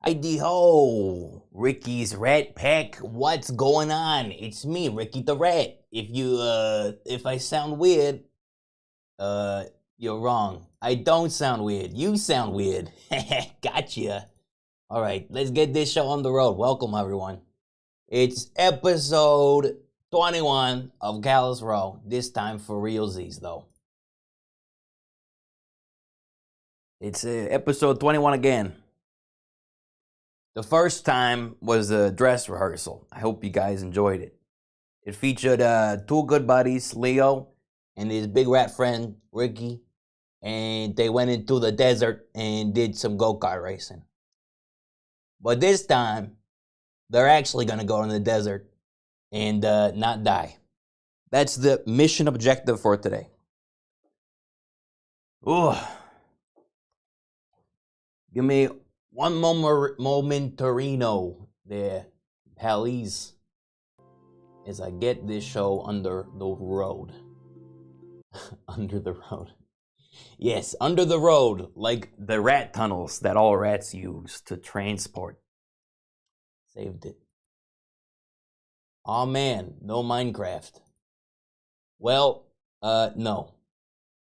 Hi-de-ho! Ricky's Rat Pack, what's going on? It's me, Ricky the Rat. If I sound weird, you're wrong. I don't sound weird. You sound weird. Gotcha. Alright, let's get this show on the road. Welcome, everyone. It's episode 21 of Callous Row. This time for realsies, though. It's episode 21 again. The first time was a dress rehearsal. I hope you guys enjoyed it. It featured two good buddies, Leo and his big rat friend, Rikky. And they went into the desert and did some go-kart racing. But this time, they're actually going to go in the desert and not die. That's the mission objective for today. Ooh. Give me one momentarino there, pallies, as I get this show under the road. Under the road. Yes, under the road, like the rat tunnels that all rats use to transport. Saved it. Aw man, no Minecraft. Well, no.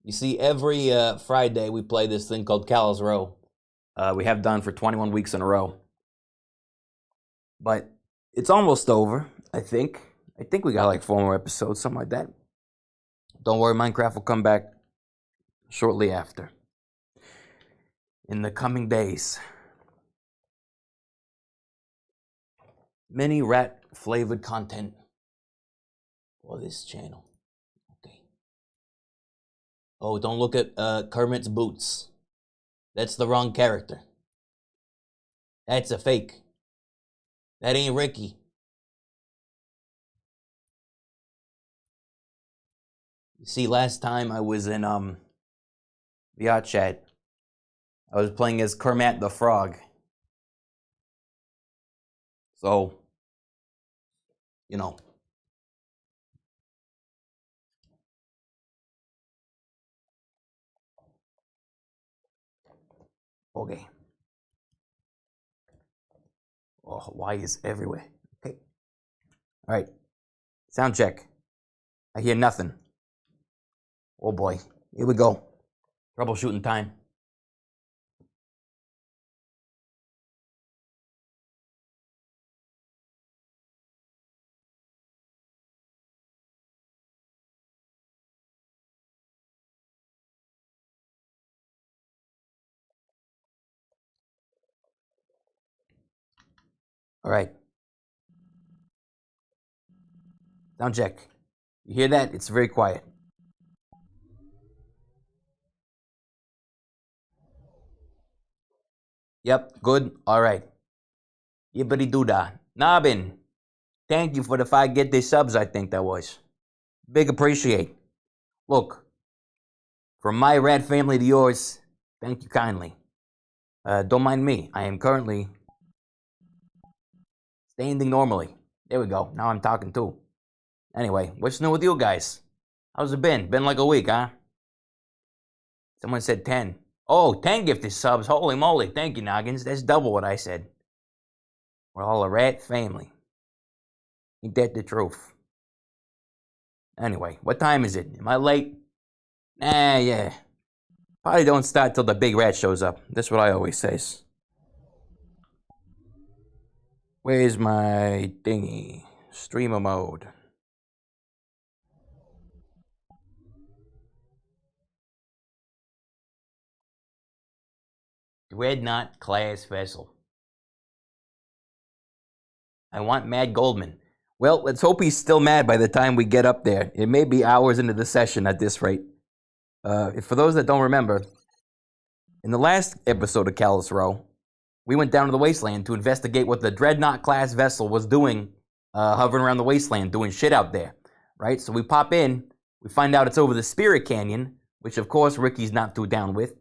You see, every Friday we play this thing called Callous Row. We have done for 21 weeks in a row. But it's almost over, I think. I think we got like 4 more episodes, something like that. Don't worry, Minecraft will come back shortly after. In the coming days. Many rat-flavored content for this channel. Okay. Oh, don't look at Kermit's boots. That's the wrong character. That's a fake. That ain't Rikky. You see, last time I was in VRChat, I was playing as Kermit the Frog. So, you know. Okay. Oh, why is everywhere? Okay. All right. Sound check. I hear nothing. Oh boy. Here we go. Troubleshooting time. All right. Sound check. You hear that? It's very quiet. Yep, good. All right. Yibbity doodah. Nobbin. Thank you for the 5 get this subs, I think that was. Big appreciate. Look, from my rat family to yours, thank you kindly. Don't mind me. I am currently standing normally. There we go. Now I'm talking too. Anyway, what's new with you guys? How's it been? Been like a week, huh? Someone said 10. Oh, 10 gifted subs. Holy moly. Thank you, Noggins. That's double what I said. We're all a rat family. Ain't that the truth? Anyway, what time is it? Am I late? Yeah. Probably don't start till the big rat shows up. That's what I always says. Where's my thingy? Streamer mode. Dreadnought class vessel. I want Mad Goldman. Well, let's hope he's still mad by the time we get up there. It may be hours into the session at this rate. For those that don't remember, in the last episode of Callous Row, we went down to the Wasteland to investigate what the Dreadnought class vessel was doing, hovering around the Wasteland, doing shit out there, right? So we pop in, we find out it's over the Spirit Canyon, which of course Ricky's not too down with.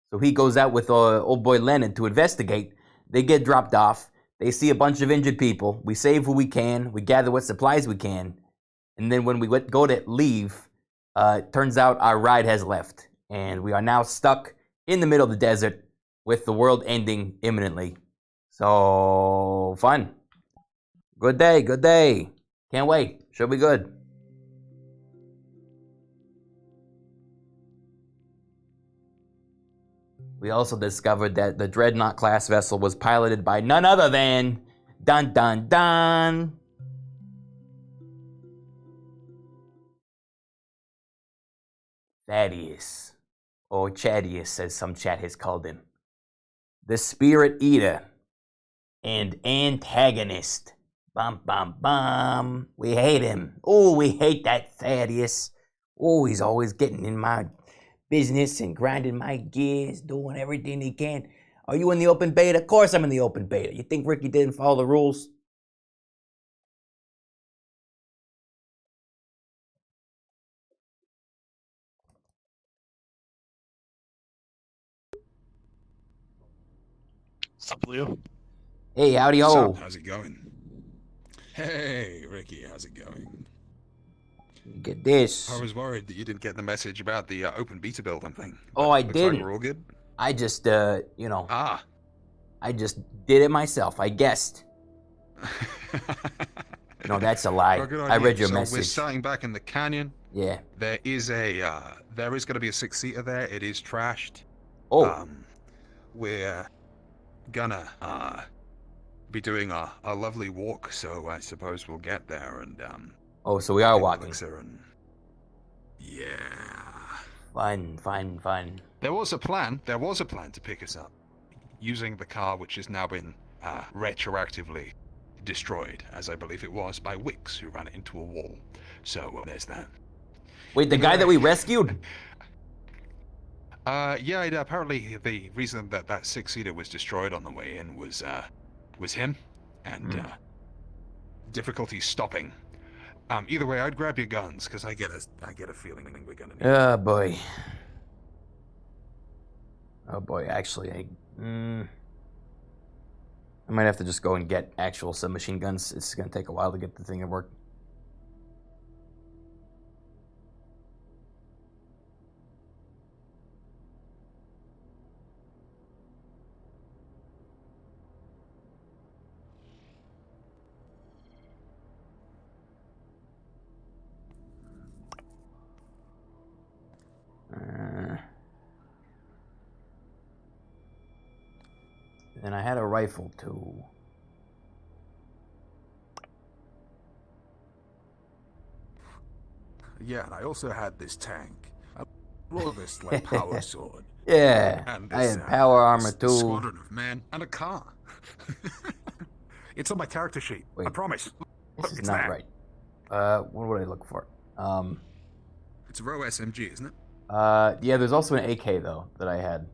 So he goes out with old boy Lennon to investigate. They get dropped off. They see a bunch of injured people. We save who we can. We gather what supplies we can. And then when we go to leave, it turns out our ride has left. And we are now stuck in the middle of the desert with the world ending imminently. So, fun. Good day, good day. Can't wait. Should be good. We also discovered that the Dreadnought class vessel was piloted by none other than dun dun dun Thaddeus, or Chadius, as some chat has called him. The Spirit Eater and antagonist. Bum bum bum. We hate him. Oh, we hate that Thaddeus. Oh, he's always getting in my business and grinding my gears, doing everything he can. Are you in the open beta? Of course I'm in the open beta. You think Rikky didn't follow the rules? What's up, Leo? Hey, howdy ho. What's up? How's it going? Hey, Rikky, how's it going? Get this. I was worried that you didn't get the message about the open beta build and thing. Oh, I Looks didn't. Like we're all good. I just, I just did it myself. I guessed. No, that's a lie. Well, I read your so message. We're starting back in the canyon. Yeah. There is going to be a 6-seater there. It is trashed. Oh. We're gonna be doing a lovely walk, so I suppose we'll get there and Oh, so we are walking. And... Yeah. Fun. There was a plan to pick us up using the car, which has now been retroactively destroyed, as I believe it was, by Wicks, who ran it into a wall. So there's that. Wait, the guy that we rescued? Yeah, apparently the reason that 6-seater was destroyed on the way in was him, and difficulty stopping. Either way, I'd grab your guns, because I get a feeling we're gonna need Oh boy. Oh boy, actually, I might have to just go and get actual submachine guns. It's gonna take a while to get the thing to work. And I had a rifle too. Yeah, and I also had this tank. I love this like power sword. Yeah, And I this, had power armor this too. squadron of men and a car. It's on my character sheet. Wait, I promise. This Look, is it's not there. right. What would I look for? It's a Row SMG, isn't it? Yeah, there's also an AK though that I had.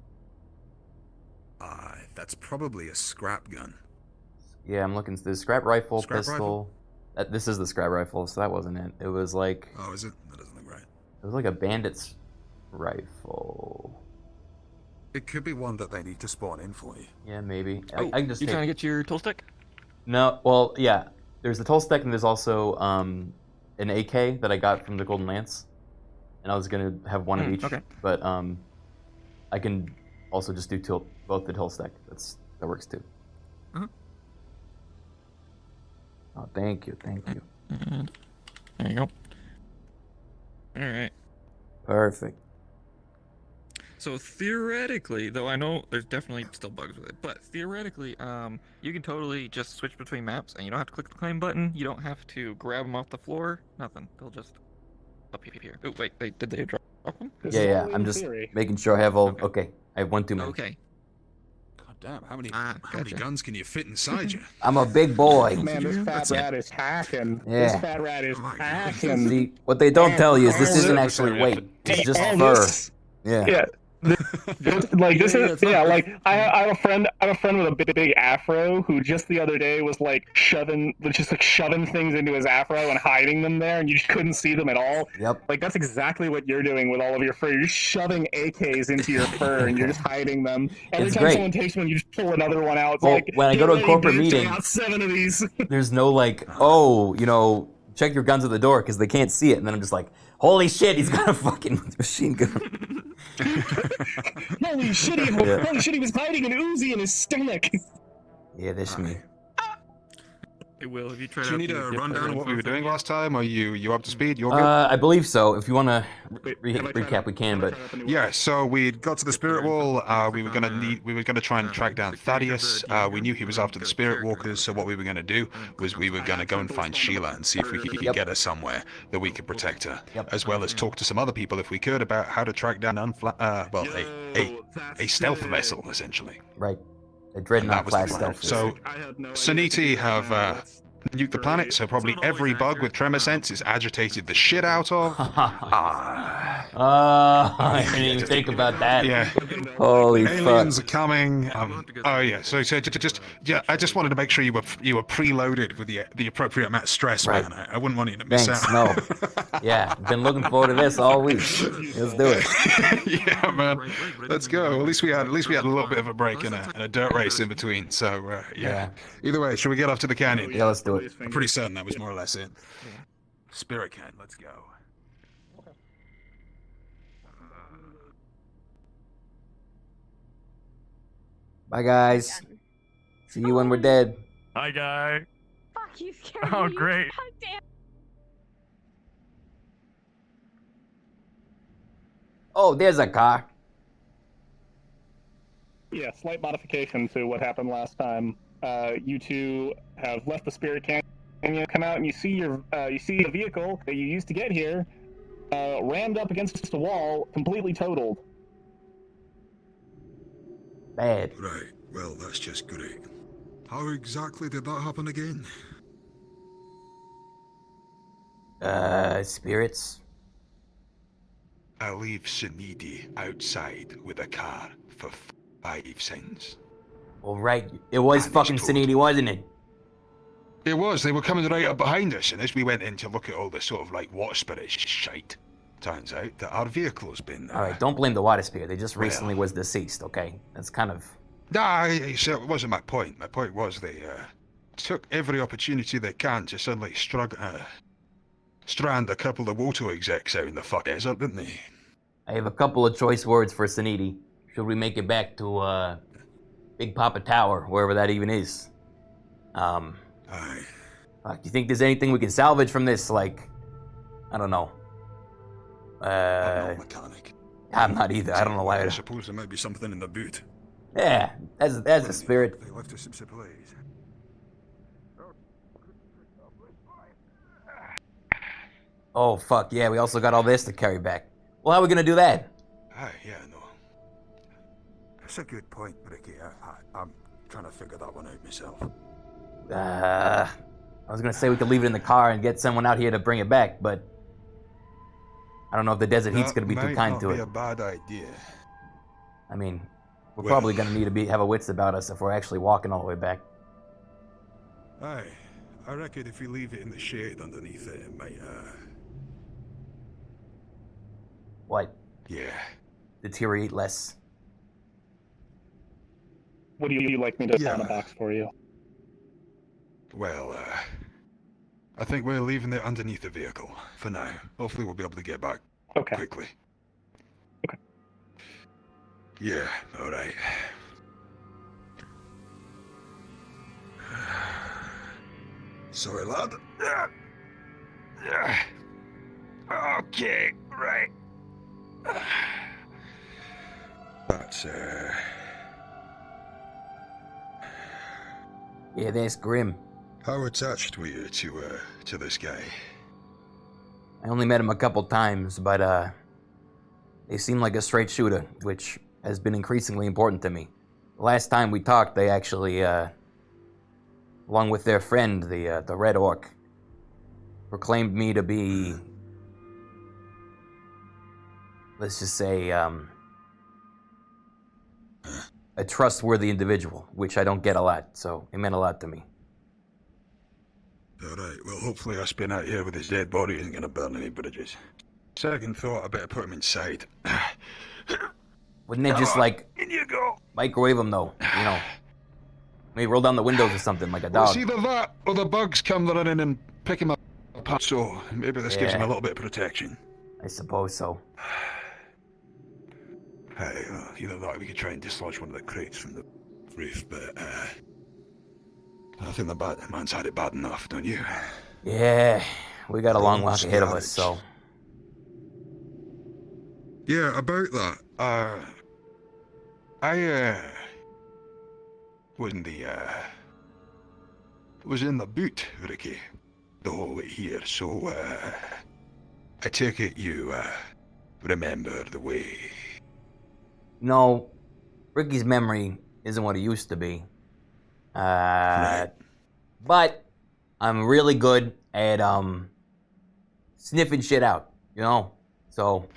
That's probably a scrap gun. Yeah, I'm looking. There's scrap rifle, Scrap pistol. This is the scrap rifle, so that wasn't it. It was like. Oh, is it? That doesn't look right. It was like a bandit's rifle. It could be one that they need to spawn in for you. Yeah, maybe. Oh, I can just you take... trying to get your tool stick? No, well, yeah. There's the toll stick, and there's also an AK that I got from the Golden Lance. And I was gonna have one of each, okay. but I can also just do both the toll stack. That works too. Oh, thank you. And there you go. All right. Perfect. So theoretically, though I know there's definitely still bugs with it, but theoretically, you can totally just switch between maps, and you don't have to click the claim button. You don't have to grab them off the floor. Nothing. They'll just up here. Oh wait, did they drop them? Yeah. I'm just making sure I have all. Okay, I have one too many. Okay. God damn, how many Gotcha. guns can you fit inside you? I'm a big boy. Man, this fat rat is hacking. Yeah. This fat rat is hacking. See, what they don't tell you is this isn't actually weight. It's just fur. Yeah. Yeah. Like this is like I have a friend with a big afro who just the other day was like shoving things into his afro and hiding them there, and you just couldn't see them at all. Yep. Like that's exactly what you're doing with all of your fur. You're just shoving AKs into your fur and you're just hiding them. Every It's time great. someone takes one, you just pull another one out. It's Well, like, when I go to a "Get corporate ready, bitch, I meeting- got 7 of these. There's no like, check your guns at the door because they can't see it, and then I'm just like, holy shit, he's got a fucking machine gun. Holy shit, he was hiding an Uzi in his stomach. Yeah, this me. It will if you try Do to. you need a rundown of what we were doing last time? Are you up to speed? You're good? I believe so. If you want to Wait, have I tried recap, out- we can. have I But tried out the new Yeah, so we got to the spirit wall. We were gonna try and track down Thaddeus. We knew he was after the spirit walkers. So what we were gonna do was we were gonna go and find Sheila and see if we could Yep. get her somewhere that we could protect her, Yep. as well as talk to some other people if we could about how to track down a stealth vessel essentially. right, a And dreadnought that was the class plan. stealth. So Saniti have nuked the planet, so probably every bug with tremor sense is agitated the shit out of. I didn't even think about that. Yeah. Holy Aliens fuck. are coming. Oh yeah. So I just wanted to make sure you were preloaded with the appropriate amount of stress, Right. man. I wouldn't want you to miss Thanks. out. No. Yeah, been looking forward to this all week. Let's do it. Yeah, man. Let's go. At least we had a little bit of a break and a dirt race in between. So yeah. Either way, should we get off to the canyon? Yeah, let's do it. I'm pretty certain that was more or less it. Spirit can. Let's go. Bye, guys. See you when we're dead. Hi, guy. Fuck, you scared Oh, me. great. God damn. Oh, there's a car. Yeah, slight modification to what happened last time. You two have left the spirit canyon, come out, and you see the vehicle that you used to get here rammed up against the wall, completely totaled. Bad. Right, well, that's just great. How exactly did that happen again? Spirits. I'll leave Sunidi outside with a car for 5 cents. All right. It was And fucking it's told. Saniti, wasn't it? It was. They were coming right up behind us, and as we went in to look at all the sort of like water spirit shite, turns out that our vehicle's been. All right, don't blame the water spirit. They just well. recently was deceased, okay? That's kind of... Nah, it wasn't my point. My point was they took every opportunity they can to suddenly strand a couple of Woto execs out in the fuck desert, didn't they? I have a couple of choice words for Saniti. Should we make it back to, Big Papa Tower, wherever that even is? Aye. Do you think there's anything we can salvage from this? Like, I don't know. I'm not a mechanic. I'm not either. I don't know why. I suppose there might be something in the boot. Yeah, that's a spirit. They left us some supplies. Oh, fuck, yeah, we also got all this to carry back. Well, how are we gonna do that? Aye, yeah, no. That's a good point, Rikky. I'm trying to figure that one out myself. I was gonna say we could leave it in the car and get someone out here to bring it back, but I don't know if the desert heat's gonna be too kind to That might it. not be a bad idea. I mean, we're Well- probably gonna need to have a wits about us if we're actually walking all the way back. Aye. I reckon if we leave it in the shade underneath it, it might, What? Yeah. Deteriorate less. What do you like me to Yeah. find a box for you? Well, I think we're leaving it underneath the vehicle for now. Hopefully we'll be able to get back Okay. quickly. Okay. Yeah, alright. sorry, lad. Okay, right. That's, Yeah, that's grim. how attached were you to this guy? I only met him a couple times, but they seem like a straight shooter, which has been increasingly important to me. The last time we talked, they actually, along with their friend, the Red Orc, proclaimed me to be, let's just say, a trustworthy individual, which I don't get a lot, so it meant a lot to me. Alright, well, hopefully us being out here with his dead body isn't gonna burn any bridges. Second thought, I better put him inside. Wouldn't they just, like, In you go. microwave him, though? You know, maybe roll down the windows or something, like a Well, dog. it's either that or the bugs come running and pick him up. So maybe this gives him a Yeah. little bit of protection. I suppose so. Hey, either that or we could try and dislodge one of the crates from the roof, but I think the man's had it bad enough, don't you? Yeah, we got a long walk Those ahead of us, guys. so. Yeah, about that. I was in the boot, Rikky, the whole way here, so I take it you remember the way. No, Ricky's memory isn't what it used to be. Right. But I'm really good at sniffing shit out, you know? So,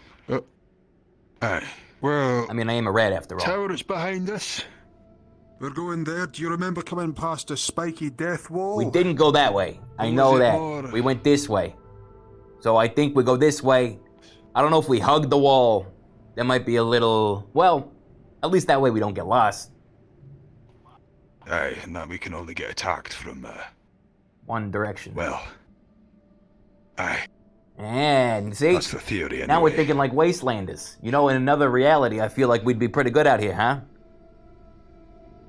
Aye. Well, I mean, I am a rat after all. tower is behind us. We're going there. Do you remember coming past a spiky death wall? We didn't go that way. I Or know was it that. more- We went this way. So I think we go this way. I don't know if we hug the wall. That might be a little... Well, at least that way we don't get lost. Aye, and that we can only get attacked from, One direction. well... Aye, And, see? that's the theory anyway. Now we're thinking like Wastelanders. You know, in another reality, I feel like we'd be pretty good out here, huh?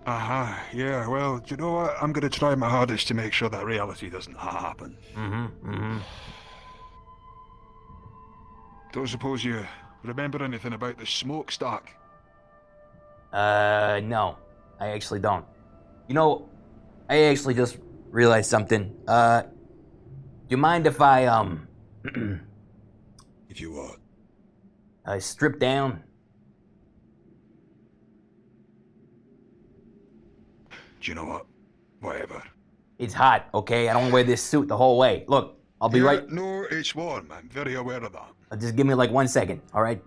Uh-huh, yeah, well, do you know what? I'm gonna try my hardest to make sure that reality doesn't happen. Don't suppose you remember anything about the smokestack? No. I actually don't. You know, I actually just realized something. Do you mind if I, If you what? I strip down? Do you know what? Whatever. It's hot, okay? I don't wear this suit the whole way. Look, I'll be Yeah, right... No, it's warm. I'm very aware of that. Just give me like 1 second, alright?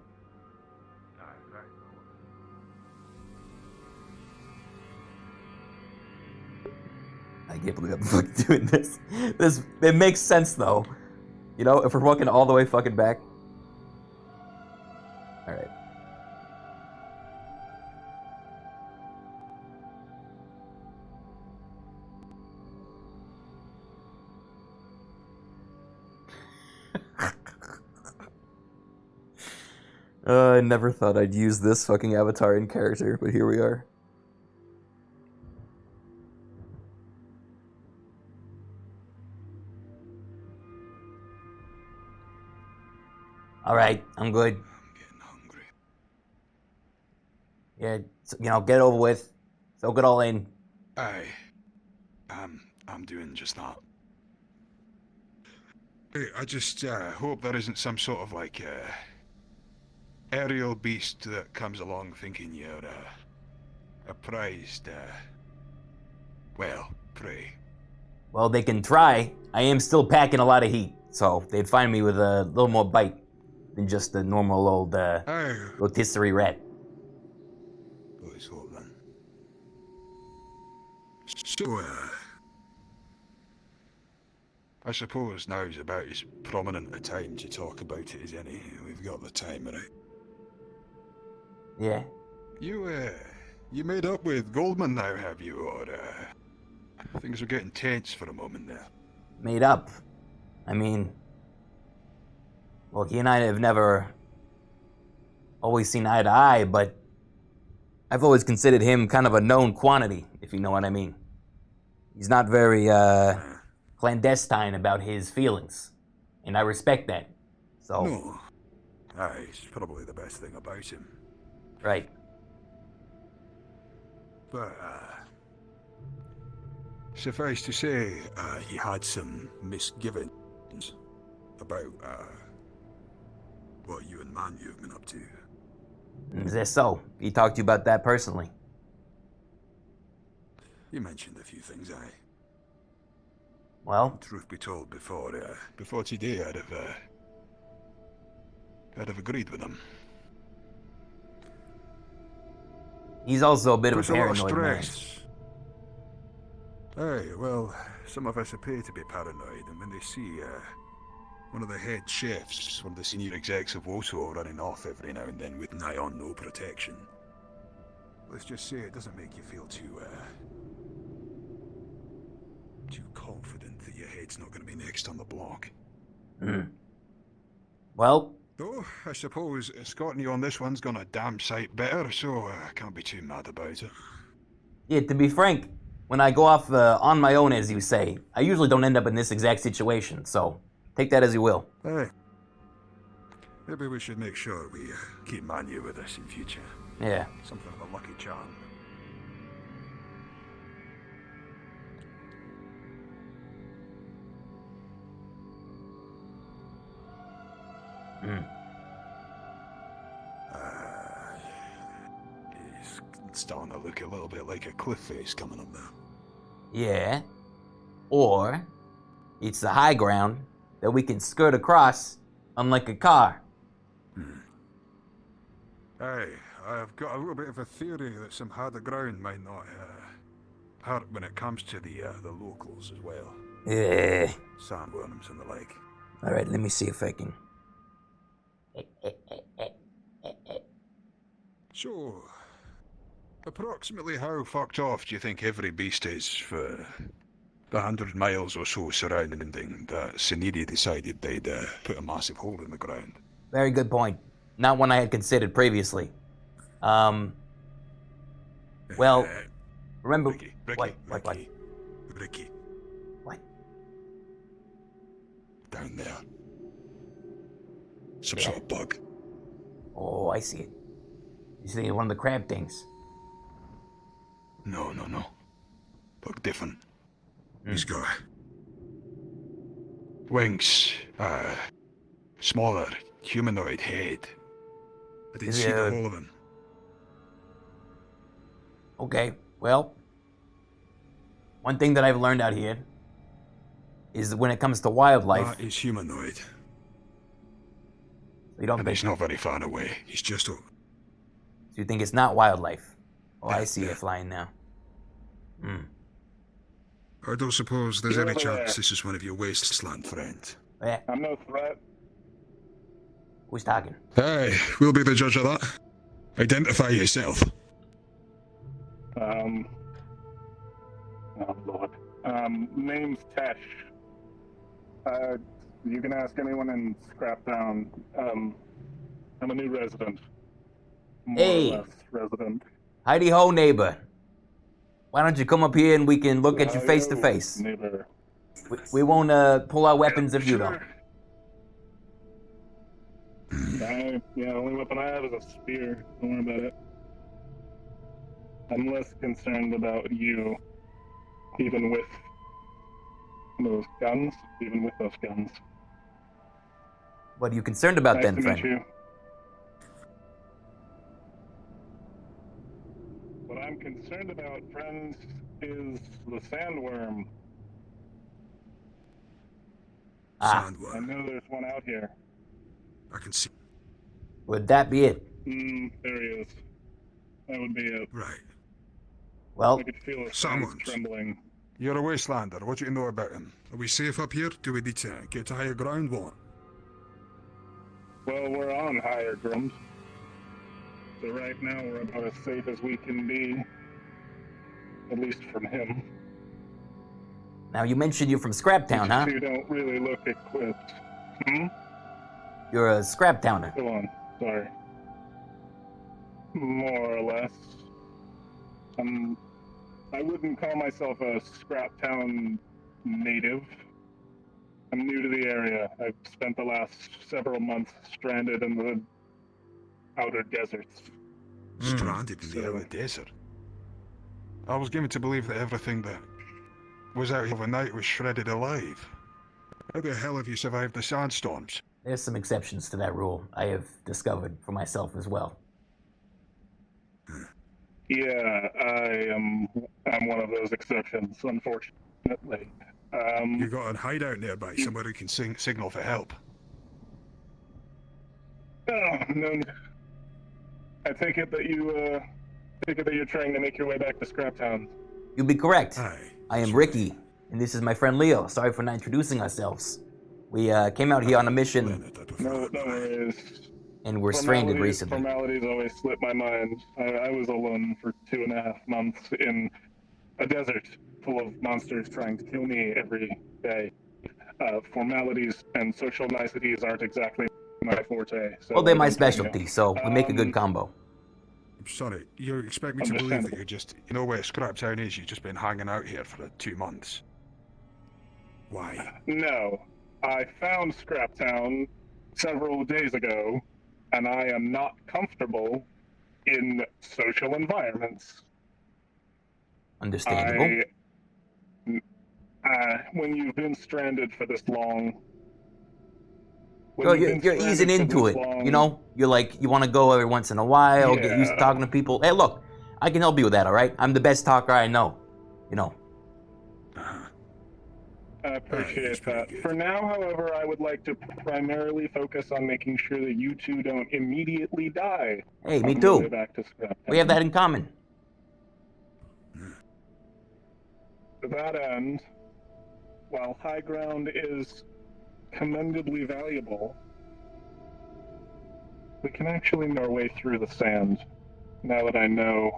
I can't believe I'm fucking doing this. It makes sense though. You know, if we're walking all the way fucking back. Alright. I never thought I'd use this fucking avatar in character, but here we are. Alright, I'm good. I'm getting hungry. Yeah, you know, get it over with. Soak it all in. Aye. I'm doing just that. Hey, I just hope there isn't some sort of like aerial beast that comes along thinking you're a prized well, prey. Well, they can try. I am still packing a lot of heat, so they'd find me with a little more bite than just a normal old Aye. rotisserie rat. Let's hope then. So, I suppose now's about as prominent a time to talk about it as any. We've got the time, right? Yeah. You made up with Goldman now, have you? Or, things are getting tense for a moment there. Made up. I mean... Well, he and I have never always seen eye to eye, but I've always considered him kind of a known quantity, if you know what I mean. He's not very, clandestine about his feelings, and I respect that. So... No. Aye, it's probably the best thing about him. Right. But, suffice to say, he had some misgivings about, what you and Manu have been up to. Is that so? He talked to you about that personally? You mentioned a few things, aye. Well, Truth be told, before today, I'd have agreed with him. he's also a bit of a Puts a lot of paranoid man. stress. Aye, well, some of us appear to be paranoid, and when they see, one of the head chefs, one of the senior execs of Woso running off every now and then with nigh on no protection, let's just say it doesn't make you feel too confident that your head's not going to be next on the block. Well, Though, I suppose escorting you on this one's gone a damn sight better, so I can't be too mad about it. yeah, to be frank, when I go off on my own, as you say, I usually don't end up in this exact situation, so take that as you will. Hey. Maybe we should make sure we keep Manu with us in future. Yeah. Something of a lucky charm. He's starting to look a little bit like a cliff face coming up now. Yeah. Or it's the high ground that we can skirt across, unlike a car. Hey, I've got a little bit of a theory that some harder ground might not hurt when it comes to the locals as well. Yeah. Sandworms and the like. All right, let me see if I can. So, approximately how fucked off do you think every beast is for the 100 miles or so surrounding that Siniri decided they'd put a massive hole in the ground? Very good point. Not one I had considered previously. Well, remember... Rikky, What? Rikky. What? Down there. Some sort of bug. Oh, I see it. You see one of the crab things. No. Bug different. He's got wings, smaller, humanoid head. I didn't see the whole of him. Okay, well, one thing that I've learned out here is that when it comes to wildlife, That is humanoid. you don't And think, he's not very far away. He's just over. you think it's not wildlife. Oh, I Yeah, see yeah. it flying now. I don't suppose there's You're any over chance there. this is one of your Wasteland friends. Yeah, I'm no threat. who's talking? Hey, we'll be the judge of that. Identify yourself. Oh lord. Name's Tesh. You can ask anyone in Scraptown. I'm a new resident. More Hey. or less resident. Heidi ho, neighbor. Why don't you come up here and we can look at you face to Yo, face? Neighbor. We won't pull our weapons if you don't. Yeah, only weapon I have is a spear. Don't worry about it. I'm less concerned about you, even with those guns. What are you concerned about Nice then, to friend? meet you. What I'm concerned about, friends, is the sandworm. Ah, I Sandworm. know there's one out here. I can see. would that be it? There he is. That would be it. Right. Well, I could feel his hands Someone's. trembling. You're a Wastelander. What do you know about him? Are we safe up here? Do we need to get to higher ground? What? Well, we're on higher ground. So right now we're about as safe as we can be. At least from him. now you mentioned you're from Scraptown, huh? You don't really look equipped. You're a Scraptowner. Go on. Sorry. More or less. I wouldn't call myself a Scraptown native. I'm new to the area. I've spent the last several months stranded in the outer deserts. Stranded in the So- outer desert. I was given to believe that everything that was out here overnight was shredded alive. How the hell have you survived the sandstorms? There's some exceptions to that rule I have discovered for myself as well. Yeah, I'm one of those exceptions, unfortunately. You got a hideout nearby, somewhere who can signal for help. Oh, no. I take it that you're trying to make your way back to Scraptown. You'd be correct. Aye. I am Rikky, and this is my friend Leo. Sorry for not introducing ourselves. We came out here on a mission, Leonard, I prefer No that. worries. and we're stranded Formalities- recently. Formalities always slip my mind. I was alone for 2.5 months in a desert full of monsters trying to kill me every day. Formalities and social niceties aren't exactly my forte. So Well, they're I my don't blame you. specialty, so we make a good combo. sorry, you expect me to believe that you're just, you know where Scrap Town is, you've just been hanging out here for 2 months? Why? No. I found Scrap Town several days ago, and I am not comfortable in social environments. Understandable. When you've been stranded for this long... Well, you're easing into it, you know? You're like, you want to go every once in a while, get used to talking to people. Hey, look, I can help you with that, all right? I'm the best talker I know, you know. I appreciate that. For now, however, I would like to primarily focus on making sure that you two don't immediately die. Hey, me too. Back to Scrap We have that in common. To that end, while high ground is commendably valuable, we can actually know our way through the sand. Now that I know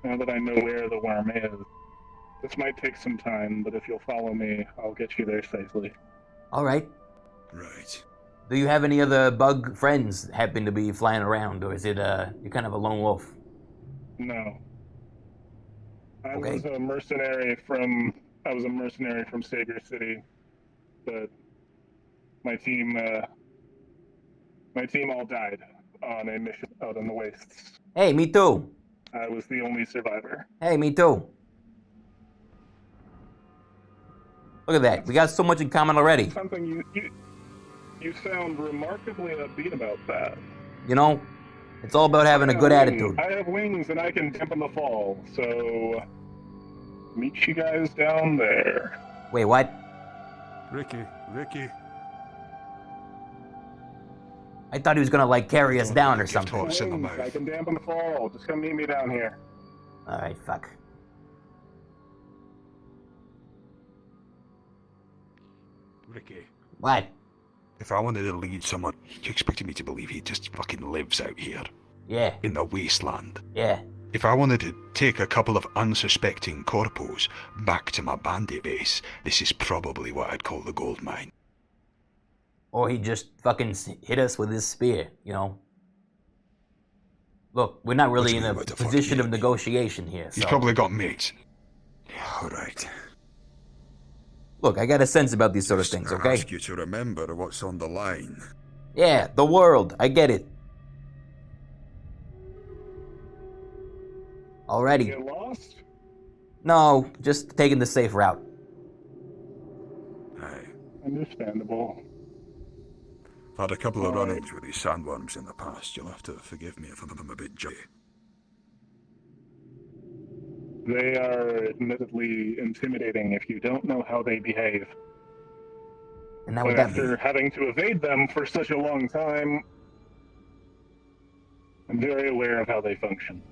where the worm is. This might take some time, but if you'll follow me, I'll get you there safely. All right. Right. Do you have any other bug friends happen to be flying around, or is it you're kind of a lone wolf? No. I Okay. was a mercenary from Savior City, but my team all died on a mission out in the wastes. Hey, me too. I was the only survivor. Hey, me too. Look at that. We got so much in common already. Something you sound remarkably upbeat about that. You know, it's all about having a good attitude. I have wings and I can dampen the fall, so meet you guys down there. Wait, what? Rikky. I thought he was gonna like carry us down or something. Torch in the Wings, mouth. I can dampen the fall. Just come meet me down here. All right, fuck. Rikky. What? If I wanted to lead someone, you expected me to believe he just fucking lives out here Yeah, in the wasteland. yeah. If I wanted to take a couple of unsuspecting corpos back to my bandit base, this is probably what I'd call the gold mine. Or he just fucking hit us with his spear, you know? Look, we're not really in a What the fuck, position of mate? negotiation here, He's so... probably got mates. Yeah, alright. Look, I got a sense about these sort of things, okay? Ask you to remember what's on the line. Yeah, the world. I get it. Alrighty. Get lost? No, just taking the safe route. Aye. Understandable. I've had a couple of run-ins with these sandworms in the past. You'll have to forgive me if I'm a bit jolly. They are admittedly intimidating if you don't know how they behave. And now But would that after be? having to evade them for such a long time, I'm very aware of how they function.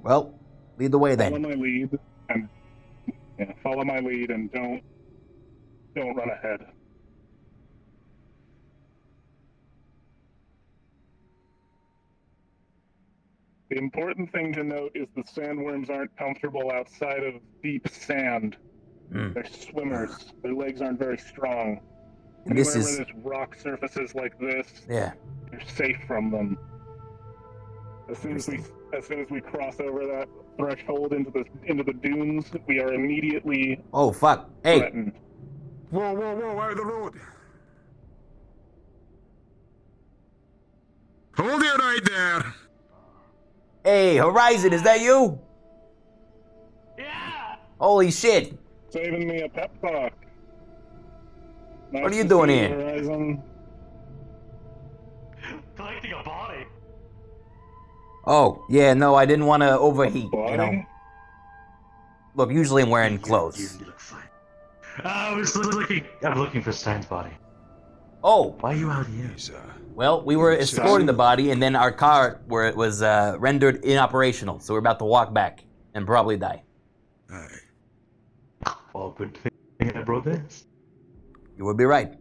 Well, lead the way Follow then. my lead, and follow my lead, and don't run ahead. The important thing to note is the sandworms aren't comfortable outside of deep sand. Mm. They're swimmers. Their legs aren't very strong. And this Anywhere is... where there's rock surfaces like this, Yeah. you're safe from them. As soon as we cross over that threshold into the dunes, we are immediately Oh, fuck. Hey, threatened. Whoa, out of the road! Hold it right there! hey, Horizon, is that you? Yeah! Holy shit. Saving me a pep talk. Nice What are you to doing see here? Horizon. Collecting a body. Oh, yeah, no, I didn't want to overheat, Body? you know? Look, usually I'm wearing clothes. You look fine. I'm looking for Stein's body. Oh, Why are you out here? He's, well, we were escorting the body, and then our car was rendered inoperational, so we're about to walk back and probably die. aye. Well, good thing I brought this. You would be right.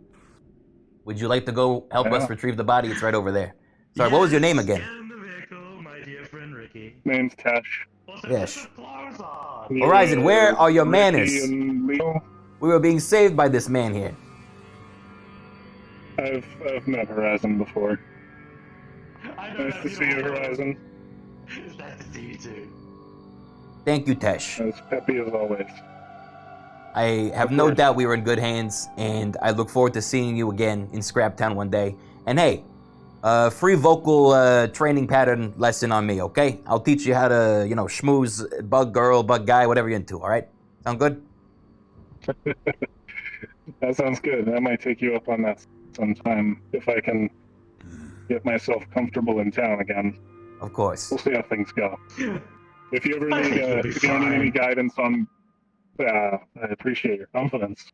Would you like to go help us Yeah. retrieve the body? It's right over there. Sorry, what was your name again? Get in the vehicle, my dear friend Rikky. Name's Tesh. Yes. Clothes on. Horizon, where are your Rikky manners? and Leo. We were being saved by this man here. I've met Horizon before. I know Nice that to see you, Horizon. It's nice to see you too. Thank you, Tesh. As peppy as always. I have Of no course. doubt we were in good hands, and I look forward to seeing you again in Scraptown one day. And hey, free vocal training pattern lesson on me, okay? I'll teach you how to, schmooze, bug girl, bug guy, whatever you're into, all right? Sound good? That sounds good. I might take you up on that sometime if I can get myself comfortable in town again. Of course. We'll see how things go. If you ever I need, think you'll be if you ever need any fine. guidance on, I appreciate your confidence.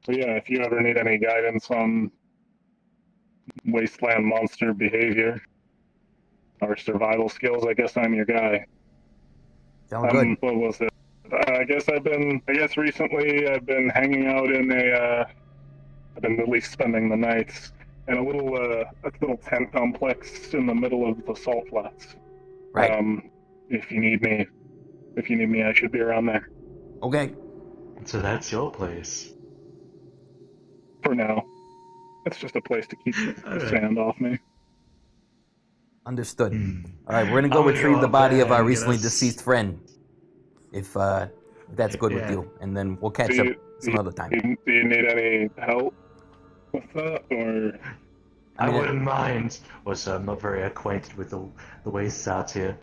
So yeah, if you ever need any guidance on Wasteland monster behavior or survival skills, I guess I'm your guy. Sound good. What was it? I guess recently I've been hanging out in I've been at least spending the nights in a little tent complex in the middle of the salt flats. Right. If you need me, I should be around there. Okay. So that's your place. For now, it's just a place to keep the Alright. sand off me. Understood. Hmm. All right, we're gonna go I'm gonna retrieve go the up body there of our and get recently us- deceased friend, if that's good with Yeah. you, and then we'll catch Do up you- some other time. Do you need any help with that, or I mean, wouldn't mind. Also, I'm not very acquainted with the wastes out here.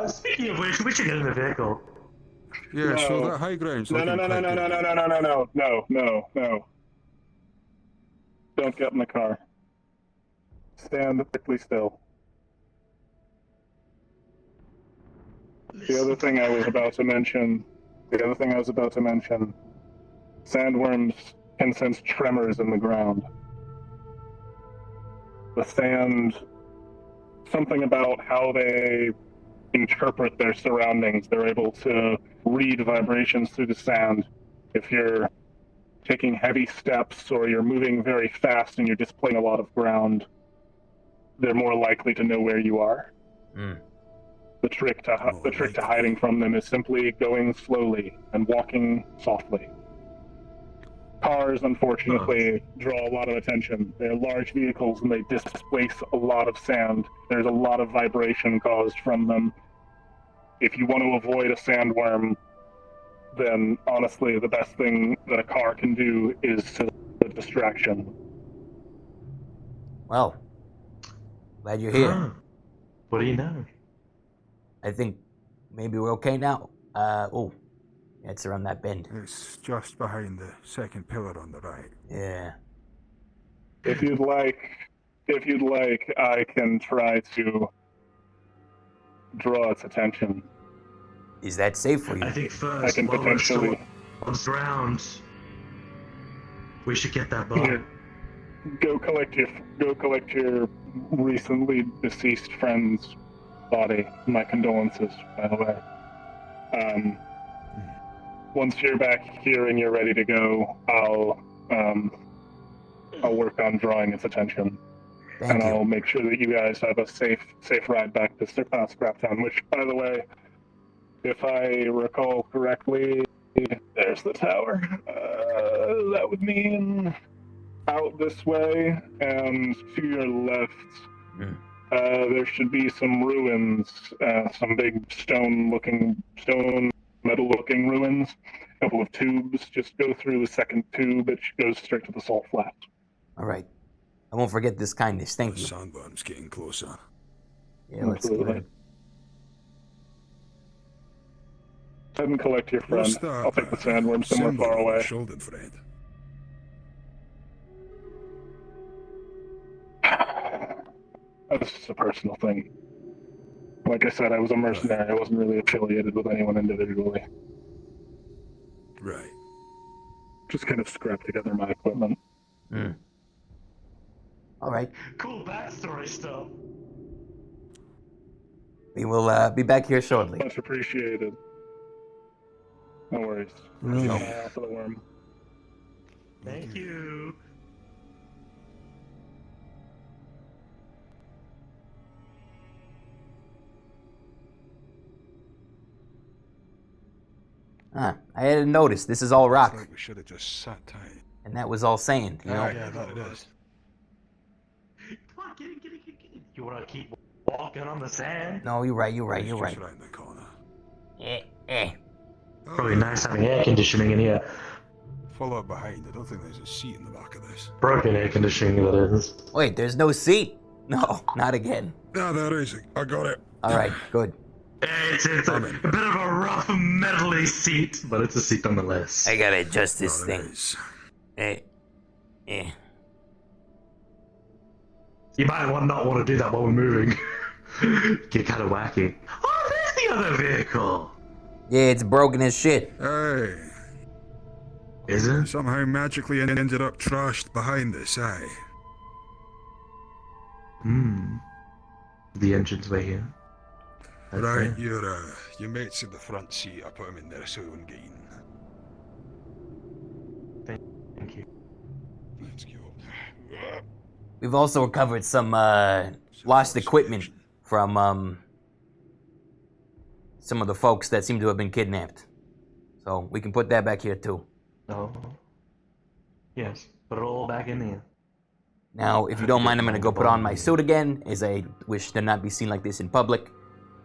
Speaking of which, we should get in the vehicle. Yeah, so No. that high ground's no, looking no, no, no, quite no, good. no, no, no, no, no, no. Don't get in the car. Stand perfectly still. The other thing I was about to mention, sandworms can sense tremors in the ground. The sand, something about how they interpret their surroundings. They're able to read vibrations through the sand. If you're taking heavy steps or you're moving very fast and you're displacing a lot of ground, they're more likely to know where you are. Mm. The trick to hiding from them is simply going slowly and walking softly. Cars, unfortunately, draw a lot of attention. They're large vehicles and they displace a lot of sand. There's a lot of vibration caused from them. If you want to avoid a sandworm, then honestly, the best thing that a car can do is to the distraction. Well, glad you're here. Huh. What do you know? I think maybe we're okay now. It's around that bend. It's just behind the second pillar on the right. Yeah. If you'd like, I can try to draw its attention. Is that safe for I you? think I first, can while we're still potentially on the ground, we should get that bar. Here, go collect your recently deceased friend's body. My condolences, by the way. Once you're back here and you're ready to go, I'll work on drawing its attention, Thank and you. I'll make sure that you guys have a safe ride back to Scraptown. Which, by the way, if I recall correctly, there's the tower. That would mean out this way, and to your left, there should be some ruins, some big metal-looking ruins. A couple of tubes. Just go through the second tube. It goes straight to the salt flat. All right. I won't forget this kindness. Thank The you. sandworm's getting closer. Yeah, let's give Absolutely. it. Go ahead and collect your friend. What's that? I'll take the sandworm somewhere symbol far on your away. shoulder, friend. That's just a personal thing. Like I said, I was a mercenary. I wasn't really affiliated with anyone individually. Right. Just kind of scrapped together my equipment. All right. Cool backstory stuff. We will be back here shortly. Much appreciated. No worries. No. Keep an eye out for the worm. Thank you. I hadn't noticed. This is all It's rock, like we should have just sat tight. and that was all sand. You know. Yeah, that it is. Come on, get in. You want to keep walking on the sand. No, you're right. You're right. It's You're just right. round the corner. Eh. Probably nice having air conditioning in here. Follow up behind. I don't think there's a seat in the back of this. Broken air conditioning, that is. Wait, there's no seat. No, not again. Ah, there is. I got it. All right, good. It's a bit of a rough, metally seat, but it's a seat nonetheless. I gotta adjust this There it thing. is. Eh. You might not want to do that while we're moving. Get kind of wacky. Oh, there's the other vehicle. Yeah, it's broken as shit. Hey. Is it? Somehow magically ended up trashed behind us, aye. The entranceway here. Right, your mate's in the front seat. I put him in there so he wouldn't get eaten. Thank you. Let's go. We've also recovered some lost equipment from some of the folks that seem to have been kidnapped. So we can put that back here too. Oh. Yes, put it all back in here. Now, if you don't mind, I'm gonna go put on my suit again, as I wish to not be seen like this in public.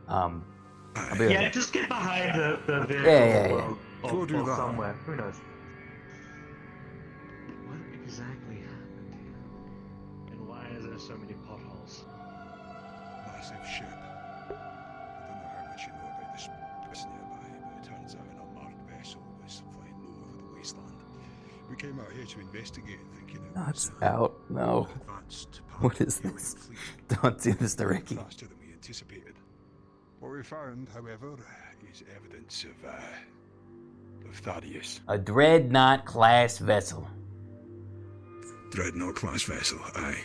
I'll be right Yeah, back. just get behind the vehicle. Yeah. Go do that. Somewhere. Who knows? What exactly happened here? And why is there so many potholes? Massive ship. I don't know how much you know about this nearby, but it turns out an unmarked vessel was flying low over the Wasteland. We came out here to investigate, thinking it was Out. No. advanced. What is alien this? fleet. Don't do this to Rikky. Faster than we anticipated. What we found, however, is evidence of Thaddeus. A dreadnought class vessel. Dreadnought class vessel, aye.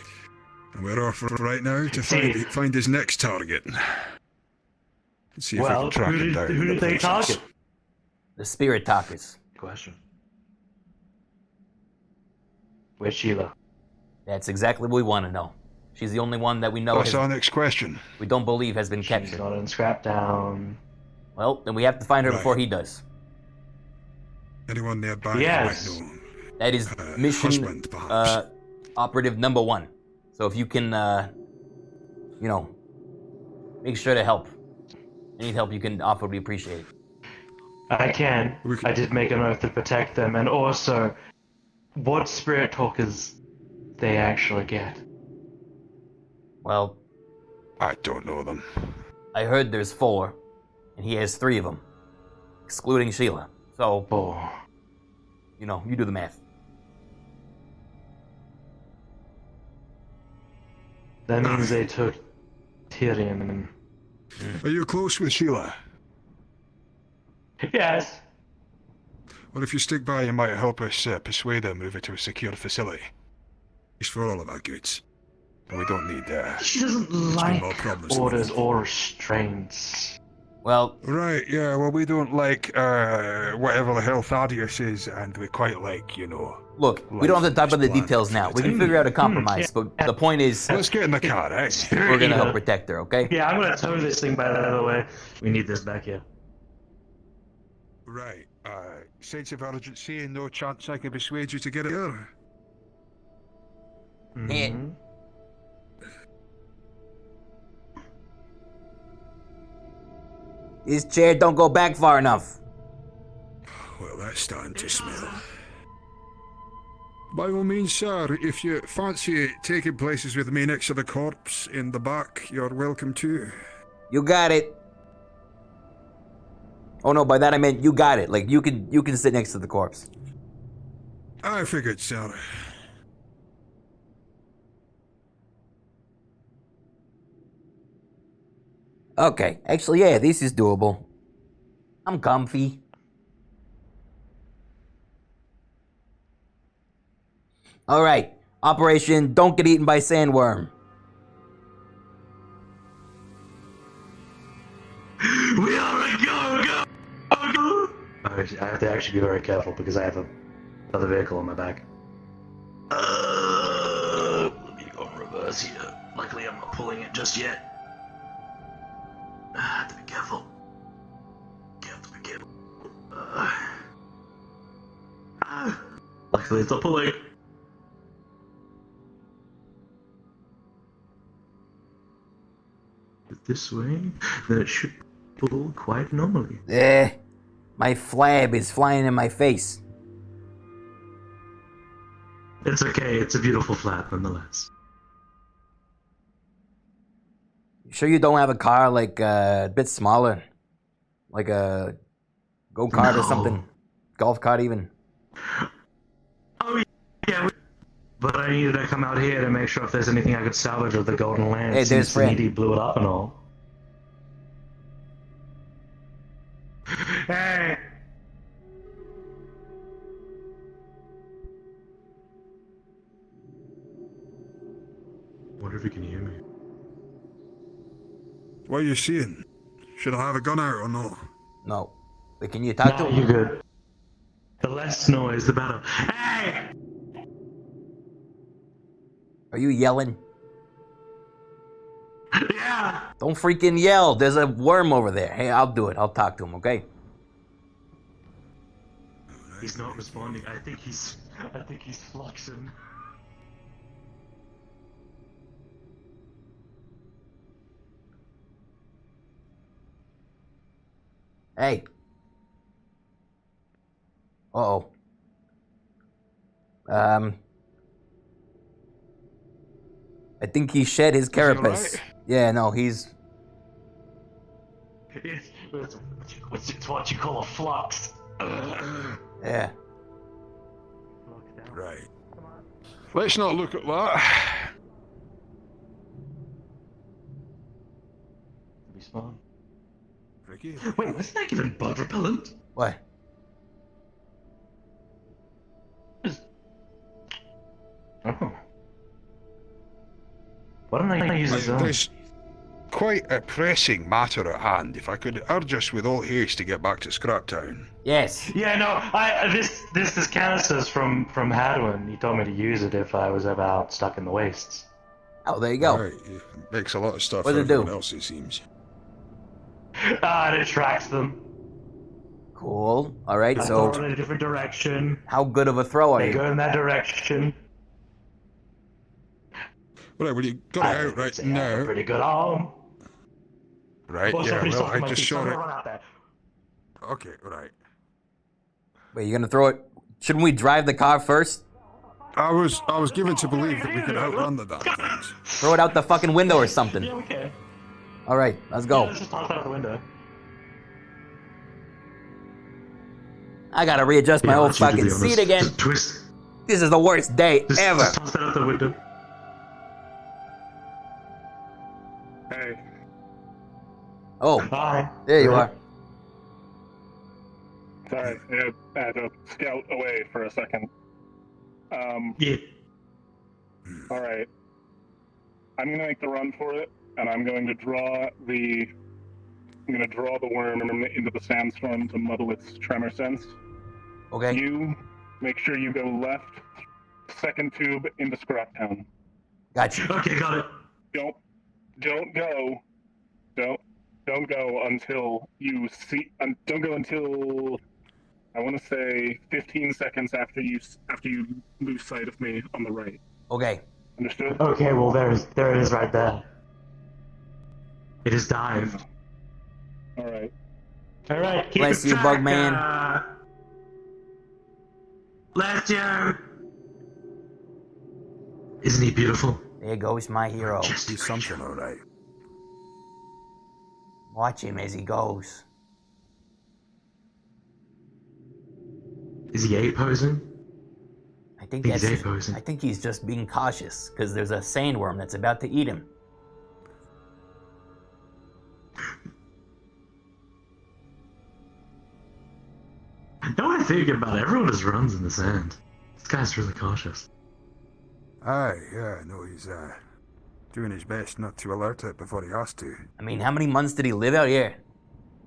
And we're off right now to find his next target. Let's see if we can track him down. Who in the did they process. target? The Spirit Talkers. Question. Where's Sheila? That's exactly what we want to know. She's the only one that we know What's our next question? we don't believe has been She's captured. not in Scrapdown. Well, then we have to find her Right. before he does. Anyone nearby Yes. who might know? That is mission husband, perhaps. operative number 1. So if you can, make sure to help. Any help you can offer would be appreciated. I can. We can- I did make an oath to protect them, and also, what spirit talkers they actually get? Well, I don't know them. I heard there's 4, and he has 3 of them, excluding Sheila. So, Oh, you do the math. that means they took Tyrion and... Are you close with Sheila? Yes. Well, if you stick by, you might help us persuade her move her to a secure facility. It's for all of our goods. And we don't need She doesn't more like problems than orders we or restraints. Well, Right, yeah, well, we don't like, whatever the hell Thaddeus is, and we quite like, look, we don't have to talk about the Life is details now. We can bland. figure out a compromise, but the point is, Let's get in the car, eh? we're gonna help protect her, okay? Yeah, I'm gonna tow this thing by the other way. We need this back here. Right, sense of urgency and no chance I can persuade you to get it here. Yeah. Mhm. This chair don't go back far enough. Well, that's starting to smell. By all means, sir, if you fancy taking places with me next to the corpse in the back, you're welcome to. You got it. Oh no, by that I meant you got it. Like you can sit next to the corpse. I figured, sir. Okay, actually, yeah, this is doable. I'm comfy. All right, Operation Don't Get Eaten by Sandworm. We are a go. I have to actually be very careful because I have another vehicle on my back. Let me go in reverse here. Luckily, I'm not pulling it just yet. I have to be careful. You have to be careful. Luckily, it's not pulling. this way, then it should pull quite normally. My flab is flying in my face. It's okay, it's a beautiful flap nonetheless. Sure you don't have a car like a bit smaller? Like a go-kart or something? Golf cart even? Oh yeah, but I needed to come out here to make sure if there's anything I could salvage of the Golden Lance. Hey, there's Fred. He blew it up and all. Hey! Wonder if he can hear me. What are you saying? Should I have a gun out or no? No. But can you talk to No, him? you're good. The less noise, the better. Hey! Are you yelling? Yeah! Don't freaking yell. There's a worm over there. Hey, I'll do it. I'll talk to him, okay? He's not responding. I think he's fluxing. Hey. Uh-oh. I think he shed his carapace. right? Yeah, no, he's... It's what you call a flux. Yeah. Right. Let's not look at that. Respawn. Rikky? Wait, wasn't that even bug repellent? What? Oh. Why don't I use his own? There's quite a pressing matter at hand. If I could urge us with all haste to get back to Scraptown. Yes. Yeah, no, this is canisters from Hadwin. He told me to use it if I was ever out stuck in the wastes. Oh, there you go. Right, it makes a lot of stuff What for does it do? everyone else, it seems. And it tracks them. Cool. All right, I so throw it in a different direction. how good of a throw are They you? go in that direction. Right, well, you got it out right say I have a now. pretty good arm. Right, Well, yeah, somebody's well, talking I my just feet, so I'm shot gonna it. run out there. Okay, right. Wait, you're gonna throw it? Shouldn't we drive the car first? I was given to believe that we could outrun the damn things. Throw it out the fucking window or something. Yeah, we can. All right, let's Yeah, go. let's just toss that out the window. I gotta readjust my Yeah, old let's you do fucking the seat honors. again. Just twist. This is the worst day Just ever. toss that out the window. Hey, Oh, Hi. there you are. sorry, I had to scout away for a second. Yeah. All right. I'm gonna make the run for it, and I'm going to draw the worm into the sandstorm to muddle its tremor sense. Okay. You make sure you go left, second tube into Scraptown. Got you. Okay, got it. Don't go until you see. Don't go until I want to say 15 seconds after you lose sight of me on the right. Okay. Understood? Okay, well there it is right there. It is dived. All right. All right, keep Bless it you, track, Bugman. Bless you. Isn't he beautiful? There goes my hero. He's something, all right. Watch him as he goes. Is he ape posing? I think He's that's. A-posing. I think he's just being cautious because there's a sandworm that's about to eat him. Now I think about it, everyone just runs in the sand. This guy's really cautious. Aye, yeah, no, he's doing his best not to alert it before he has to. I mean, how many months did he live out here?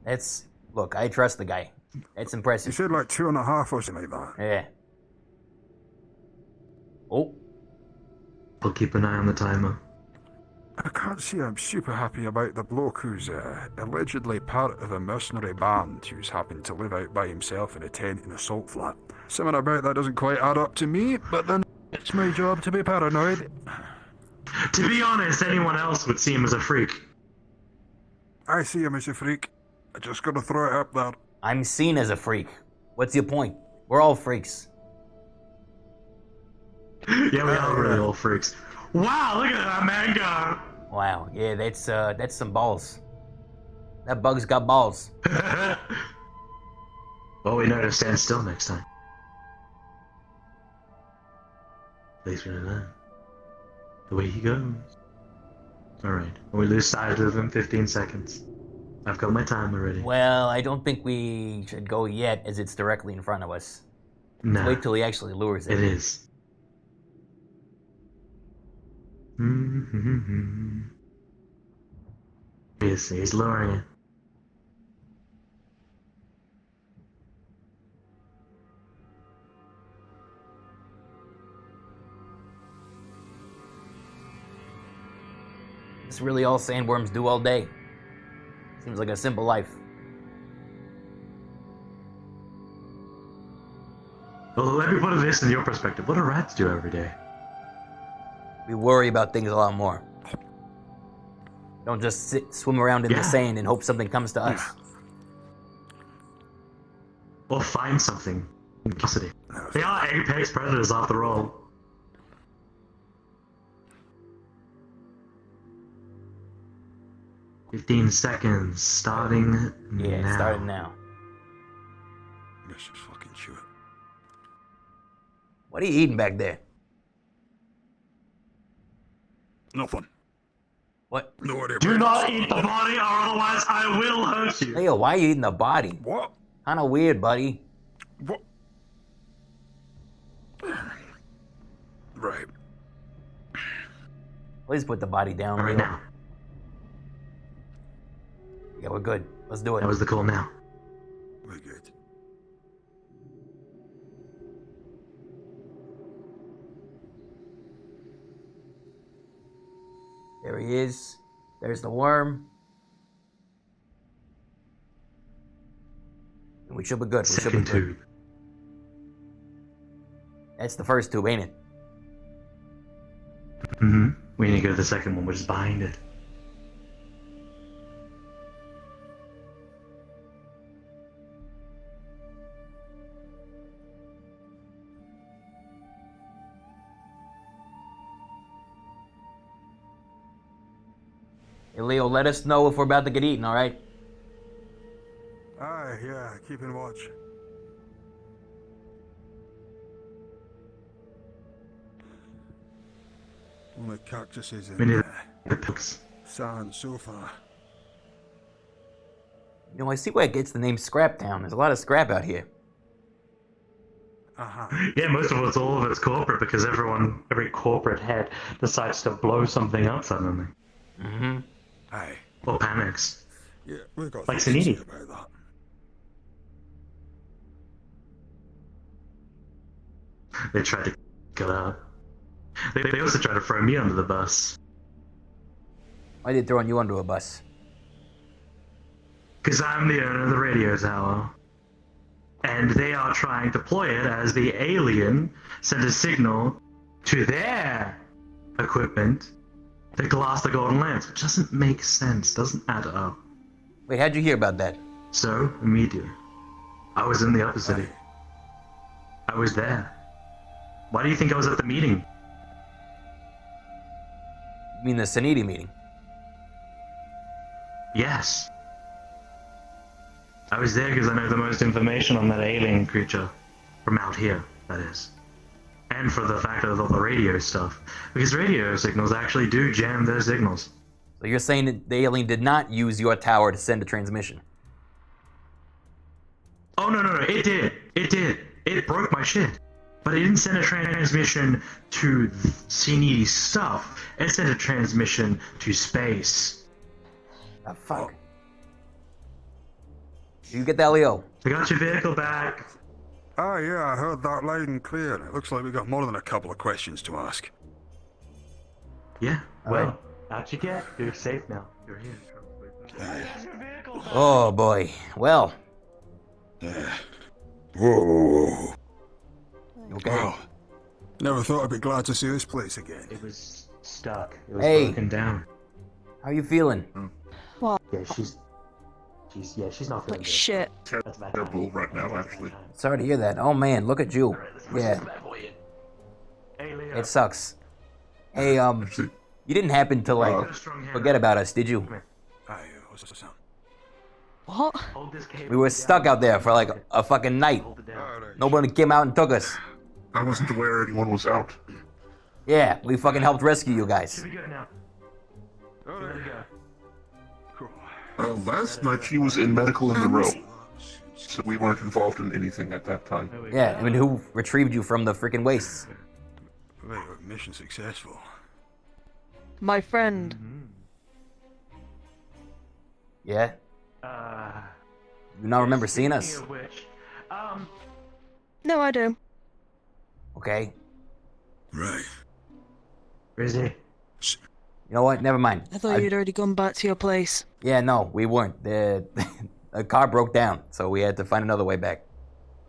That's. Look, I trust the guy. That's He impressive. said like 2.5 or something like that. Yeah. Oh. I'll keep an eye on the timer. I can't say I'm super happy about the bloke who's allegedly part of a mercenary band who's happened to live out by himself in a tent in a salt flat. Something about that doesn't quite add up to me, but then it's my job to be paranoid. To be honest, anyone else would see him as a freak. I see him as a freak. I just gotta throw it up there. I'm seen as a freak. What's your point? We're all freaks. Yeah, we are really all freaks. Wow, look at that man go! Wow, yeah, that's some balls. That bug's got balls. Well, we know to stand still next time. At least we know that. The way he goes. Alright, when we lose sight of him, 15 seconds. I've got my timer ready. Well, I don't think we should go yet, as it's directly in front of us. Nah, Wait till he actually lures it. it is. He's lowering it. It's really all sandworms do all day. Seems like a simple life. Well, let me put this in your perspective. What do rats do every day? We worry about things a lot more. Don't just swim around in the sand and hope something comes to us. Or find something in custody. They are apex predators after all. "15 seconds, starting Yeah, now." starting now. Let's just fucking shoot it. What are you eating back there? Nothing. What? No idea. Do not eat the body, or otherwise I will hurt you. Hey, yo, why are you eating the body? What? Kinda weird, buddy. What? Right. Please put the body down. Alright, Leo. now. Yeah, we're good. Let's do it. That was the call now. We're good. There he is. There's the worm. We should be good. We should be Second good. tube. That's the first tube, ain't it? We need to go to the second one, which is behind it. Hey, Leo, let us know if we're about to get eaten, alright? Aye, yeah, keeping watch. Only cactuses We and need the pigs. sand so far. You know, I see where it gets the name Scrap Town. There's a lot of scrap out here. Uh-huh. Yeah, most of it's all of it's corporate because every corporate head decides to blow something up suddenly. Mm-hmm. Aye. Or panics. Yeah, we've got Like things to Suniti. say about that. They tried to get out. They also tried to throw me under the bus. Why did throwing you under a bus? Because I'm the owner of the radio tower. And they are trying to ploy it as the alien sent a signal to their equipment to glass the golden lamps, which doesn't make sense, doesn't add up. Wait, how'd you hear about that? So, immediately, I was in the upper city. Aye. I was there. Why do you think I was at the meeting? You mean the Suniti meeting? Yes. I was there because I know the most information on that alien creature. From out here, that is. And for the fact of all the radio stuff. Because radio signals actually do jam their signals. So you're saying that the alien did not use your tower to send a transmission? Oh, no, it did. It did. It broke my shit. But it didn't send a transmission to CNE stuff. It sent a transmission to space. The fuck? You get that, Leo? I got your vehicle back. Ah, yeah, I heard that loud and clear. It looks like we got more than a couple of questions to ask. Yeah, well, Alright. out you get. You're safe now. You're here. Aye. Oh boy. Well, Yeah. Whoa. okay. Well, never thought I'd be glad to see this place again. It was stuck. It was Hey. broken down. How you feeling? What? Yeah, she's not feeling Like good. shit. That's bad Terrible timing. right now, That's bad actually. timing. Sorry to hear that. Oh man, look at you. Alright, let's Yeah, listen to that for you. Hey, Leo. it sucks. Hey, Actually, you didn't happen to like Got a strong hand. forget about us, did you? Aye, what's the sound? What? Hold this cable We were down. stuck out there for like a fucking night. Hold it down. Alright. Nobody came out and took us. I wasn't aware anyone was out. Yeah, we fucking helped rescue you guys. Should be good now. Let it go. Cool. Last night she was in medical in the row, so we weren't involved in anything at that time. There we Yeah, go. I mean, who retrieved you from the freaking wastes? Right, mission successful. My friend. Yeah, Uh, you not remember seeing speaking us? of which, No, I do. Okay, Right. Rizzy. you know what? Never mind. I thought you'd already gone back to your place. Yeah, no, we weren't. The car broke down, so we had to find another way back.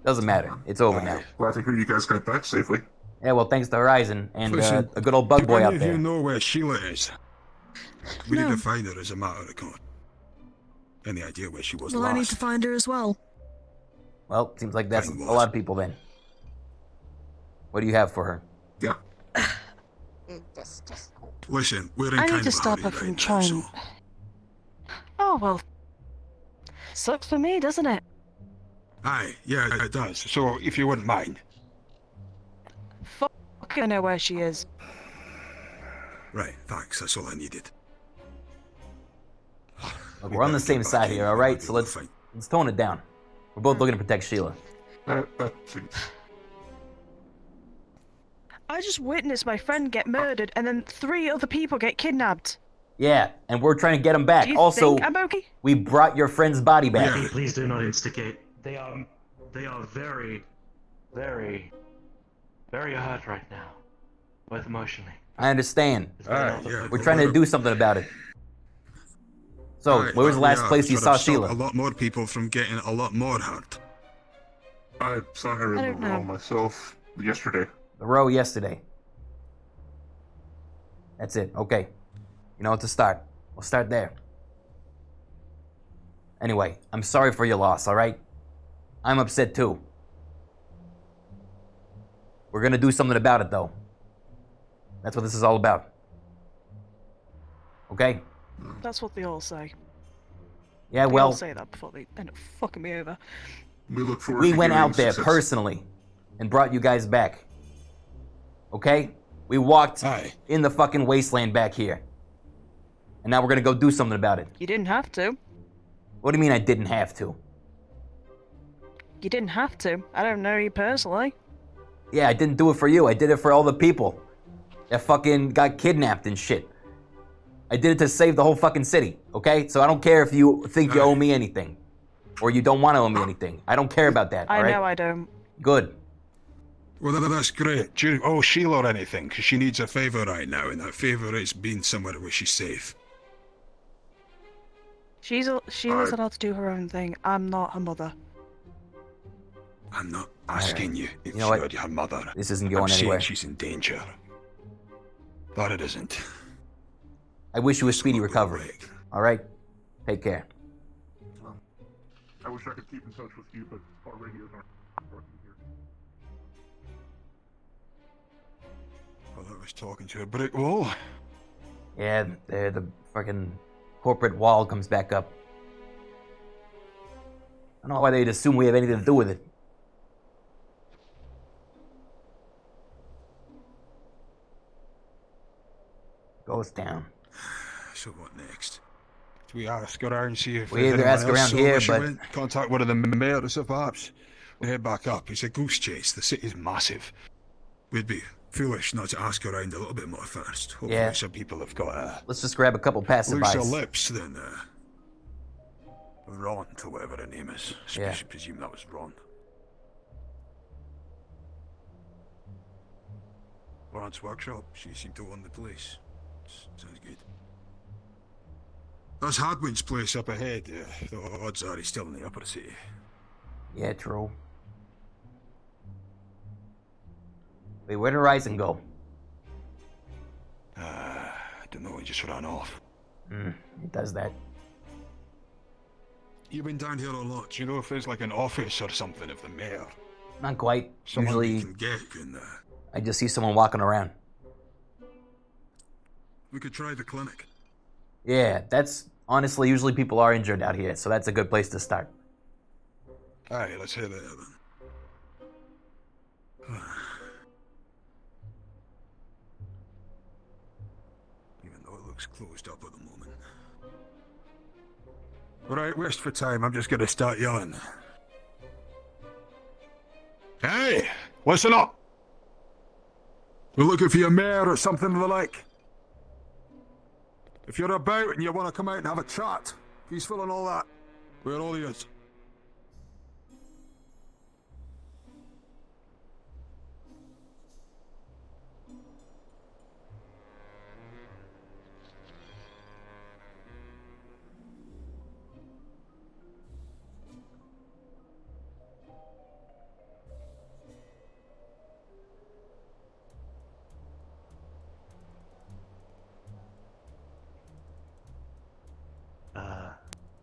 Doesn't matter. It's over now. Glad to hear you guys got back safely. Yeah, well, thanks to Horizon and Listen, a good old bug do boy any out of you there. know where Sheila is? We need No. to find her as a matter of course. Any idea where she was Well, last? I need to find her as well. Well, seems like that's Find a what? lot of people then. What do you have for her? Yeah. Listen, we're in I kind need of to a stop hurry her from right now, trying. so- Oh, well. Sucks for me, doesn't it? Aye, yeah, it does. So, if you wouldn't mind. Fuck, I know where she is. Right, thanks, that's all I needed. Look, we're on the same side here, all right? So let's tone it down. We're both looking to protect Sheila. That seems... I just witnessed my friend get murdered and then 3 other people get kidnapped. Yeah, and we're trying to get him back. Do you Also, think I'm okay? we brought your friend's body back. Yeah. Please do not instigate. They are very, very, very hurt right now, both emotionally. I understand. It's been Aye, off the- yeah. We're trying to do something about it. So, Aye, where was the there we last are, place you trying saw to stop Sheila? A lot more people from getting a lot more hurt. I saw her I in don't the know. room myself yesterday. The row yesterday. That's it. Okay. You know what to start. We'll start there. Anyway, I'm sorry for your loss, alright? I'm upset too. We're gonna do something about it though. That's what this is all about. Okay? That's what they all say. Yeah, They all well, say that before they end up fucking me over. We look forward we to went hearing out there success. personally and brought you guys back. Okay? We walked Aye. in the fucking wasteland back here. And now we're gonna go do something about it. You didn't have to. What do you mean I didn't have to? You didn't have to. I don't know you personally. Yeah, I didn't do it for you. I did it for all the people that fucking got kidnapped and shit. I did it to save the whole fucking city, okay? So I don't care if you think you owe me anything or you don't want to owe me anything. I don't care about that, I all right? know I don't. Good. Well, that's great. Do you owe Sheila or anything? Because she needs a favour right now, and that favour is being somewhere where she's safe. She was allowed to do her own thing. I'm not her mother. I'm not asking you if You know what? you're her mother. This isn't I'm going saying anywhere. she's in danger. But it isn't. I wish you a speedy Smoke with recovery, Rick. all right? Take care. I wish I could keep in touch with you, but our radios aren't working here. Well, I was talking to a brick wall. Yeah, the fucking corporate wall comes back up. I don't know why they'd assume we have anything to do with it. Goes down. So what next? Do we ask around and see if We either anyone ask else around saw here, where she but- went? Contact one of the mayors, perhaps. We head back up. It's a goose chase. The city's massive. We'd be foolish not to ask around a little bit more first. Hopefully Yeah. some people have got Let's just grab a couple looser passerbys. lips than Ron, or whatever her name is. Yeah. Presume that was Ron. Ron's workshop. She seemed to own the place. Sounds good. There's Hadwin's place up ahead. The odds are he's still in the upper city. Yeah, true. Wait, where'd Horizon go? I don't know, he just ran off. He does that. You've been down here a lot. Do you know if there's like an office or something of the mayor? Not quite. Someone we Usually, can get in there. I just see someone walking around. We could try the clinic. Yeah, that's honestly, usually people are injured out here, so that's a good place to start. Aye, let's head there then. Even though it looks closed up at the moment. Right, waste for time, I'm just gonna start yelling. Hey! Listen up! We're looking for your mayor or something of the like. If you're about and you want to come out and have a chat, peaceful and all that, we're all ears.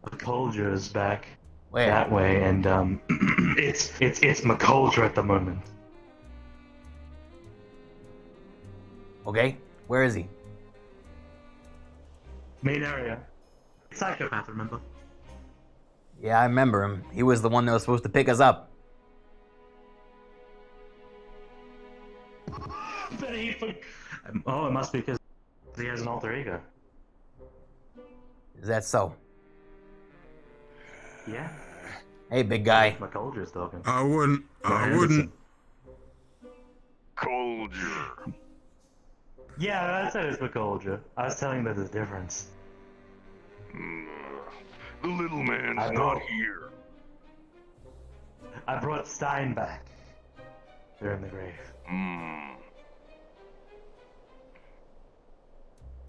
McCuldra is back Where? that way, and it's McCuldra at the moment. Okay, where is he? Main area. Psychopath, remember? Yeah, I remember him. He was the one that was supposed to pick us up. Oh, it must be because he has an alter ego. Is that so? Yeah. Hey, big guy. McCuldra's talking. I wouldn't. Colger. Yeah, I said it's McCuldra. I was telling you there's a difference. The little man's I not brought- here. I brought Stein back. They're in the grave.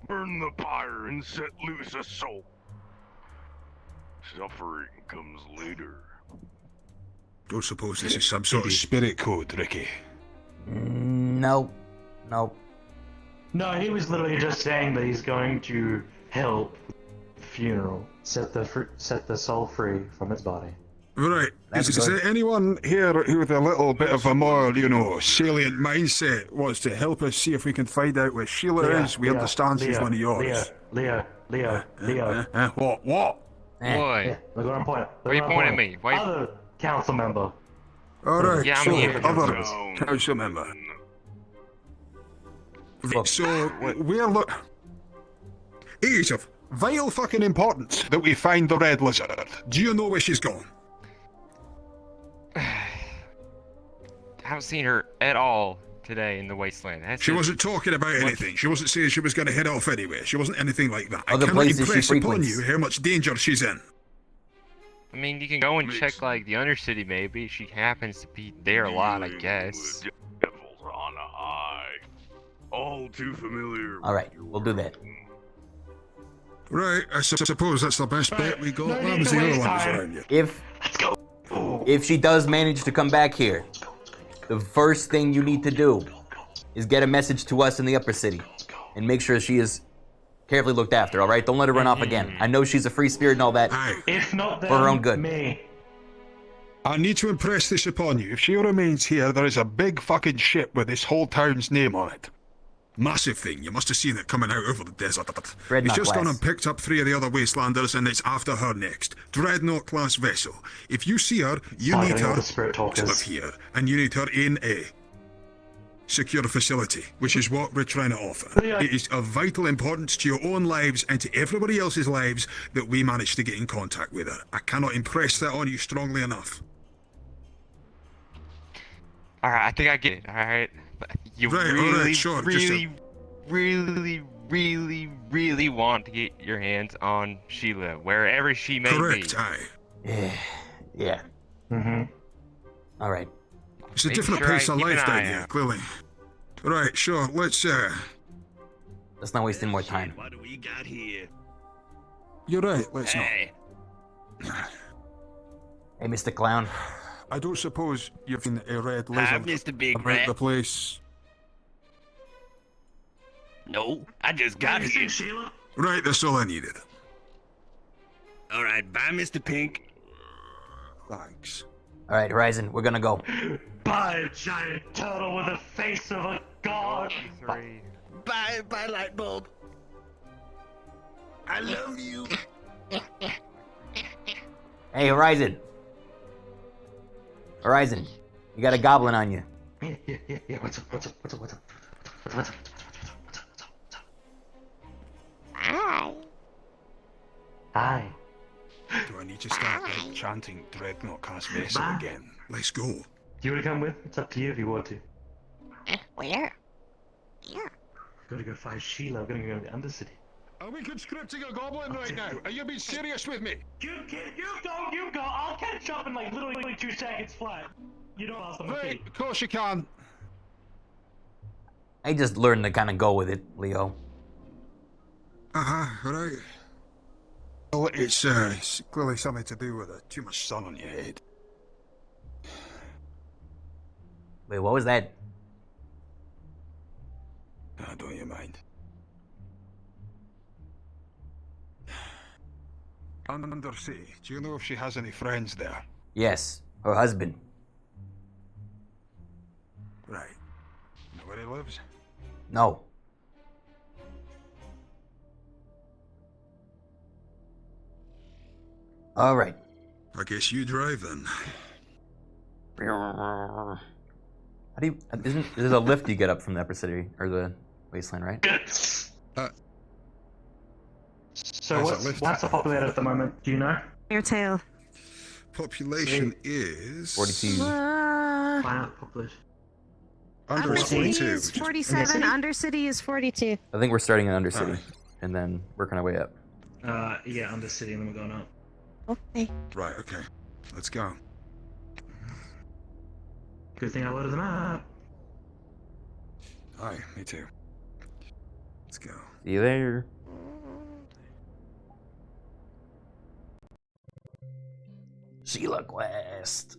Burn the pyre and set loose a soul. Suffering comes later. Don't suppose this is some sort of spirit code, Rikky. Nope. Nope. No, he was literally just saying that he's going to help the funeral, set the soul free from its body. Right. That's Is good. there anyone here who with a little bit of a more, salient mindset wants to help us see if we can find out where Sheila is? We understand she's one of yours. Leo. What? Eh. Boy, Yeah, look where I'm pointing. why are you pointing at me? Why? Other council member. Alright, Yeah, I'm so, here. other council member. Look. So, we're it is of vital fucking importance that we find the Red Lizard. Do you know where she's gone? Haven't seen her at all today in the Wasteland. She wasn't talking about anything. She wasn't saying she was going to head off anywhere. She wasn't anything like that. Other I cannot places she impress upon frequents. you how much danger she's in. I mean, you can go and check like the Undercity. Maybe she happens to be there a lot. I guess. Devils on high. All too familiar. All right, we'll do that. Right, I suppose that's the best bet we got. No What need happens to to the other waste ones time. around you? If she does manage to come back here, the first thing you need to do is get a message to us in the upper city and make sure she is carefully looked after, all right? Don't let her run off again. I know she's a free spirit and all that. Aye. If not them, For her own good. me. I need to impress this upon you. If she remains here, there is a big fucking ship with this whole town's name on it. Massive thing. You must have seen it coming out over the desert. Dreadnought It's just gone class. and picked up 3 of the other Wastelanders, and it's after her next. Dreadnought class vessel. If you see her, you Fighting need all her the spirit to live talkers. here, and you need her in a secure facility, which is what we're trying to offer. Yeah. It is of vital importance to your own lives and to everybody else's lives that we manage to get in contact with her. I cannot impress that on you strongly enough. All right, I think I get it. All right, but you Right, all right, really, sure, just really want to get your hands on Sheila, wherever she may Correct, be. aye. Yeah. Mm-hmm. All right. It's a Make different sure I pace of keep an life down eye here, out. clearly. Right, sure, let's Let's not waste any more time. What do we got here? you're right, let's Hey, Hey, Mr. Clown. I don't suppose you've seen a red hi, lizard Mr. Big about Rat. the place. No, I just got here. Sheila? Right, that's all I needed. All right, bye, Mr. Pink. Thanks. All right, Horizon, we're gonna go. By a giant turtle with the face of a god. 3. Bye, light bulb. I love you. Hey, Horizon. Horizon, you got a goblin on you. Yeah. What's up? Hi. Do I need to start chanting Dreadnought Cast Vessel Bye. again? Let's go. Do you want to come with? It's up to you if you want to. Where? Gotta go find Sheila. I'm gonna go to the Undercity. Are we conscripting a goblin right now? Are you being serious with me? You go. I'll catch up in like literally 2 seconds flat. You don't ask them. Right, of course you can. I just learned to kind of go with it, Leo. Right. Well, it's clearly something to do with too much sun on your head. Wait, what was that? Don't you mind. Undersea. Do you know if she has any friends there? Yes, her husband. Right. Know where he lives? No. All right. I guess you drive then. How do you? There's a lift you get up from the Upper City or the Wasteland, right? So what's the populated at the moment? Do you know? Your tail. Population is 42. Planet population. Under Upper City 42. is 47, Undercity is 42. I think we're starting in Undercity and then working our way up. Yeah, Undercity, and then we're going up. Okay. Right. Okay. Let's go. Good thing I loaded the map. Aye, me too. Let's go. See you there. Sheila Quest.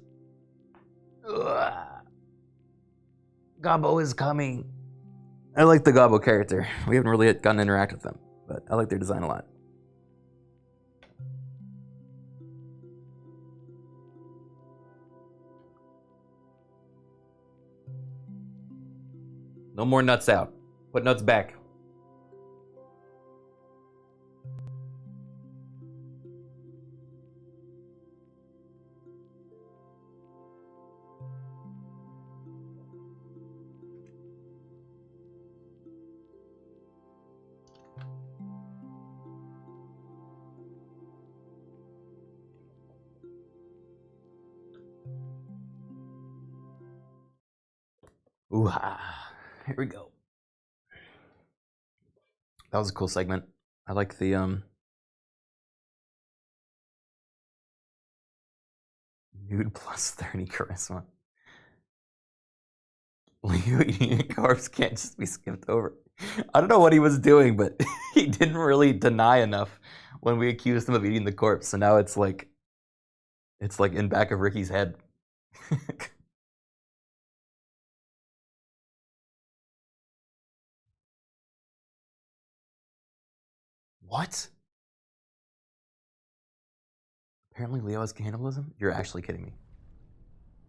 Ugh. Gobbo is coming. I like the Gobbo character. We haven't really gotten to interact with them, but I like their design a lot. No more nuts out. Put nuts back. Ooh-ha. Here we go. That was a cool segment. I like the nude plus 30 charisma. Leo eating a corpse can't just be skipped over. I don't know what he was doing, but he didn't really deny enough when we accused him of eating the corpse. So now it's like in back of Ricky's head. What? Apparently Leo has cannibalism? You're actually kidding me.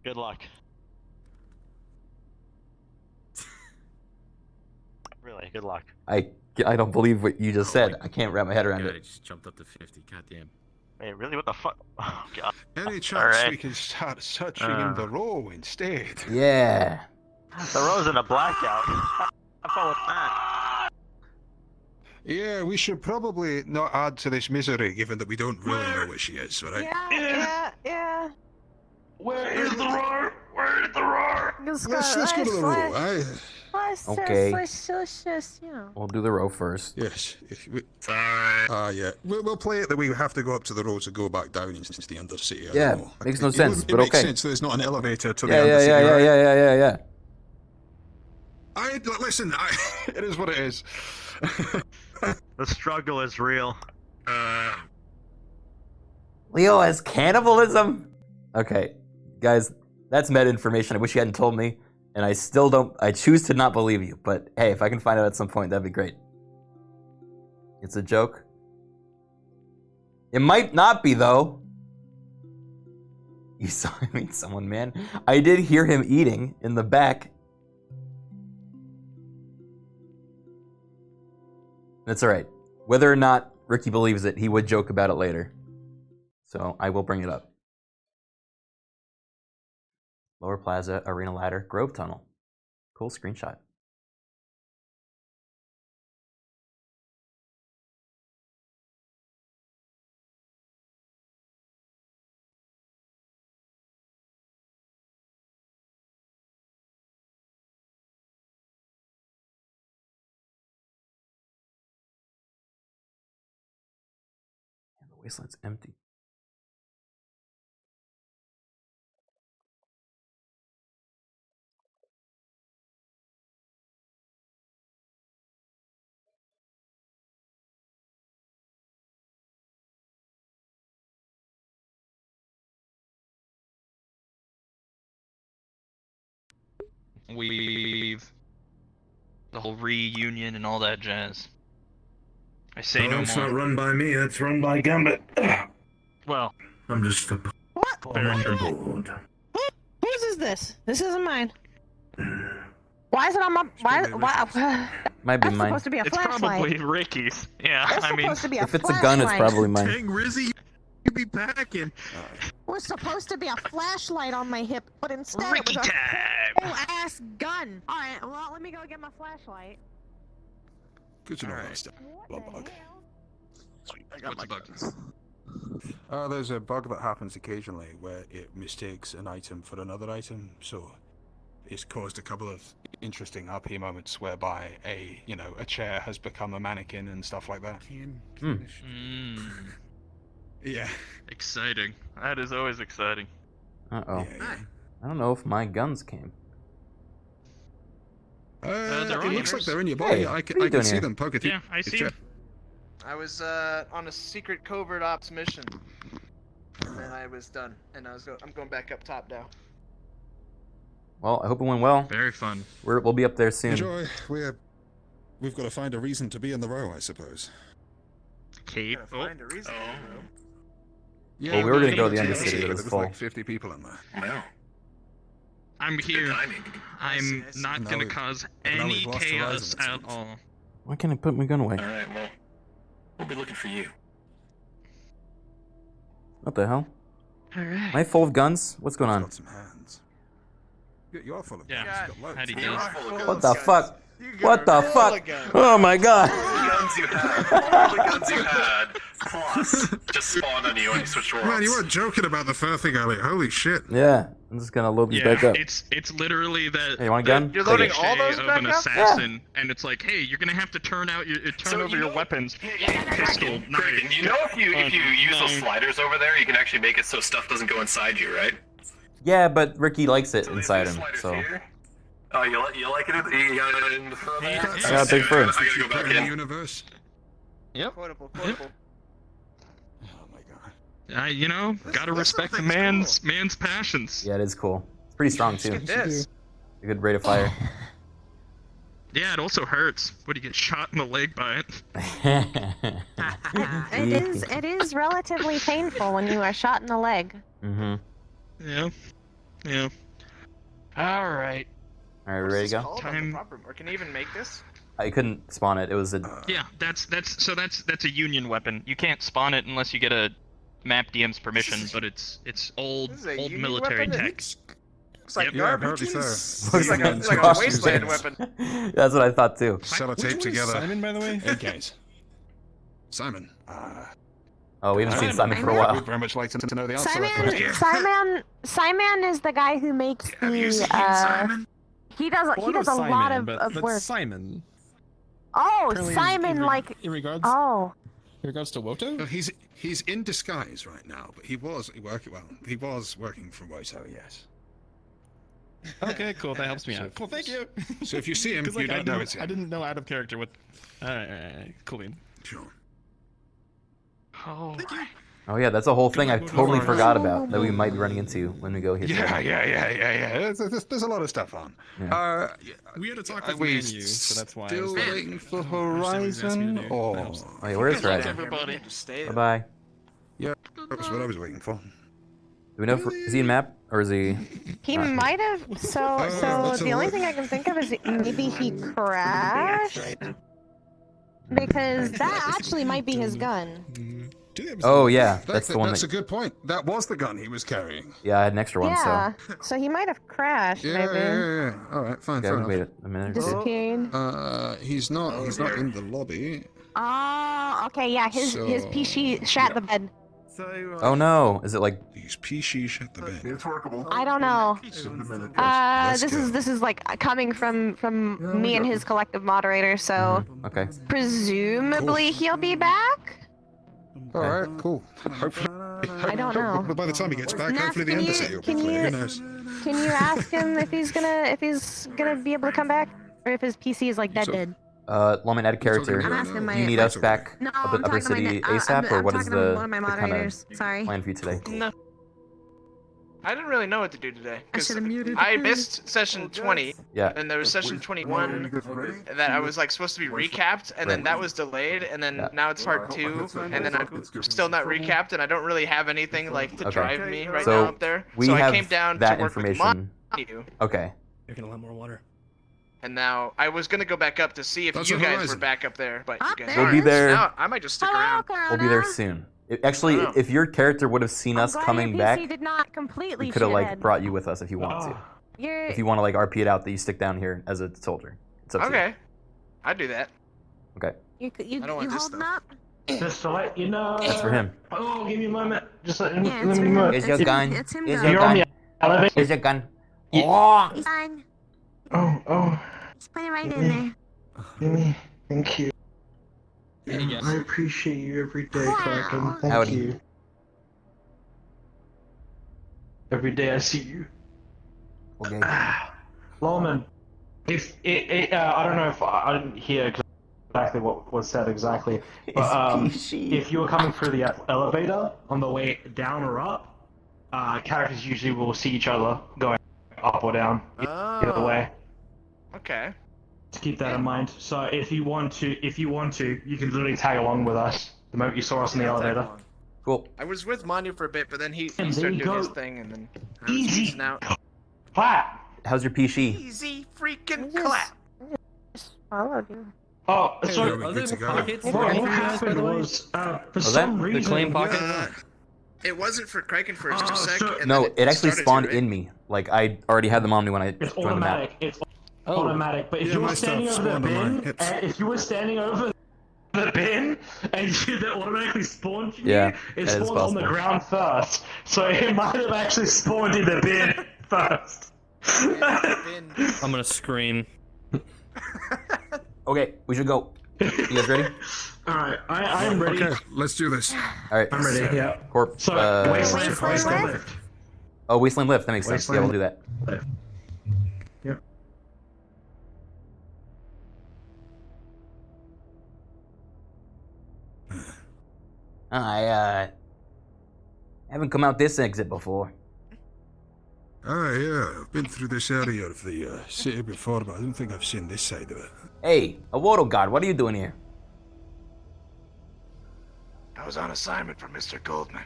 Good luck. Really, good luck. I don't believe what you just said. I can't wrap my head around God, it. I just jumped up to 50. Goddamn. Wait, really? What the fuck? Oh, God. Any chance Alright. we can start searching in the row instead? Yeah. The row's in a blackout. Have fun with that. Yeah, we should probably not add to this misery, given that we don't really know where she is, right? Yeah. Where is the roar? Where is the roar? Let's go to the row, aye? Okay. Let's just, you know. We'll do the row first. Yes. Sorry. Yeah. We'll play it that we have to go up to the road to go back down into the Undercity. I Yeah, don't know. makes no It sense, but makes okay. sense that there's not an elevator to the Yeah, Undercity. yeah. Listen, it is what it is. The struggle is real. Leo has cannibalism? Okay, guys, that's meta information. I wish you hadn't told me, and I still don't. I choose to not believe you, but hey, if I can find out at some point, that'd be great. It's a joke. It might not be, though. You saw him eat someone, man. I did hear him eating in the back. That's alright. Whether or not Rikky believes it, he would joke about it later. So I will bring it up. Lower Plaza, Arena Ladder, Grove Tunnel. Cool screenshot. The Wasteland's empty. We've the whole reunion and all that jazz. I say no It's more. not run by me, it's run by Gambit. Well, I'm just a pawn on the board. Whose is this? This isn't mine. Why is it on my... Why? Might be That's mine. supposed to be a it's flashlight. probably Ricky's. Yeah, That's I mean, supposed to be a If it's a gun, it's flashlight. probably mine. Dang, Rizzy, you be packing. Was supposed to be a flashlight on my hip, but instead Ricky it was a time. full-ass gun. Alright, well, let me go get my flashlight. Good to know Alright. that stuff. What the Bug. hell? Sweet, I got What's my the bug? guns. There's a bug that happens occasionally where it mistakes an item for another item, so it's caused a couple of interesting RP moments whereby a chair has become a mannequin and stuff like that. Yeah. Exciting. That is always exciting. Uh-oh. Yeah. I don't know if my guns came. they're It on looks yours. like they're in your body. Hey, I what are you can doing see here? them poking through. Yeah, I your see chair. him. I was on a secret covert ops mission, and then I was done, and I'm going back up top now. Well, I hope it went well. Very fun. We'll be up there soon. Enjoy. We've got to find a reason to be in the row, I suppose. Kate. Gotta find a reason. Yeah, Well, we were gonna go to the yeah, Undercity, but it there was was full. like 50 people in there. Well, I'm here. I'm I see. not Now gonna we- cause now any we've lost chaos Horizon, it at seems. all. Why can't I put my gun away? alright, well, we'll be looking for you. What the hell? Alright. Am I full of guns? What's going on? Got some hands. You are full of Yeah. guns. You've got loads. How'd he You do? are full of What guns. the fuck? You What got the a full fuck? of guns. Oh my god! All the guns you had, all the guns you had, plus just spawned on you when you switched worlds. Man, you weren't joking about the fur thing earlier. Holy shit. Yeah, I'm just gonna load these back Yeah, up. it's literally that. Hey, you want a the gun? You're loading cliche all those of back an up? assassin, and it's like, hey, you're gonna have to turn So over you your know- weapons. Criken, Pistol, knife. Criken, you know if you use those knife. sliders over there, you can actually make it so stuff doesn't go inside you, right? Yeah, but Rikky likes it So these inside him, sliders so. here. Oh, you like it? You got it in the fur there? Yeah, I got a big fur. I gotta go back in the in. universe. Yep. Quotable. Oh my god. Gotta This respect the thing's man's passions. Yeah, it is cool. It's pretty strong too. Look at this. A good rate of fire. Yeah, it also hurts when you get shot in the leg by it. It is relatively painful when you are shot in the leg. Mm-hmm. Yeah. All right. Alright, we ready to go? Called on Time- the proper, or can you even make this? I couldn't spawn it. It was a. Yeah, that's a union weapon. You can't spawn it unless you get a map DM's permission, but it's old This is a union military weapon? tech. Looks like Yep. Yeah, garbage. apparently so. It's like a Wasteland weapon. That's what I thought too. Sellotape together. Simon, by the way? Hey guys. Simon. Oh, we haven't seen Simon for a We'd while. very much like to know the answer to that question. Simon is the guy who makes Have you seen Simon? He does a lot of work. Simon. Oh, Apparently Simon, in regards oh. in regards to Woto? He's in disguise right now, but he was working for Woto, yes. Okay, cool. That helps me out. Cool, thank you. So if you see him, 'Cause, you like, don't know it's him. I didn't know out of character what. Alright, cool, man. Sure. Oh, Oh yeah, that's a whole thing I totally forgot about that we might be running into when we go here. Yeah. There's a lot of stuff on. Yeah. We had to talk Are with we Manu, so that's why. I still was like, waiting for "Oh, there's something he's asking me Horizon, to do." or That helps. Wait, where is Horizon? everybody. Bye bye. yeah, that's what I was waiting for. we know? Is he in map or is he? He might have. So the only thing I can think of is maybe he crashed. Because that actually might be his gun. Oh yeah, that's the one. That's a good point. That was the gun he was carrying. Yeah, I had an extra one. Yeah. So he might have crashed. Maybe. Yeah. All right, fine. Okay, Fair wait enough. a minute. Disappeared. He's not. He's not in the lobby. Oh, okay. Yeah, his PC shat the bed. Oh no! Is it like his PC shat the bed? It's workable. I don't know. This is like coming from me and his collective moderator, so okay? Presumably he'll be back. All right, cool. I don't know. But by the time he gets back, hopefully the embassy will be can clear. Who knows? Can you ask him if he's gonna be able to come back, or if his PC is like dead? Lawman, add a character. I'm asking my- Do you need us back No, up I'm at Upper talking to City my- ASAP, or I'm what is talking to the one of my kind moderators. of Sorry. plan for you today? No. I didn't really know what to do today. I should have muted. I missed session 20. Yeah. And there was session 21 that I was like supposed to be recapped, and then that was delayed, and then now it's part 2, and then I'm still not recapped, and I don't really have anything like to drive me right so now up there. We so have I came down that to work information. with Manu. Okay. You're gonna want more water. And now I was gonna go back up to see if That's you the guys horizon. were back up there, but you guys We'll aren't. be there. Now, I might just stick around. We'll be there soon. Actually, if your character would have seen us coming back, did not completely we could have like shithead. brought you with us if you want to. You're... If you want to like RP it out, that you stick down here as a soldier. It's up to you. Okay, I'd do that. Okay. You I don't want this holding stuff. up? Just to let you know. That's for him. Oh, give me a moment. Just let, Yeah, let it's me him. know. Here's your gun. It's him. Here's Gun. your You're on gun. the elevator. Here's your gun. Yeah. Oh! He's fine. Oh. Just put it right in there. Give me. Thank you. Yes. I appreciate you every day, Criken. Thank Howdy. you. Every day I see you. Okay. Lawman, if I don't know if I didn't hear exactly what was said exactly, but if you were coming through the elevator on the way down or up, characters usually will see each other going up or down either way. Okay. To keep that in mind. So if you want to, you can literally tag along with us the moment you saw us in the elevator. Cool. I was with Manu for a bit, but then he And there started you doing go. his thing, and then Easy. now. Clap. How's your PC? Easy freaking clap. Followed you. Oh, so Are there pockets what for you guys, by happened the way? was, for Was some that reason, the claim pocket? It wasn't for Criken for just a sec. so- and No, then it actually started spawned to, right? in me. Like I already had them on me when I It's joined the map. automatic. It's automatic. But if Yeah, you were my standing stuff over the spawned on my bin, hips. if you were standing over the bin, and that automatically spawned you, Yeah, it that is spawned on the possible. ground first. So it might have actually spawned in the bin first. Been- I'm gonna scream. Okay, we should go. You guys ready? Alright, I am ready. Okay, let's do this. All right. I'm ready, yeah. Corp. So, Wasteland lift. Oh, Wasteland Lift. That makes sense. Yeah, we'll do that. Lift. Yep. I haven't come out this exit before. Ah, yeah, I've been through this area of the city before, but I don't think I've seen this side of it. Hey, a water guard. What are you doing here? I was on assignment for Mr. Goldman.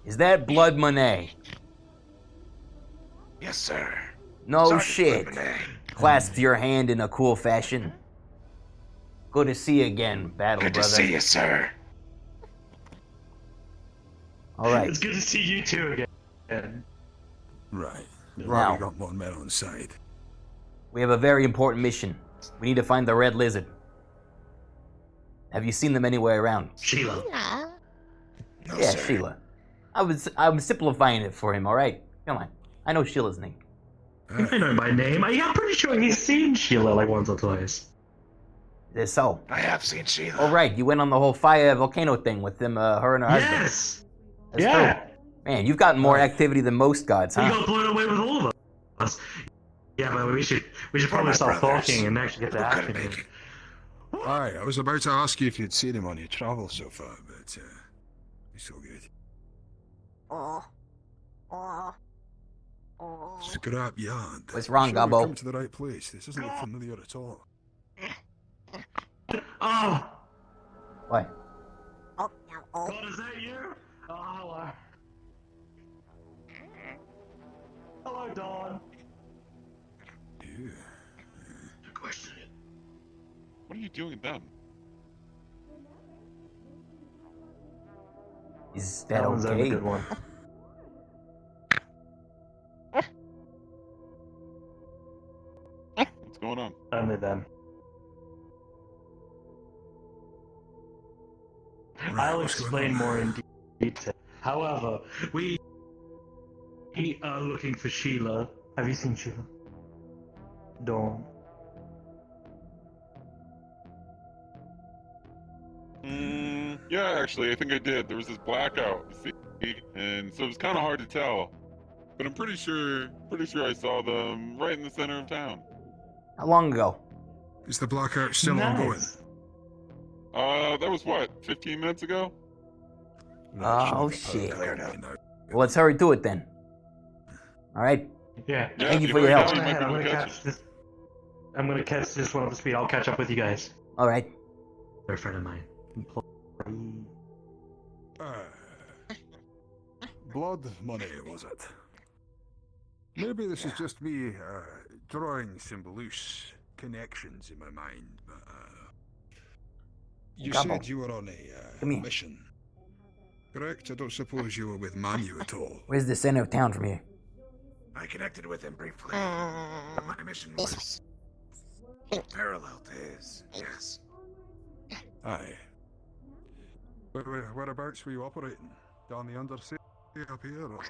Is that Blood Monet? Yes, sir. No Sergeant shit. Blood Monet. Clasped your hand in a cool fashion. Good to see you again, battle Good to brother. see you, sir. All right. It's good to see you two again. Right. Now. We got one man on side. We have a very important mission. We need to find the Red Lizard. Have you seen them anywhere around? Sheila. Yeah. No, Yeah, sir. Sheila. I'm simplifying it for him, alright? Come on. I know Sheila's name. I know my name. I'm pretty sure he's seen Sheila like once or twice. Is it so? I have seen Sheila. Alright, you went on the whole fire volcano thing with them, her and her husband. Yes! That's Yeah! true. Man, you've gotten more activity than most gods, He huh? got blown away with all of us. Yeah, but we should probably my stop brothers. talking and actually get to Who couldn't acting. make it? Aye, I was about to ask you if you'd seen him on your travels so far, but he's so good. Scrap yard. What's wrong, Sure, we've Gobbo? come to the right place. This doesn't look familiar at all. Oh! What? God, is that you? Oh, hello. it, Dawn. Question it. What are you doing with them? Is that one's a okay? good one. What's going on? Only them. I'll explain more in detail. However, we are looking for Sheila. Have you seen Sheila? Dawn. Yeah, actually, I think I did. There was this blackout, you see, and so it was kind of hard to tell. But I'm pretty sure I saw them right in the center of town. How long ago? Is the blackout still ongoing? That was what, 15 minutes ago? Oh shit. Well, let's hurry to it then. All right. Yeah. Thank you for your help. I'm gonna catch this one up to speed. I'll catch up with you guys. All right. They're a friend of mine. Blood money, was it? Maybe this is just me drawing some loose connections in my mind, but you said you were on a mission, correct? I don't suppose you were with Manu at all. Where's the center of town from here? I connected with him briefly. My mission was parallel to his, yes. Aye. Whereabouts were you operating? Down the undersea, up here, or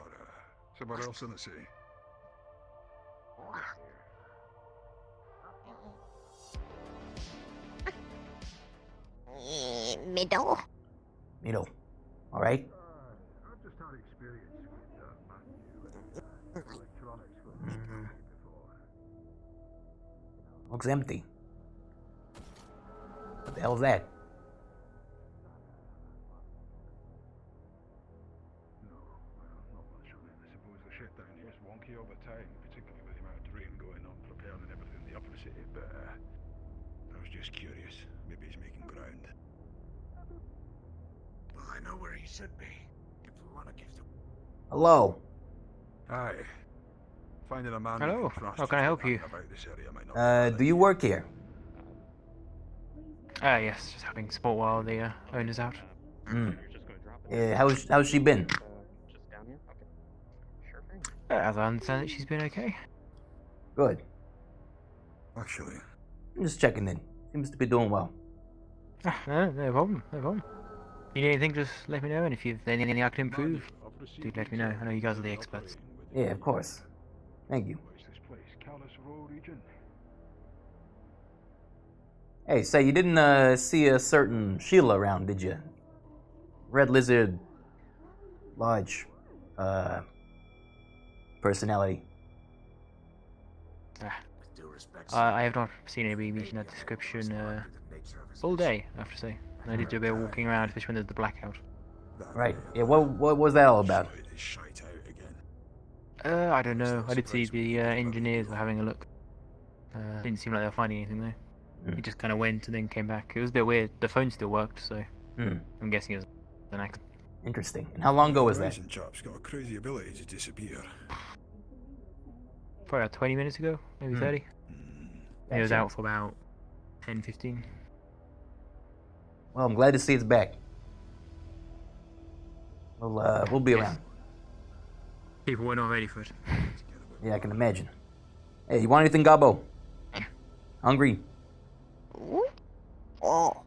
somewhere else in the sea? Middle. Middle. All right. I've just had experience with electronics before. Looks empty. What the hell is that? Not much on it. I suppose the shit down here is wonky all the time, particularly with the amount of drain going on, preparing and everything in the upper city, but I was just curious. Maybe he's making ground. Well, I know where he should be. If we want to give the... Hello. Aye. Finding a man Hello. How can I help you? about this area might not Do you work here? Yes, just helping support while the owner's out. How's she been? As I understand it, she's been okay. Good. Actually, I'm just checking in. Seems to be doing well. No problem, no problem. You need anything, just let me know, and if you've anything I can improve, do let me know. I know you guys are the experts. Yeah, of course. Thank you. where's this place? Callous Row region? Hey, say, you didn't see a certain Sheila around, did you? Red lizard, large, personality. I have not seen anybody meeting that description all day, I have to say. I did do a bit of walking around, especially when there's the blackout. Right. Yeah. What was that all about? I don't know. I did see the engineers were having a look. Didn't seem like they were finding anything though. He just kind of went and then came back. It was a bit weird. The phone still worked, so I'm guessing it was an accident. Interesting. And how long ago was that? Chap's got a crazy ability to disappear. Probably about 20 minutes ago, maybe 30. He was out for about 10, 15. Well, I'm glad to see it's back. We'll be around. People were not ready for it. Yeah, I can imagine. Hey, you want anything, Gabo? Hungry? Oh.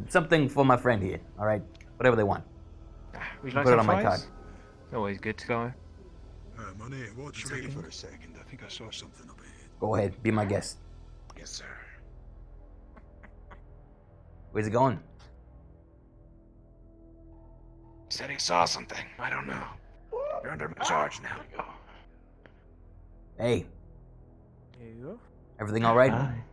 Something for my friend here. All right, whatever they want. Would you I'll like put it some on my card. fries? Always good to go. Money, watch me for a second. I think I saw something up ahead. Go ahead, be my guest. Yes, sir. Where's it going? Said he saw something. I don't know. You're under my charge now. Hey, There you go. everything all right? Hi.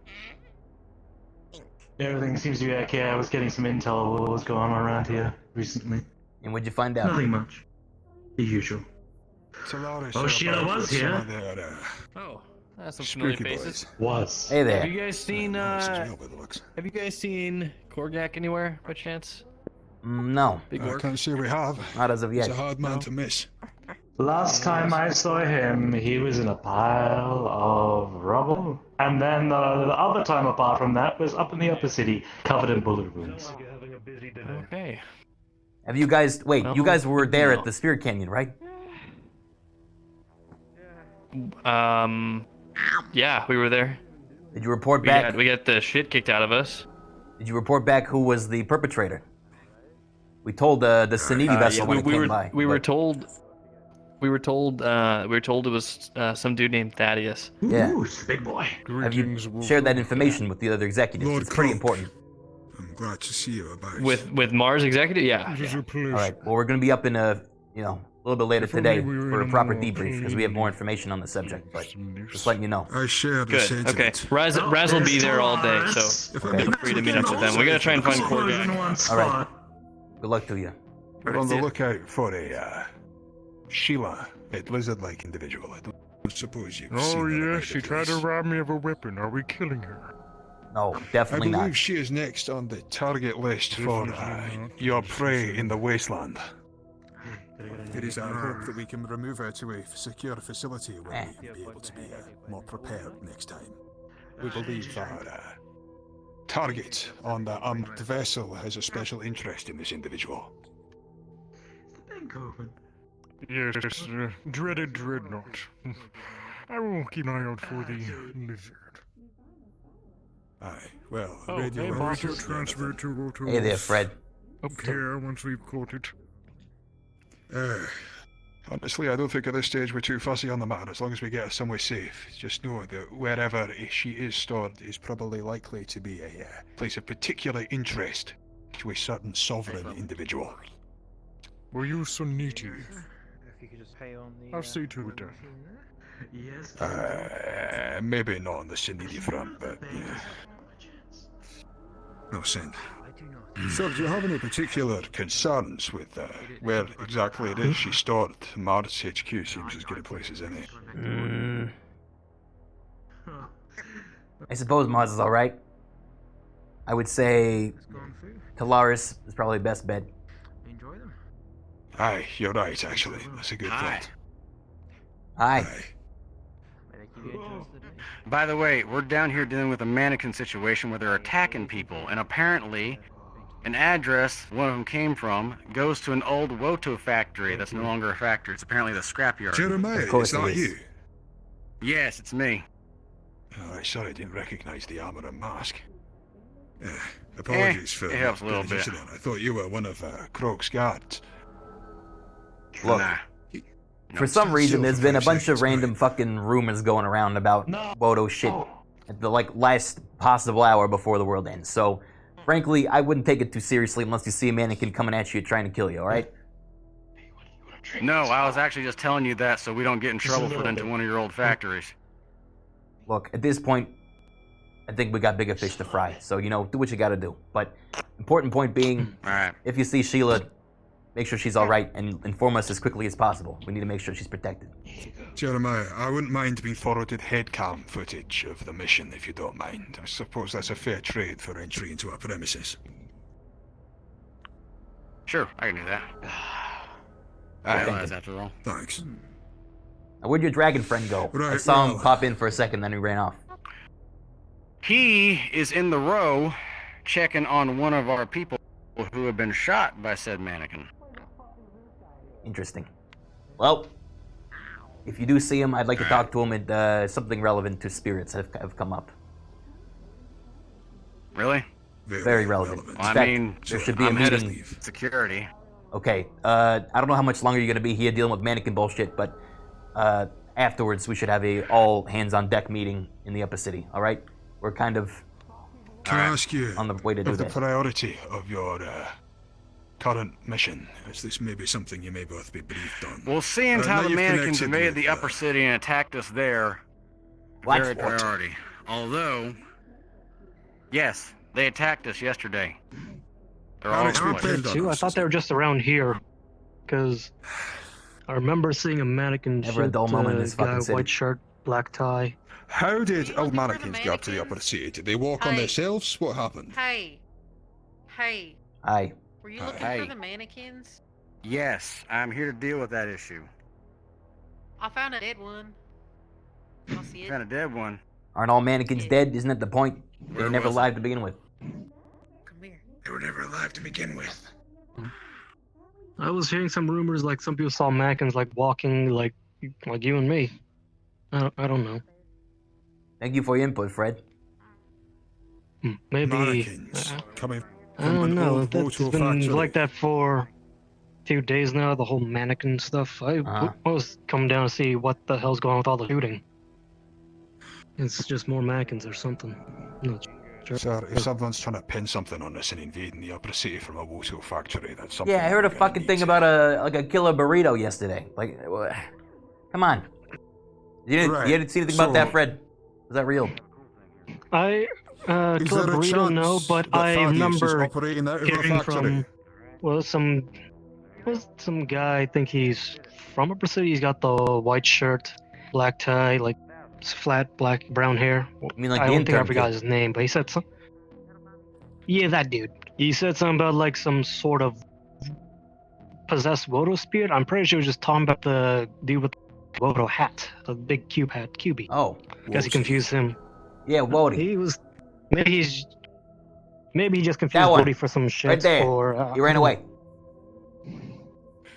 Everything seems to be okay. I was getting some intel of what was going on around here recently. And what'd you find out? Nothing much. The usual. Oh, Sheila was here. Oh, that's some familiar Spooky faces. Was. Hey there. Have you guys seen Korgak anywhere by chance? No. Big I work. can't say we have. Not as of yet. He's a hard man No. to miss. Last time I saw him, he was in a pile of rubble. And then the other time apart from that was up in the upper city, covered in bullet wounds. Okay. Have you guys... Wait, you guys were good there to at the Spirit Canyon, right? Yeah, we were there. Did you report back... We got the shit kicked out of us. Did you report back who was the perpetrator? We told the Saniti vessel when it came by. We were told it was some dude named Thaddeus. Yeah. Ooh, big boy. Have you shared that information with the other executives? Lord It's pretty Cobb. important. I'm glad to see you about. With Mars executive, yeah. All right. Well, we're going to be up in a little bit later today for a proper debrief because we have more information on the subject. But just letting you know. I share the Good. sentiment. Okay. Raz will be there all day, so feel free to meet up with them. We gotta try and find Core Gang. All right. Good luck to you. We're on the lookout for a Sheila, a lizard-like individual. I don't suppose you've seen Oh her yeah, about she the tried to place. rob me of a weapon. Are we killing her? No, I definitely believe not. she is next on the target list for your prey in the Wasteland. It is our hope that we can remove her to a secure facility where we can be able to be more prepared next time. We believe our target on the armed vessel has a special interest in this individual. Yes, dreaded dreadnought. I will keep an eye out for the lizard. Aye, well, Oh, radio hey, boss. radio Transfer to Rotor. Hey there, Fred. Up here once we've caught it. Honestly, I don't think at this stage we're too fussy on the matter, as long as we get her somewhere safe. Just know that wherever she is stored is probably likely to be a place of particular interest to a certain sovereign individual. Were you so needy? I'll see to it then. Yes. Maybe not on the Sanidi front, but yeah. No sin. So, do you have any particular concerns with where exactly it is she's stored? Mars HQ seems as good a place as any. I suppose Mars is all right. I would say Talaris is probably the best bet. Aye, you're right, actually. That's a good thought. Aye. By the way, we're down here dealing with a mannequin situation where they're attacking people, and apparently, an address one of them came from goes to an old Woto factory that's no longer a factory. It's apparently the scrapyard. Jeremiah, Of course is that it is. you? Yes, it's me. Alright, sorry I didn't recognize the armor and mask. Apologies for it helps a little the bit. incident. I thought you were one of Krog's guards. Look, Nah. for some reason, there's been a bunch of random fucking rumors going around about Bodo shit at the last possible hour before the world ends. So, frankly, I wouldn't take it too seriously unless you see a mannequin coming at you trying to kill you. All right? No, I was actually just telling you that so we don't get in trouble for it into one of your old factories. Look, at this point, I think we got bigger fish to fry. So, do what you got to do. But important point being, Alright. if you see Sheila, make sure she's all right and inform us as quickly as possible. We need to make sure she's protected. Jeremiah, I wouldn't mind being forwarded headcam footage of the mission if you don't mind. I suppose that's a fair trade for entry into our premises. Sure, I can do that. I realize after all. Thanks. Now, where'd your dragon friend go? I Right, saw him well- pop in for a second, then he ran off. He is in the row checking on one of our people who have been shot by said mannequin. Interesting. Well, if you do see him, I'd like to talk to him. And something relevant to spirits have come up. Really? Very relevant. Well, In I fact, mean, there should be I'm a head of meeting. security. Okay, I don't know how much longer you're gonna be here dealing with mannequin bullshit, but afterwards we should have a all hands on deck meeting in the upper city. All right? We're kind of Can I ask you on the way to do of the that. priority of your current mission, as this may be something you may both be briefed on. Well, seeing Now how the you've mannequins connected invaded with, the upper city and attacked us there, What? very priority. Although, yes, they attacked us yesterday. They're all over the place. Too. I thought they were just around here, because I remember seeing a mannequin Never a shoot dull moment in a this guy, fucking city. white shirt, black tie. How did old mannequins get up to the upper city? Did they walk on Hey. themselves? What happened? Hey. Hey. Aye. Were you looking Hey. for the mannequins? Yes, I'm here to deal with that issue. I found a dead one. I'll see it. Found a dead one. Aren't all mannequins dead? Isn't that the point? They were never was alive to begin with. Come here. They were never alive to begin with. I was hearing some rumors like some people saw mannequins like walking like you and me. I don't know. Thank you for your input, Fred. Maybe. Mannequins coming I from don't an know. old That's Woto been factory. like that for a few days now. The whole mannequin stuff. I was coming down to see what the hell's going on with all the shooting. It's just more mannequins or something. Not sure. Sir, if someone's trying to pin something on us and invading the upper city from a Woto factory, that's something. Yeah, I heard a we're gonna fucking need thing to- about a killer burrito yesterday. Like, come on. You didn't see anything about that, Fred? Was that real? I Is Club there a Burrito, chance no, but that I Thaddeus is remember operating out of a hearing factory? from some guy. I think he's from Upper City. He's got the white shirt, black tie, like flat black brown hair. You mean like I the don't think I intern forgot kid? his name, but he said some. Yeah, that dude. He said something about like some sort of possessed Woto spirit. I'm pretty sure he was just talking about the dude with the Woto hat, the big cube hat, Cubey. Oh. Guess he confused him. Yeah, Wody. He was. Maybe he just confused That one. Wody for some shit. Right there. Or, He ran away.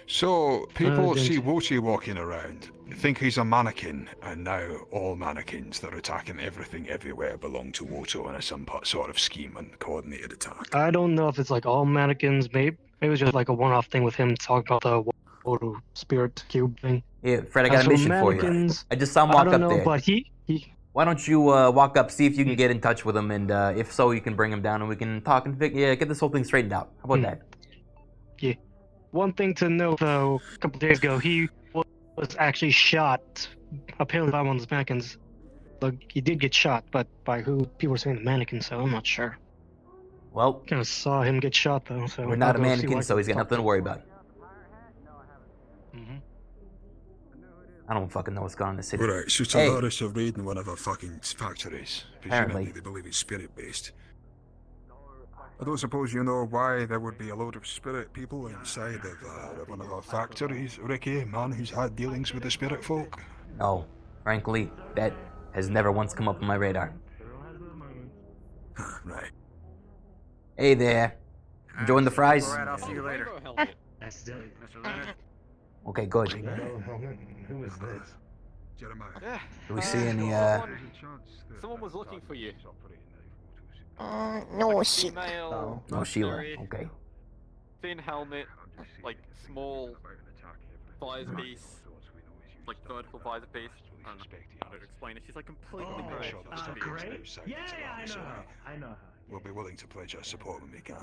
So, people didn't- see Wochi walking around, think he's a mannequin, and now all mannequins that are attacking everything everywhere belong to Woto in some sort of scheme and coordinated attack. I don't know if it's like all mannequins. Maybe it was just like a one-off thing with him talking about the Woto spirit cube thing. Yeah, Fred, I As got a for mission for you. mannequins, I just saw him I walk don't up know, there. but he Why don't you walk up, see if you can get in touch with him, and if so, you can bring him down and we can talk and get this whole thing straightened out. How about that? Yeah. One thing to note, though, a couple days ago, he was actually shot, apparently by one of the mannequins. Like, he did get shot, but by who? People were saying the mannequin, so I'm not sure. Well, kind of saw him get shot, though, so... we're not a I'll go see mannequin, what I so can he's got talk nothing to worry about. Mhm. I don't fucking know what's going on in the city. Right, so Hey, Tavares are raiding one of our fucking factories. Apparently. Presumably they believe it's spirit-based. I don't suppose you know why there would be a load of spirit people inside of one of our factories, Rikky, a man who's had dealings with the spirit folk? no, frankly, that has never once come up on my radar. Right. Hey there. Enjoying the fries? Alright, I'll see you later. Okay, good. Who is this? Jeremiah. Do we see any, Someone was looking for you. No, Female. No, Sheila. mercenary, Okay. Thin helmet, like small visor piece, like vertical visor piece. I don't know how to explain it. She's like completely grey. Great? Yeah, I know her. We'll be willing to pledge our support when we can.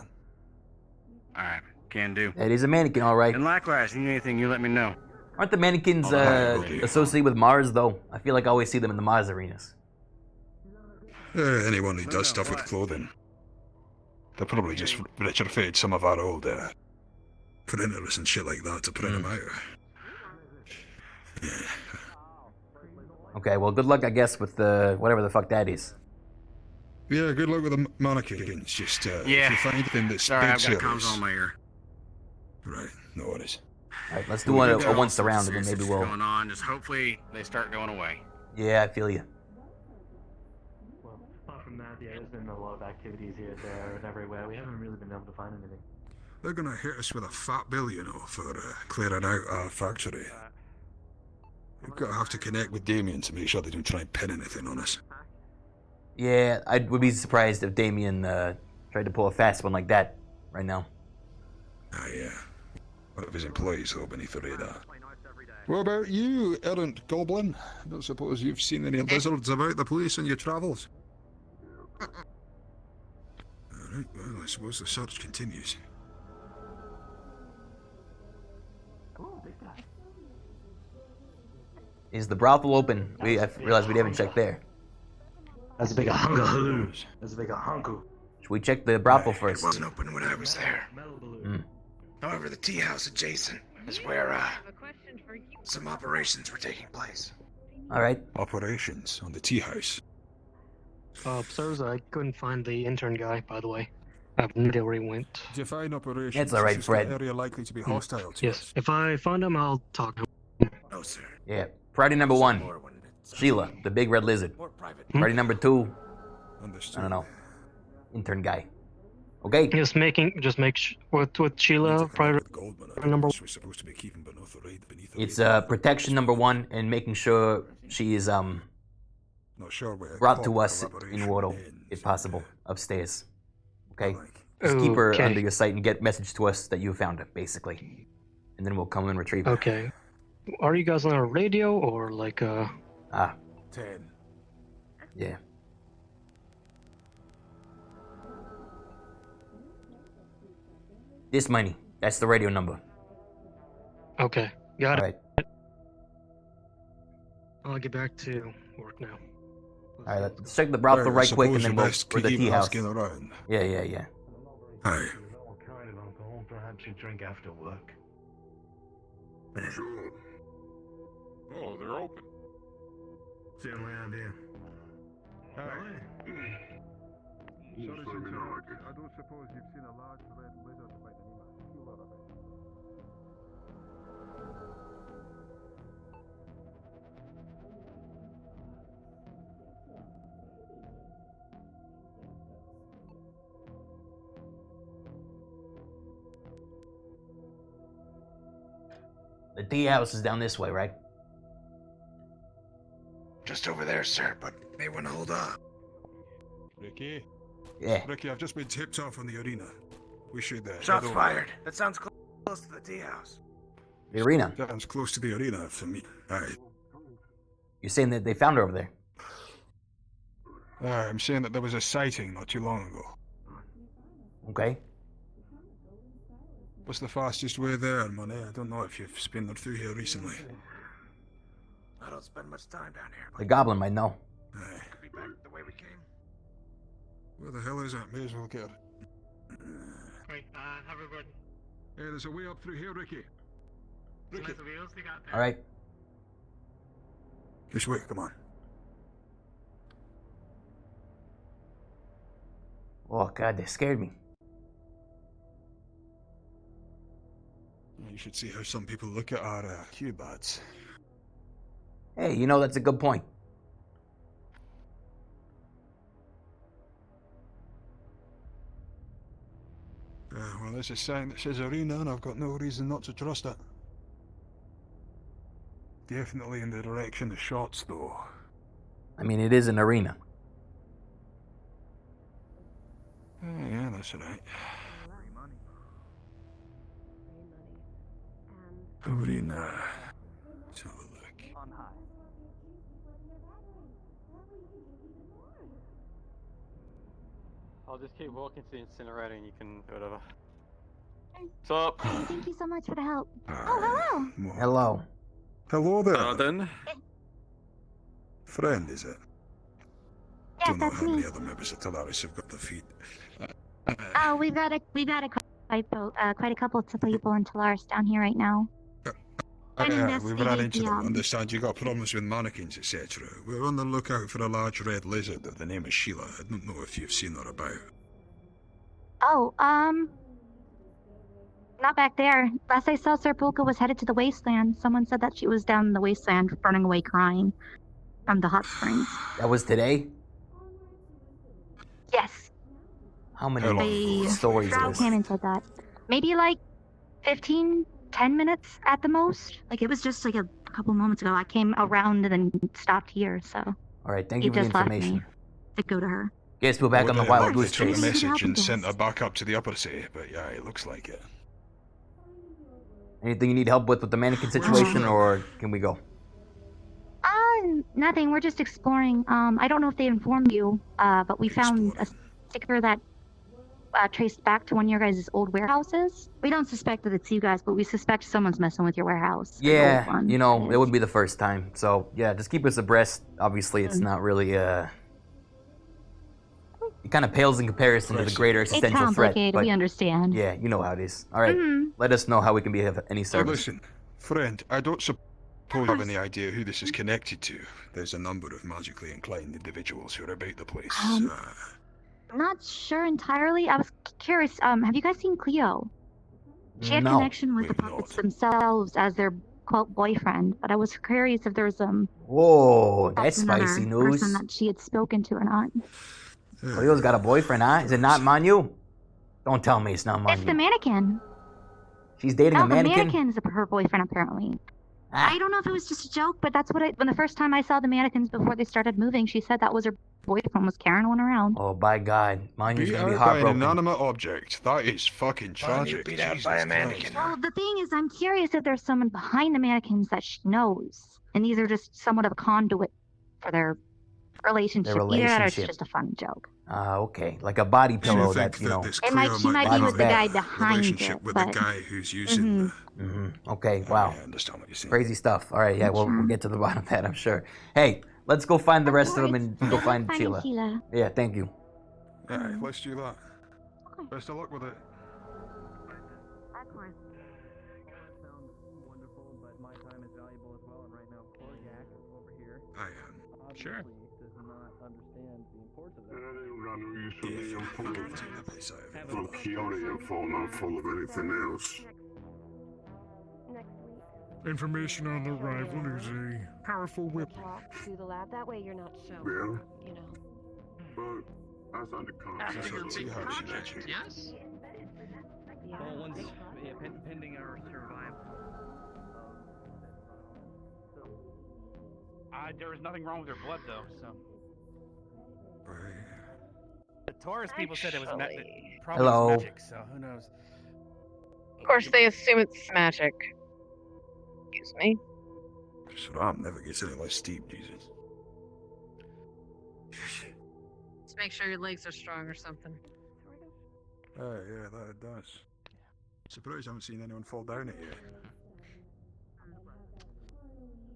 Alright, can do. That is a mannequin, all right. And likewise, if you need anything, you let me know. Aren't the mannequins associated with Mars, though? I feel like I always see them in the Mars arenas. Anyone who does stuff with clothing. They're probably just retrofitted some of our old printers and shit like that to print them out. Okay, well, good luck, I guess, with whatever the fuck that is. Yeah, good luck with the mannequins. Just, if Yeah. you find anything that's Sorry, big I've got serious. comms on my ear. Right, no worries. Alright, let's do a once around and then maybe What's we'll... going on? Just hopefully they start going away. Yeah, I feel you. Well, apart from that, yeah, there's been a lot of activities here, there, and everywhere. We haven't really been able to find anything. They're gonna hit us with a fat bill, you know, for clearing out our factory. We've got to have to connect with Damien to make sure they don't try and pin anything on us. Yeah, I would be surprised if Damien tried to pull a fast one like that right now. Ah, yeah. One of his employees though beneath the radar. What about you, errant goblin? I don't suppose you've seen any lizards about the place in your travels? Alright, well, I suppose the search continues. Is the brothel open? I realized we haven't checked there. That's a big hunka. That's a big hunku. Should we check the brothel first? It wasn't open when I was there. Hmm. However, the tea house adjacent is where some operations were taking place. Alright. Operations on the tea house. Sirs, I couldn't find the intern guy, by the way. I have no idea where he went. Define operations. That's all right, Is this Fred. the area likely to be hostile to Yes, if I find him, I'll talk to him. know, sir. Yeah. Priority number 1, Sheila, the big red lizard. Priority number 2, I don't know, intern guy. Okay. Just with Sheila, priority number 1. We're supposed to be keeping beneath It's protection number 1 and making sure she is Not sure where brought to us in Wado, if possible, upstairs. Okay? Just keep her Okay. under your sight and get message to us that you found her, basically. And then we'll come and retrieve her. Okay. Are you guys on a radio or like a... 10. Yeah. This money. That's the radio number. Okay, got it. Alright. I'll get back to work now. Alright, let's check the brothel Well, I right quick and suppose then you we'll best for the keep tea house. asking around. Yeah. Aye. Perhaps you drink after work. Sure. Oh, they're open. See you around here. Sorry to interrupt. I don't suppose you've seen a large red lizard by the name of Sheila around. The tea house is down this way, right? Just over there, sir, but may want to hold up. Rikky? Yeah. Rikky, I've just been tipped off on the arena. We should Shots head over. fired. That sounds close to the tea house. The arena. Sounds close to the arena for me. Aye. You're saying that they found her over there? I'm saying that there was a sighting not too long ago. Okay. What's the fastest way there, money? I don't know if you've been through here recently. I don't spend much time down here. The goblin might know. Aye. Be back the way we came. Where the hell is it? May as well get it. Wait, have a good... Hey, there's a way up through here, Rikky. Rikky. Alright. This way, come on. Oh, God, they scared me. You should see how some people look at our cue bats. Hey, you know, that's a good point. Well, there's a sign that says arena, and I've got no reason not to trust it. Definitely in the direction of shots, though. I mean, it is an arena. Yeah, that's right. Arena. Let's have a look. On high. I'll just keep walking to the incinerator and you can do whatever. What's up? Thank you so much for the help. Oh, hello. Hello. Hello there. Pardon? Friend, is it? Yeah, Don't know that's how many me. other members of Tellaris have got the feet. Oh, we've got quite a couple of people in Tellaris down here right now. We've run investigate into the, them. Understand you got problems with mannequins, etc. We're on the lookout for a large red lizard of the name of Sheila. I don't know if you've seen her about. Oh, not back there. Last I saw, Sir Polka was headed to the Wasteland. Someone said that she was down in the Wasteland, running away crying from the hot springs. That was today? Yes. How many The stories Drow is came this? and said that. Maybe like 10 minutes at the most. Like, it was just like a couple moments ago. I came around and then stopped here, so. Alright, thank he you for the just left me information. to go to her. Guess we're back on the Wild Goose Took a Chase. message and sent her back up to the upper sea, but yeah, it looks like it. Anything you need help with the mannequin situation, or can we go? Nothing. We're just exploring. I don't know if they informed you, but we found a sticker that traced back to one of your guys' old warehouses. We don't suspect that it's you guys, but we suspect someone's messing with your warehouse. The old Yeah, one. you know, it wouldn't be the first time. So, yeah, just keep us abreast. Obviously, it's not really, it kind of pales in comparison to the greater It's existential threat. complicated. But We understand. yeah, you know how it is. All right, Mhm. let us know how we can be of any Now service. listen, friend, I don't suppose you have any idea who this is connected to. There's a number of magically inclined individuals who are about the place. I'm not sure entirely. I was curious. Have you guys seen Cleo? She had No, connection with the puppets themselves as their quote boyfriend, but I was curious if there was Whoa, that's another spicy person news. that she had spoken to or not. Cleo's got a boyfriend, huh? Is it not Manu? Don't tell me it's not Manu. It's the mannequin. She's dating No, a mannequin? the mannequin's her boyfriend apparently. I don't know if it was just a joke, but that's what when the first time I saw the mannequins before they started moving, she said that was her boyfriend was carrying one around. Oh, by God. Manu's Beat gonna be out by an heartbroken. inanimate object. That is fucking tragic. beat out by a mannequin. Well, the thing is, I'm curious if there's someone behind the mannequins that she knows, and these are just somewhat of a conduit for their relationship. Either that or it's just a fun joke. Okay. Like a body pillow that, you know. She might be with the guy behind relationship it, with but... the guy who's using Okay, wow. I understand what you're saying. Crazy stuff. All right, yeah, we'll get to the bottom of that, I'm sure. Hey, let's go find the rest of them and go find Sheila. Yeah, thank you. Yeah, let's do that. Best of luck with it. Of course. I am. Sure. Full of anything else. Information on the rival is a powerful weapon. To the lab. That way you're not so. Yeah. You know. But that's under contract. Yes? Yeah. Well, once pending our survival. There was nothing wrong with her blood, though. So. The Taurus people said it was probably Hello. magic. So who knows? Of course, they assume it's magic. Excuse me. So I'm never gets any less steep, Jesus. Just make sure your legs are strong or something. Oh, yeah, that it does. Surprised I haven't seen anyone fall down it yet.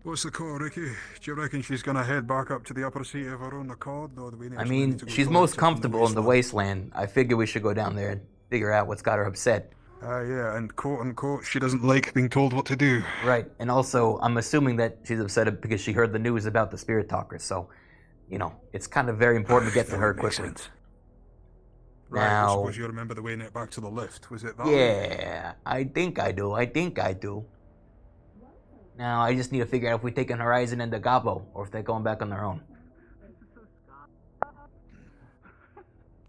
What's the call, Rikky? Do you reckon she's gonna head back up to the upper seat of her own accord? Or do we I mean, she's most comfortable in the Wasteland. I figure we should go down there and figure out what's got her upset. Yeah, and quote unquote, she doesn't like being told what to do. Right, and also, I'm assuming that she's upset because she heard the news about the Spirit Talkers, so, you know, it's kind of very important to get to her quickly. Right, I Now, suppose you remember the way net back to the lift, was it that? yeah, I think I do. Now, I just need to figure out if we're taking Horizon and the Gabo, or if they're going back on their own.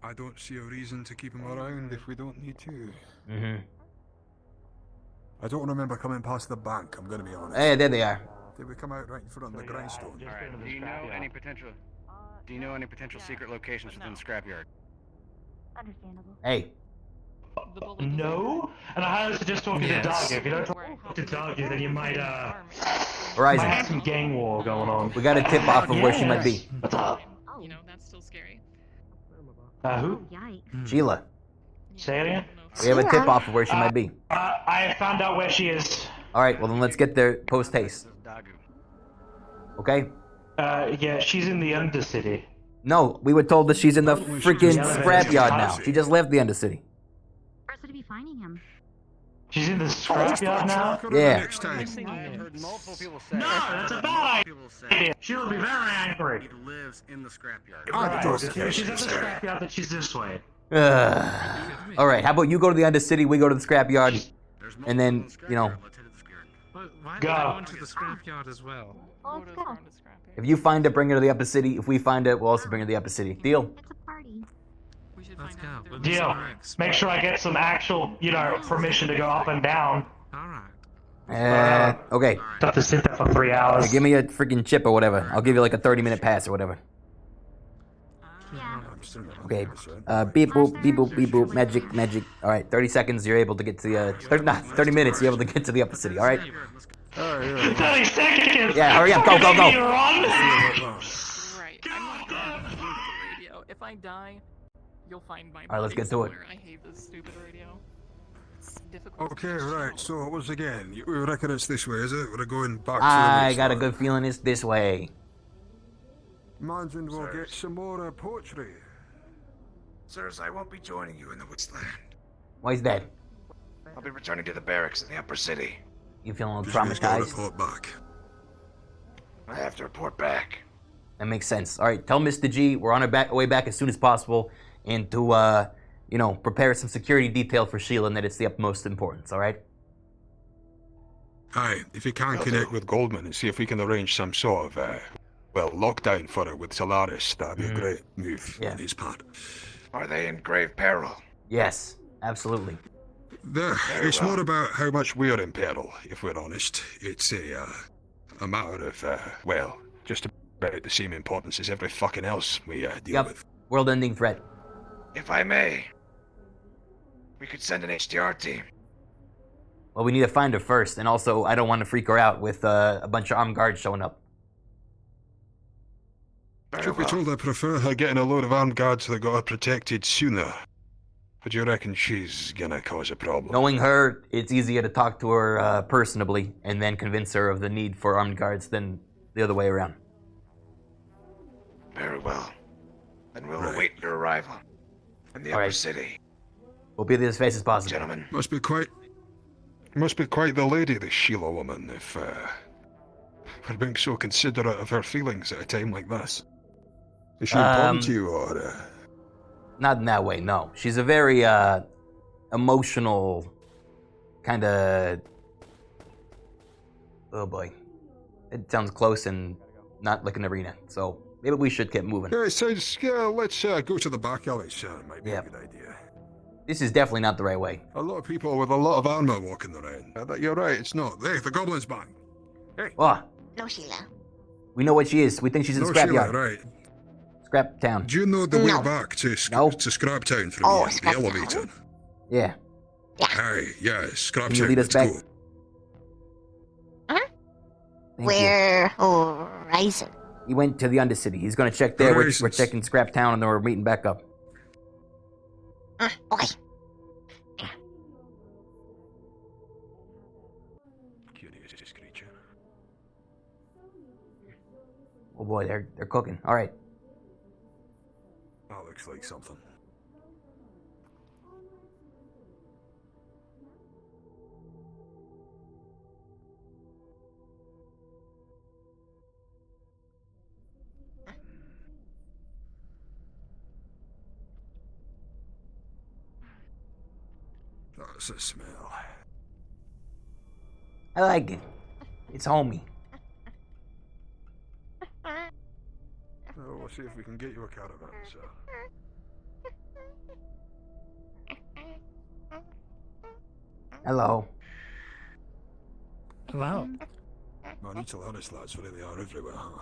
I don't see a reason to keep him around if we don't need to. I don't remember coming past the bank, I'm gonna be honest. Hey, there they are. Did we come out right in front of the grindstone? Alright, do you know any potential secret locations within the scrapyard? Understandable. Hey. No? And I highly suggest talking to Doggy. If you don't talk to Doggy, then you might, Horizon. might have some gang war going on. We got a tip off of where she might be. What's up? You know, that's still scary. Who? Sheila. Say it again? We have a tip off of where she might be. I found out where she is. Alright, well then let's get there post haste. Okay? Yeah, she's in the Undercity. No, we were told that she's in the freaking scrapyard now. She just left the Undercity. Where's to be finding him? She's in the scrapyard now? Yeah. I've heard multiple people say. No, that's a bad idea. She'll be very angry. He lives in the scrapyard. Right. If she's in the scrapyard, then she's this way. Alright, how about you go to the Undercity, we go to the scrapyard, and then, you know, Why Go. are we going to the scrapyard as well? Oh, let's go. if you find it, bring her to the Upper City. If we find it, we'll also bring her to the Upper City. Deal? It's a party. Let's go. Deal. Make sure I get some actual, permission to go up and down. Okay. Have to sit there for 3 hours. Hey, give me a freaking chip or whatever. I'll give you like a 30-minute pass or whatever. Okay. Beep boop, beep boop, beep boop. Magic, magic. All right. 30 seconds. You're able to get to the. 30 minutes. You're able to get to the Upper City. All right. 30 seconds. Yeah. Hurry up. Go. Go. Go. Right. I'm not gonna use the radio. If I die, you'll find my body. All right. Let's get to it. somewhere. I hate this stupid radio. It's difficult. Okay, right, so once again, we reckon it's this way, is it? We're going back to I the got a good feeling it's this way. Imagine we'll get some more poetry. Sirs, I won't be joining you in the Wasteland. Why is that? I'll be returning to the barracks in the Upper City. You feeling a little Just gotta traumatized? report back. I have to report back. That makes sense. All right. Tell Mr. G we're on our way back as soon as possible, and to prepare some security detail for Sheila, and that it's the utmost importance. All right. Aye, if you can connect with Goldman and see if we can arrange some sort of, lockdown for it with Solaris, that'd be a great move on his part. Are they in grave peril? Yes, absolutely. It's more about how much we're in peril, if we're honest. It's a matter of, just about the same importance as every fucking else we deal with. World-ending threat. If I may, we could send an HDR team. Well, we need to find her first, and also, I don't want to freak her out with a bunch of armed guards showing up. Truth be told, I prefer her getting a load of armed guards that got her protected sooner. But you reckon she's gonna cause a problem? Knowing her, it's easier to talk to her personably, and then convince her of the need for armed guards than the other way around. Very well. Then we'll await your arrival in the upper city. We'll be there as fast as possible. Gentlemen. Must be quite the lady, the Sheila woman, if for being so considerate of her feelings at a time like this. Is she important to you, or? Not in that way, no. She's a very emotional kind of. Oh boy, it sounds close and not like an arena. So maybe we should get moving. Yeah, so let's go to the back alley. Might be a good idea. This is definitely not the right way. A lot of people with a lot of armor walking around. You're right, it's not. Hey, the goblin's back. Hey. Oh, No, Sheila. we know what she is. We think she's in No, Scrapyard. Sheila, right. Scrap Town. Do you know the way back to Scrap Town from here? The elevator. Yeah. Aye, yeah, Scrap Can you Town. lead us Let's back? go. Where Horizon? He went to the Undercity. He's going to check there. We're checking Scrap Town, and then we're meeting back up. Okay. Curious creature. Oh boy, they're cooking. All right. That looks like something. That's a smell. I like it. It's homey. We'll see if we can get you a caravan, sir. Hello. Hello. Man, these Solaris lads really are everywhere, huh?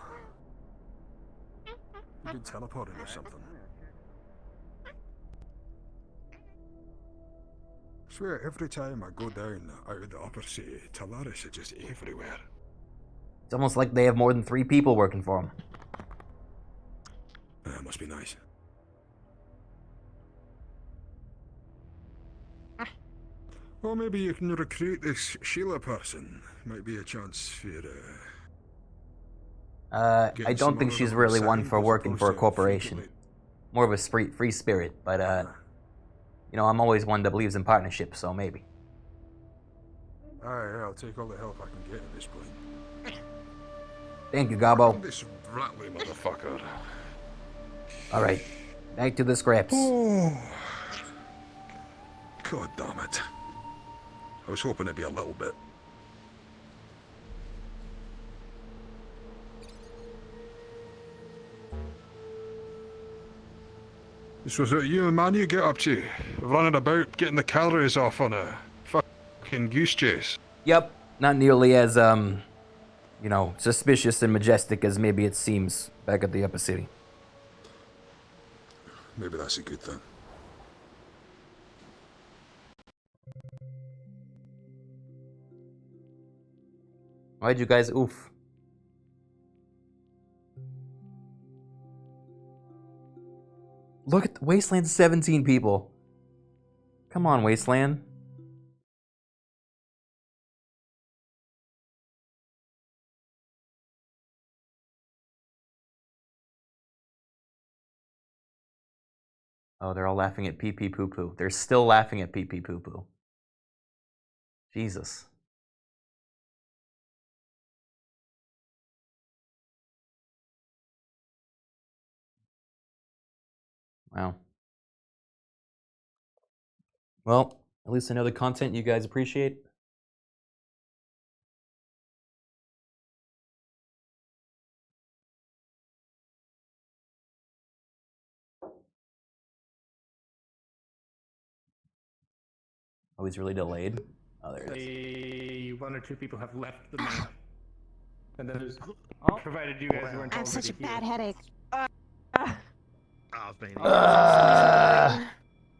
You been teleporting or something? I swear, every time I go down out of the upper city, Talaris is just everywhere. It's almost like they have more than 3 people working for them. Must be nice. Well, maybe you can recruit this Sheila person. Might be a chance for I don't think she's really one for working for a corporation. More of a free spirit, but you know, I'm always one that believes in partnership, so maybe. Aye, I'll take all the help I can get at this point. Thank you, Gobbo. This rattly motherfucker. All right, back to the scraps. Oh, God damn it! I was hoping it'd be a little bit. This was what you and Manu get up to, running about, getting the calories off on a fucking goose chase. Yep, not nearly as you know, suspicious and majestic as maybe it seems back at the upper city. Maybe that's a good thing. Why'd you guys oof? Look at Wasteland, 17 people. Come on, Wasteland. Oh, they're all laughing at pee pee poo poo. They're still laughing at pee pee poo poo. Jesus. Wow. Well, at least I know the content you guys appreciate. Oh, he's really delayed. Oh, there it is. Say 1 or 2 people have left the map. And then there's, provided you guys weren't I have such a bad headache.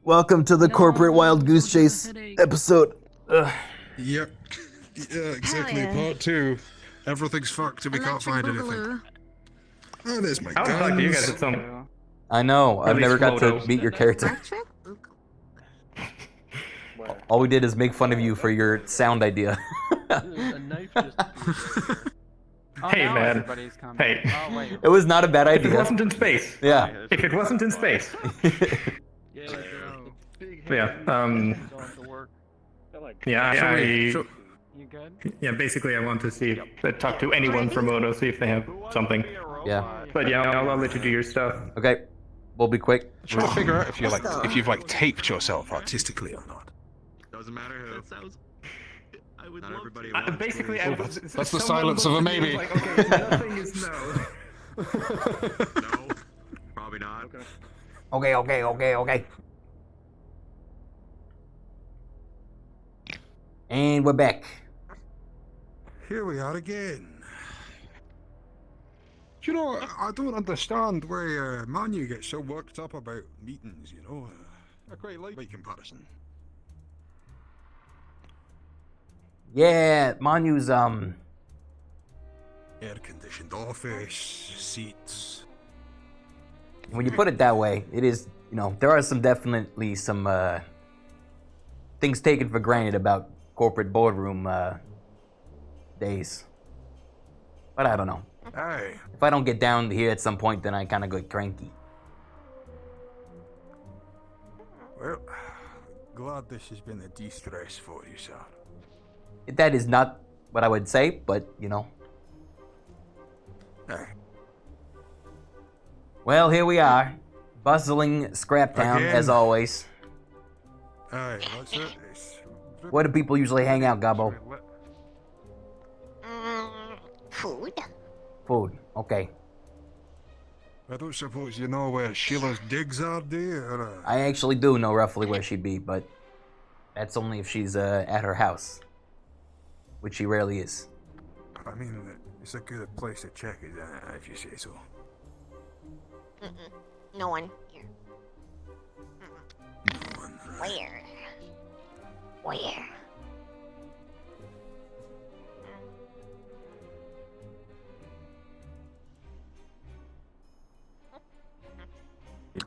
Welcome to the corporate wild goose chase episode. Yep. Yeah, exactly. yeah. Part 2. Everything's fucked and we can't find anything. Oh, there's my I was talking to you guys guns. at some. I know. At I've never least got to photos. meet your character. All we did is make fun of you for your sound idea. Hey man. Hey. It was not a bad If idea. it wasn't in space. Yeah. If it wasn't in space. Yeah. Yeah. You good? Yeah. Basically, I want to see talk to anyone from Odo, see if they have something. Yeah. But yeah, I'll let you do your stuff. Okay. We'll be quick. Trying to figure out if you're if you've like taped yourself artistically or not. Doesn't matter who. I would not everybody Basically, That's the silence of a maybe. Like, okay, nothing is no. No, probably not. Okay. And we're back. Here we are again. You know, I don't understand why Manu gets so worked up about meetings, you know. I quite like by comparison. Yeah, Manu's Air-conditioned office, seats. when you put it that way, it is, there are definitely some things taken for granted about corporate boardroom days. But I don't know. Aye. If I don't get down here at some point, then I kind of get cranky. Well, glad this has been a de-stress for you, sir. That is not what I would say, but, Aye. Well, here we are. Bustling Scrap Town, Again. as always. Aye, that's it. Where do people usually hang out, Gabo? Food. Food. Okay. I don't suppose you know where Sheila's digs are, do you? Or, I actually do know roughly where she'd be, but that's only if she's at her house, which she rarely is. I mean, it's a good place to check it, if you say so. No one here. No one, right. Where?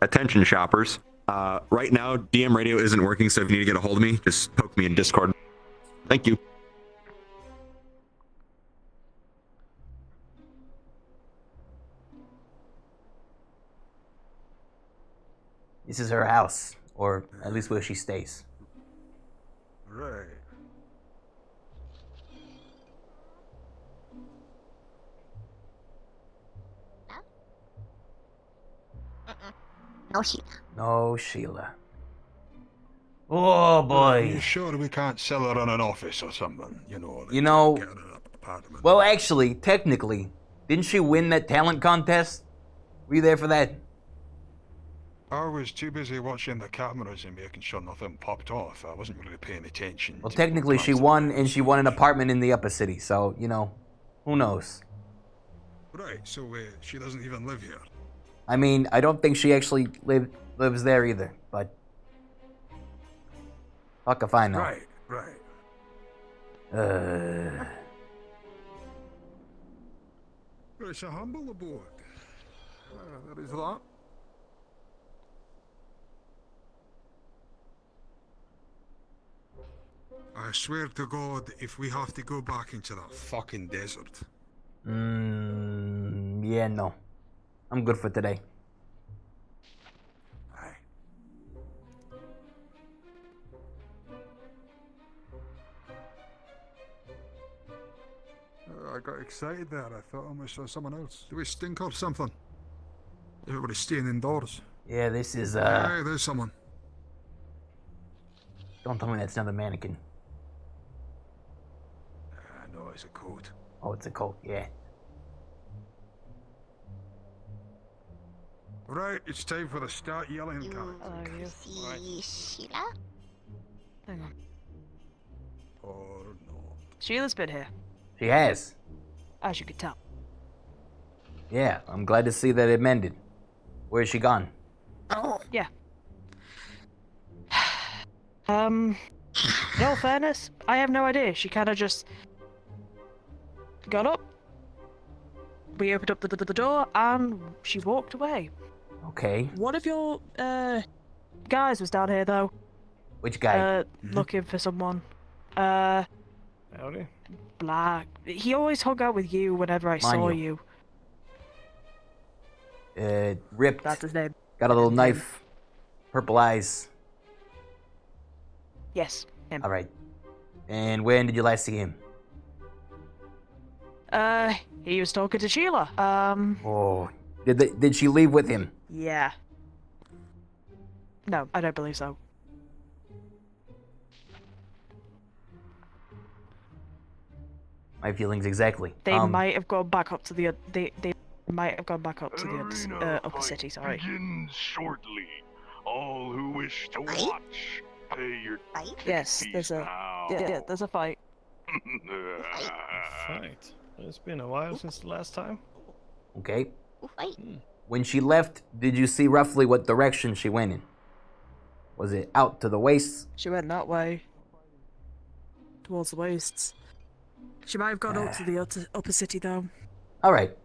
Attention shoppers. Right now, DM radio isn't working, so if you need to get a hold of me, just poke me in Discord. Thank you. This is her house, or at least where she stays. Right. No Sheila. No Sheila. Oh boy. You sure we can't sell her on an office or something? Get her an apartment. Well, actually, technically, didn't she win that talent contest? Were you there for that? I was too busy watching the cameras and making sure nothing popped off. I wasn't really paying attention. Well, technically, she won, and she won an apartment in the upper city. So, who knows? Right, so she doesn't even live here. I mean, I don't think she actually lives there either, but fuck if I know. Right. Well, it's a humble abode. There is that. I swear to God, if we have to go back into that fucking desert. Yeah, no. I'm good for today. I got excited there. I thought I saw someone else. Do we stink or something? Everybody's staying indoors. Yeah, this is, Hey, there's someone. Don't tell me that's another mannequin. No, it's a coat. Oh, it's a coat, yeah. Right, it's time for the start yelling card. See Sheila? Sheila's been here, She has. as you could tell. Yeah, I'm glad to see that it mended. Where's she gone? Oh. Yeah. In all fairness, I have no idea. She kind of just got up. We opened up the door, and she walked away. Okay. One of your guys was down here though. Which guy? Looking for someone. Howdy. Black. He always hung out with you whenever I saw Manuel. you. Ripped. That's his name. Got a little knife. Purple eyes. Yes, him. All right. And when did you last see him? He was talking to Sheila. Oh, did she leave with him? Yeah. No, I don't believe so. My feelings exactly. They might have gone back up to the they might have gone back up to the upper city. Sorry. Begins shortly. All who wish to watch, pay your Yes, there's a yeah, there's a fight. Fight. It's been a while since the last time. Okay. When she left, did you see roughly what direction she went in? Was it out to the wastes? She went that way. Towards the wastes. She might have gone up to the upper city though. All right.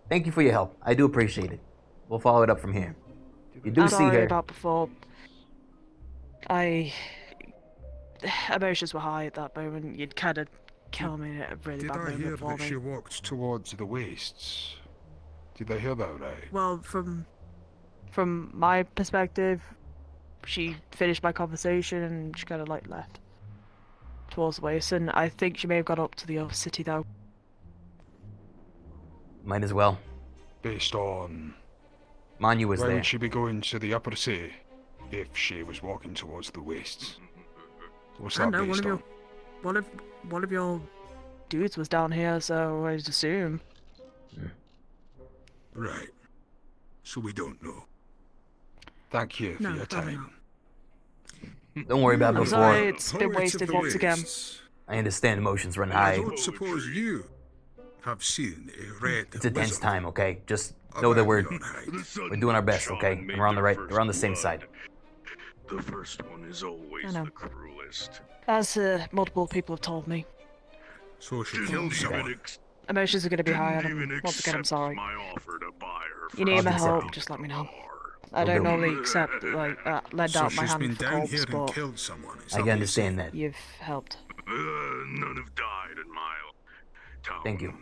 Thank you for your help. I do appreciate it. We'll follow it up from here. You do see Sorry her. about before. Emotions were high at that moment. You'd kind of kill me at a really Did bad I moment hear for that me. she walked towards the wastes? Did I hear that right? Well, from my perspective, she finished my conversation and she kind of like left towards the waste, and I think she may have gone up to the other city though. Might as well. Based on... Manu was Why there. would she be going to the upper city if she was walking towards the wastes? What's I that don't know, based on? one of your dudes was down here, so I'd assume. Right. So we don't know. Thank you for No, your probably time. Don't worry about it I'm before. sorry, it's been Poet of wasted the once again. wastes. I understand emotions run And I high. don't suppose you have seen a red It's a tense lizard. time, okay? Just know that we're doing our best, okay? And we're on we're on the same side. The first one is always I know. the cruelest. As multiple people have told me. So she Didn't killed someone. even ex- Emotions are going to be high on didn't them. even Once again, I'm accept sorry. my offer to buy her You need my I'll accept help, it. just let me know. I Will don't do. normally accept, lend So out my she's been hand for down corpse, here and but killed someone. Is I that can what you understand said? that. you've helped. None have died in my town. Thank you.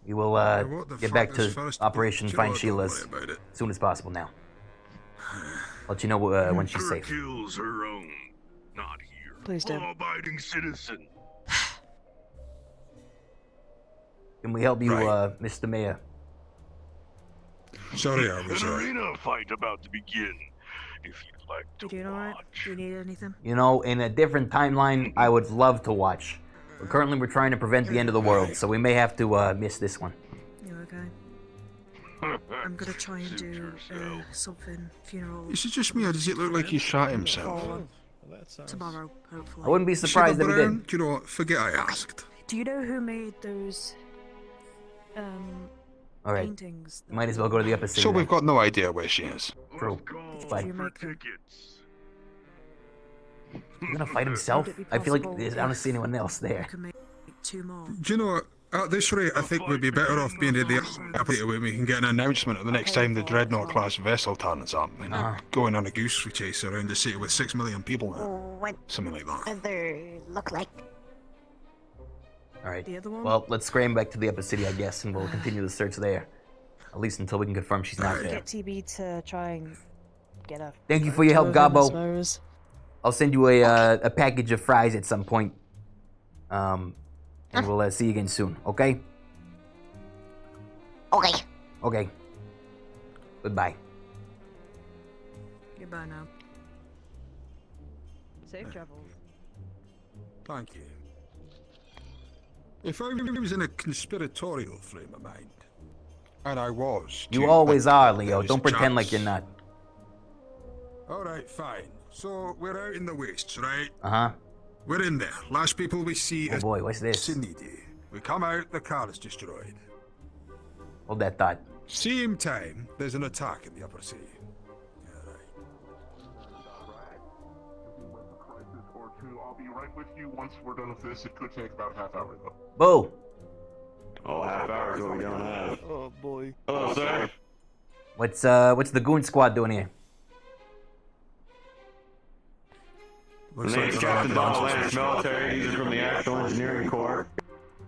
We will what the get fuck back is to first- Operation You know Find what, don't worry Sheila's about it. as soon as possible now. Let you know when she's Her safe. kills her own, not here. Please do. Law-abiding citizen. Can we help you, Right. Mr. Mayor? Sorry, I was An arena fight about to begin. If you'd like to You doing alright? Do you need anything? You know, in a different timeline, I would love to watch. But currently, we're trying to prevent the end of the world, so we may have to miss this one. You okay? I'm gonna try and do something funeral Is it just me, or does it look like he shot himself? tomorrow, hopefully. I wouldn't be surprised if he Brown? did. Do you know what? Forget I asked. Do you know who made those All right. paintings? Might as well go to the upper city. So then. we've got no idea where she is. True. It's fine. You make them? He's gonna fight himself? Would it be I feel like possible I don't see anyone else You there. can make 2 more. Do you know what? At this rate, I think we'd be better off being at the upper city where we can get an announcement of the next time the Dreadnought-class vessel turns up. And going on a goose chase around the city with 6 million people now. What Something like that. other look like? Alright. The other one? Well, let's scram back to the upper city, I guess, and we'll continue the search there. At least until we can confirm she's not there. Get TB to try and get a. Thank you for your help, photo of him, I Gabo. suppose. I'll send you a package of fries at some point. And we'll see you again soon, okay? Okay. Okay. Goodbye. Goodbye now. Safe travels. Thank you. If I was in a conspiratorial frame of mind, and I was... You too, always but are, Leo. there's Don't pretend like chance. you're not. Alright, fine. So, we're out in the wastes, right? Uh-huh. We're in there. Last people we see Oh is boy, what's this? Sinidi. We come out, the car is destroyed. Hold that thought. Same time, there's an attack in the upper sea. I'll be right with you once we're done with this. It could take about half hour though. Boo! Oh, half hour is what we don't have. Oh boy. Hello, sir. What's the goon squad doing here? Looks Name's like Captain Donald Lance, military. These are from the Actual Engineering Corps.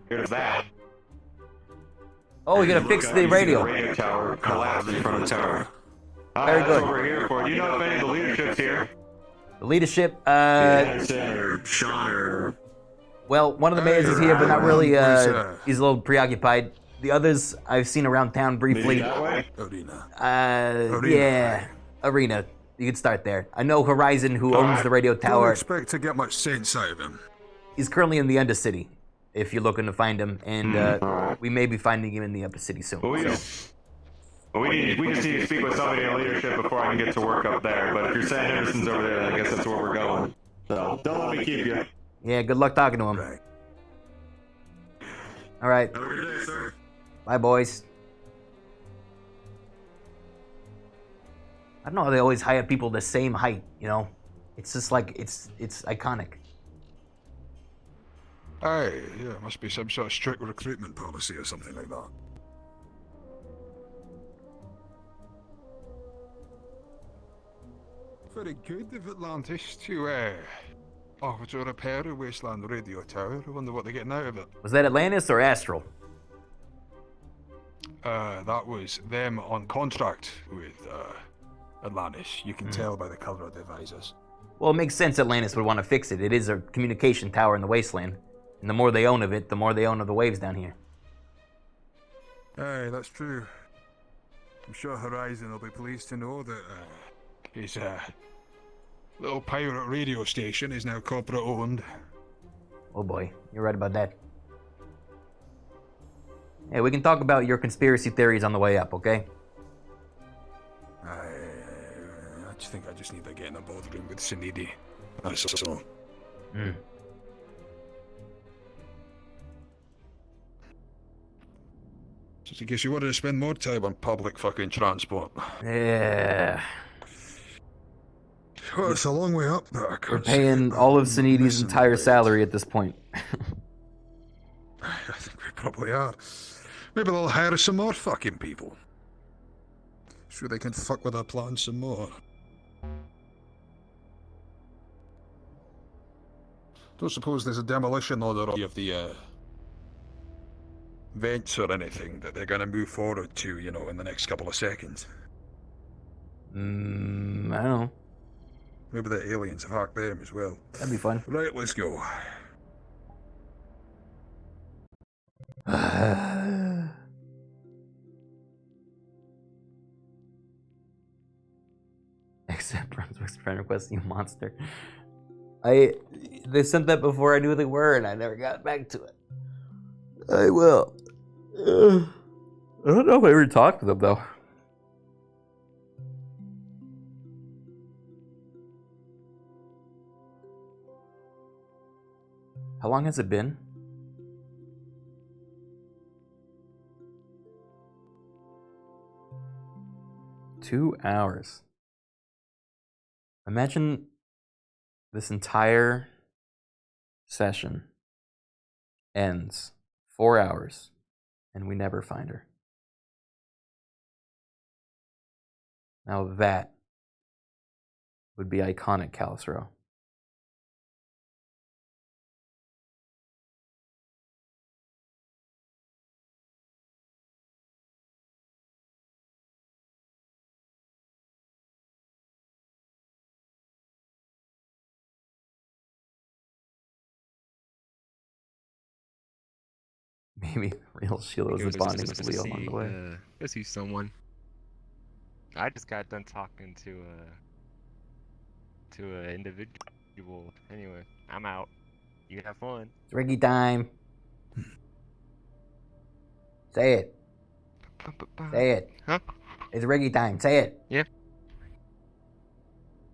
Here's that. Oh, we gotta fix the radio. Radio tower collapsed in front of the tower. Very That's good. what we're here for. Do you know if any of the leadership's here? The leadership, Senator Sean or... well, one of the mayors is here, but not really, he's a little preoccupied. The others I've seen around town briefly. Maybe that way? Arena. Yeah, Arena. You could start there. I know Horizon, who owns the radio Don't tower. expect to get much sense out of him. He's currently in the Undercity, if you're looking to find him, and we may be finding him in the Upper City soon. We just need to speak with somebody in leadership before I can get to work up there. But if you're saying Henderson's over there, then I guess that's where we're going. So don't let me keep you. Yeah, good luck talking to him. Right. All right. Have a good day, sir. Bye, boys. I don't know how they always hire people the same height, you know? It's just like, it's iconic. Aye, yeah, must be some sort of strict recruitment policy or something like that. Very good of Atlantis to, to repair a Wasteland radio tower. I wonder what they're getting out of it. Was that Atlantis or Astral? That was them on contract with, Atlantis. You can tell by the colour of their visors. Well, it makes sense Atlantis would want to fix it. It is a communication tower in the Wasteland. And the more they own of it, the more they own of the waves down here. Aye, that's true. I'm sure Horizon will be pleased to know that, his, little pirate radio station is now corporate owned. Oh boy, you're right about that. Hey, we can talk about your conspiracy theories on the way up, okay? I just think I just need to get in a boardroom with Sinidi. That's all. Just in case you wanted to spend more time on public fucking transport. Yeah. Well, it's a long way up. We're paying all of Sinidi's entire salary at this point. I think we probably are. Maybe they'll hire some more fucking people. Sure they can fuck with our plans some more. Don't suppose there's a demolition order of the, vents or anything that they're gonna move forward to, you know, in the next couple of seconds. I don't know. Maybe the aliens have hacked them as well. That'd be fun. Right, let's go. Except Brunswick's friend requesting a monster. They sent that before I knew they were, and I never got back to it. I will. I don't know if I ever talked to them though. How long has it been? Two hours. Imagine this entire session ends 4 hours and we never find her. Now that would be iconic, Callous Row. Maybe real Sheila was bonding with Leo along the way. Go see someone. I just got done talking to an individual. Anyway, I'm out. You have fun. It's Rikky time. Say it. Say it. Huh? It's Rikky time. Say it. Yeah.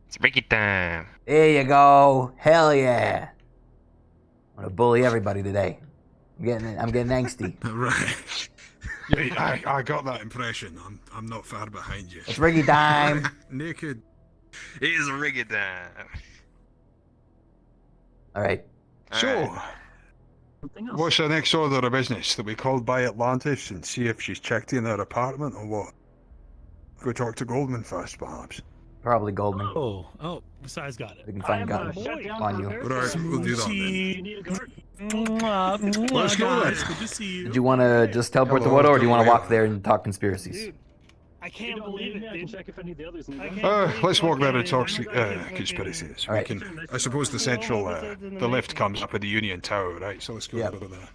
It's Rikky time. There you go. Hell yeah. I'm gonna bully everybody today. I'm getting angsty. Right. Yeah, I got that impression. I'm not far behind you. It's Rikky time. Naked. It is Rikky time. All right. So, what's the next order of business? That we called by Atlantis and see if she's checked in her apartment or what? Go talk to Goldman first, perhaps. Probably Goldman. Oh, besides got it. We can find God on you. Right, we'll do that then. Let's go then. Good to see you. Did you want to just teleport to Water, or do you want to walk there and talk conspiracies? I can't believe it. I can check if any of the others need Let's walk there and talk conspiracies. All right. We can, I suppose the central, the lift comes up at the Union Tower, right? So let's go over there.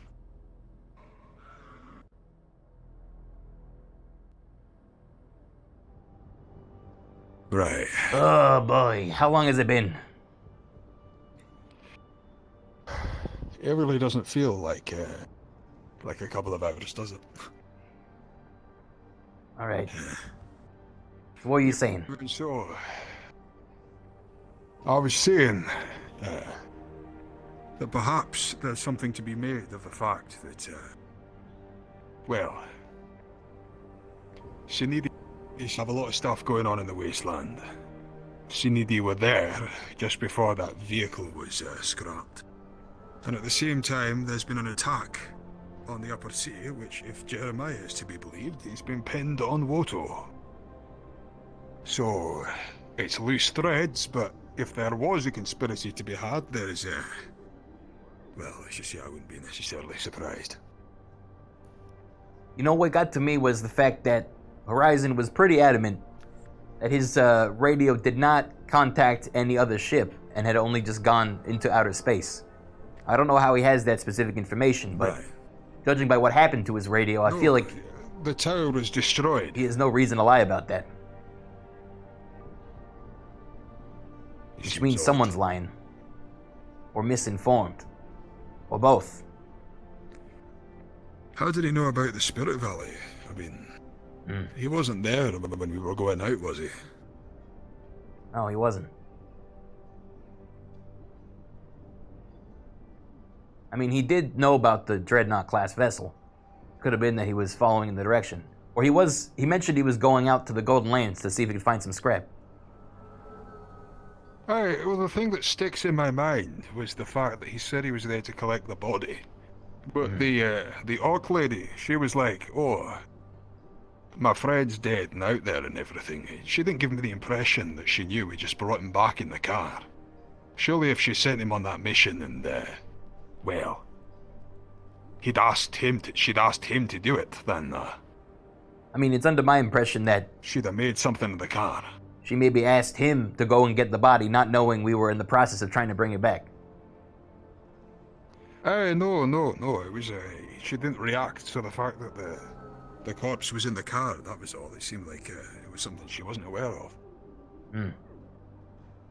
Right. Oh boy, how long has it been? It really doesn't feel like a couple of hours, does it? All right. So what are you saying? So, I was saying that perhaps there's something to be made of the fact that, well, Shinidi have a lot of stuff going on in the Wasteland. Shinidi were there just before that vehicle was scrapped. And at the same time, there's been an attack on the upper sea, which, if Jeremiah is to be believed, he's been pinned on Woto. So, it's loose threads, but if there was a conspiracy to be had, there's a... Well, let's just say I wouldn't be necessarily surprised. You know what got to me was the fact that Horizon was pretty adamant that his radio did not contact any other ship and had only just gone into outer space. I don't know how he has that specific information, but judging by what happened to his radio, I feel like the tower was destroyed. He has no reason to lie about that. Which means someone's lying. Or misinformed. Or both. How did he know about the Spirit Valley? I mean, he wasn't there when we were going out, was he? No, he wasn't. I mean, he did know about the Dreadnought-class vessel. Could have been that he was following in the direction. Or he mentioned he was going out to the Golden Lands to see if he could find some scrap. Aye, well, the thing that sticks in my mind was the fact that he said he was there to collect the body. But the Orc lady, she was like, oh, my friend's dead and out there and everything. She didn't give me the impression that she knew we just brought him back in the car. Surely if she sent him on that mission and, well, she'd asked him to do it, then, I mean, it's under my impression that she'd have made something of the car. She maybe asked him to go and get the body, not knowing we were in the process of trying to bring it back. No. It was, she didn't react to the fact that the corpse was in the car, that was all. It seemed like it was something she wasn't aware of.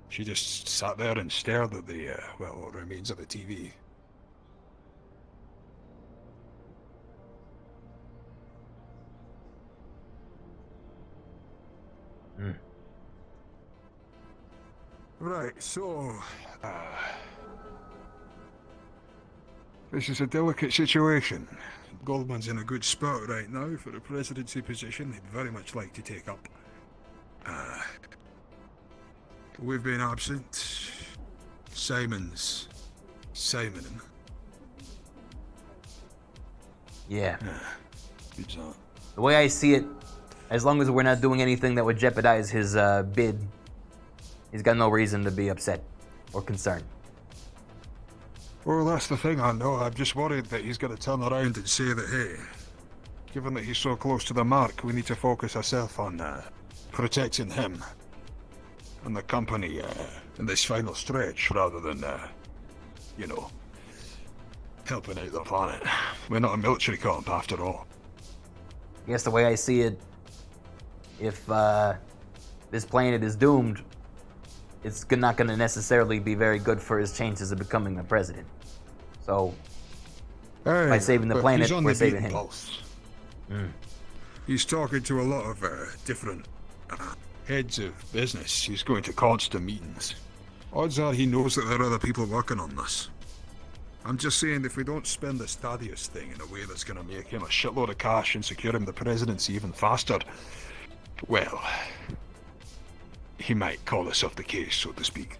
She just sat there and stared at the, what remains of the TV. Right, so... this is a delicate situation. Goldman's in a good spot right now for a presidency position he'd very much like to take up. We've been absent. Simon's Simoning. Yeah. Good job. The way I see it, as long as we're not doing anything that would jeopardize his bid, he's got no reason to be upset or concerned. Well, that's the thing, I know. I'm just worried that he's going to turn around and say that, hey, given that he's so close to the mark, we need to focus ourselves on protecting him and the company in this final stretch rather than, you know, helping out the planet. We're not a military camp after all. I guess the way I see it, if this planet is doomed, it's not going to necessarily be very good for his chances of becoming the president. So, by saving the planet, we're saving him. He's talking to a lot of different heads of business. He's going to constant meetings. Odds are he knows that there are other people working on this. I'm just saying, if we don't spend this Thaddeus thing in a way that's going to make him a shitload of cash and secure him the presidency even faster, well, he might call us off the case, so to speak.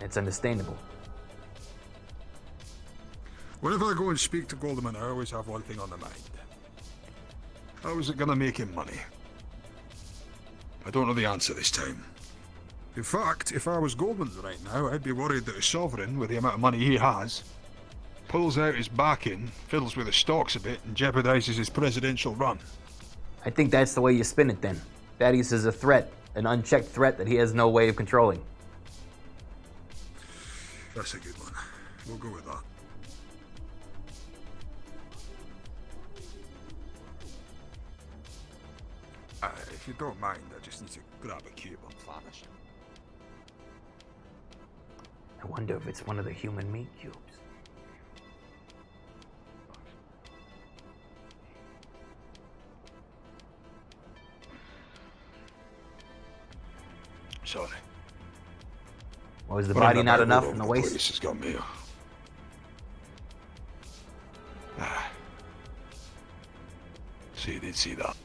It's understandable. Whenever I go and speak to Goldman, I always have one thing on the mind. How is it going to make him money? I don't know the answer this time. In fact, if I was Goldman right now, I'd be worried that a sovereign, with the amount of money he has, pulls out his backing, fiddles with his stocks a bit, and jeopardizes his presidential run. I think that's the way you spin it then. Thaddeus is a threat, an unchecked threat that he has no way of controlling. That's a good one. We'll go with that. If you don't mind, I just need to grab a cube and vanish. I wonder if it's one of the human meat cubes. Sorry. Was the body not enough in the waist? This has got me. So you did see that.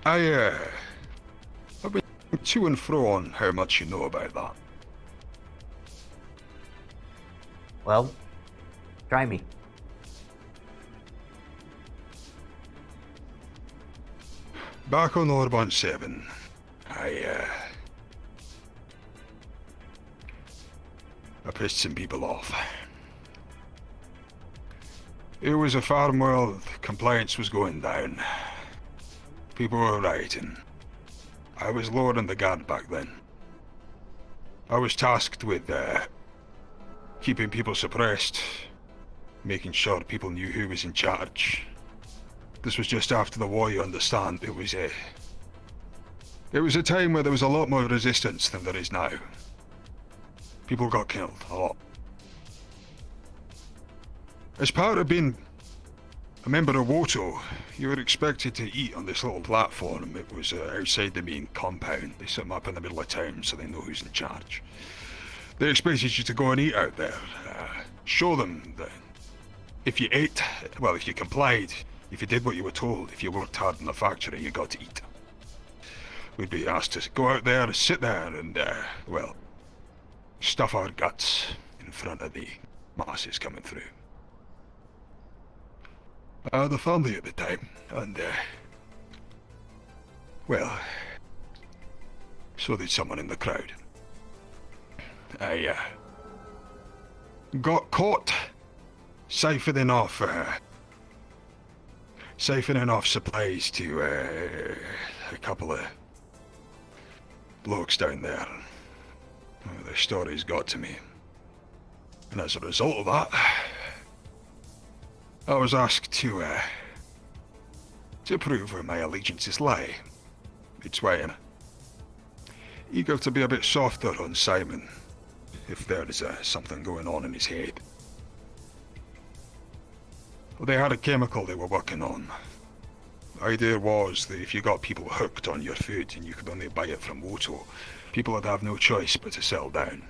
I've been to and fro on how much you know about that. Well, try me. Back on Orbon 7, I pissed some people off. It was a farm world, compliance was going down. People were rioting. I was lower in the guard back then. I was tasked with keeping people suppressed, making sure people knew who was in charge. This was just after the war, you understand. It was a time where there was a lot more resistance than there is now. People got killed, a lot. As part of being a member of WOTO, you were expected to eat on this little platform. It was outside the main compound. They set them up in the middle of town so they know who's in charge. They expected you to go and eat out there. Show them that if you ate, well, if you complied, if you did what you were told, if you worked hard in the factory, you got to eat. We'd be asked to go out there, sit there and, well, stuff our guts in front of the masses coming through. I had a family at the time, and, well, so did someone in the crowd. I, got caught siphoning off supplies to, a couple of blokes down there. Their stories got to me. And as a result of that, I was asked to prove where my allegiances lie. It's why I'm eager to be a bit softer on Simon, if there is something going on in his head. Well, they had a chemical they were working on. The idea was that if you got people hooked on your food and you could only buy it from WOTO, people would have no choice but to sell down.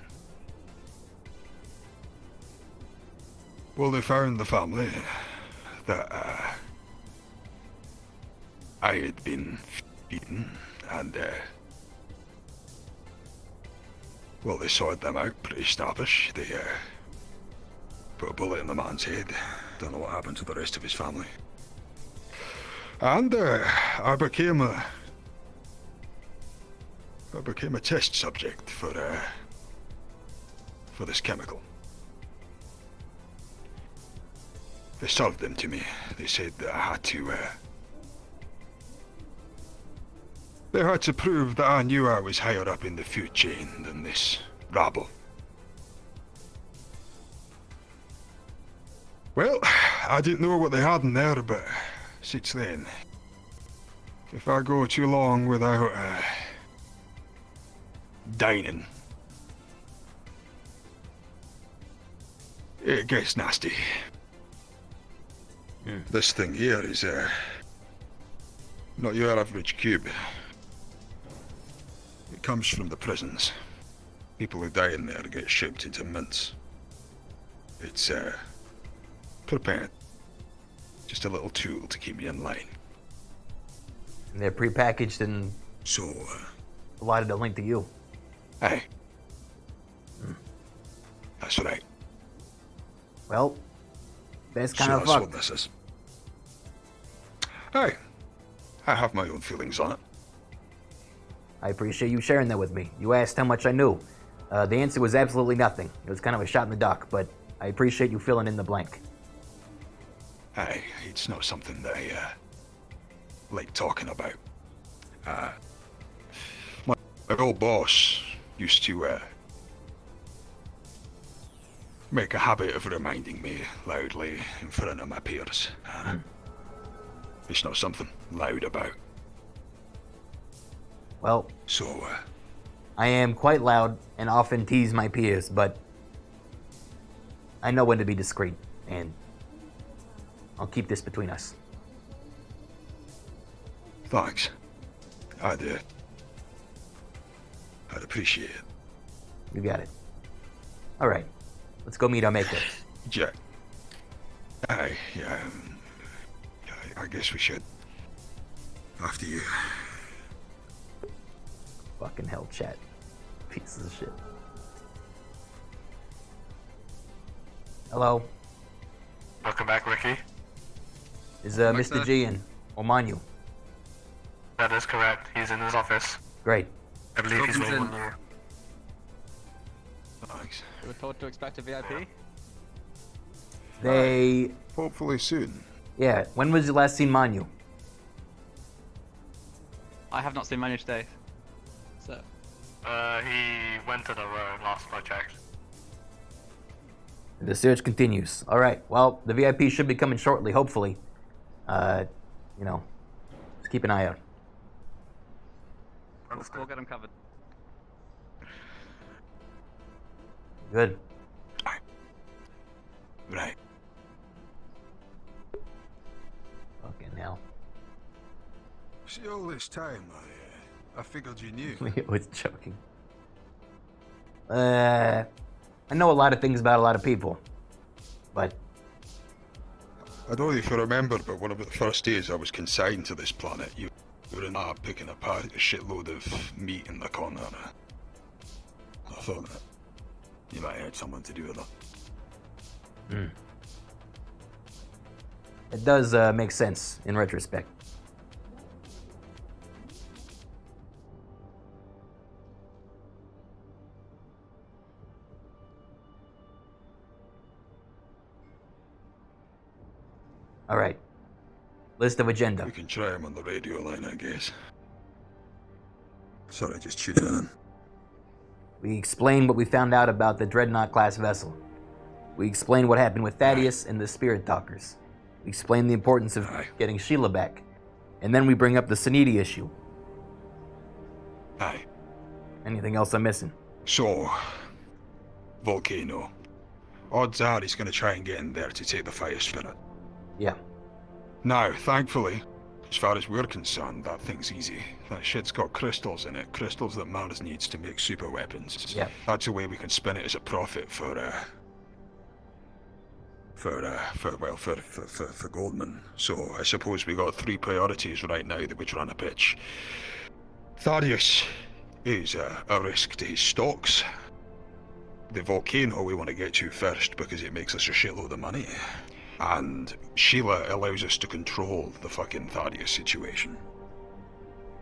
Well, they found the family that I had been feeding, and well, they sorted them out pretty snappish. They put a bullet in the man's head. Don't know what happened to the rest of his family. And I became a test subject for this chemical. They served them to me. They said that I had to they had to prove that I knew I was higher up in the food chain than this rabble. Well, I didn't know what they had in there, but since then, if I go too long without dining, it gets nasty. This thing here is not your average cube. It comes from the prisons. People who die in there get shipped into mints. It's, prepared. Just a little tool to keep me in line. And they're prepackaged and so allotted a link to you. Aye. That's right. Well, that's kind so of that's fucked. what this is. Aye. I have my own feelings on it. I appreciate you sharing that with me. You asked how much I knew. The answer was absolutely nothing. It was kind of a shot in the dark, but I appreciate you filling in the blank. Aye, it's not something that I, like talking about. My old boss used to, make a habit of reminding me loudly in front of my peers. It's not something loud about. Well, so, I am quite loud and often tease my peers, but I know when to be discreet, and I'll keep this between us. Thanks. I'd appreciate it. You got it. All right, let's go meet our maker. Jack. Aye, yeah, I guess we should. After you. Fucking hell, chat. Pieces of shit. Hello. Welcome back, Rikky. Is Mr. G in? Or Manu? That is correct. He's in his office. Great. I believe he's rolling there. Thanks. We were told to expect a VIP. They... Hopefully soon. Yeah, when was you last seen Manu? I have not seen Manu today. So. He went to the road last I checked. The search continues. All right. Well, the VIP should be coming shortly, hopefully. You know, just keep an eye out. We'll get him covered. Good. Right. Fucking hell. See, all this time, I figured you knew. He was joking. I know a lot of things about a lot of people, but I don't know if you remember, but one of the first days I was consigned to this planet, you were in a picking apart a shitload of meat in the corner. I thought that you might have had something to do with that. It does make sense in retrospect. All right. List of agenda. We can try him on the radio line, I guess. Sorry, just tuning in. We explain what we found out about the Dreadnought class vessel. We explain what happened with Thaddeus and the Spirit Talkers. We explain the importance of getting Sheila back. And then we bring up the Saniti issue. Aye. Anything else I'm missing? So, Volcano. Odds are he's going to try and get in there to take the fire spirit. Yeah. Now, thankfully, as far as we're concerned, that thing's easy. That shit's got crystals in it, crystals that Mars needs to make super weapons. Yeah. That's a way we can spin it as a profit for Goldman. So I suppose we got three priorities right now that we're trying to pitch. Thaddeus is a risk to his stocks. The Volcano we want to get to first because it makes us a shitload of money. And Sheila allows us to control the fucking Thaddeus situation.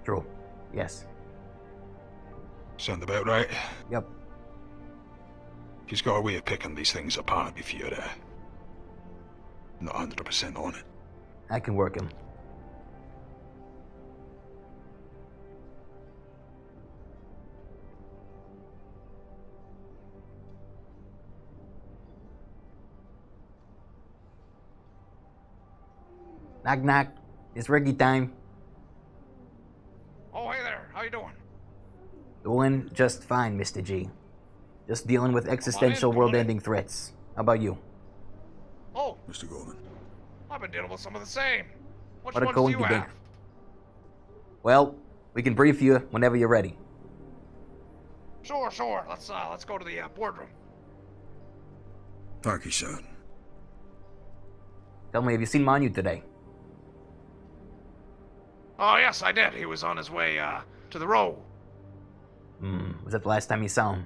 True. Yes. Sound about right? Yep. He's got a way of picking these things apart if you're not 100% on it. I can work him. Knock knock. It's Rikky time. Oh, hey there. How you doing? Doing just fine, Mr. G. Just dealing with existential world-ending threats. How about you? Oh, Mr. Goldman. I've been dealing with some of the same. Which What a ones do you coincidence. have? Well, we can brief you whenever you're ready. Sure. Let's go to the boardroom. Thank you, sir. Tell me, have you seen Manu today? Oh yes, I did. He was on his way to the row. Was that the last time you saw him?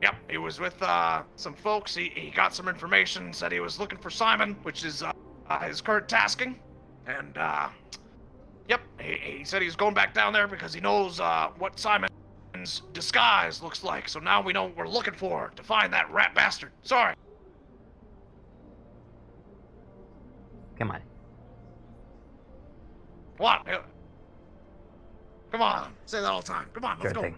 Yep, he was with some folks. He got some information, said he was looking for Simon, which is his current tasking. And, yep, he said he's going back down there because he knows what Simon's disguise looks like. So now we know what we're looking for to find that rat bastard. Sorry. Come on. What? Come on, say that all the time. Come on, let's Sure go. thing.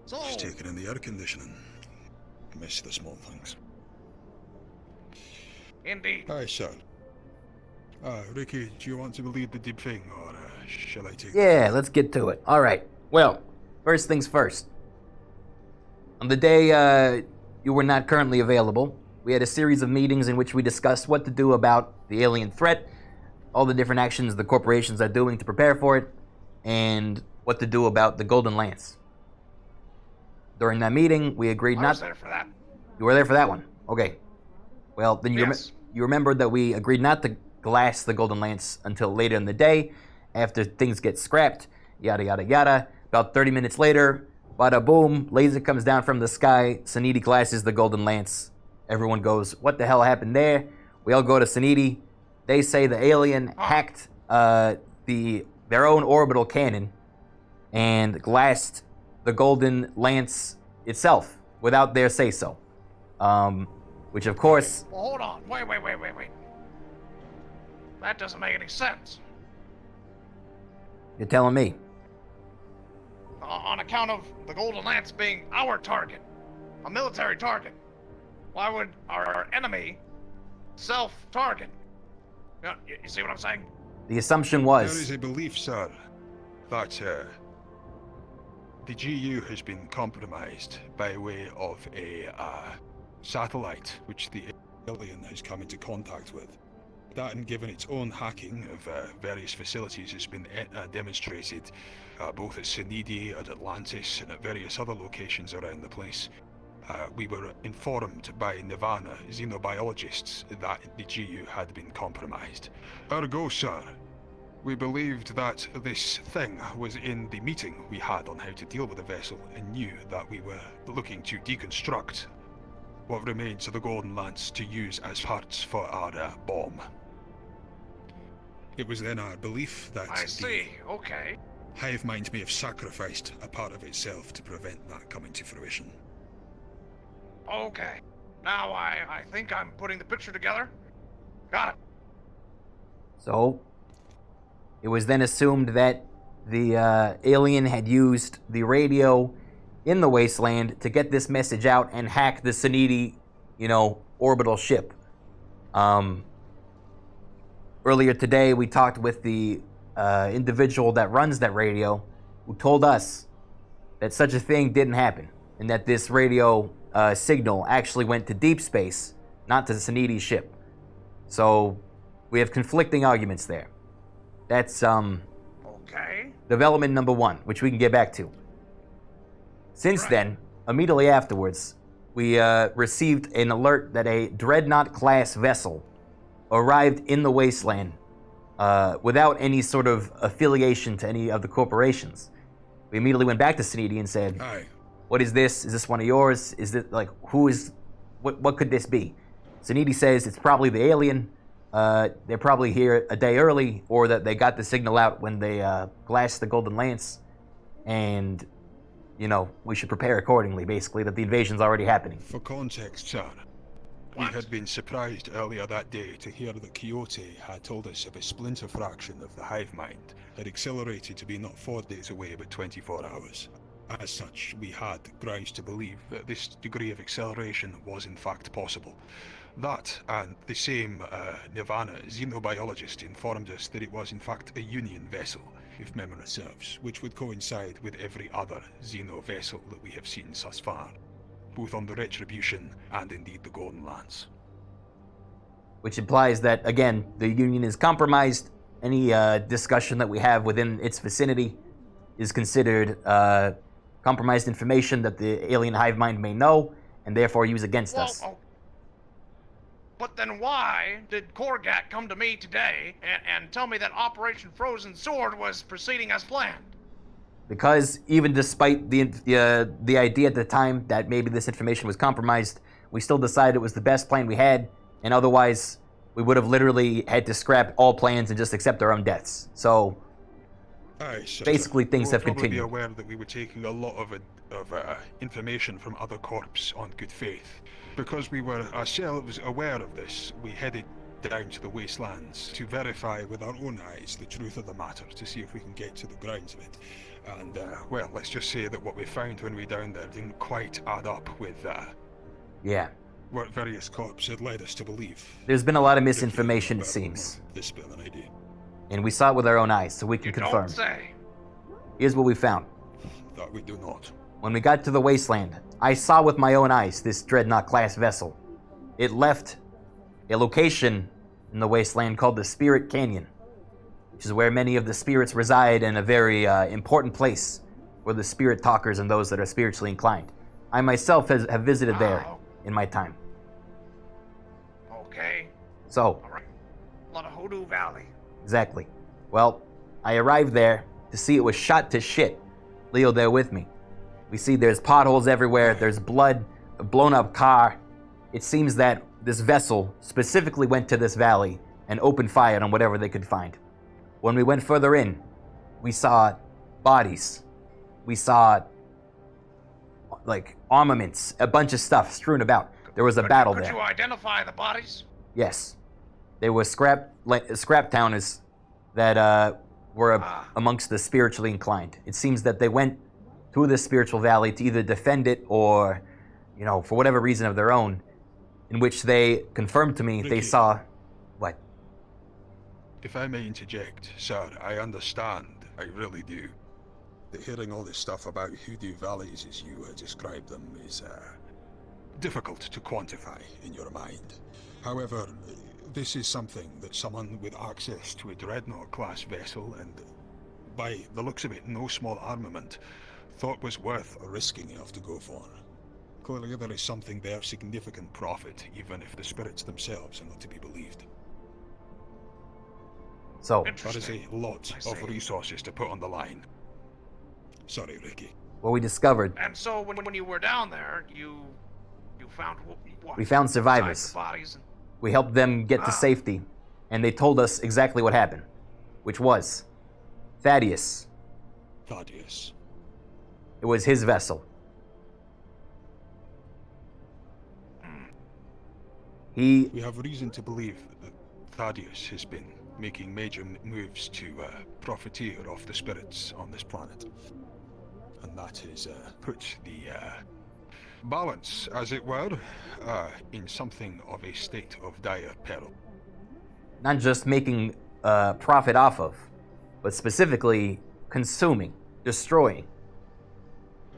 So, Just taking in the air conditioning. Miss the small things. Indeed. Hi, sir. Rikky, do you want to lead the deep thing, or shall I take Yeah, let's get to it. All right. Well, first things first. On the day you were not currently available, we had a series of meetings in which we discussed what to do about the alien threat, all the different actions the corporations are doing to prepare for it, and what to do about the Golden Lance. During that meeting, we agreed I not... was there for that. You were there for that one? Okay. Well, then Yes. you remembered that we agreed not to glass the Golden Lance until later in the day, after things get scrapped, yada yada yada. About 30 minutes later, bada boom, laser comes down from the sky, Saniti glasses the Golden Lance. Everyone goes, what the hell happened there? We all go to Saniti. They say the alien hacked their own orbital cannon and glassed the Golden Lance itself without their say-so. Which of course... Well, hold on. Wait. That doesn't make any sense. You're telling me. On account of the Golden Lance being our target. A military target. Why would our enemy self-target? You see what I'm saying? The assumption There was... is a belief, sir, that the GU has been compromised by way of a satellite which the alien has come into contact with. That, and given its own hacking of various facilities, has been demonstrated both at Sanidi, at Atlantis, and at various other locations around the place. We were informed by Nirvana xenobiologists that the GU had been compromised. Ergo, sir, we believed that this thing was in the meeting we had on how to deal with the vessel, and knew that we were looking to deconstruct what remains of the Golden Lance to use as parts for our bomb. It was then our belief that I see. Okay. hive mind may have sacrificed a part of itself to prevent that coming to fruition. Okay. Now I think I'm putting the picture together. Got it. So, it was then assumed that the alien had used the radio in the Wasteland to get this message out and hack the Saniti, orbital ship. Earlier today, we talked with the individual that runs that radio, who told us that such a thing didn't happen, and that this radio signal actually went to deep space, not to the Saniti's ship. So, we have conflicting arguments there. That's Okay. development number one, which we can get back to. Since then, immediately afterwards, we received an alert that a Dreadnought-class vessel arrived in the Wasteland without any sort of affiliation to any of the corporations. We immediately went back to Saniti and said, what is this? Is this one of yours? Is this, what could this be? Saniti says it's probably the alien. They're probably here a day early, or that they got the signal out when they glassed the Golden Lance, and we should prepare accordingly, basically, that the invasion's already happening. For context, sir, we had been surprised earlier that day to hear that Quixote had told us of a splinter fraction of the hive mind that accelerated to be not 4 days away but 24 hours. As such, we had grounds to believe that this degree of acceleration was in fact possible. That, and the same Nirvana xenobiologist informed us that it was in fact a Union vessel, if memory serves, which would coincide with every other Xeno vessel that we have seen thus far. both on the Retribution and indeed the Golden Lands. Which implies that, again, the Union is compromised. Any discussion that we have within its vicinity is considered compromised information that the alien hive mind may know, and therefore use against us. But then why did Korgat come to me today and tell me that Operation Frozen Sword was proceeding as planned? Because even despite the idea at the time that maybe this information was compromised, we still decided it was the best plan we had, and otherwise we would have literally had to scrap all plans and just accept our own deaths. So basically things have continued. Be aware that we were taking a lot of information from other corps on good faith. Because we were ourselves aware of this, we headed down to the Wastelands to verify with our own eyes the truth of the matter, to see if we can get to the grounds of it. And, well, let's just say that what we found when we were down there didn't quite add up with, what various corps had led us to believe. There's been a lot of misinformation, it seems. This been an idea. And we saw it with our own eyes, so we can confirm. Don't say. Here's what we found. That we do not. When we got to the Wasteland, I saw with my own eyes this Dreadnought-class vessel. It left a location in the Wasteland called the Spirit Canyon, which is where many of the spirits reside, and a very important place for the spirit talkers and those that are spiritually inclined. I myself have visited there in my time. Okay. So. All right. A lot of Hoodoo Valley. Exactly. Well, I arrived there to see it was shot to shit. Leo there with me. We see there's potholes everywhere, there's blood, a blown up car. It seems that this vessel specifically went to this valley and opened fire on whatever they could find. When we went further in, we saw bodies. We saw, like, armaments, a bunch of stuff strewn about. There was a battle there. Could you identify the bodies? Yes. They were scrap towners that were amongst the spiritually inclined. It seems that they went to the spiritual valley to either defend it or, you know, for whatever reason of their own, in which they confirmed to me they saw... What? If I may interject, sir, I understand, I really do, that hearing all this stuff about Hoodoo Valleys as you describe them is difficult to quantify in your mind. However, this is something that someone with access to a Dreadnought-class vessel, and by the looks of it, no small armament, thought was worth risking enough to go for. Clearly there is something there of significant profit, even if the spirits themselves are not to be believed. So, that is a lot of resources to put on the line. Sorry, Rikky. What we discovered... And so when you were down there, you found what? We found survivors. The bodies and... We helped them get to safety, and they told us exactly what happened, which was Thaddeus. Thaddeus. It was his vessel. We have reason to believe that Thaddeus has been making major moves to profiteer off the spirits on this planet. And that has put the balance, as it were, in something of a state of dire peril. Not just making profit off of, but specifically consuming, destroying.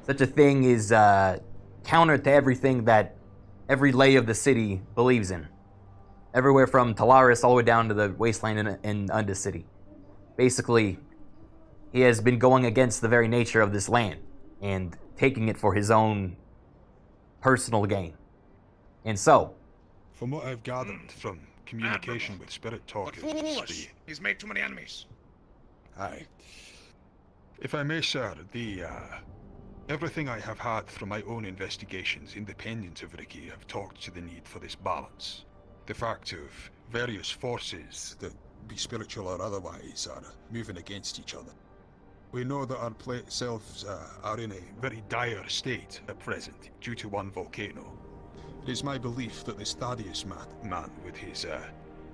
Such a thing is counter to everything that every lay of the city believes in. Everywhere from Talaris all the way down to the Wasteland and Undercity. Basically, he has been going against the very nature of this land and taking it for his own personal gain. And so... From what I've gathered from communication with spirit talkers... Foolish! He's made too many enemies. Aye. If I may, sir, everything I have had from my own investigations, independent of Rikky, have talked to the need for this balance. The fact of various forces, that be spiritual or otherwise, are moving against each other. We know that our selves are in a very dire state at present, due to one volcano. It is my belief that this Thaddeus man, with his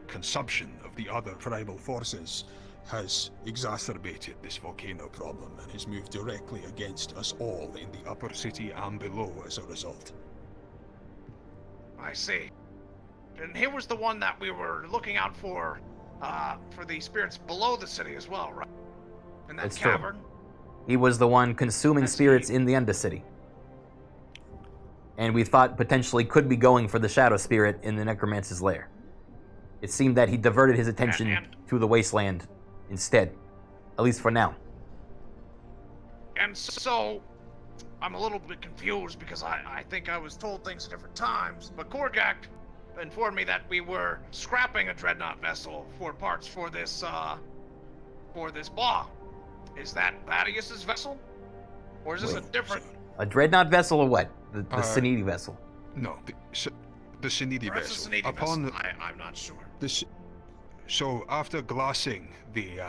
consumption of the other primal forces, has exacerbated this volcano problem and has moved directly against us all in the upper city and below as a result. I see. And he was the one that we were looking out for the spirits below the city as well, right? In that That's cavern? True. He was the one consuming spirits in the Undercity. and we thought potentially could be going for the shadow spirit in the necromancer's lair. It seemed that he diverted his attention to the Wasteland instead, at least for now. And so, I'm a little bit confused because I think I was told things at different times, but Korgak informed me that we were scrapping a dreadnought vessel for parts for this bomb. Is that Thaddeus's vessel? Or is this a different... A dreadnought vessel or what? The Sinidi vessel? No, the Sinidi Or is vessel. it a Sinidi Upon vessel? I'm not sure. So after glassing the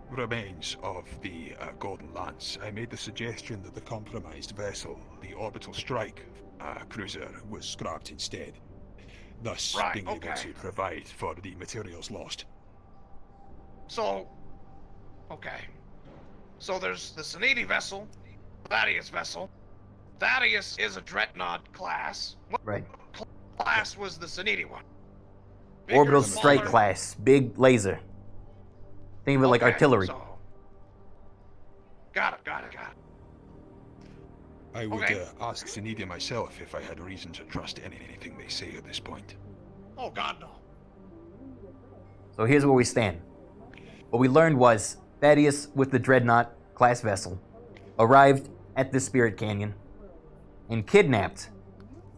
remains of the Golden Lance, I made the suggestion that the compromised vessel, the Orbital Strike cruiser, was scrapped instead, thus being able to provide for the materials lost. So, so there's the Sinidi vessel, Thaddeus vessel. Thaddeus is a dreadnought class. What class was the Sinidi one? Bigger, Orbital smaller? strike class, big laser. Think of it like artillery. So, got it. I would ask Sinidi myself if I had reason to trust anything they say at this point. Oh God, no. So here's where we stand. What we learned was Thaddeus, with the Dreadnought class vessel, arrived at the Spirit Canyon and kidnapped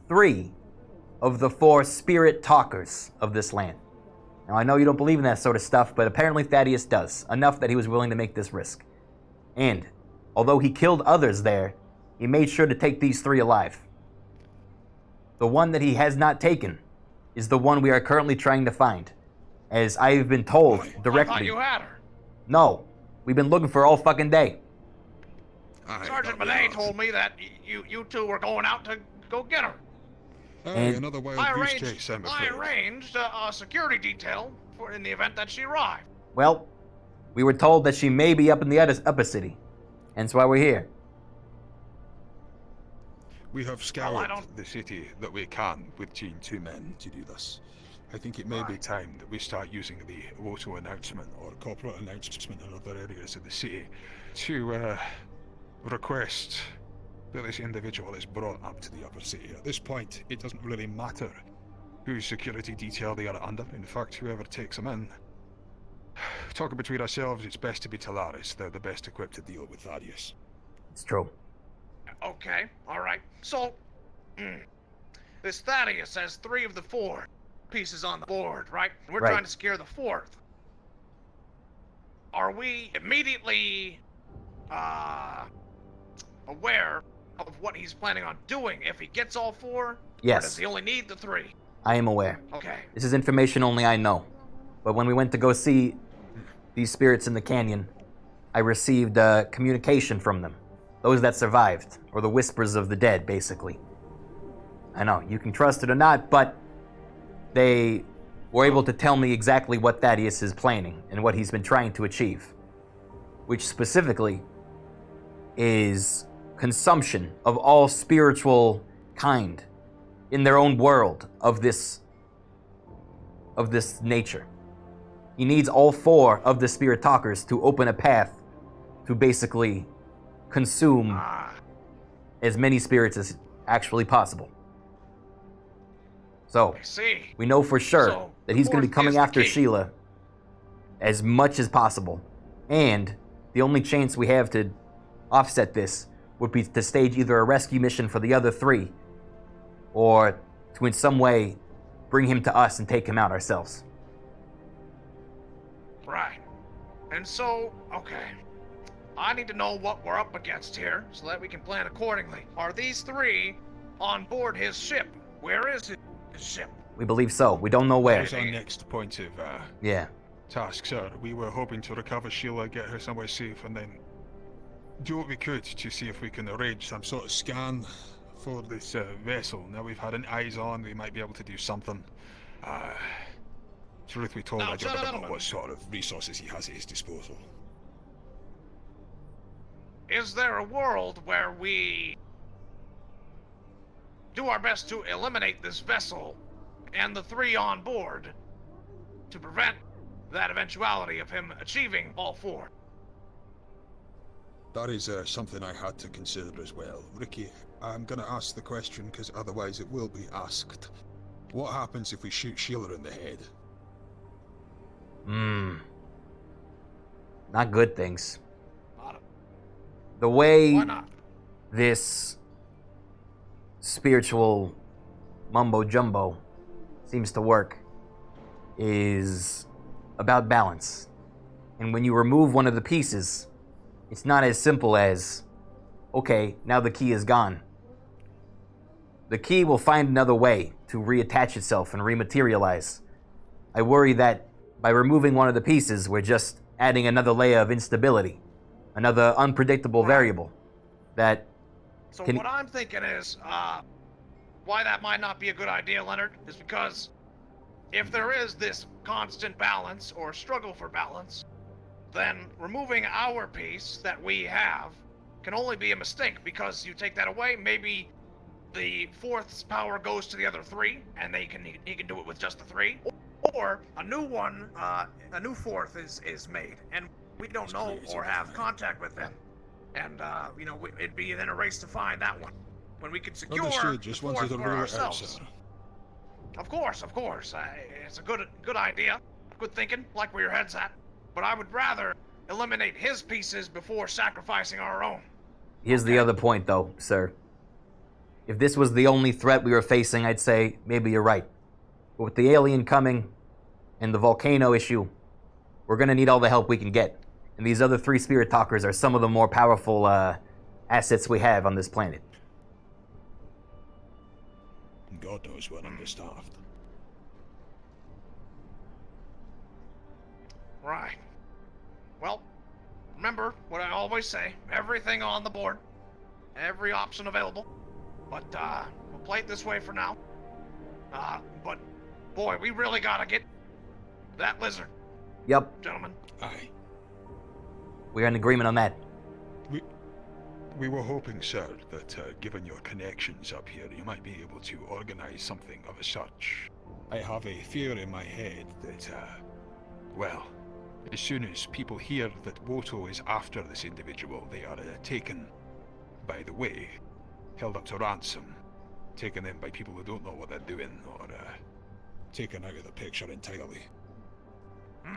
3 of the 4 spirit talkers of this land. Now, I know you don't believe in that sort of stuff, but apparently Thaddeus does, enough that he was willing to make this risk. And, although he killed others there, he made sure to take these 3 alive. The one that he has not taken is the one we are currently trying to find, as I've been told directly. I thought you had her. No, we've been looking for all fucking day. Sergeant Monet told me that you two were going out to go get her. Another wild goose chase, I'm I afraid. arranged a security detail in the event that she arrived. Well, we were told that she may be up in the upper city, hence why we're here. We have scoured the city that we can with 2 men to do this. I think it may be time that we start using the Woto announcement or corporate announcement in other areas of the city to request that this individual is brought up to the upper city. At this point, it doesn't really matter whose security detail they are under. In fact, whoever takes them in. Talking between ourselves, it's best to be Talaris. They're the best equipped to deal with Thaddeus. It's true. Okay, alright. So, this Thaddeus has 3 of the 4 pieces on the board, right? We're trying to secure the 4th. Are we immediately aware of what he's planning on doing if he gets all 4? Yes. Or does he only need the 3? I am aware. Okay. This is information only I know. But when we went to go see these spirits in the canyon, I received communication from them. Those that survived, or the whispers of the dead, basically. I know, you can trust it or not, but they were able to tell me exactly what Thaddeus is planning and what he's been trying to achieve, which specifically is consumption of all spiritual kind in their own world of this nature. He needs all 4 of the spirit talkers to open a path to basically consume as many spirits as actually possible. So, we know for sure that he's going to be coming after Sheila as much as possible. And the only chance we have to offset this would be to stage either a rescue mission for the other 3 or to in some way bring him to us and take him out ourselves. Right. And so, okay. I need to know what we're up against here so that we can plan accordingly. Are these 3 on board his ship? Where is his ship? We believe so. We don't know where. That was our next point of task, sir. We were hoping to recover Sheila, get her somewhere safe, and then do what we could to see if we can arrange some sort of scan for this vessel. Now we've had an eyes on, we might be able to do something. Truth be told, I don't know what sort of resources he has at his disposal. Is there a world where we do our best to eliminate this vessel and the 3 on board to prevent that eventuality of him achieving all 4? That is something I had to consider as well. Rikky, I'm gonna ask the question because otherwise it will be asked. What happens if we shoot Sheila in the head? Not good things. The way Why not? this spiritual mumbo jumbo seems to work is about balance. And when you remove one of the pieces, it's not as simple as, okay, now the key is gone. The key will find another way to reattach itself and rematerialize. I worry that by removing one of the pieces, we're just adding another layer of instability, another unpredictable variable that So can... what I'm thinking is, why that might not be a good idea, Leonard, is because if there is this constant balance or struggle for balance, then removing our piece that we have can only be a mistake, because you take that away, maybe the fourth's power goes to the other three, and he can do it with just the three, or a new one, a new fourth is made, and we don't know or have contact with them, and you know, it'd be then a race to find that one when we could secure Understood, just the wanted fourth to for rule it out, ourselves. sir. Of course. It's a good idea, good thinking, like where your head's at. But I would rather eliminate his pieces before sacrificing our own. Here's the other point, though, sir. If this was the only threat we were facing, I'd say maybe you're right. But with the alien coming and the volcano issue, we're going to need all the help we can get. And these other 3 spirit talkers are some of the more powerful assets we have on this planet. God knows we're understaffed. Right. Well, remember what I always say, everything on the board, every option available. But we'll play it this way for now. But boy, we really gotta get that lizard. Yep. Gentlemen. Aye. We're in agreement on that. We were hoping, sir, that given your connections up here, you might be able to organize something of a such. I have a fear in my head that, well, as soon as people hear that Woto is after this individual, they are taken, by the way, held up to ransom, taken in by people who don't know what they're doing, or taken out of the picture entirely.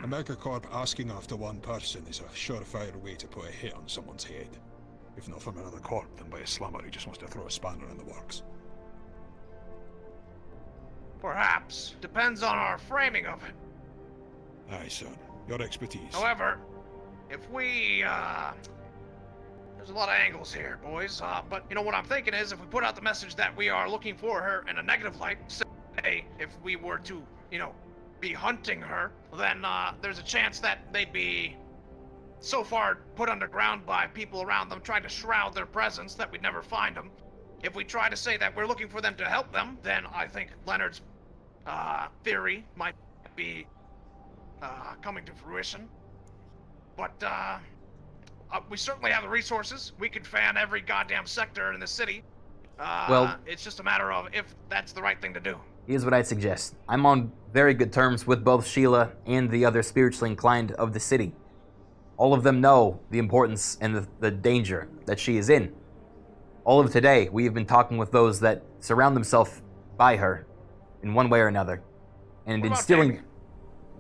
A megacorp asking after one person is a surefire way to put a hit on someone's head. If not from another corp, then by a slammer who just wants to throw a spanner in the works. Perhaps. Depends on our framing of it. Aye, son. Your expertise. However, if we, there's a lot of angles here, boys, but you know what I'm thinking is if we put out the message that we are looking for her in a negative light, say if we were to, you know, be hunting her, then there's a chance that they'd be so far put underground by people around them trying to shroud their presence that we'd never find them. If we try to say that we're looking for them to help them, then I think Leonard's theory might be coming to fruition. But we certainly have the resources. We could fan every goddamn sector in the city. Well, it's just a matter of if that's the right thing to do. Here's what I'd suggest. I'm on very good terms with both Sheila and the other spiritually inclined of the city. All of them know the importance and the danger that she is in. All of today, we have been talking with those that surround themselves by her in one way or another. And instilling...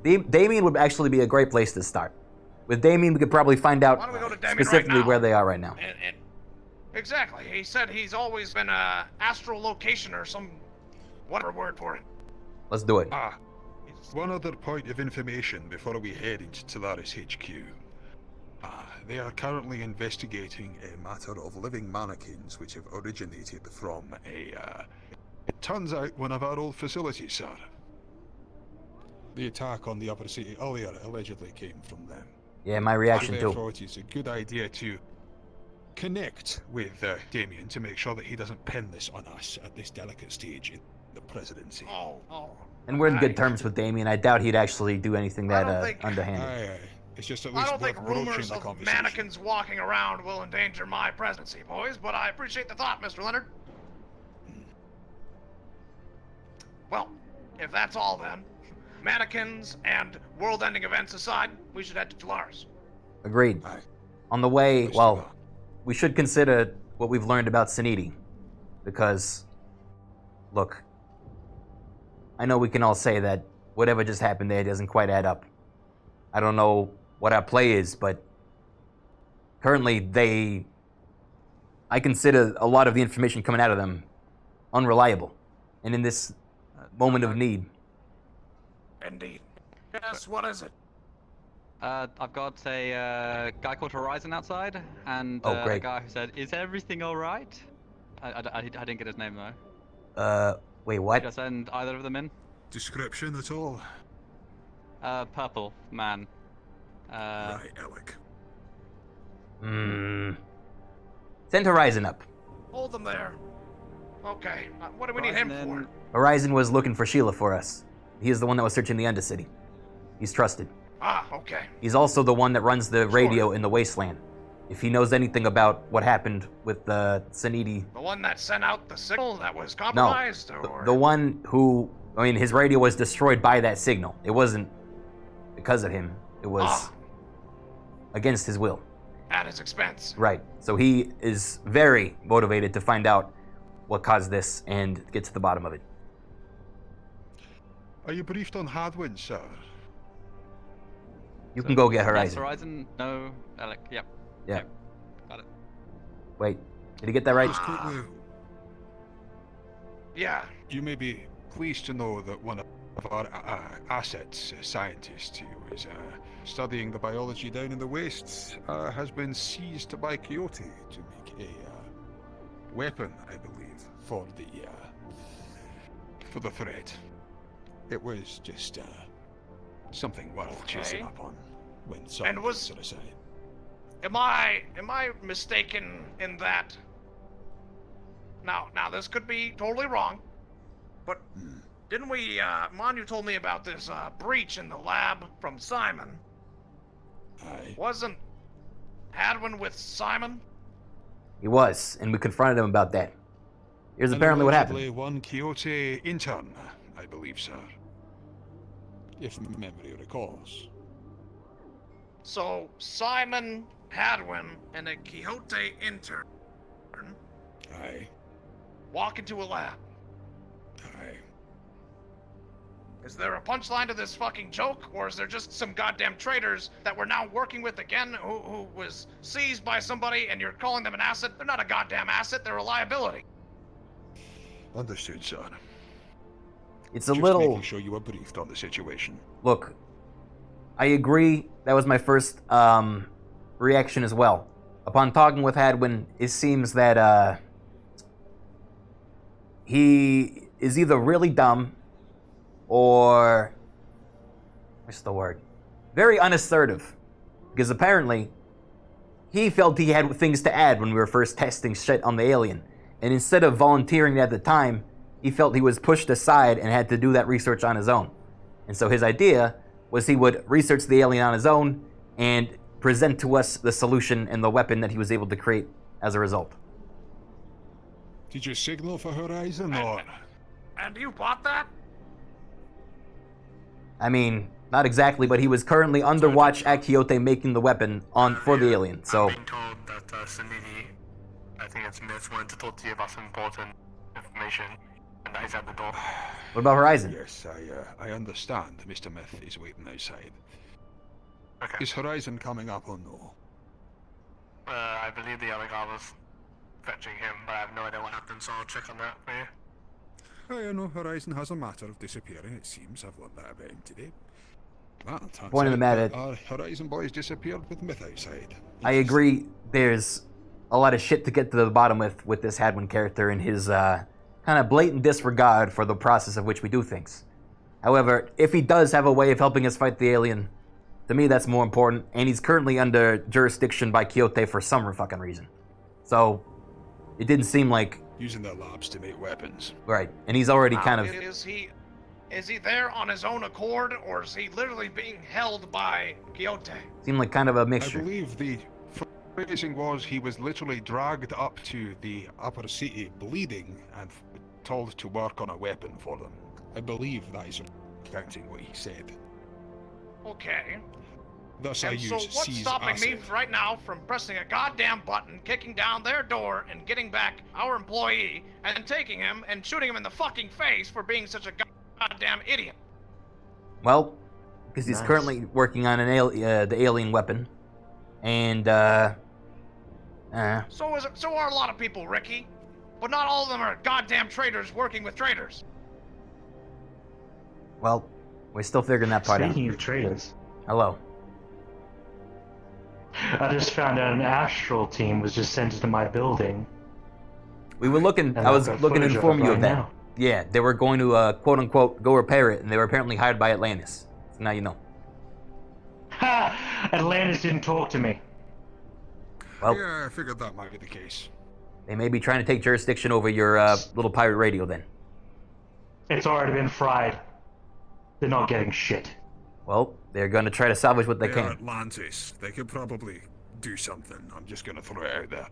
Damien would actually be a great place to start. With Damien, we could probably find out specifically where they are right now. Exactly. He said he's always been a astral location or some whatever word for it. Let's do it. One other point of information before we head into Talaris HQ. They are currently investigating a matter of living mannequins which have originated from a, it turns out, one of our old facilities, sir. The attack on the upper city earlier allegedly came from them. Yeah, my reaction too. Therefore, it is a good idea to connect with Damien to make sure that he doesn't pin this on us at this delicate stage in the presidency. And we're in good terms with Damien. I doubt he'd actually do anything that underhanded. Aye. It's just at I least don't think broaching rumors the of conversation. mannequins walking around will endanger my presidency, boys, but I appreciate the thought, Mr. Leonard. Well, if that's all then, mannequins and world-ending events aside, we should head to Talaris. Agreed. On the way, well, we should consider what we've learned about Saniti. Because, look, I know we can all say that whatever just happened there doesn't quite add up. I don't know what our play is, but currently I consider a lot of the information coming out of them unreliable. And in this moment of need. Indeed. Yes, what is it? I've got a guy called Horizon outside, and Oh, a great. guy who said, "Is everything all right?" I didn't get his name though. Wait, what? Should I send either of them in? Description at all? Purple man. Right, Alec. Send Horizon up. Hold them there. Okay, what do we need him for? Horizon was looking for Sheila for us. He is the one that was searching the Undercity. He's trusted. Ah, okay. He's also the one that runs the radio in the Wasteland. If he knows anything about what happened with the Sanidi... The one that sent out the signal that was No, compromised, or the one who... I mean, his radio was destroyed by that signal. It wasn't because of him. It was against his will. at his expense. Right. So he is very motivated to find out what caused this and get to the bottom of it. Are you briefed on Hadwin, sir? You can go get Yes, Horizon. Horizon, no, Alec, yep. Yeah. Yep. Got it. Wait, did he get that right? Just quickly, yeah. You may be pleased to know that one of our assets, a scientist who is studying the biology down in the wastes, has been seized by Quixote to make a weapon, I believe, for the threat. It was just something worth chasing up on when something was set aside. Am I mistaken in that? Now this could be totally wrong, but didn't we? Manu told me about this breach in the lab from Simon. Wasn't Hadwin with Simon? He was, and we confronted him about that. Here's And apparently what happened. allegedly one Quixote intern, I believe, sir. If memory recalls. So Simon, Hadwin, and a Quixote intern walk into a lab. Is there a punchline to this fucking joke, or is there just some goddamn traitors that we're now working with again who was seized by somebody and you're calling them an asset? They're not a goddamn asset, they're a liability. Understood, sir. It's a Just little... making sure you were briefed on the situation. Look, I agree. That was my first reaction as well. Upon talking with Hadwin, it seems that he is either really dumb or... what's the word? Very unassertive. Because apparently, he felt he had things to add when we were first testing shit on the alien. And instead of volunteering at the time, he felt he was pushed aside and had to do that research on his own. And so his idea was he would research the alien on his own and present to us the solution and the weapon that he was able to create as a result. Did you signal for Horizon, or...? And you bought that? I mean, not exactly, but he was currently under watch at Quixote making the weapon for the alien, so... I'm being told that Sanidi, I think it's Myth, wanted to talk to you about some important information, and that is at the door. What about Horizon? Yes, I understand Mr. Myth is waiting outside. Okay. Is Horizon coming up or no? I believe the other guy was fetching him, but I have no idea what happened, so I'll check on that for you. I know Horizon has a matter of disappearing, it seems. I've learned that about him today. Well, it turns Point of the out matter- that our Horizon boys disappeared with Myth outside. I agree, there's a lot of shit to get to the bottom with this Hadwin character and his kind of blatant disregard for the process of which we do things. However, if he does have a way of helping us fight the alien, to me that's more important, and he's currently under jurisdiction by Quixote for some fucking reason. So, it didn't seem like... using their labs to make weapons. Right, and he's already kind of... Is he there on his own accord, or is he literally being held by Quixote? seemed like kind of a I mixture. believe the phrasing was he was literally dragged up to the upper city bleeding and told to work on a weapon for them. I believe that is recounting what he said. Okay. Thus I And use so what's seize stopping me asset. right now from pressing a goddamn button, kicking down their door, and getting back our employee, and then taking him and shooting him in the fucking face for being such a goddamn idiot? Well, because he's Nice. currently working on the alien weapon, and So are a lot of people, Rikky. But not all of them are goddamn traitors working with traitors. well, we're still figuring that part Speaking out. of traitors, Hello. I just found out an astral team was just sent into my building. We were looking. And I was I've got looking to footage of inform it you right of that. now. Yeah, they were going to quote unquote go repair it, and they were apparently hired by Atlantis. So now you know. Ha! Atlantis didn't talk to me. Well, Yeah, I figured that might be the case. they may be trying to take jurisdiction over your little pirate radio. Then. It's already been fried. They're not getting shit. Well, they're going to try to salvage what they They're can. Atlantis. They could probably do something. I'm just gonna throw it out there.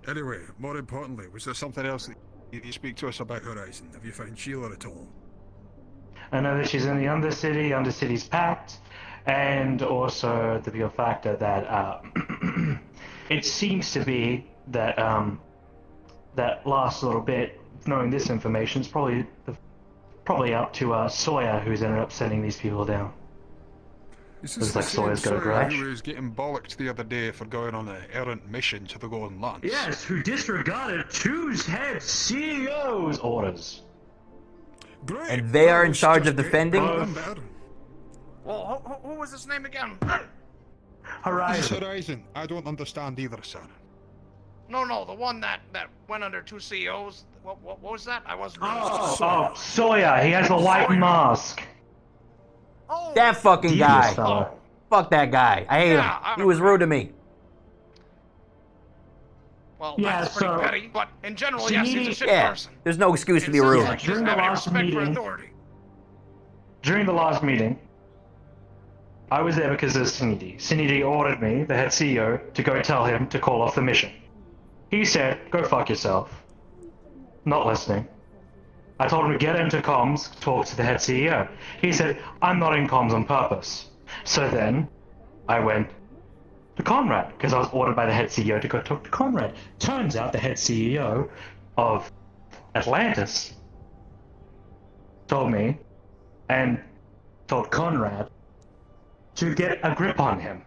Anyway, more importantly, was there something else that you speak to us about Horizon? Have you found Sheila at all? I know that she's in the Undercity, Undercity's pact, and also the pure factor that it seems to be that that last little bit, knowing this information, is probably up to Sawyer, who's ended up sending these people down. Is Looks this like the Sawyer's same got a Sawyer grudge. who was getting bollocked the other day for going on an errant mission to the Golden Lance? Yes, who disregarded two head CEO's orders. Great. And they are in charge of defending. Well, who was his name again? Horizon. Horizon. I don't understand either, sir. No, the one that went under two CEOs. What was that? I wasn't. Oh, Sawyer, he has a white mask. That fucking Devious guy. fella. Fuck that guy. I hate Yeah, him. He was rude to me. Well, Yeah, that's pretty so- petty, but in general, yes, he's a shit Yeah. person. There's no excuse to be It sounds rude. like he doesn't During the have any last respect for meeting- authority. During the last meeting, I was there because of Sinidi. Sinidi ordered me, the head CEO, to go tell him to call off the mission. He said, go fuck yourself. Not listening. I told him to get into comms, talk to the head CEO. He said, I'm not in comms on purpose. So then, I went to Conrad, because I was ordered by the head CEO to go talk to Conrad. Turns out the head CEO of Atlantis told me, and told Conrad, to get a grip on him.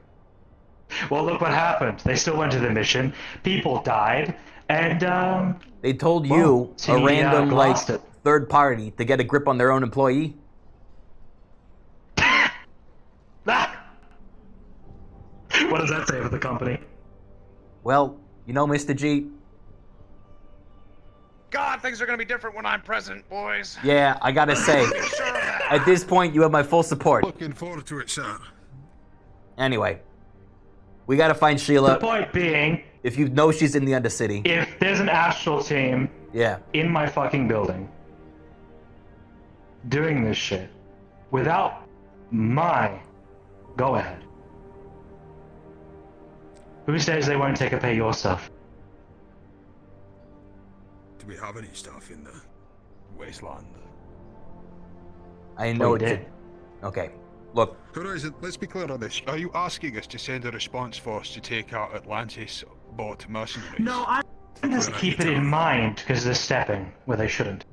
Well, look what happened. They still went to the mission, people died, and They told you, see, a random lost like it. third party, to get a grip on their own employee. What does that say for the company? Well, you know, Mr. G. God, things are gonna be different when I'm president, boys. Yeah, I gotta say, at this point, you have my full support. Looking forward to it, sir. Anyway, we gotta find Sheila. The point being, If you know she's in the Undercity. if there's an astral team Yeah. in my fucking building doing this shit without my go-ahead, who says they won't take or pay your stuff? Do we have any stuff in the Wasteland? I know we it. did. Okay. Look, Horizon, let's be clear on this. Are you asking us to send a response force to take out Atlantis bought mercenaries? No, I'm just keep it in mind because they're stepping where they shouldn't.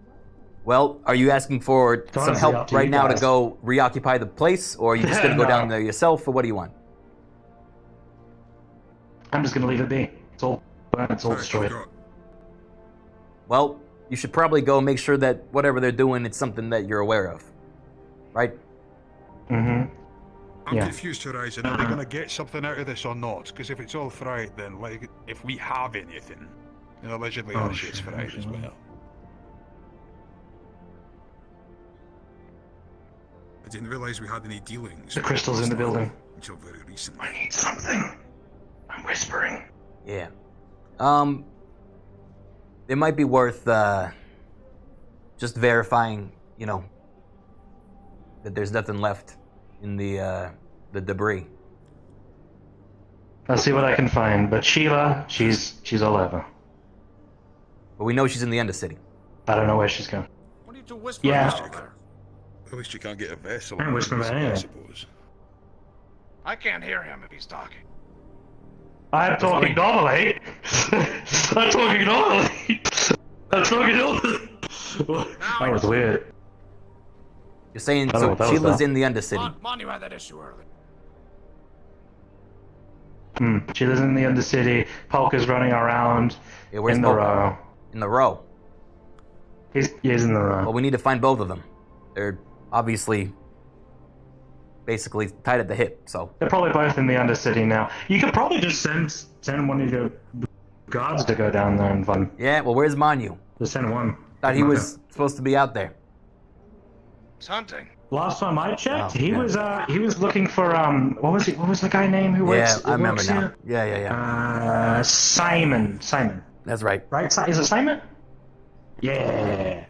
well, are you asking for some honestly help up to right you now to guys. go reoccupy the place, or are you just gonna go No. down there yourself, or what do you want? I'm just gonna leave it be. It's all burned, it's all destroyed. Well, you should probably go make sure that whatever they're doing, it's something that you're aware of, right? Mm-hmm. I'm Yeah. confused, Horizon. Are they going to get something out of this or not? Because if it's all fried, then like, if we have anything, then allegedly our shit's fried as well. I didn't realise we had any dealings. The crystal's in the building. Until very recently. I need something. I'm whispering. Yeah. It might be worth just verifying, you know, that there's nothing left in the debris. I'll see what I can find, but Sheila, she's all over. But we know she's in the Undercity. I don't know where she's going. What are you two whispering Yeah. about there? At least you can't get a vessel. I ain't whispering about I anything. suppose. I can't hear him if he's talking. I'm talking normally. I'm talking normally. I'm talking normally. That was weird. You're saying I don't know so what that was Sheila's about. in the Undercity. Mon, you had that issue earlier. She lives in the Undercity. Polka's running around Yeah, where's in the Polka? row. In the row. He's in the row. Well, we need to find both of them. They're obviously basically tied at the hip, so. They're probably both in the Undercity now. You could probably just send one of your guards to go down there and find. Yeah, well, where's Manu? Just send one. Thought he was supposed to be out there. He's hunting. Last time I checked, Oh, he was looking for what was the guy name who works? Yeah, I remember works now. here? Yeah. Simon. That's right. Right? Is it Simon? Yeah.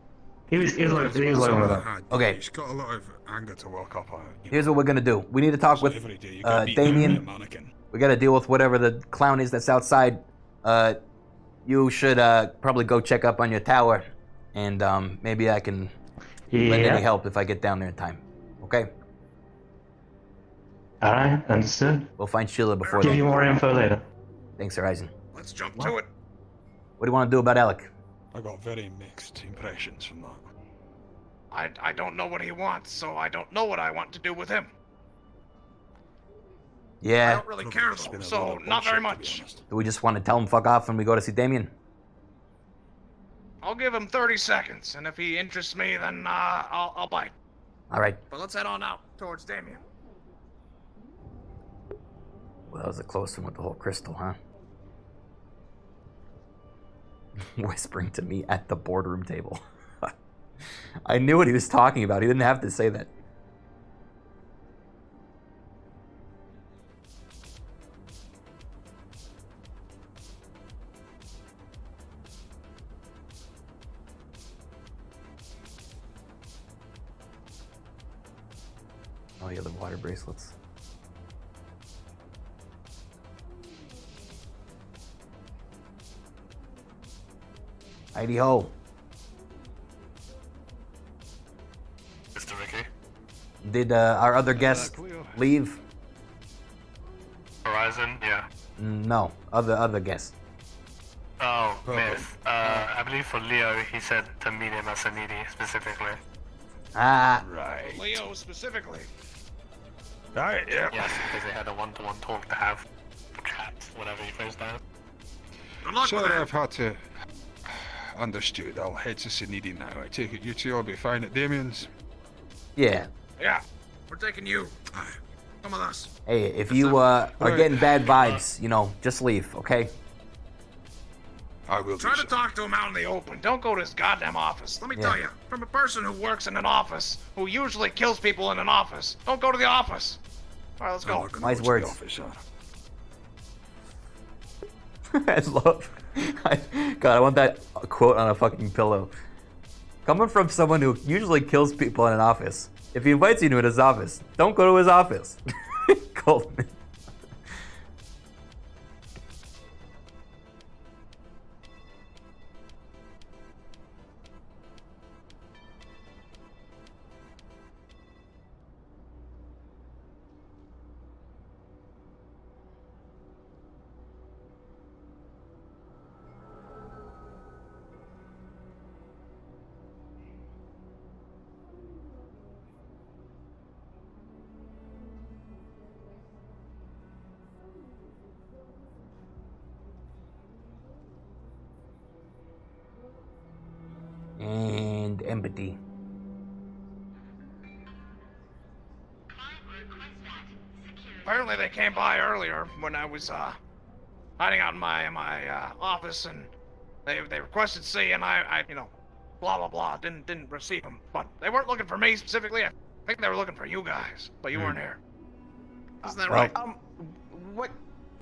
He was looking with him. Okay. He's got a lot of anger to work up on. Here's what we're gonna do. We need to talk with Damien. We gotta deal with whatever the clown is that's outside. You should probably go check up on your tower, and maybe I can lend any help if I get down there in time. Okay? Alright, understood. We'll find Sheila before Give then. you more info later. Thanks, Horizon. Let's jump to it. What do you want to do about Alec? I got very mixed impressions from that. I don't know what he wants, so I don't know what I want to do with him. I Yeah. don't really care though, so not very much. Do we just want to tell him fuck off when we go to see Damien? I'll give him 30 seconds, and if he interests me, then I'll bite. All right. But let's head on out towards Damien. Well, that was a close one with the whole crystal, huh? Whispering to me at the boardroom table. I knew what he was talking about. He didn't have to say that. Oh yeah, the water bracelets. Heidi ho. Mr. Rikky? Did our other guest leave? Horizon? Yeah. No, other guest. Oh, Myth. I believe for Leo, he said to meet him at Sanidi specifically. Ah. Right. Leo specifically. Right, yeah. Yes, because they had a one-to-one talk to have. Chat, whatever you phrased that. Sure, I've had to. Understood. I'll head to Sanidi now. I take it you two will be fine at Damien's? Yeah. Yeah, we're taking you. Come with us. Hey, if you are getting bad vibes, you know, just leave, okay? I will Try to talk to him out in the open. Don't go to his goddamn office. Let me tell you, from a person who works in an office, who usually kills people in an office, don't go to the office. All right, let's go. Wise words. I love. God, I want that quote on a fucking pillow. Coming from someone who usually kills people in an office. If he invites you to his office, don't go to his office. Goldman. And empathy. Apparently they came by earlier when I was hiding out in my office, and they requested C, and I you know, blah blah blah, didn't receive them. But they weren't looking for me specifically. I think they were looking for you guys, but you weren't here. Isn't that right? What?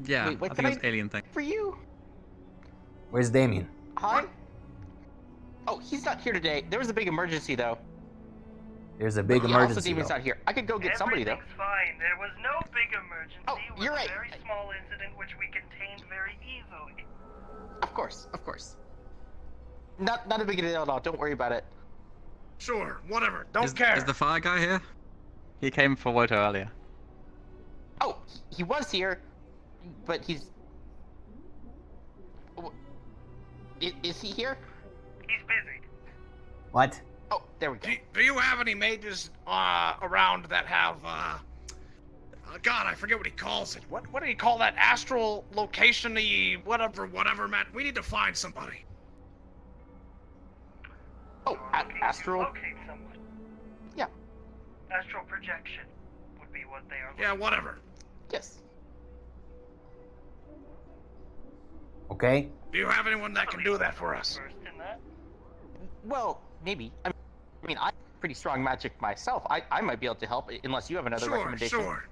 Yeah, Wait, what I can think it was alien thing. For you? Where's Damien? Hi? Oh, he's not here today. There was a big emergency, though. There's a big Also, emergency. Demon's though. not here. I could go get somebody, though. Fine. There was no big emergency. Oh, you're it was right. a very small incident which we contained very easily. Of course, of course. Not a big deal at all. Don't worry about it. Sure, whatever. Don't Is care. the fire guy here? He came for Woto earlier. Oh, he was here, but he's... Is he here? He's busy. What? Oh, there we go. Do you have any mages around that have God, I forget what he calls it. What do you call that? Astral location-y whatever, man. We need to find somebody. Oh, astral. Locate someone. Yeah. Astral projection would be what they are. Yeah, whatever. Yes. Okay. Do you have anyone that can do that for us? First in that. Well, maybe. I mean, I'm pretty strong magic myself. I might be able to help unless you have another recommendation. Sure.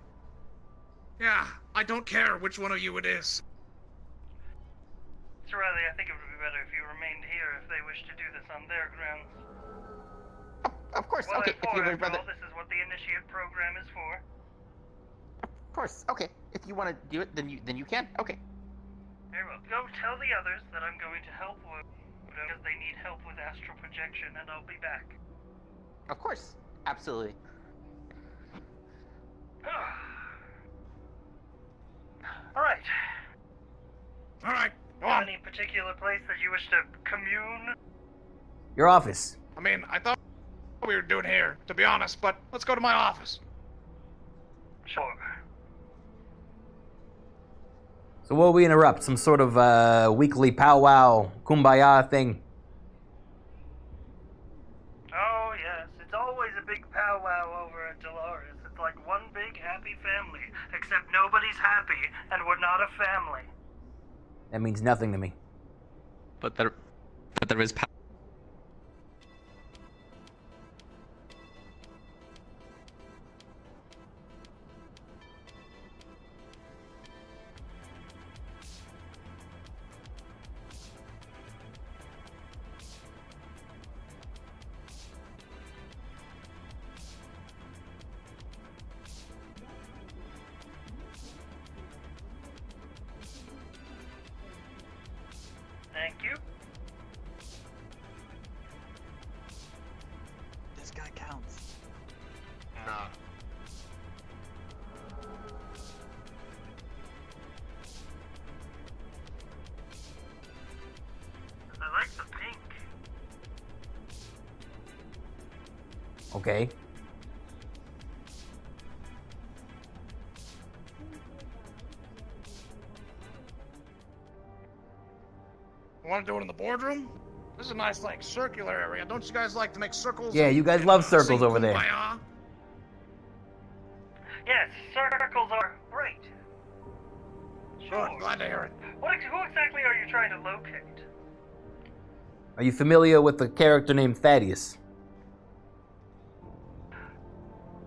Yeah, I don't care which one of you it is. Sir Riley, I think it would be better if you remained here if they wish to do this on their grounds. Of course. Well, Okay. If you have a brother. this is what the initiate program is for. Of course. Okay. If you want to do it, then you can. Okay. Very well. Go tell the others that I'm going to help with because they need help with astral projection, and I'll be back. Of course. Absolutely. All right. All right. Any particular place that you wish to commune? Your office. I mean, I thought we were doing here, to be honest, but let's go to my office. Sure. So will we interrupt? Some sort of weekly powwow, kumbaya thing? Oh, yes. It's always a big powwow over at Dolores. It's like one big happy family, except nobody's happy, and we're not a family. That means nothing to me. But there is power. Thank you. This guy counts. No. I like the pink. Okay. Want to do it in the boardroom? This is a nice, like, circular area. Don't you guys like to make circles? Yeah, you guys love circles over there. Kumbaya? Yes, circles are great. Sure. Good, glad to hear it. Who exactly are you trying to locate? Are you familiar with a character named Thaddeus?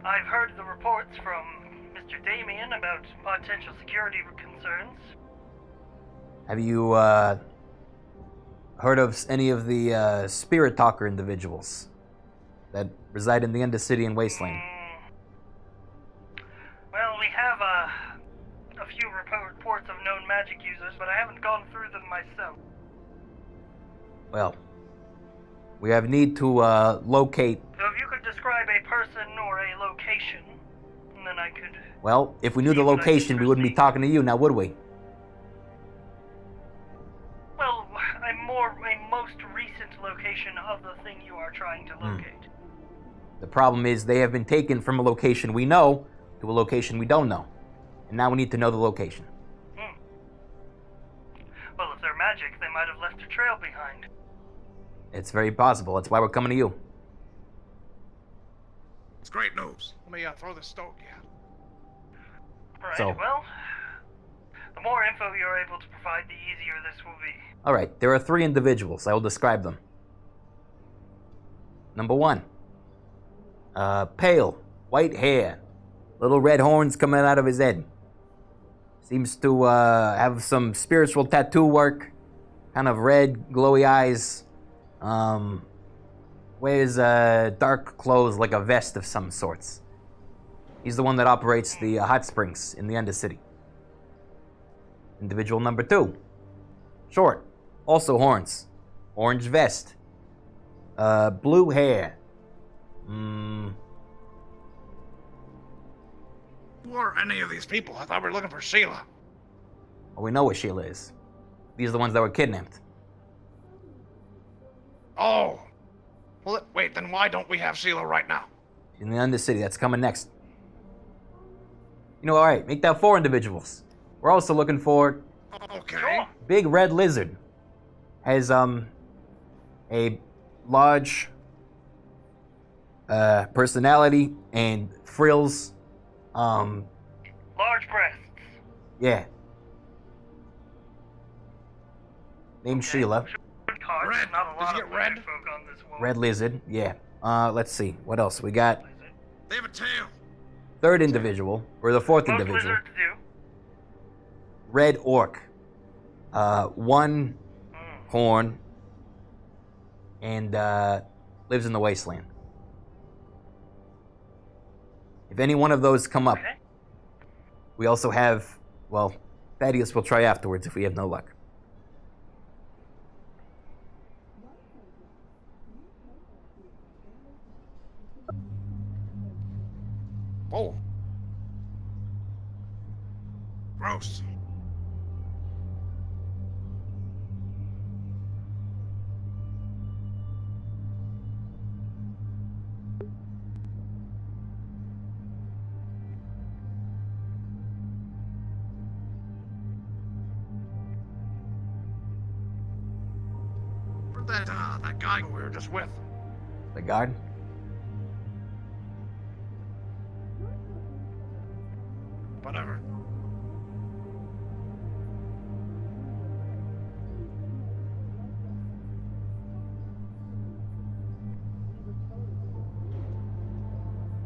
I've heard the reports from Mr. Damien about potential security concerns. Have you heard of any of the Spirit Talker individuals that reside in the Undercity and Wasteland? Well, we have a few reports of known magic users, but I haven't gone through them myself. Well, we have need to locate... So if you could describe a person or a location, then I could... Well, if we knew the location, we wouldn't be talking to you now, would we? Well, a most recent location of the thing you are trying to locate. The problem is they have been taken from a location we know to a location we don't know. And now we need to know the location. Well, if they're magic, they might have left a trail behind. It's very possible. That's why we're coming to you. It's great news. Let me throw this stogie out. Right, So- well, the more info you're able to provide, the easier this will be. All right, there are 3 individuals. I will describe them. Number 1. Pale, white hair, little red horns coming out of his head. Seems to have some spiritual tattoo work, kind of red, glowy eyes. Wears dark clothes like a vest of some sorts. He's the one that operates the hot springs in the Undercity. Individual number 2. Short, also horns, orange vest, blue hair. Who are any of these people? I thought we were looking for Sheila. Well, we know where Sheila is. These are the ones that were kidnapped. Oh. Well, wait, then why don't we have Sheila right now? In the Undercity, that's coming next. You know, alright, make that 4 individuals. We're also looking for Okay. Big Red Lizard. Has, a large, personality and frills. Large breasts. Yeah. Named Sheila. Red. Did you get red? Red Lizard, yeah. Let's see. What else? We got They have a tail. 3rd individual, or the 4th Most individual. lizards do. Red Orc. 1 horn. And, lives in the Wasteland. If any one of those come up, we also have, well, Thaddeus will try afterwards if we have no luck. Oh. Gross. Where'd that guy we were just with? The guard? Whatever.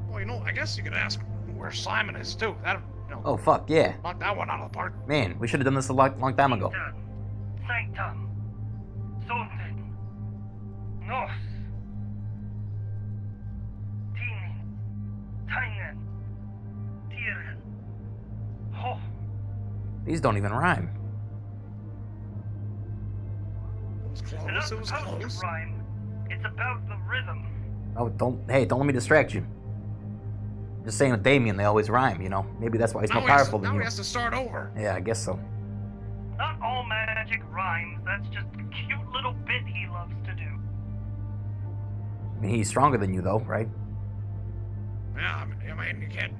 Well, you know, I guess you could ask where Simon is too. That, you know, Oh, fuck, yeah. knock that one out of the park. Man, we should have done this a long time ago. Sanctum. Something. Nos. Tinin. Tainen. Tieren. Ho. These don't even rhyme. It's not supposed to rhyme. It's about the rhythm. Oh, don't let me distract you. Just saying with Damien, they always rhyme, you know? Maybe that's why he's more powerful than Now you. he has to start over. Yeah, I guess so. Not all magic rhymes. That's just a cute little bit he loves to do. I mean, he's stronger than you, though, right? Yeah, I mean, you can't.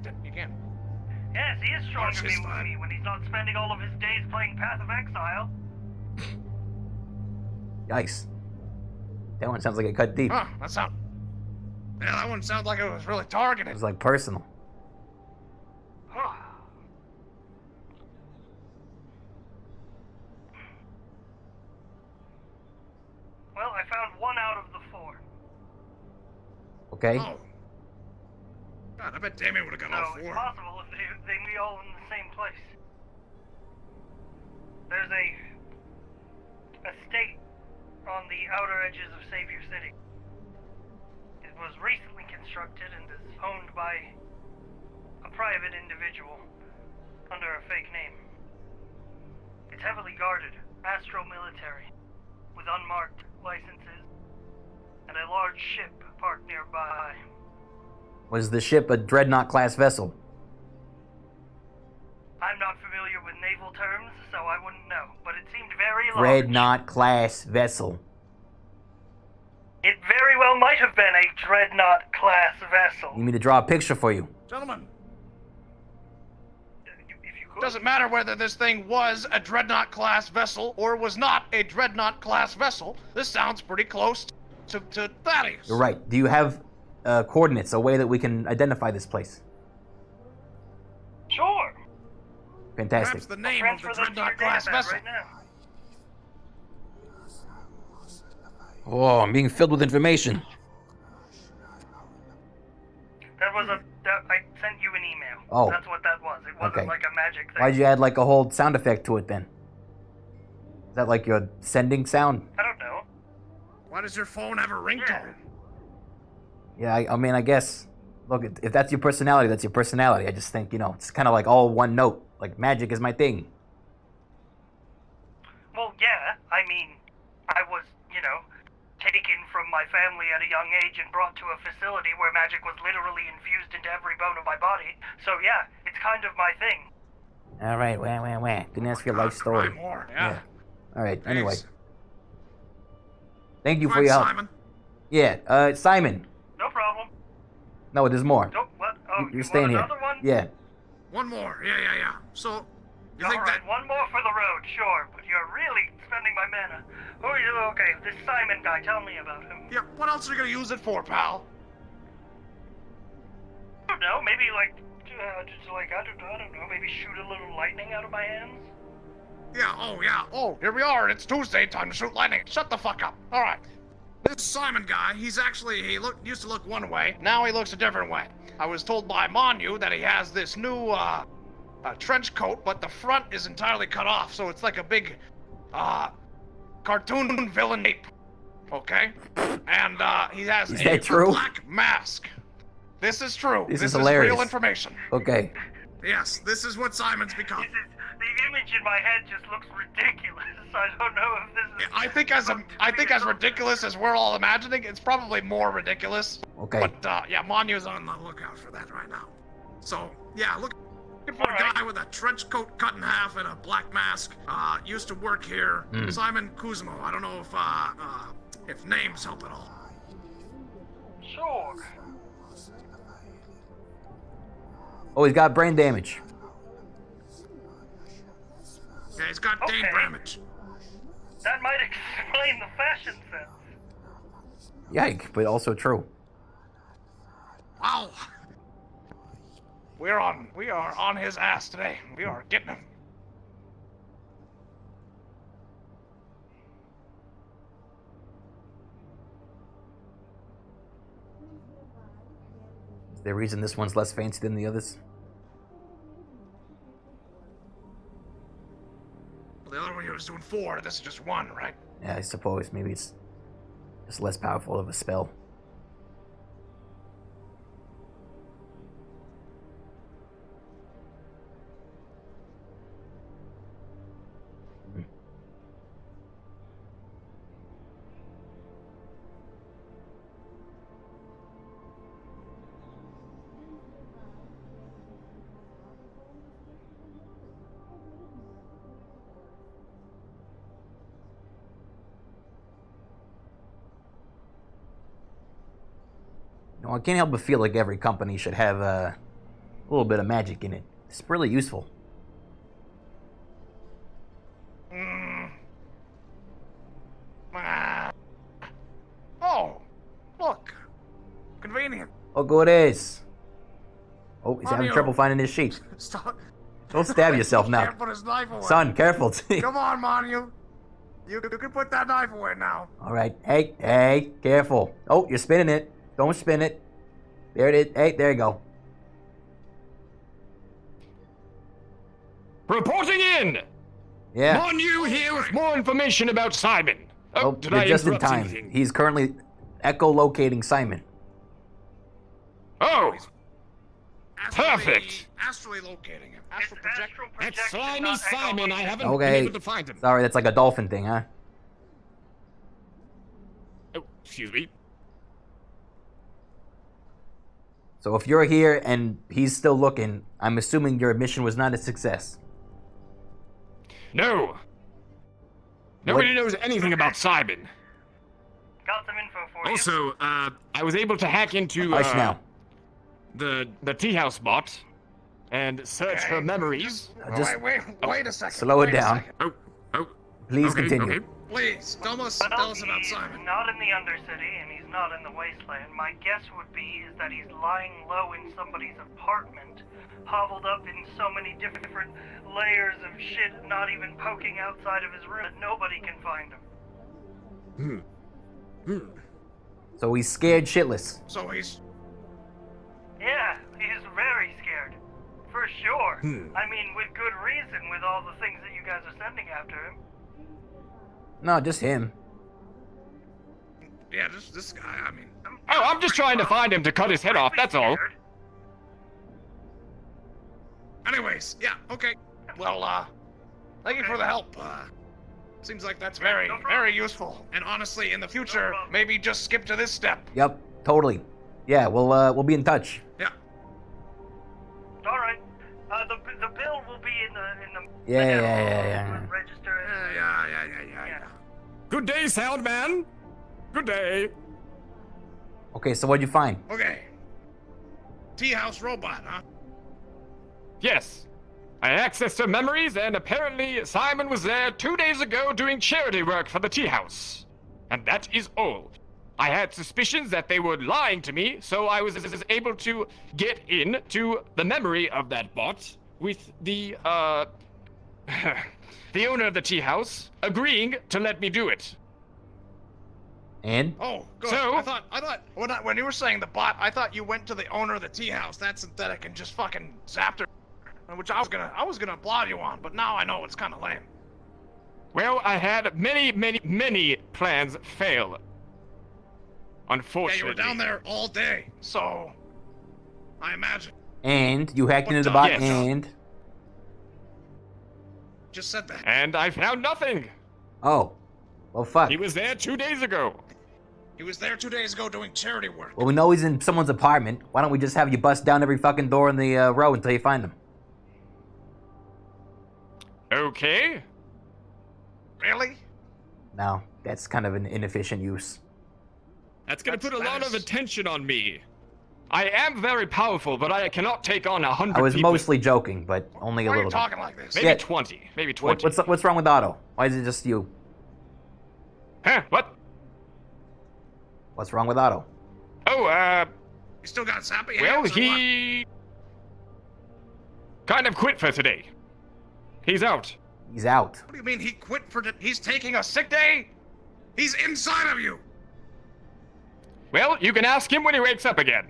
Yes, he is stronger Watch than his me time. when he's not spending all of his days playing Path of Exile. Yikes. That one sounds like it cut deep. Huh, yeah, that one sounds like it was really targeted. It was like personal. Well, I found 1 out of the 4. Okay? Oh. God, I bet Damien would have got all So it's 4. possible if they be all in the same place. There's a estate on the outer edges of Savior City. It was recently constructed and is owned by a private individual under a fake name. It's heavily guarded, astro-military, with unmarked licenses, and a large ship parked nearby. Was the ship a dreadnought-class vessel? I'm not familiar with naval terms, so I wouldn't know, but it seemed very large. Dreadnought-class vessel. It very well might have been a dreadnought-class vessel. You need me to draw a picture for you? Gentlemen. Doesn't matter whether this thing was a dreadnought-class vessel or was not a dreadnought-class vessel. This sounds pretty close to Thaddeus. You're right. Do you have coordinates, a way that we can identify this place? Sure. Fantastic. Perhaps the name of the dreadnought-class vessel. Right now. Oh, I'm being filled with information. I sent you an email. Oh. That's what that was. It wasn't Okay. like a magic thing. Why'd you add like a whole sound effect to it then? Is that like your sending sound? I don't know. Why does your phone have a ringtone? Yeah, I mean, I guess. Look, if that's your personality, that's your personality. I just think, it's kind of like all one note. Like, magic is my thing. Well, yeah. I mean, I was, taking taken from my family at a young age and brought to a facility where magic was literally infused into every bone of my body. So yeah, it's kind of my thing. All right, wah. Didn't ask for your life story. More, yeah. All right. Jeez. Anyway, thank you for Find your help. Simon. Yeah. Simon. No problem. No, there's more. Oh, what? Oh, You're staying here. another one? Yeah. One more. Yeah. So, you think Alright, that... one more for the road, sure, but you're really spending my mana. Who are you? Okay, this Simon guy, tell me about him. Yeah, what else are you gonna use it for, pal? I don't know, maybe like, I don't know, maybe shoot a little lightning out of my hands? Yeah. Oh, here we are. It's Tuesday. Time to shoot lightning. Shut the fuck up. All right. This Simon guy, he used to look one way. Now he looks a different way. I was told by Monu that he has this new trench coat, but the front is entirely cut off, so it's like a big cartoon villain ape. Okay? And he has a black mask. This is true. This is is hilarious. real information. Okay. Yes, this is what Simon's become. The image in my head just looks ridiculous. I don't know if this is... I think as ridiculous as we're all imagining, it's probably more ridiculous. Okay. But yeah, Manu's on the lookout for that right now. So yeah, looking for a guy with a trench coat cut in half and a black mask. Used to work here. Simon Kuzmo. I don't know if names help at all. Sure. Oh, he's got brain damage. Yeah, he's got brain damage. That might explain the fashion sense. Yike, but also true. Wow. We are on his ass today. We are getting him. Is there a reason this one's less fancy than the others? The other one was doing 4. This is just 1, right? Yeah, I suppose. Maybe it's just less powerful of a spell. I can't help but feel like every company should have a little bit of magic in it. It's really useful. Oh, look. Convenient. Oh, good is. Oh, he's having Mario. trouble finding his sheet. Stop. Don't stab yourself now. Can't put his knife away. Son, careful. Come on, Manu. You can put that knife away now. All right. Hey, careful. Oh, you're spinning it. Don't spin it. There it is. Hey, there you go. Reporting in! Yeah. Monu here with more information about Simon. Oh, did you're I just in interrupt time. anything? He's currently echolocating Simon. Oh! Perfect! Astrally locating him. Astral projection. That slimy Simon, I haven't been Okay. able to find him. Sorry, that's like a dolphin thing, huh? Oh, excuse me. So if you're here and he's still looking, I'm assuming your mission was not a success. No. Nobody knows anything about Simon. Got some info for you. Also, I was able to hack into Hush now. the tea house bot and search her memories. Just Wait a second. slow it Wait a down. second. Please continue. Please, tell us about Simon. He's not in the Undercity, and he's not in the Wasteland. My guess would be is that he's lying low in somebody's apartment, hoveled up in so many different layers of shit, not even poking outside of his room, that nobody can find him. So he's scared shitless. So he's... Yeah, he's very scared. For sure. I mean, with good reason, with all the things that you guys are sending after him. No, just him. Yeah, this guy, I mean... Oh, I'm just trying to find him to cut his head off, that's all. Anyways, yeah, okay. Well, thank you for the help. Seems like that's very, very useful. And honestly, in the future, maybe just skip to this step. Yep, totally. Yeah, we'll be in touch. Yeah. All right. The bill will be in the Yeah. register. Yeah. Good day, Soundman. Good day. Okay, so what'd you find? Okay. Tea house robot, huh? Yes. I accessed her memories, and apparently Simon was there 2 days ago doing charity work for the tea house. And that is all. I had suspicions that they were lying to me, so I was able to get into the memory of that bot with the the owner of the tea house agreeing to let me do it. And? Oh, good. So- I thought when you were saying the bot, I thought you went to the owner of the tea house. That's synthetic and just fucking zapped her. Which I was gonna applaud you on, but now I know it's kind of lame. Well, I had many plans fail. Unfortunately. Yeah, you were down there all day, so I imagine. And you hacked into the bot, Yes. and Just said that. And I found nothing. oh, well, fuck. He was there 2 days ago. He was there 2 days ago doing charity work. Well, we know he's in someone's apartment. Why don't we just have you bust down every fucking door in the row until you find him? Okay. Really? No, that's kind of an inefficient use. That's gonna put a lot of attention on me. I am very powerful, but I cannot take on 100 I was people. mostly joking, but only a Why are you little talking bit. like this? Maybe Yeah. 20. Maybe 20. What's wrong with Otto? Why is it just you? Huh? What? What's wrong with Otto? Oh, You still got sappy well, hands or he kind of quit for today. He's out. He's out. What do you mean he quit for he's taking a sick day? He's inside of you. Well, you can ask him when he wakes up again.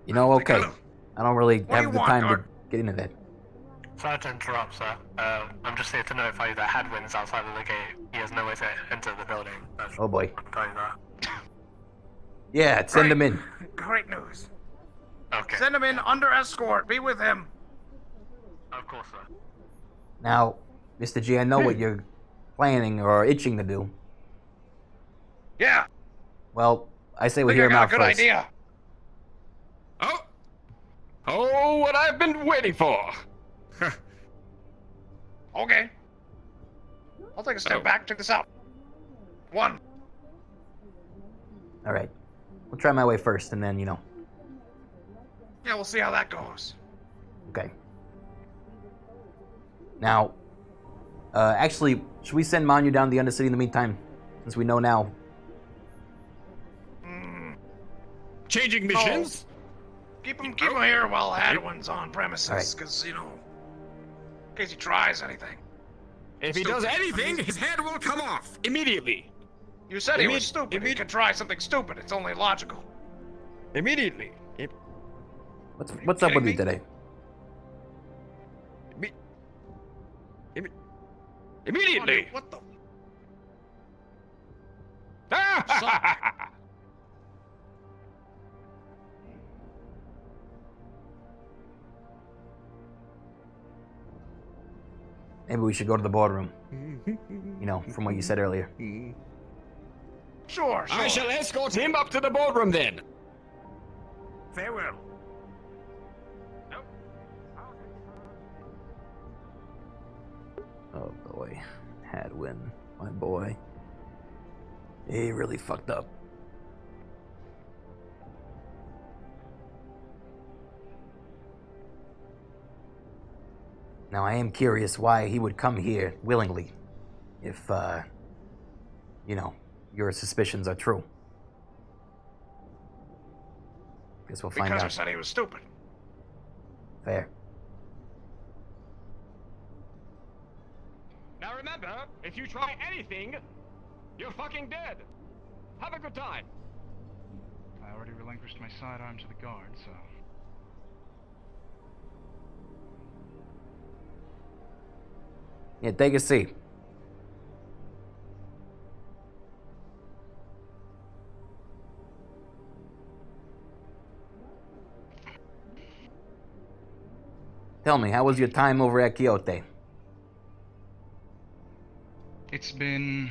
You know, okay. I don't really What do have you the want, time to Guard? get into that. Sorry to interrupt, sir. I'm just here to notify you that Hadwin is outside of the gate. He has no way to enter the building. Oh boy. I'll tell you that. Yeah, send him in. Great news. Okay. Send him in under escort. Be with him. Of course, sir. Now, Mr. G, I know what you're planning or itching to do. Yeah. Well, I say we Think hear I him got out a good first. idea. Oh, what I've been waiting for. Okay. I'll take a step back. Check this out. 1. All right. We'll try my way first, and then, Yeah, we'll see how that goes. Okay. Now, actually, should we send Manu down to the Undercity in the meantime? Since we know now. Changing missions? Keep him here while Hadwin's on premises, All right. because, in case he tries anything. If he does anything, his head will come off immediately. You said he was stupid. He could try something stupid. It's only logical. Immediately. What's up with you today? Immediately. What the? Maybe we should go to the boardroom. From what you said earlier. Sure. I shall escort him up to the boardroom then. Farewell. Oh boy. Hadwin, my boy. He really fucked up. Now I am curious why he would come here willingly if, your suspicions are true. Guess we'll find Because I out. said he was stupid. Fair. Now remember, if you try anything, you're fucking dead. Have a good time. I already relinquished my sidearm to the guard, so... Yeah, take a seat. Tell me, how was your time over at Quixote? It's been,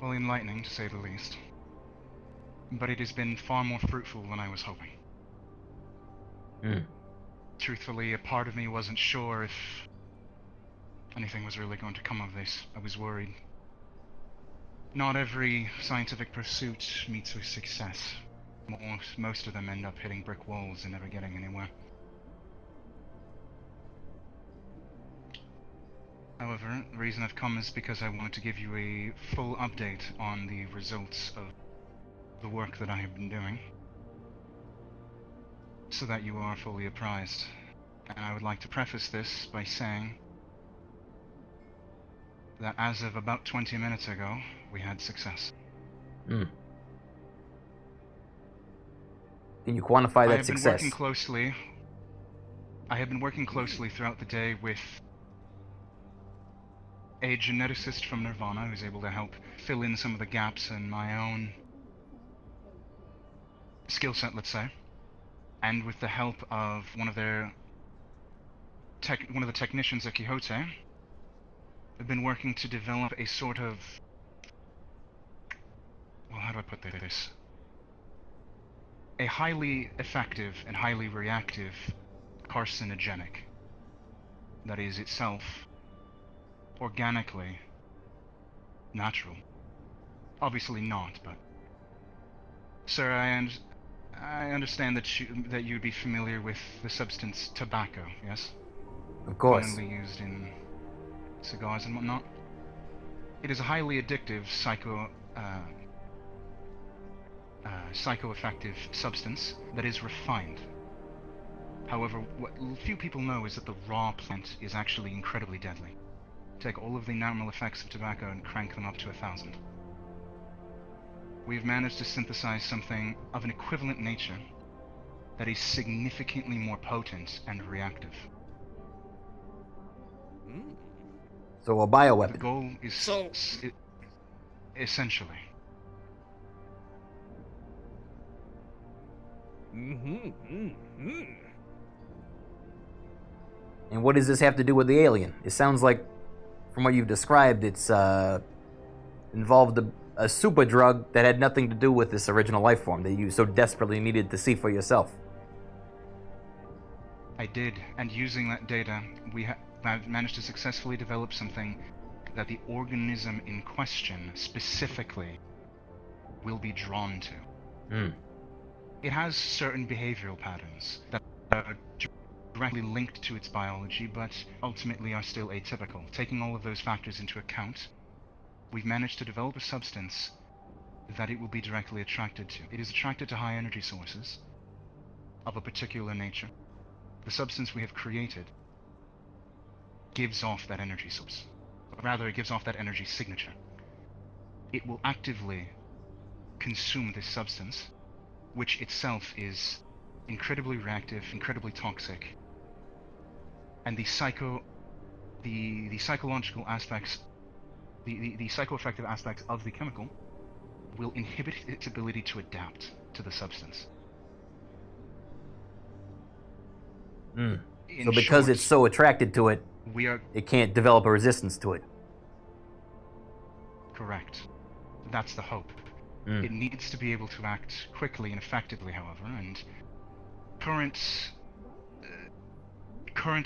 well, enlightening to say the least. But it has been far more fruitful than I was hoping. Truthfully, a part of me wasn't sure if anything was really going to come of this. I was worried. Not every scientific pursuit meets with success. Most of them end up hitting brick walls and never getting anywhere. However, the reason I've come is because I wanted to give you a full update on the results of the work that I have been doing, so that you are fully apprised. And I would like to preface this by saying that as of about 20 minutes ago, we had success. Can you quantify that success? I have been working closely throughout the day with a geneticist from Nirvana who's able to help fill in some of the gaps in my own skill set, let's say, and with the help of one of the technicians at Quixote, I've been working to develop a sort of, well, how do I put this? A highly effective and highly reactive carcinogenic that is itself organically natural. Obviously not, but... Sir, I understand that you'd be familiar with the substance tobacco, yes? Of course. Commonly used in cigars and whatnot. It is a highly addictive psychoactive substance that is refined. However, what few people know is that the raw plant is actually incredibly deadly. Take all of the normal effects of tobacco and crank them up to 1,000. We've managed to synthesize something of an equivalent nature that is significantly more potent and reactive. So a bioweapon. The goal is essentially. And what does this have to do with the alien? It sounds like, from what you've described, it's involved a super drug that had nothing to do with this original life form that you so desperately needed to see for yourself. I did, and using that data, we have managed to successfully develop something that the organism in question specifically will be drawn to. It has certain behavioral patterns that are directly linked to its biology, but ultimately are still atypical. Taking all of those factors into account, we've managed to develop a substance that it will be directly attracted to. It is attracted to high energy sources of a particular nature. The substance we have created gives off that energy source. Rather, it gives off that energy signature. It will actively consume this substance, which itself is incredibly reactive, incredibly toxic, and the psychological aspects, the psychoaffective aspects of the chemical will inhibit its ability to adapt to the substance. So because it's so attracted to it, it can't develop a resistance to it. Correct. That's the hope. It needs to be able to act quickly and effectively, however, and current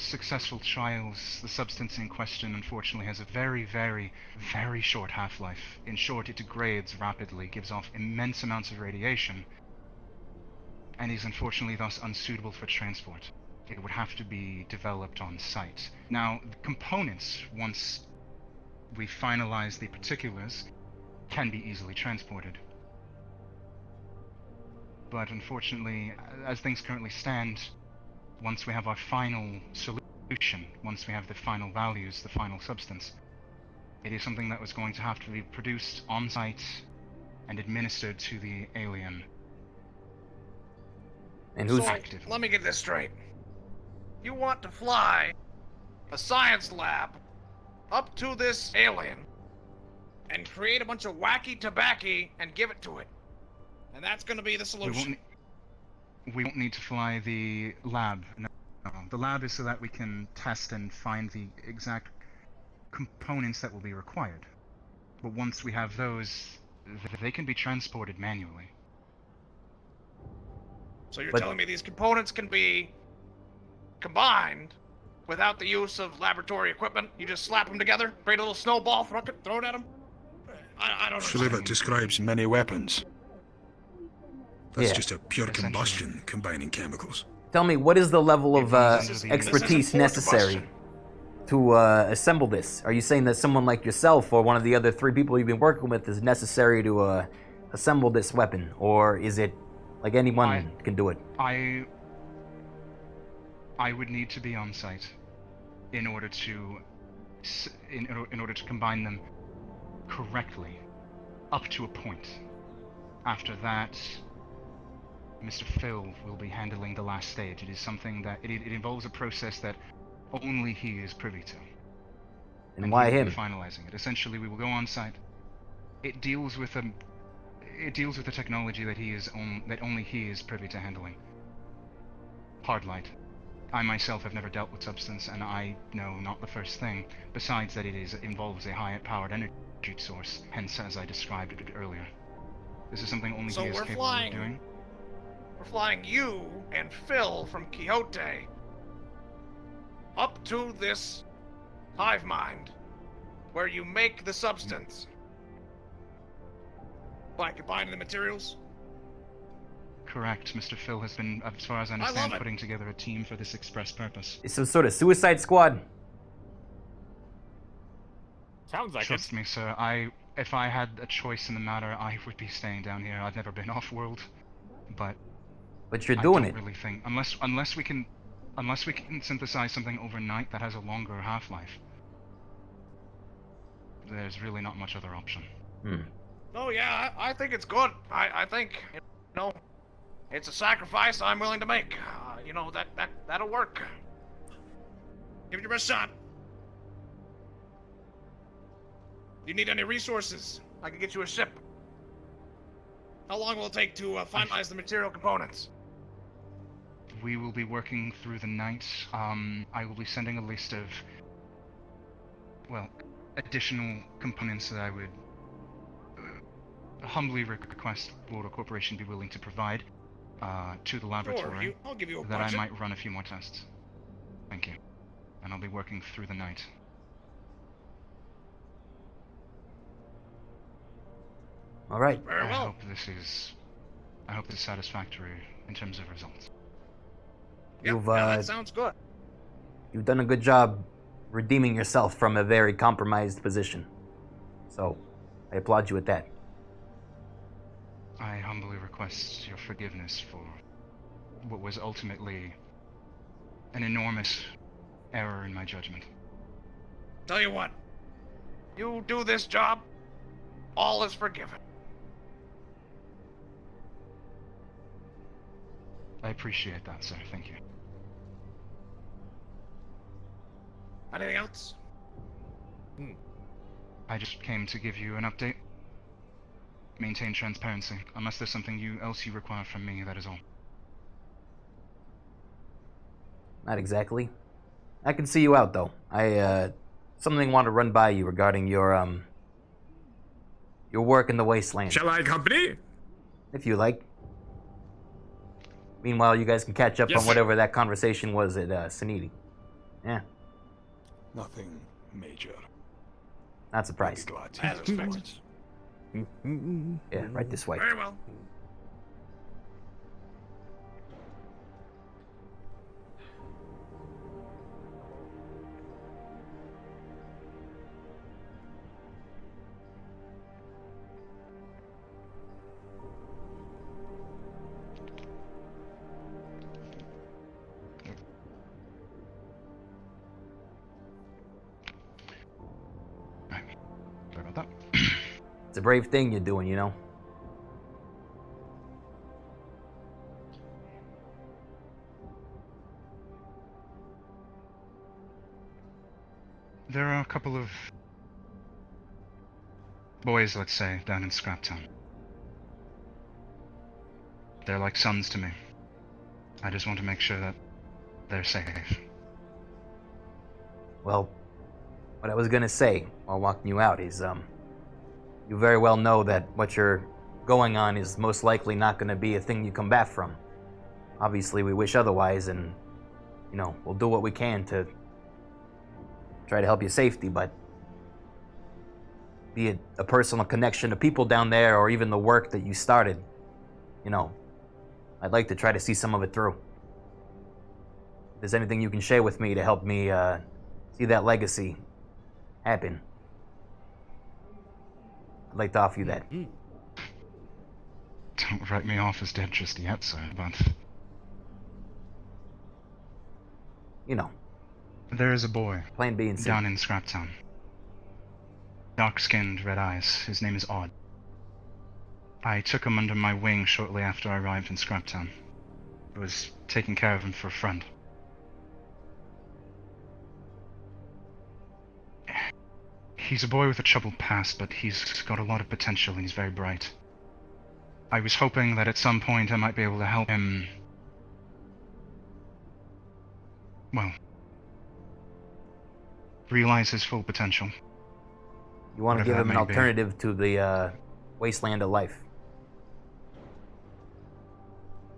successful trials, the substance in question unfortunately has a very, very, very short half-life. In short, it degrades rapidly, gives off immense amounts of radiation, and is unfortunately thus unsuitable for transport. It would have to be developed on site. Now, the components, once we finalize the particulars, can be easily transported. But unfortunately, as things currently stand, once we have our final solution, once we have the final values, the final substance, it is something that was going to have to be produced on site and administered to the alien. And who's active? Let me get this straight. You want to fly a science lab up to this alien and create a bunch of wacky tobacco and give it to it. And that's going to be the solution. We won't need to fly the lab. No. The lab is so that we can test and find the exact components that will be required. But once we have those, they can be transported manually. So you're telling me these components can be combined without the use of laboratory equipment? You just slap them together, create a little snowball, throw it at them? I don't know. Surely that describes many weapons. That's Yeah. just a pure combustion combining chemicals. Tell me, what is the level of This is expertise full necessary to assemble this? Are you saying that someone like yourself or one of the other 3 people you've been working with is necessary to assemble this weapon? Or is it like anyone can do it? I would need to be on site in order to in order to combine them correctly up to a point. After that, Mr. Phil will be handling the last stage. It is something that it involves a process that only he is privy to. And why he will him? be finalizing it. Essentially, we will go on site. It deals with a technology that that only he is privy to handling. Hard light. I myself have never dealt with substance, and I know not the first thing. Besides that, it involves a high-powered energy source. Hence, as I described it earlier, this is something only he is capable of doing. We're flying you and Phil from Quixote up to this hive mind where you make the substance by combining the materials. Correct. Mr. Phil has been, as far as I understand, putting together a team for this express purpose. It's some sort of suicide squad. Sounds like Trust me, sir. If I had a choice in the matter, I would be staying down here. I've never been off-world, but you're doing I it. don't really think unless we can synthesize something overnight that has a longer half-life. There's really not much other option. Oh yeah, I think it's good. I think, you know, it's a sacrifice I'm willing to make. You know, that'll work. Give it your best shot. Do you need any resources? I can get you a ship. How long will it take to finalize the material components? We will be working through the night. I will be sending a list of, well, additional components that I would humbly request Boardroom Corporation be willing to provide to the laboratory. I'll give you a that I budget. might run a few more tests. Thank you. And I'll be working through the night. All right. Very well. I hope this is satisfactory in terms of results. You've that sounds good. You've done a good job redeeming yourself from a very compromised position. So, I applaud you with that. I humbly request your forgiveness for what was ultimately an enormous error in my judgment. Tell you what, you do this job, all is forgiven. I appreciate that, sir. Thank you. Anything else? I just came to give you an update. Maintain transparency. Unless there's something else you require from me, that is all. Not exactly. I can see you out though. Something I want to run by you regarding your work in the Wasteland. Shall I accompany? If you like. Meanwhile, you guys can catch up Yes, on whatever that conversation was at Saniti. Yeah, Nothing major. not surprised. Glad to As expected. Yeah, right this way. Very well. Sorry about that. It's a brave thing you're doing, you know. There are a couple of boys, let's say, down in Scraptown. They're like sons to me. I just want to make sure that they're safe. Well, what I was gonna say while walking you out is, you very well know that what you're going on is most likely not gonna be a thing you come back from. Obviously, we wish otherwise, and, you know, we'll do what we can to try to help you safety, but be it a personal connection to people down there or even the work that you started, you know, I'd like to try to see some of it through. If there's anything you can share with me to help me see that legacy happen, I'd like to offer you that. Don't write me off as dead just yet, sir, but... You know. There is a boy. Plain B and C. Down in Scraptown. Dark-skinned, red eyes. His name is Odd. I took him under my wing shortly after I arrived in Scraptown. I was taking care of him for a friend. He's a boy with a troubled past, but he's got a lot of potential and he's very bright. I was hoping that at some point I might be able to help him... well... realize his full potential. You want to Whatever give him that an may be. alternative to the Wasteland of life.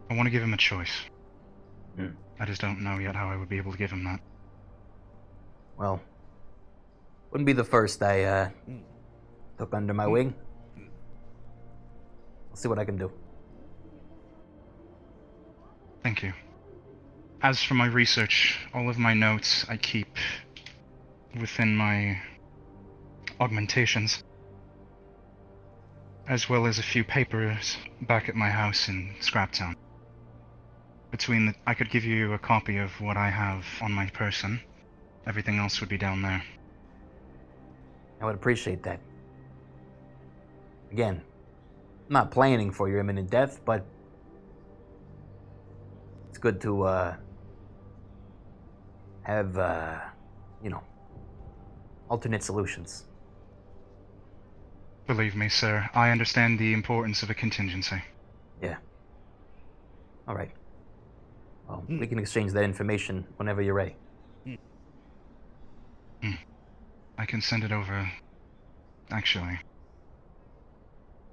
I want to give him a choice. I just don't know yet how I would be able to give him that. Well, wouldn't be the first I took under my wing. I'll see what I can do. Thank you. As for my research, all of my notes I keep within my augmentations, as well as a few papers back at my house in Scraptown. I could give you a copy of what I have on my person. Everything else would be down there. I would appreciate that. Again, I'm not planning for your imminent death, but it's good to have, you know, alternate solutions. Believe me, sir, I understand the importance of a contingency. Yeah. All right. Well, we can exchange that information whenever you're ready. I can send it over. Actually,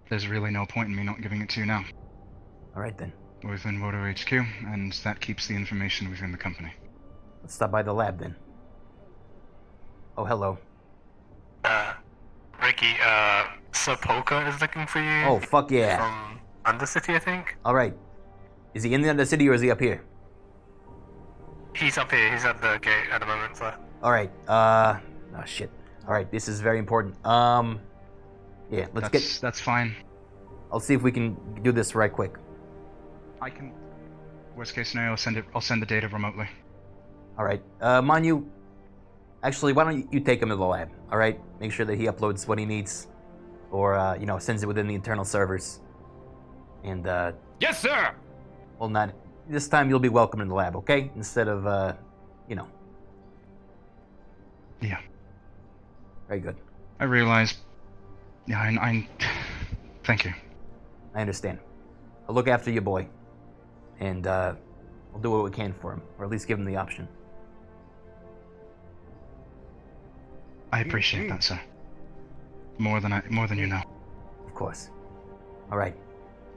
there's really no point in me not giving it to you now. All right, then. Within Voter HQ, and that keeps the information within the company. Let's stop by the lab, then. Oh, hello. Rikky, Sapoka is looking for you. Oh, fuck yeah. From Undercity, I think? All right. Is he in the Undercity or is he up here? He's up here. He's at the gate at the moment, so. All right. Oh, shit. All right, this is very important. Yeah, That's fine. I'll see if we can do this right quick. I can... Worst case scenario, I'll send the data remotely. All right. Manu, actually, why don't you take him to the lab, all right? Make sure that he uploads what he needs or, you know, sends it within the internal servers. And, Yes, sir! well, not... This time you'll be welcome in the lab, okay? Instead of, you know. Yeah. Very good. I realize... Yeah, I... Thank you. I understand. I'll look after your boy. And, we'll do what we can for him. Or at least give him the option. I appreciate that, sir. More than you know. Of course. All right.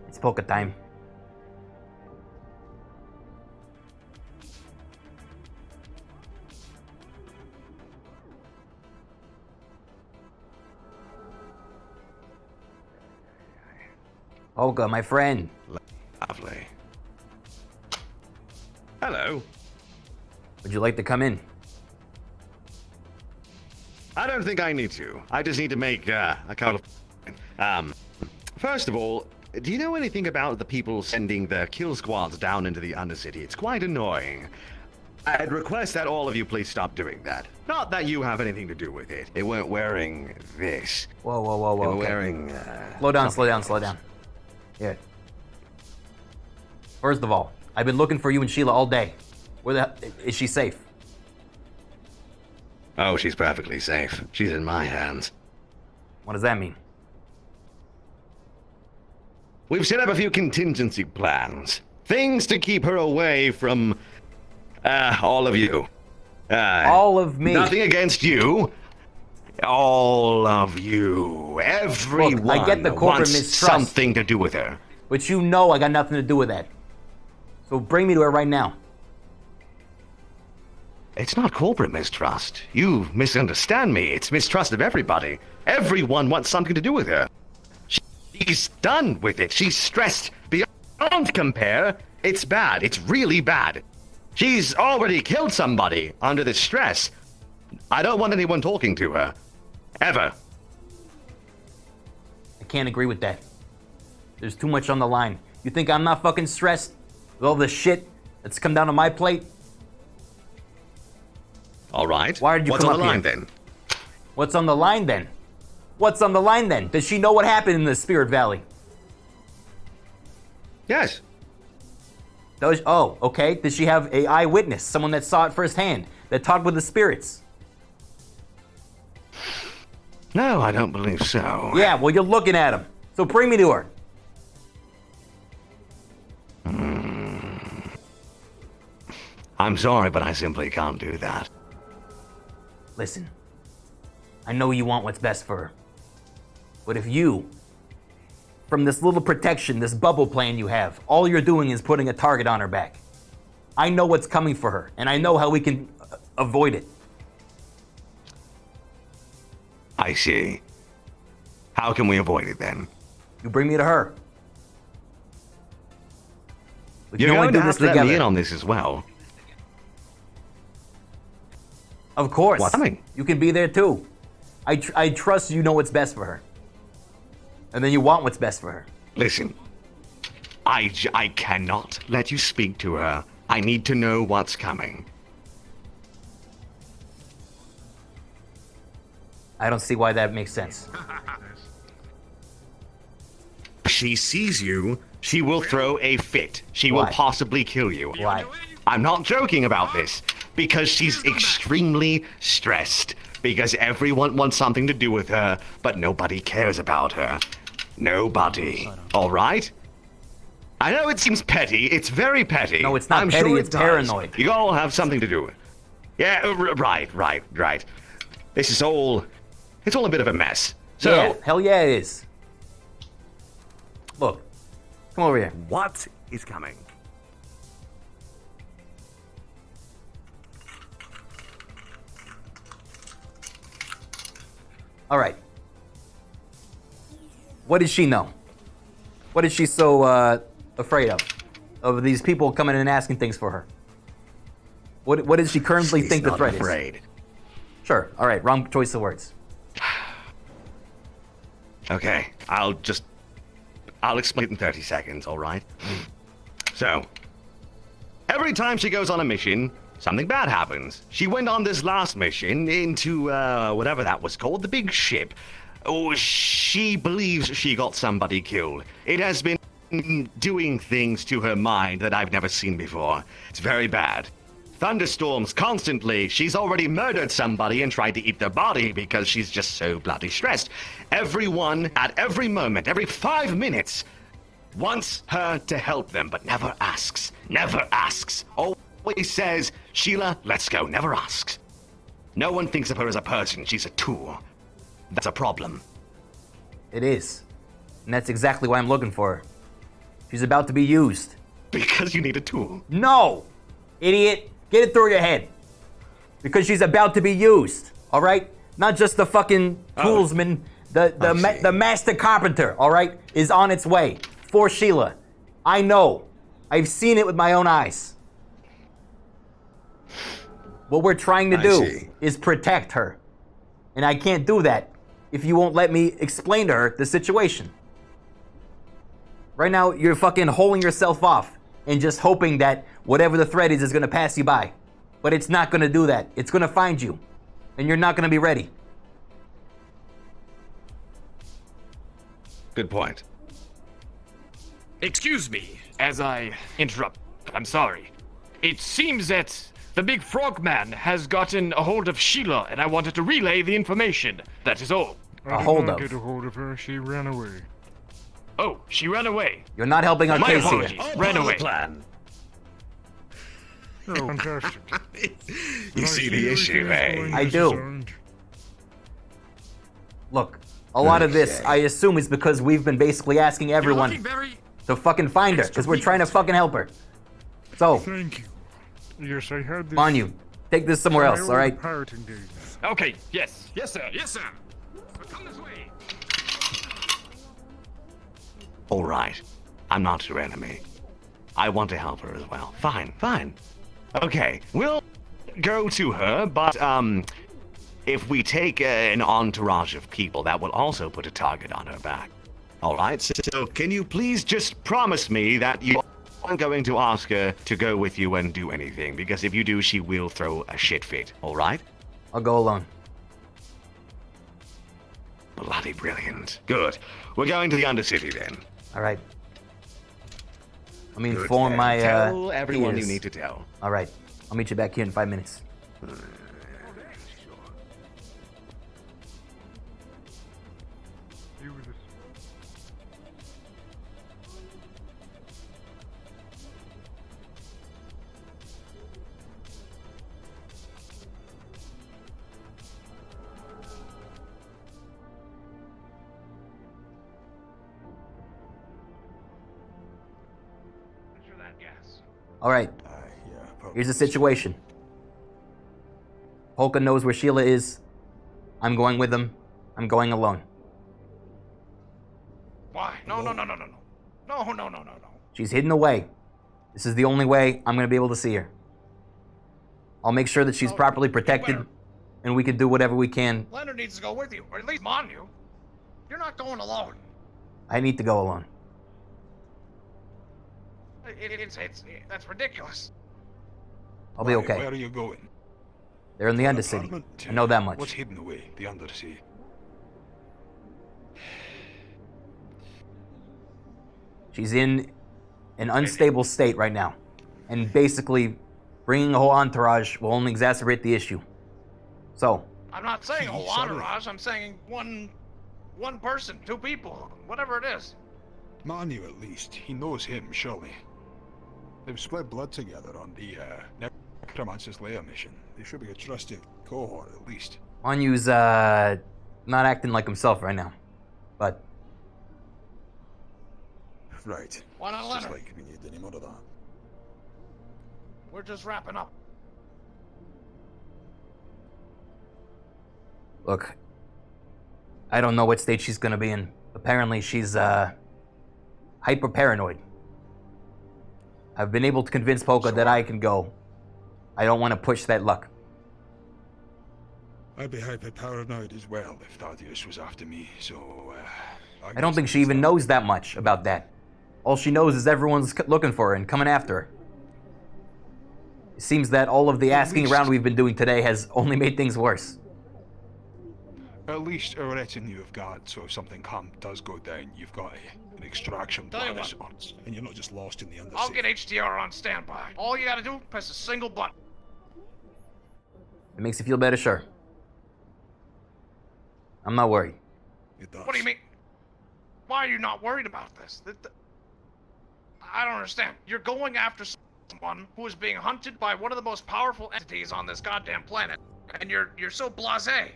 It's polka time. Polka, my friend. Lovely. Hello. Would you like to come in? I don't think I need to. I just need to make a couple of... First of all, do you know anything about the people sending their kill squads down into the Undercity? It's quite annoying. I'd request that all of you please stop doing that. Not that you have anything to do with it. They weren't wearing this. Whoa, whoa, whoa, whoa. They were okay. wearing... Slow down, slow down, slow down. Here. First of all, I've been looking for you and Sheila all day. Where the hell... Is she safe? Oh, she's perfectly safe. She's in my hands. What does that mean? We've set up a few contingency plans. Things to keep her away from... all of you. all of me. Nothing against you. All of you, everyone Look, I get the corporate wants mistrust. something to do with her. But you know I got nothing to do with that. So bring me to her right now. It's not corporate mistrust. You misunderstand me. It's mistrust of everybody. Everyone wants something to do with her. She's done with it. She's stressed beyond compare. It's bad. It's really bad. She's already killed somebody under this stress. I don't want anyone talking to her. Ever. I can't agree with that. There's too much on the line. You think I'm not fucking stressed with all the shit that's come down on my plate? All right. Why did you What's come on the up line here? then? What's on the line then? What's on the line then? Does she know what happened in the Spirit Valley? Yes. Oh, okay. Does she have a eyewitness, someone that saw it firsthand, that talked with the spirits? No, I don't believe so. Yeah, well, you're looking at him. So bring me to her. I'm sorry, but I simply can't do that. Listen, I know you want what's best for her. But if you, from this little protection, this bubble plan you have, all you're doing is putting a target on her back. I know what's coming for her, and I know how we can avoid it. I see. How can we avoid it then? You bring me to her. We You're can only going do to this have to let together. me in on this as well. Of course. What's coming? You can be there too. I trust you know what's best for her. And then you want what's best for her. Listen, I cannot let you speak to her. I need to know what's coming. I don't see why that makes sense. She sees you, she will throw a fit. She will Why? possibly kill you. Why? I'm not joking about this. Because she's extremely stressed. Because everyone wants something to do with her, but nobody cares about her. Nobody. All right? I know it seems petty. It's very petty. No, it's not I'm petty, sure it's it does. paranoid. You all have something to do with it. Yeah, right. This is all... It's all a bit of a mess. So... Yeah, hell yeah it is. Look, come over here. What is coming? All right. What does she know? What is she so afraid of? Of these people coming in and asking things for her? What does she currently think the threat afraid. is? Sure. All right. Wrong choice of words. Okay, I'll explain it in 30 seconds, all right? So, every time she goes on a mission, something bad happens. She went on this last mission into, whatever that was called, the big ship. Oh, she believes she got somebody killed. It has been doing things to her mind that I've never seen before. It's very bad. Thunderstorms constantly. She's already murdered somebody and tried to eat their body because she's just so bloody stressed. Everyone, at every moment, every 5 minutes, wants her to help them, but never asks. Never asks. Always says, Sheila, let's go. Never asks. No one thinks of her as a person. She's a tool. That's a problem. It is. And that's exactly why I'm looking for her. She's about to be used. Because you need a tool. No! Idiot. Get it through your head. Because she's about to be used. All right? Not just the fucking toolsman. The master carpenter, all right, is on its way. For Sheila. I know. I've seen it with my own eyes. What we're trying to do is protect her. And I can't do that if you won't let me explain to her the situation. Right now, you're fucking holding yourself off and just hoping that whatever the threat is going to pass you by. But it's not going to do that. It's going to find you. And you're not going to be ready. Good point. Excuse me, as I interrupt. I'm sorry. It seems that the big frogman has gotten a hold of Sheila, and I wanted to relay the information. That is all. I did not get a hold of her. She ran away. Oh, she ran away. You're not helping our My case apologies. here. Ran away. Plan. Oh, fantastic. You see the issue, eh? I do. Look, a lot of this, I assume, is because we've been basically asking everyone to fucking find her, because we're trying to fucking help her. So, Thank you. Yes, I heard this. on you. Take this somewhere else, all right? Pirating days. Okay, yes. Yes, sir. Yes, sir. Come this way. All right. I'm not your enemy. I want to help her as well. Fine, fine. Okay, we'll go to her, but, if we take an entourage of people, that will also put a target on her back. All right, so can you please just promise me that you aren't going to ask her to go with you and do anything? Because if you do, she will throw a shit fit, all right? I'll go alone. Bloody brilliant. Good. We're going to the Undercity then. All right. Let me Good. inform my, Tell everyone peers. you need to tell. All right. I'll meet you back here in 5 minutes. All right. Here's the situation. Polka knows where Sheila is. I'm going with them. I'm going alone. Why? No. She's hidden away. This is the only way I'm going to be able to see her. I'll make sure that she's properly protected, and we can do whatever we can. Leonard needs to go with you, or at least on you. You're not going alone. I need to go alone. That's ridiculous. I'll be okay. Where are you going? They're in the Undercity. I know that much. What's hidden away? The Undersea. She's in an unstable state right now. And basically, bringing a whole entourage will only exacerbate the issue. So. I'm not saying a whole entourage. I'm saying one person, 2 people, whatever it is. Manu, at least. He knows him, surely. They've split blood together on the Necromancer's Lair mission. They should be a trusted cohort, at least. Manu's not acting like himself right now. But. Right. Why not It's let just her? like we need any more of that. We're just wrapping up. Look. I don't know what state she's gonna be in. Apparently she's hyper paranoid. I've been able to convince Polka that I can go. I don't want to push that luck. I'd be hyper paranoid as well if Thaddeus was after me, so I don't think she even knows that much about that. All she knows is everyone's looking for her and coming after her. It seems that all of the asking around we've been doing today has only made things worse. At least a retinue of guards, so if something does go down, you've got an extraction Tell you plan of what. sorts, and you're not just lost in the Undersea. I'll get HDR on standby. All you gotta do, press a single button. It makes you feel better, sure. I'm not worried. What do you mean? Why are you not worried about this? I don't understand. You're going after someone who is being hunted by one of the most powerful entities on this goddamn planet, and you're so blasé.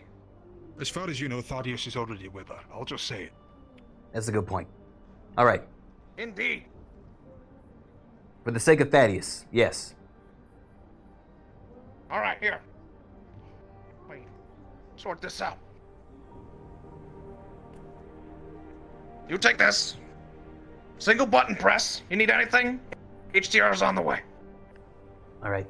As far as you know, Thaddeus is already with her. I'll just say it. That's a good point. All right. Indeed. For the sake of Thaddeus, yes. All right, here. Wait. Sort this out. You take this. Single button press. You need anything? HDR's on the way. All right.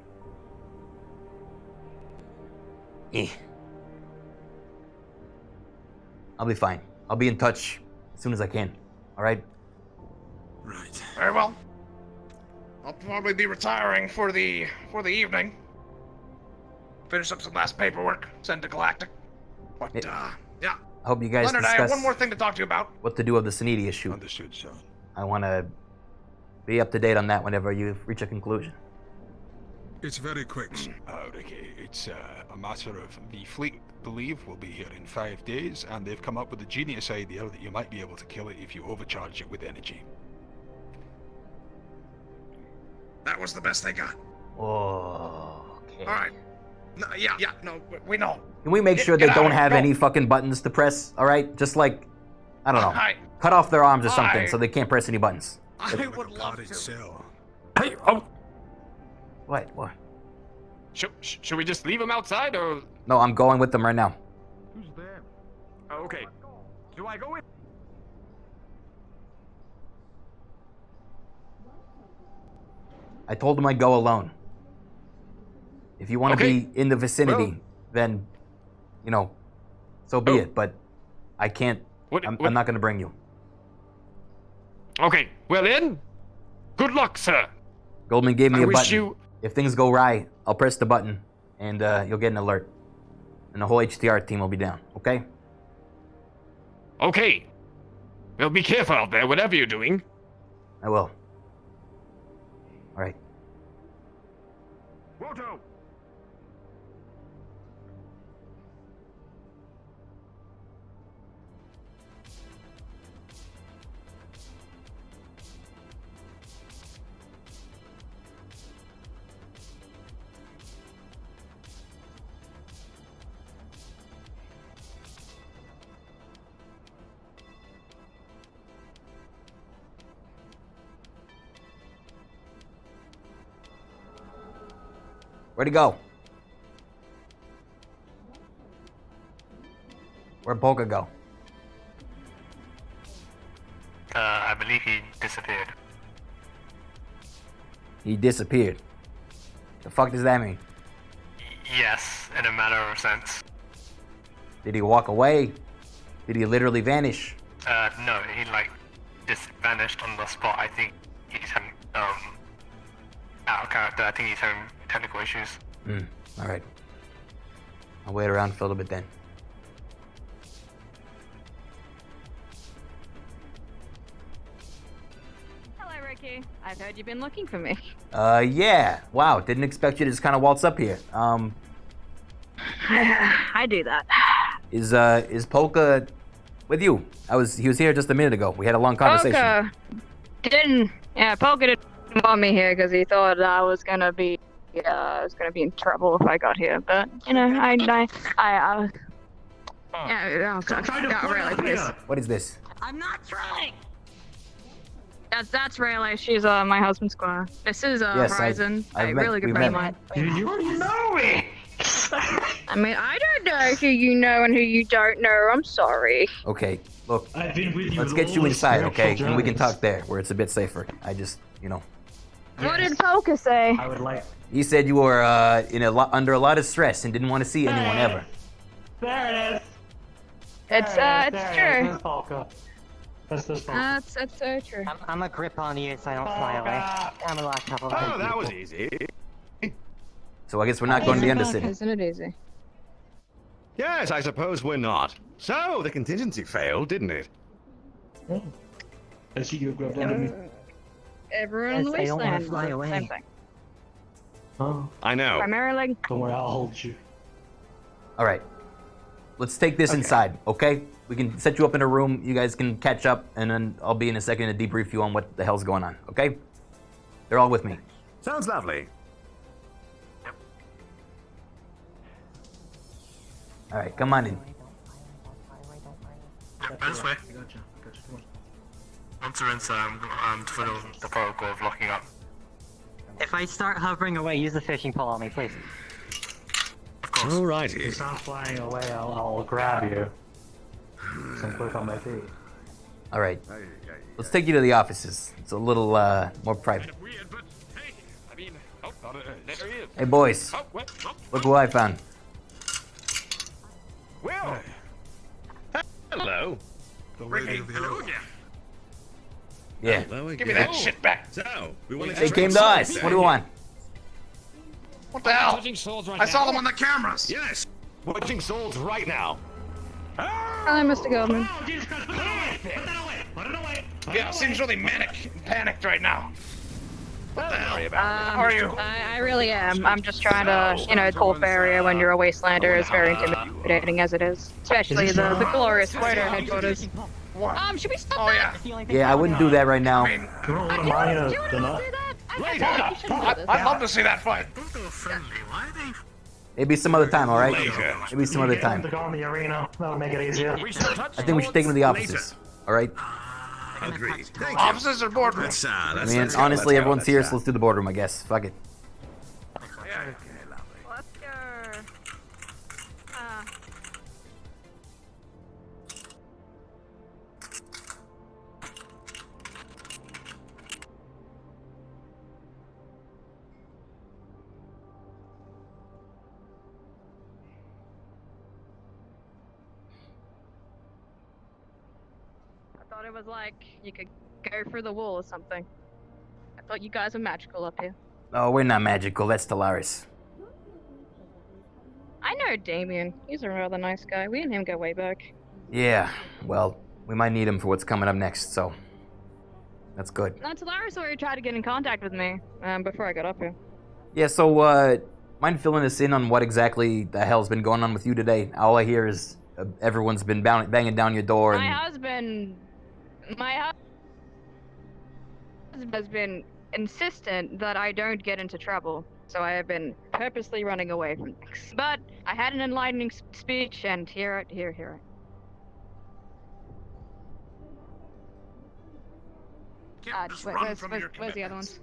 I'll be fine. I'll be in touch as soon as I can. All right? Right. Very well. I'll probably be retiring for the evening. Finish up some last paperwork. Send to Galactic. But yeah. I hope you guys Leonard, I have discuss one more thing to talk to you about. what to do with the Saniti issue. Understood, son. I want to be up to date on that whenever you reach a conclusion. It's very quick, Rikky. It's a matter of the fleet, believe, will be here in 5 days, and they've come up with a genius idea that you might be able to kill it if you overcharge it with energy. That was the best they got. Oh, okay. All right. No, yeah, no, we know. Can we make sure they Get out don't of here, have go. any fucking buttons to press? All right, just like, I don't know, cut off their arms or something so they can't press any buttons. I would love to. Hey, oh, What? should we just leave him outside or? No, I'm going with them right now. Who's there? Okay. Do I go in? I told them I'd go alone. If you want to Okay. be in the vicinity, Well- then, you know, so be it. But I can't. I'm not going to bring you. Okay, well then, good luck, sir. Goldman gave me I a wish button. you- If things go right, I'll press the button, and you'll get an alert. And the whole HTR team will be down, okay? Okay. Well, be careful out there, whatever you're doing. I will. All right. Woto! Where'd he go? Where'd Polka go? I believe he disappeared. He disappeared. The fuck does that mean? Yes, in a matter of sense. Did he walk away? Did he literally vanish? No, he just vanished on the spot. I think he's having out of character. I think he's having technical issues. All right. I'll wait around for a little bit then. Hello, Rikky. I've heard you've been looking for me. Yeah. Wow. Didn't expect you to just kind of waltz up here. I do that. Is Polka with you? He was here just a minute ago. We had a long conversation. Polka didn't want me here because he thought I was gonna be in trouble if I got here. But you know, I'm got really pissed. What is this? I'm not trying. That's Rayleigh. She's my husband's squire. This is Yes, Horizon. I've A met- really good we've friend of met. mine. You already know me! I mean, I don't know who you know and who you don't know. I'm sorry. Okay. Look. I've been with you Let's with get all you the inside, okay? spiritual And we can journeys. talk there, where it's a bit safer. I just, you know. What did Polka say? I would like. He said you were under a lot of stress and didn't want to see anyone ever. There it is. It's There it true. is, Polka. That's this Polka. That's so true. I'm a grip on you so I don't fly away. I'm a last couple of Oh, that was easy. So I guess we're not going to the Undercity. Isn't it easy? Yes, I suppose we're not. So, the contingency failed, didn't it? I see you grabbed onto me. Everyone in the Yes, I don't wanna Wasteland. fly away. Same thing. Oh. I know. Primarily. Don't worry, I'll hold you. All right. Let's take this inside, okay? We can set you up in a room. You guys can catch up, and then I'll be in a second to debrief you on what the hell's going on, okay? They're all with me. Sounds lovely. All right, come on in. This way. Once we're inside, I'm to follow the protocol of locking up. If I start hovering away, use the fishing pole on me, please. Alrighty. If you start flying away, I'll grab you. Some quick on my feet. All right. Let's take you to the offices. It's a little more private. There he is. Hey, boys. Oh, what? Oh. Look who I found. Will! Hello. Rikky, hello again. Yeah. Give me that shit back. So, we want They came to us. What do you want? What the hell? Touching souls right I saw now. them on the cameras. Yes. Watching souls right now. Hi, Mr. Goldman. Yeah, seems really manic and panicked right now. What the hell? How are you? I really am. I'm just trying to, you know, Cold area when you're a Wastelander is very intimidating as it is. Especially the glorious Spider headquarters. Should we stop that? Yeah, I wouldn't do that right now. I'd love to see that fight. Hey, Maybe some other time, all right? Maybe some other Get them time. to go in the arena. That'll make it easier. I think we should take him to the offices. All right? Agreed. Thank you. Officers or boardroom? That's, I that's, mean, that's good. honestly, Let's go. everyone's here, so let's do the boardroom, I guess. Fuck it. Let's go. I thought it was like you could go through the wall or something. I thought you guys were magical up here. Oh, we're not magical. That's Stellaris. I know Damien. He's a rather nice guy. We and him go way back. Yeah, well, we might need him for what's coming up next, so that's good. No, Tolaris already tried to get in contact with me before I got up here. Yeah, so, mind filling us in on what exactly the hell's been going on with you today? All I hear is everyone's been banging down your door and... My husband has been insistent that I don't get into trouble, so I have been purposely running away from things. But I had an enlightening speech, and here. Where's the other ones?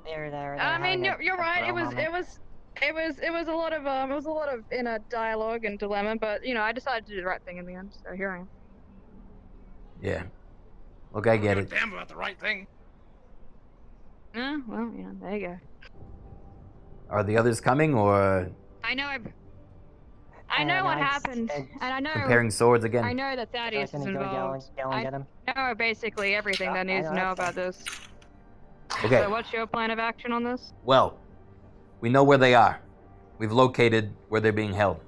There. I mean, you're right. It was a lot of inner dialogue and dilemma, but you know, I decided to do the right thing in the end. So here I am. Yeah. Look, I get it. Damn about the right thing. Well, yeah, there you go. Are the others coming, or I know what happened, and I know comparing swords again? I know that Thaddeus is involved. I know basically everything that needs to know about this. Okay. So what's your plan of action on this? Well, we know where they are. We've located where they're being held.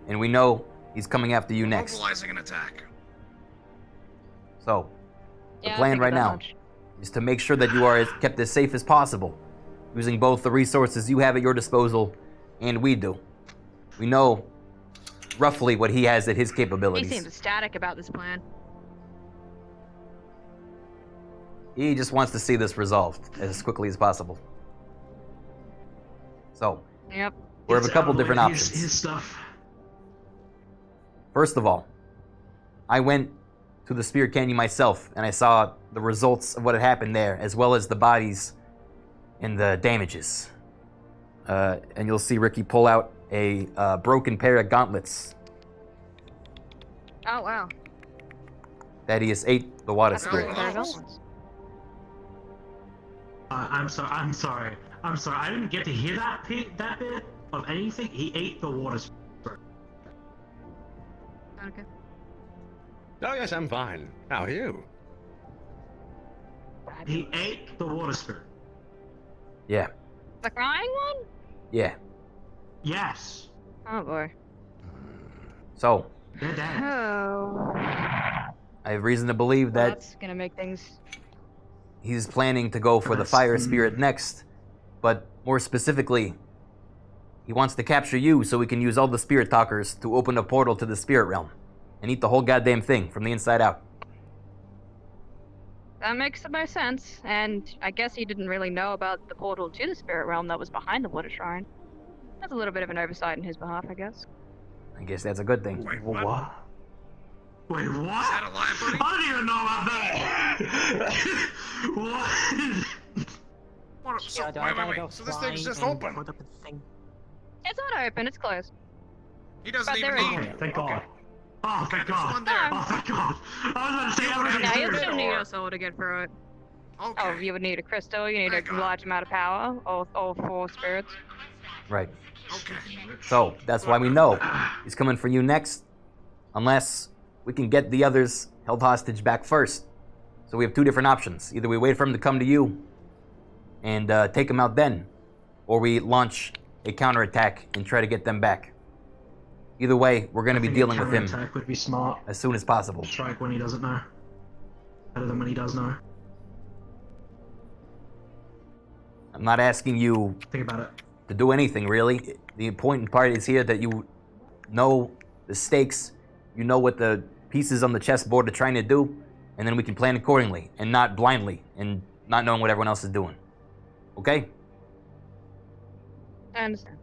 And we know he's coming after you next. Mobilizing an attack. So, the Yeah, I plan figured right that now much. is to make sure that you are kept as safe as possible, using both the resources you have at your disposal and we do. We know roughly what he has at his He capabilities. seems ecstatic about this plan. He just wants to see this resolved as quickly as possible. So, Yep. we have a couple different options. His stuff. First of all, I went to the Spirit Canyon myself, and I saw the results of what had happened there, as well as the bodies and the damages. And you'll see Rikky pull out a broken pair of gauntlets. Oh wow. Thaddeus ate the water That's spirit. really better gauntlets. I'm sorry. I didn't get to hear that bit of anything. He ate the water spirit. Okay. Oh yes, I'm fine. How are you? He ate the water spirit. Yeah. The crying one? Yeah. Yes. Oh boy. So, They're dead. Oh. I have reason to believe that That's gonna make things. he's planning to go for the fire spirit next, but more specifically, he wants to capture you so he can use all the spirit talkers to open a portal to the spirit realm and eat the whole goddamn thing from the inside out. That makes the most sense, and I guess he didn't really know about the portal to the spirit realm that was behind the water shrine. That's a little bit of an oversight in his behalf, I guess. I guess that's a good thing. Wait, what? Wait, what? Is that a lie, buddy? I don't even know about that. What? So, do I gotta wait. go So this thing's just flying open. and put up a thing? It's not open, it's closed. He doesn't But even there need is- it. Thank God. Oh, thank there's God. one there. Oh, thank God. I was about to say You would have Yeah, to you do still it, need or- a soul to get through it. Okay. Oh, you would need a crystal, you need Thank a God. large amount of power, all four spirits. Right. Okay. So, that's why we know he's coming for you next, unless we can get the others held hostage back first. So we have two different options. Either we wait for him to come to you and take him out then, or we launch a counterattack and try to get them back. Either way, we're going to be dealing with him Attack would be smart. as soon as possible. Strike when he doesn't know. Better than when he does know. I'm not asking you Think about it. to do anything, really. The important part is here that you know the stakes, you know what the pieces on the chessboard are trying to do, and then we can plan accordingly, and not blindly, and not knowing what everyone else is doing. Okay? I understand.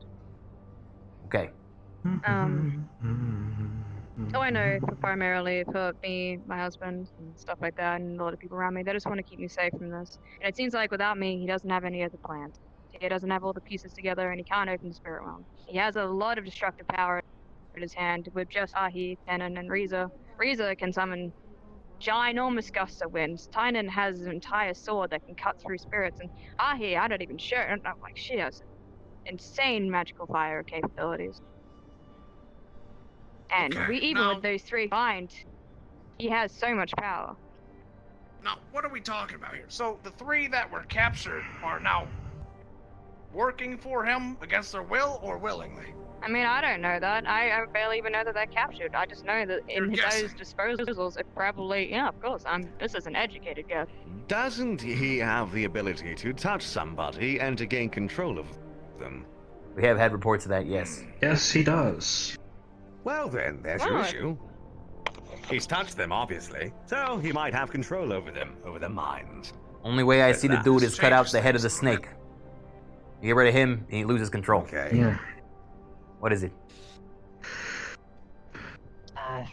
Okay. Oh, I know, primarily for me, my husband, and stuff like that, and a lot of people around me, they just want to keep me safe from this. And it seems like without me, he doesn't have any other plans. He doesn't have all the pieces together, and he can't open the spirit realm. He has a lot of destructive power in his hand with just Ahi, Tenon, and Riza. Riza can summon ginormous gusts of winds. Tynan has an entire sword that can cut through spirits, and Ahi, I don't even sure, like, she has insane magical fire capabilities. And Okay, even with those three combined, he has so much power. Now, what are we talking about here? So, the three that were captured are now working for him against their will or willingly? I mean, I don't know that. I barely even know that they're captured. I just know that in You're those disposals, it probably, yeah, of course, this is an educated guess. Doesn't he have the ability to touch somebody and to gain control of them? We have had reports of that, yes. Yes, he does. Well then, there's your issue. He's touched them, obviously, so he might have control over them, over their minds. Only way I see to do it is cut out the head of the snake. You get rid of him, and he loses control. Okay. Yeah. What is it?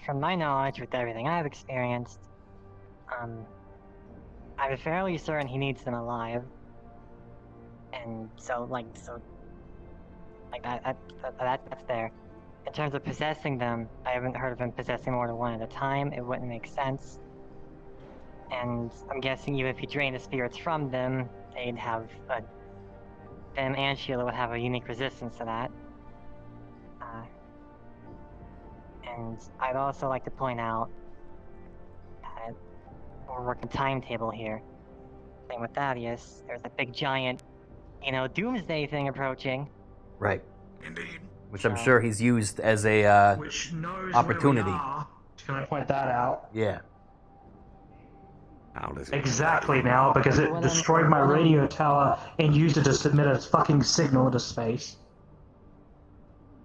From my knowledge, with everything I've experienced, I'm fairly certain he needs them alive. And so that's there. In terms of possessing them, I haven't heard of him possessing more than one at a time. It wouldn't make sense. And I'm guessing even if he drained the spirits from them, they'd have them and Sheila would have a unique resistance to that. And I'd also like to point out that we're working timetable here. Same with Thaddeus. There's a big giant, doomsday thing approaching. Right. Indeed. Which I'm sure he's used as a Which knows opportunity. Where we are. Can I point that out? Yeah. How does Exactly now, because it destroyed my radio tower and used it to submit a fucking signal to space.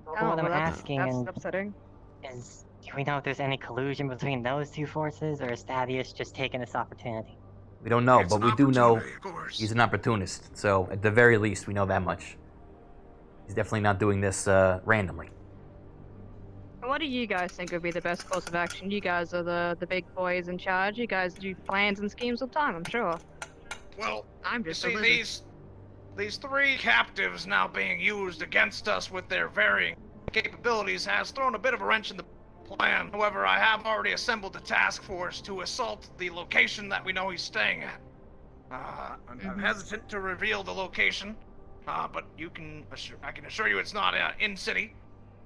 What I'm asking that's upsetting. is, do we know if there's any collusion between those two forces, or is Thaddeus just taking this opportunity? We don't know, but we do know he's an opportunist. So at the very least, we know that much. He's definitely not doing this randomly. What do you guys think would be the best course of action? You guys are the big boys in charge. You guys do plans and schemes all the time, I'm sure. Well, I'm just you see, these three captives now being used against us with their varying capabilities has thrown a bit of a wrench in the plan. However, I have already assembled a task force to assault the location that we know he's staying at. I'm hesitant to reveal the location, but I can assure you it's not in city.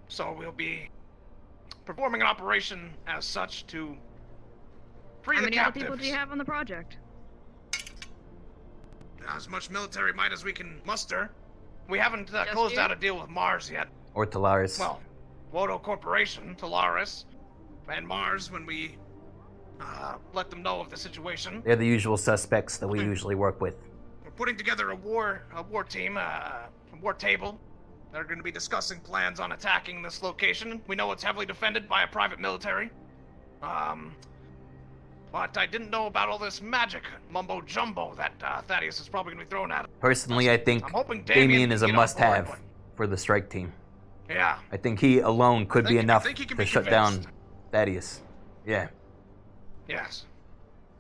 So we'll be performing an operation as such to free the captives. How many other people do you have on the project? As much military might as we can muster. We haven't closed out a deal with Mars yet. Or Talaris. Well, Wodo Corporation, Talaris, and Mars when we let them know of the situation. They're the usual suspects that we usually work with. We're putting together a war team, a war table. They're going to be discussing plans on attacking this location. We know it's heavily defended by a private military. But I didn't know about all this magic mumbo-jumbo that Thaddeus is probably going to be throwing at us. Personally, I think I'm hoping Damien is a can get on must-have board, for the strike team. Yeah. I think he alone could be enough think he can to be shut down Thaddeus. Yeah. Yes.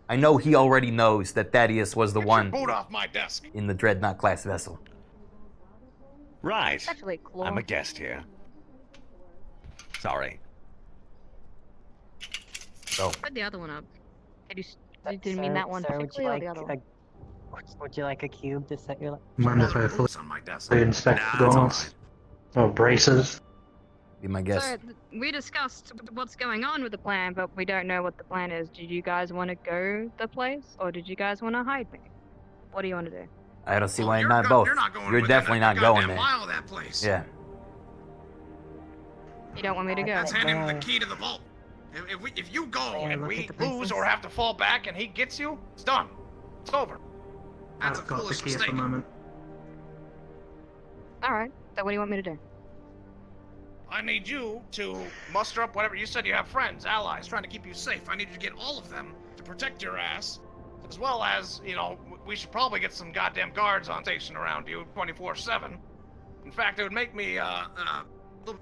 I know he already knows that Thaddeus was the one Boot off my desk. in the Dreadnought class vessel. Right. Actually, Claw. I'm a guest here. Sorry. So. Put the other one up. You didn't mean that one particularly, or the other one? Would you like a cube to set your... Mind if I fully inspect the gauntlets? Oh, braces? Be my guess. So, we discussed what's going on with the plan, but we don't know what the plan is. Did you guys want to go the place, or did you guys want to hide me? What do you want to do? I don't see why not both. You're definitely not going there. Mile that place. Yeah. You don't want me to go? Let's hand him the key to the vault. If you go and we lose or have to fall back and he gets you, it's done. It's over. That's I've got the key at the moment. Alright, so what do you want me to do? I need you to muster up whatever. You said you have friends, allies, trying to keep you safe. I need you to get all of them to protect your ass. As well as, we should probably get some goddamn guards on station around you 24/7. In fact, it would make me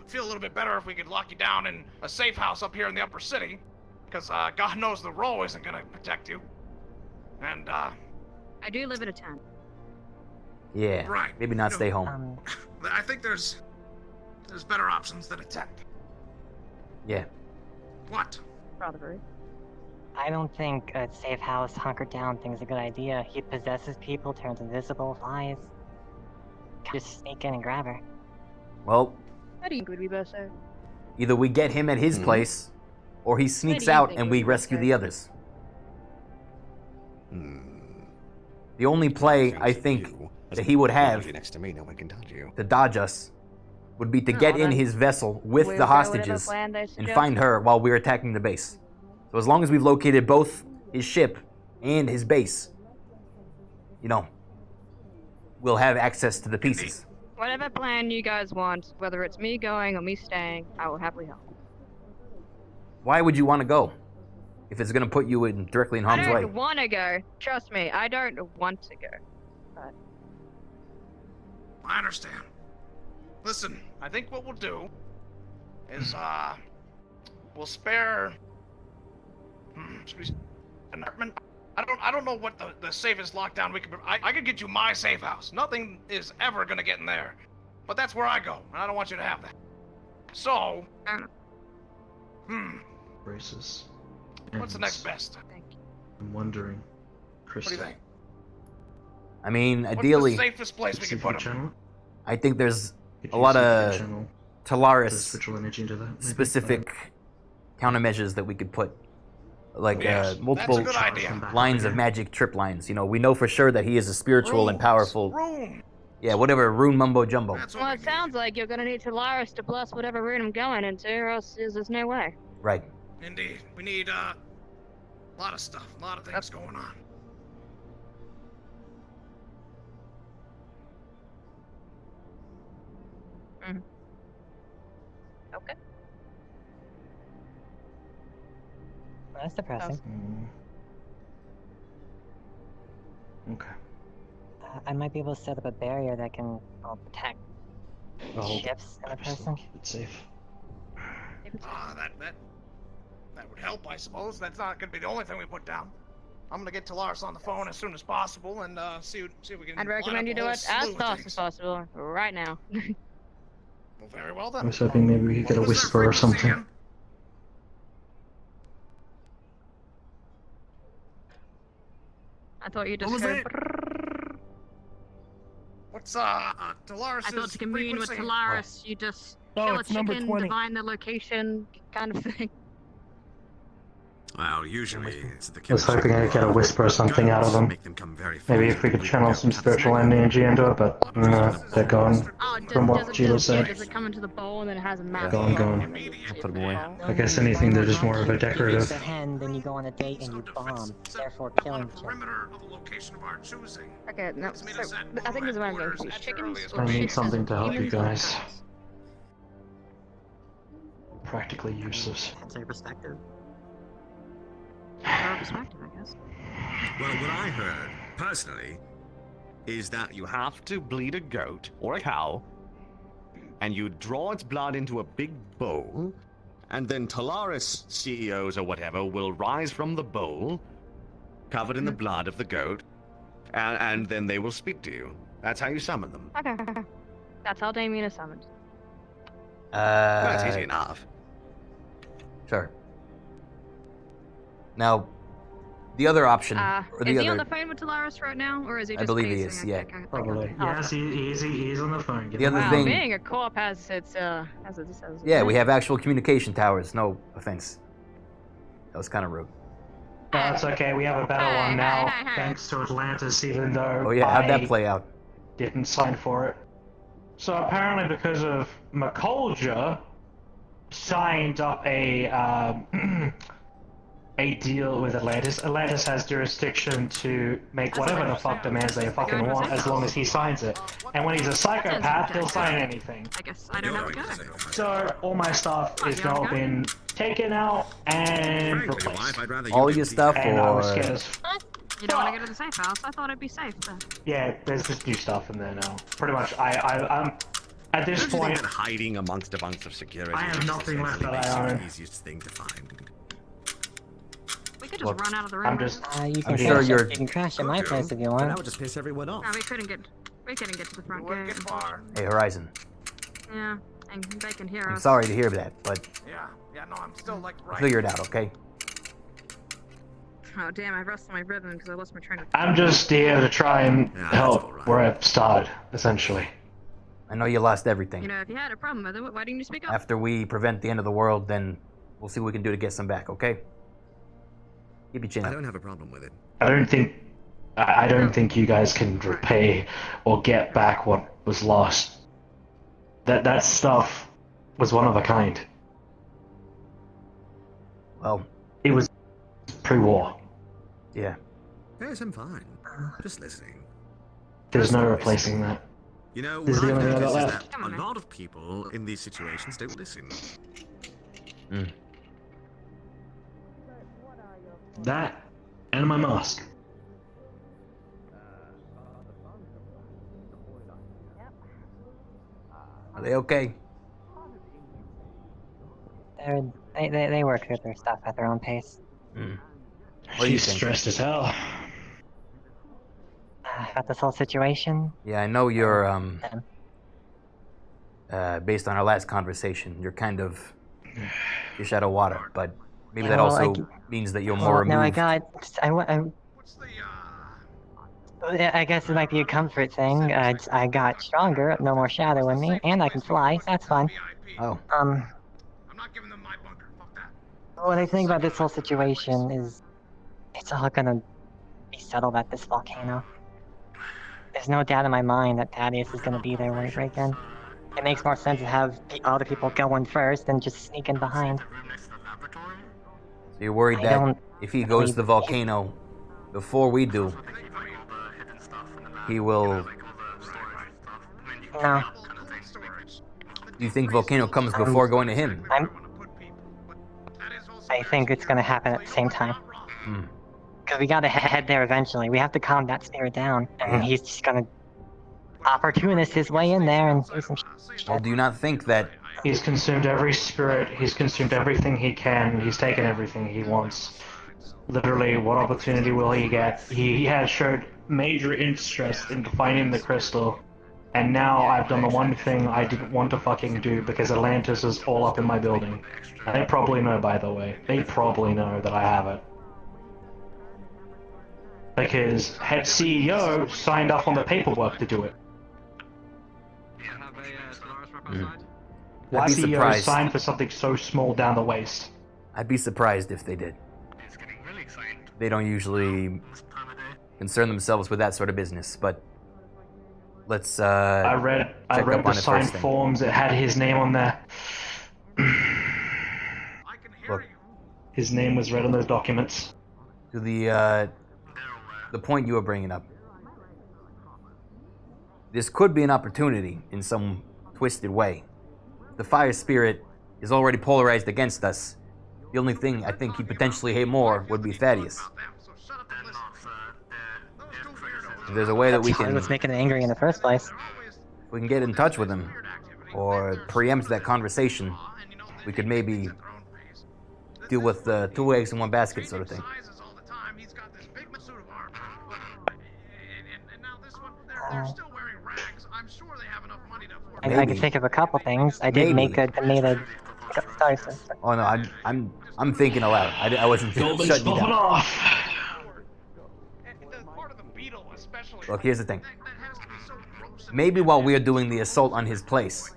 feel a little bit better if we could lock you down in a safe house up here in the upper city, because God knows the row isn't gonna protect you. And I do live at a tent. Yeah. Right. Maybe not stay home. I think there's better options than a tent. Yeah. What? Probably. I don't think a safe house hunkered down thing's a good idea. He possesses people, turns invisible, flies. Just sneak in and grab her. Well, How do you think would be best there? either we get him at his place, or he sneaks out and we rescue the others. The only play I think that he would have next to me, no one can touch you. to dodge us would be to No, get in then his vessel with we'll the go whatever hostages plan they and suggest. find her while we're attacking the base. So as long as we've located both his ship and his base, you know, we'll have access to the pieces. Whatever plan you guys want, whether it's me going or me staying, I will happily help. Why would you want to go if it's going to put you directly in I harm's way? don't want to go. Trust me, I don't want to go. But I understand. Listen, I think what we'll do is we'll spare. Should we? I don't know what the safest lockdown we could. I could get you my safe house. Nothing is ever gonna get in there, but that's where I go, and I don't want you to have that. So. Braces. What's the next best? I'm wondering, What Crystal. do you think? I mean, What's ideally, the safest place we can put him? I think there's Could a you lot see if you of channel Talaris spiritual energy into that, maybe? specific countermeasures that we could put. Like Yes, multiple that's a good idea. lines of magic trip lines. You know, we know for sure that he is a spiritual and powerful. Room. Yeah, whatever, rune mumbo jumbo. well, it sounds like you're gonna need Talaris to bless whatever room I'm going into, or else there's no way. Right. Indeed, we need a lot of stuff, a lot of things going on. Okay. That's depressing. Okay. I might be able to set up a barrier that can protect ships and a person. It's safe. That would help, I suppose. That's not gonna be the only thing we put down. I'm gonna get Talaris on the phone as soon as possible and see if we can. I'd recommend you do it as fast as possible, right now. Well, very well I then. was hoping maybe we could get a whisper or something. I thought you just was heard. that? What's Talaris? I thought to commune with Talaris, you just kill a it's number chicken, 20. divine the location, kind of thing. Well, usually it's the I was hoping I could get a whisper or something out of them. Maybe if we could channel some spiritual energy into it, but no, they're gone. Oh, From what Gila does said. it come into the bowl and then it has a map? Gone. Put them away. I guess anything, they're just more of a If decorative. you hen, then you go on a date and you bomb, therefore killing the chick. Of the location of our choosing. Okay, no, so, I think this is what I'm getting confused. Chickens I or need chicks something as to help you humans? guys. Practically useless. That's your perspective. Our perspective, I guess. Well, what I heard, personally, is that you have to bleed a goat or a cow, and you draw its blood into a big bowl, and then Talaris CEOs or whatever will rise from the bowl, covered in the blood of the goat, and then they will speak to you. That's how you summon them. Okay. That's how Damien is summoned. That's easy enough. Sure. Now, the other option, or Is the he other, on the phone with Talaris right now, or is he just I believe he pacing? is. Yeah. Okay, Probably. Yes, he's on the phone. The other wow, thing- being a co-op has its Yeah, we have actual communication towers. No offense. That was kind of rude. That's okay, we have a better one now, thanks to Atlantis, even though Oh yeah, how'd I that play out? didn't sign for it. So apparently because of McColger signed up a deal with Atlantis. Atlantis has jurisdiction to make whatever the fuck demands they fucking want as long as he signs it. And when he's a psychopath, he'll sign anything. I guess I don't have to go. So all my stuff is now been taken out and replaced. All your stuff, And I was or scared as You don't want to go to the safe house? I thought it'd be safe then. yeah, there's just new stuff in there now. Pretty much, I'm At this Don't you think point, that hiding amongst a bunch of security I have nothing left that makes I it own. the easiest thing to find? We could just run out of the room. I'm just. You can I'm crash sure it. you're. You can crash at my Could place do, if you but want. that would just piss everyone off. No, we couldn't get to the front gate. Hey, Horizon. Yeah, and they can hear I'm us. sorry to hear that, but Yeah, no, I'm still like I'll figure it out, okay? Oh damn! I rustled my ribbon because I lost my train of. I'm just here to try and help where I started, essentially. I know you lost everything. You know, if you had a problem with it, why didn't you speak up? After we prevent the end of the world, then we'll see what we can do to get some back, okay? Keep your chin up. I don't have a problem with it. I don't think you guys can repay or get back what was lost. That stuff was one of a kind. Well, it was pre-war. Yeah. Yes, I'm fine. Just listening. There's no replacing that. You know, This what is the I've only thing I noticed got is left. that a lot of people in these situations don't listen. That and my mask. Are they okay? They work through their stuff at their own pace. What do you She's think? stressed as hell. About this whole situation. Yeah, I know you're, based on our last conversation, you're kind of fish out of water, but maybe that Yeah, well, also means that you're more No, removed. I guess it might be a comfort thing. I got stronger, no more shadow in me, and I can fly. So that's fun. Oh. What I think about this whole situation is, it's all gonna be settled at this volcano. There's no doubt in my mind that Thaddeus is gonna be there when we break in. It makes more sense to have other people go in first than just sneak in behind. So you're worried that if he goes to the volcano before we do, he will... No. Do you think volcano comes before going to him? I think it's gonna happen at the same time. Because we gotta head there eventually. We have to calm that spirit down. And he's just gonna opportunist his way in there and do some shit. Well, do you not think that... He's consumed every spirit, he's consumed everything he can, he's taken everything he wants. Literally, what opportunity will he get? He has showed major interest in finding the crystal, and now I've done the one thing I didn't want to fucking do because Atlantis is all up in my building. And they probably know, by the way. They probably know that I have it. Because head CEO signed up on the paperwork to do it. Why I'd be CEO surprised. signed for something so small down the waist? I'd be surprised if they did. They don't usually concern themselves with that sort of business, but let's I read the signed forms. It had his name on there. Look, His name was read on those documents. to the point you were bringing up. This could be an opportunity in some twisted way. The fire spirit is already polarized against us. The only thing I think he'd potentially hate more would be Thaddeus. If there's a way that we can... What's making it angry in the first place? If we can get in touch with him, or preempt that conversation, we could maybe deal with the 2 eggs in one basket sort of thing. I can think of a couple things. I did made a. Sorry, sir. Oh no, I'm thinking aloud. I wasn't shutting you down. Look, here's the thing. Maybe while we're doing the assault on his place,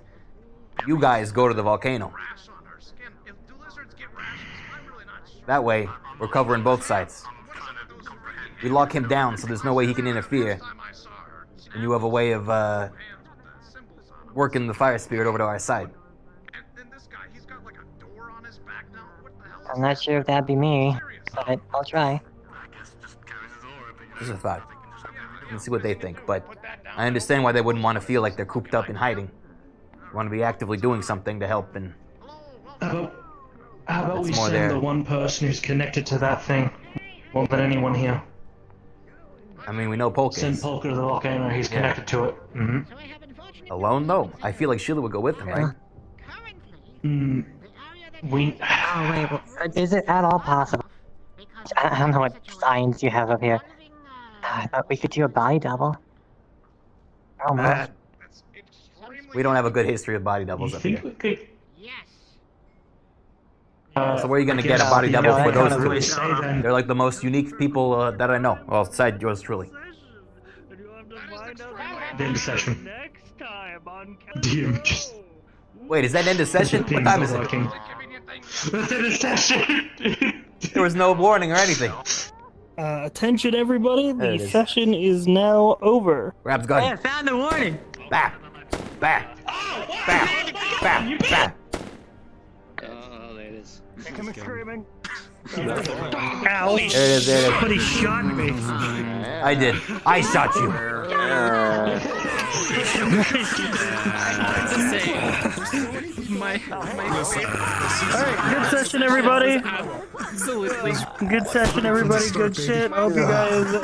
you guys go to the volcano. That way, we're covering both sides. We lock him down so there's no way he can interfere. And you have a way of working the fire spirit over to our side. I'm not sure if that'd be me, but I'll try. Just a thought. Let's see what they think, but I understand why they wouldn't want to feel like they're cooped up in hiding. They want to be actively doing something to help, and How about we It's more send there. the one person who's connected to that thing more than anyone here? I mean, we know Polka Send is. Polka to the volcano, he's Yeah. connected to it. Alone? No. I feel like Sheila would go with him, right? Oh wait, Is it at all possible? I don't know what signs you have up here. But we could do a body double. Oh man. We don't have a good history of body doubles up here. So where are you gonna get a body double for those two? They're like the most unique people that I know. Well, aside yours truly. The end of session. DM just. Wait, is that end of session? What time is it? That's end of session. There was no warning or anything. Attention, everybody! There it The is. session is now over. Grab's gun. Hey, I found the warning. Bah, bah, bah, bah, bah. Oh, there it is. Come screaming. Ow! There it is, there it is. Somebody shot me. I did. I shot you. Alright, good session, everybody. Absolutely. Good session, everybody. Good shit. Hope you guys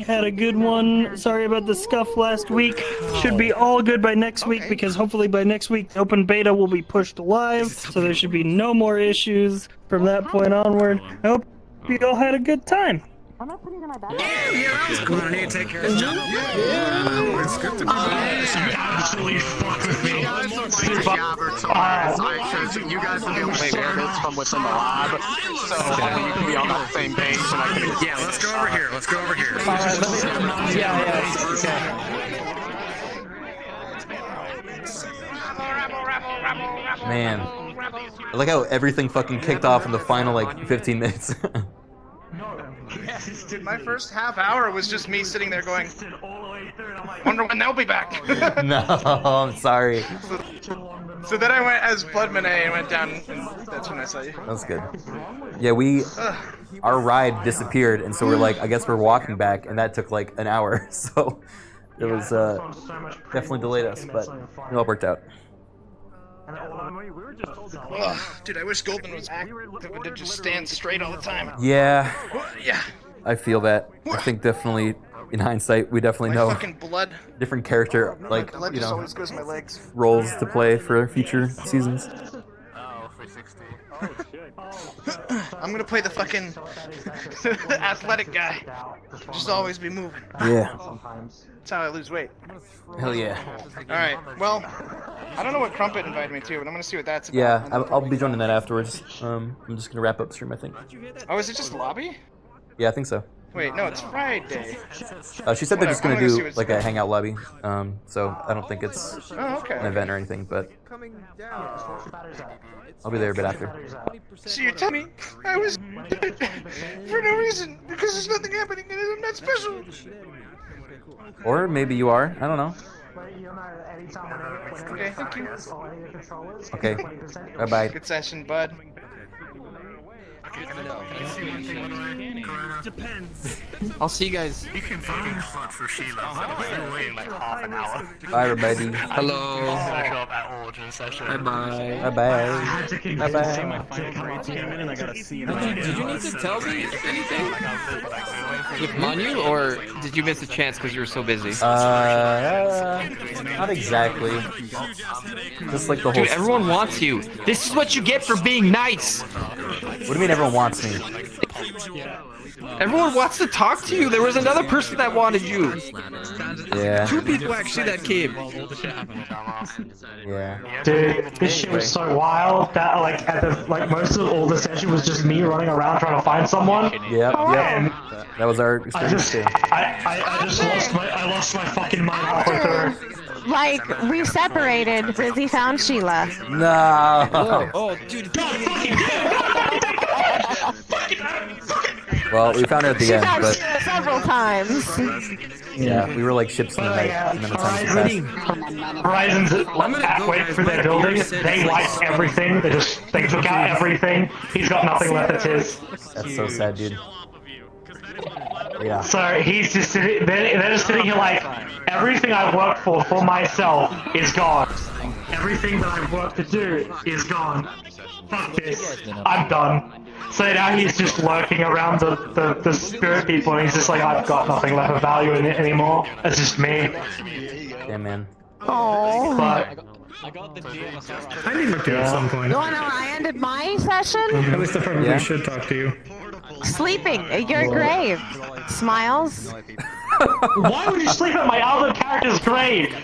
had a good one. Sorry about the scuff last week. Should be all good by next week because hopefully by next week the open beta will be pushed live, so there should be no more issues from that point onward. I hope you all had a good time. I'm not putting it in my bag. I was going to need to take care of John. It's good to be absolutely fucked with me. You guys will be able to play werewolves from within the lab, so hopefully you can be on the same page. And I can... Yeah, let's go over here. Let's go over here. Man. I like how everything fucking kicked off in the final, like, 15 minutes. Dude, my first half hour was just me sitting there going, wonder when they'll be back. No, I'm sorry. So then I went as Blood Monet and went down, and that's when I saw you. That's good. Yeah, our ride disappeared, and so we're like, I guess we're walking back, and that took like an hour, so it was definitely delayed us, but it all worked out. Dude, I wish Goldman was active and would just stand straight all the time. Yeah, Yeah. I feel that. I think definitely, in hindsight, we definitely My know fucking blood. different character, like, My blood you just know, always goes in my legs. roles to play for future seasons. Oh, 360. I'm gonna play the fucking athletic guy. Just always be moving. Yeah. That's how I lose weight. Hell yeah. Alright, well, I don't know what Crumpet invited me to, but I'm gonna see what that's about. Yeah, I'll be joining that afterwards. I'm just gonna wrap up stream, I think. Oh, is it just lobby? Yeah, I think so. Wait, no, it's Friday. She said they're just gonna I'm gonna see do what's like a going hangout lobby. So I don't think it's Oh, okay. an event or anything, but I'll be there a bit after. So you're telling me I was for no reason because there's nothing happening and I'm not special. Or maybe you are. I don't know. Okay, thank you. Okay. Bye bye. Good session, bud. Depends. I'll see you guys. You can fucking fuck for Sheila. We're waiting like half an hour. Bye everybody. Hello. Show up at origin session. Bye bye. Bye bye. Bye bye. Did you need to tell me anything with Manu, or did you miss a chance because you were so busy? Not exactly. Just like the whole. Dude, everyone wants you. This is what you get for being nice. What do you mean everyone wants me? Everyone wants to talk to you. There was another person that wanted you. Yeah. 2 people actually that came. Yeah. Dude, this shit was so wild that most of all the session was just me running around trying to find someone. Yep. And That was our experience too. I just lost my fucking mind halfway through. Like, we separated. Rizzy found Sheila. No. Oh, dude. Well, we found her at the She end, found but Sheila several times. yeah, we were like ships in the night, and then the time passed. Horizon's halfway through their building. They wiped everything. They took out everything. He's got nothing left that's his. That's so sad, dude. Yeah. So he's just sitting. They're just sitting here like, everything I worked for myself is gone. Everything that I've worked to do is gone. Fuck this. I'm done. So now he's just lurking around the spirit people, and he's just like, I've got nothing left of value in it anymore. It's just me. Yeah, man. Oh. I got the DM. I need to do at some point. You wanna know when I ended my session? At least I probably should talk to you. Sleeping at your grave. Smiles. Why would you sleep at my other character's grave?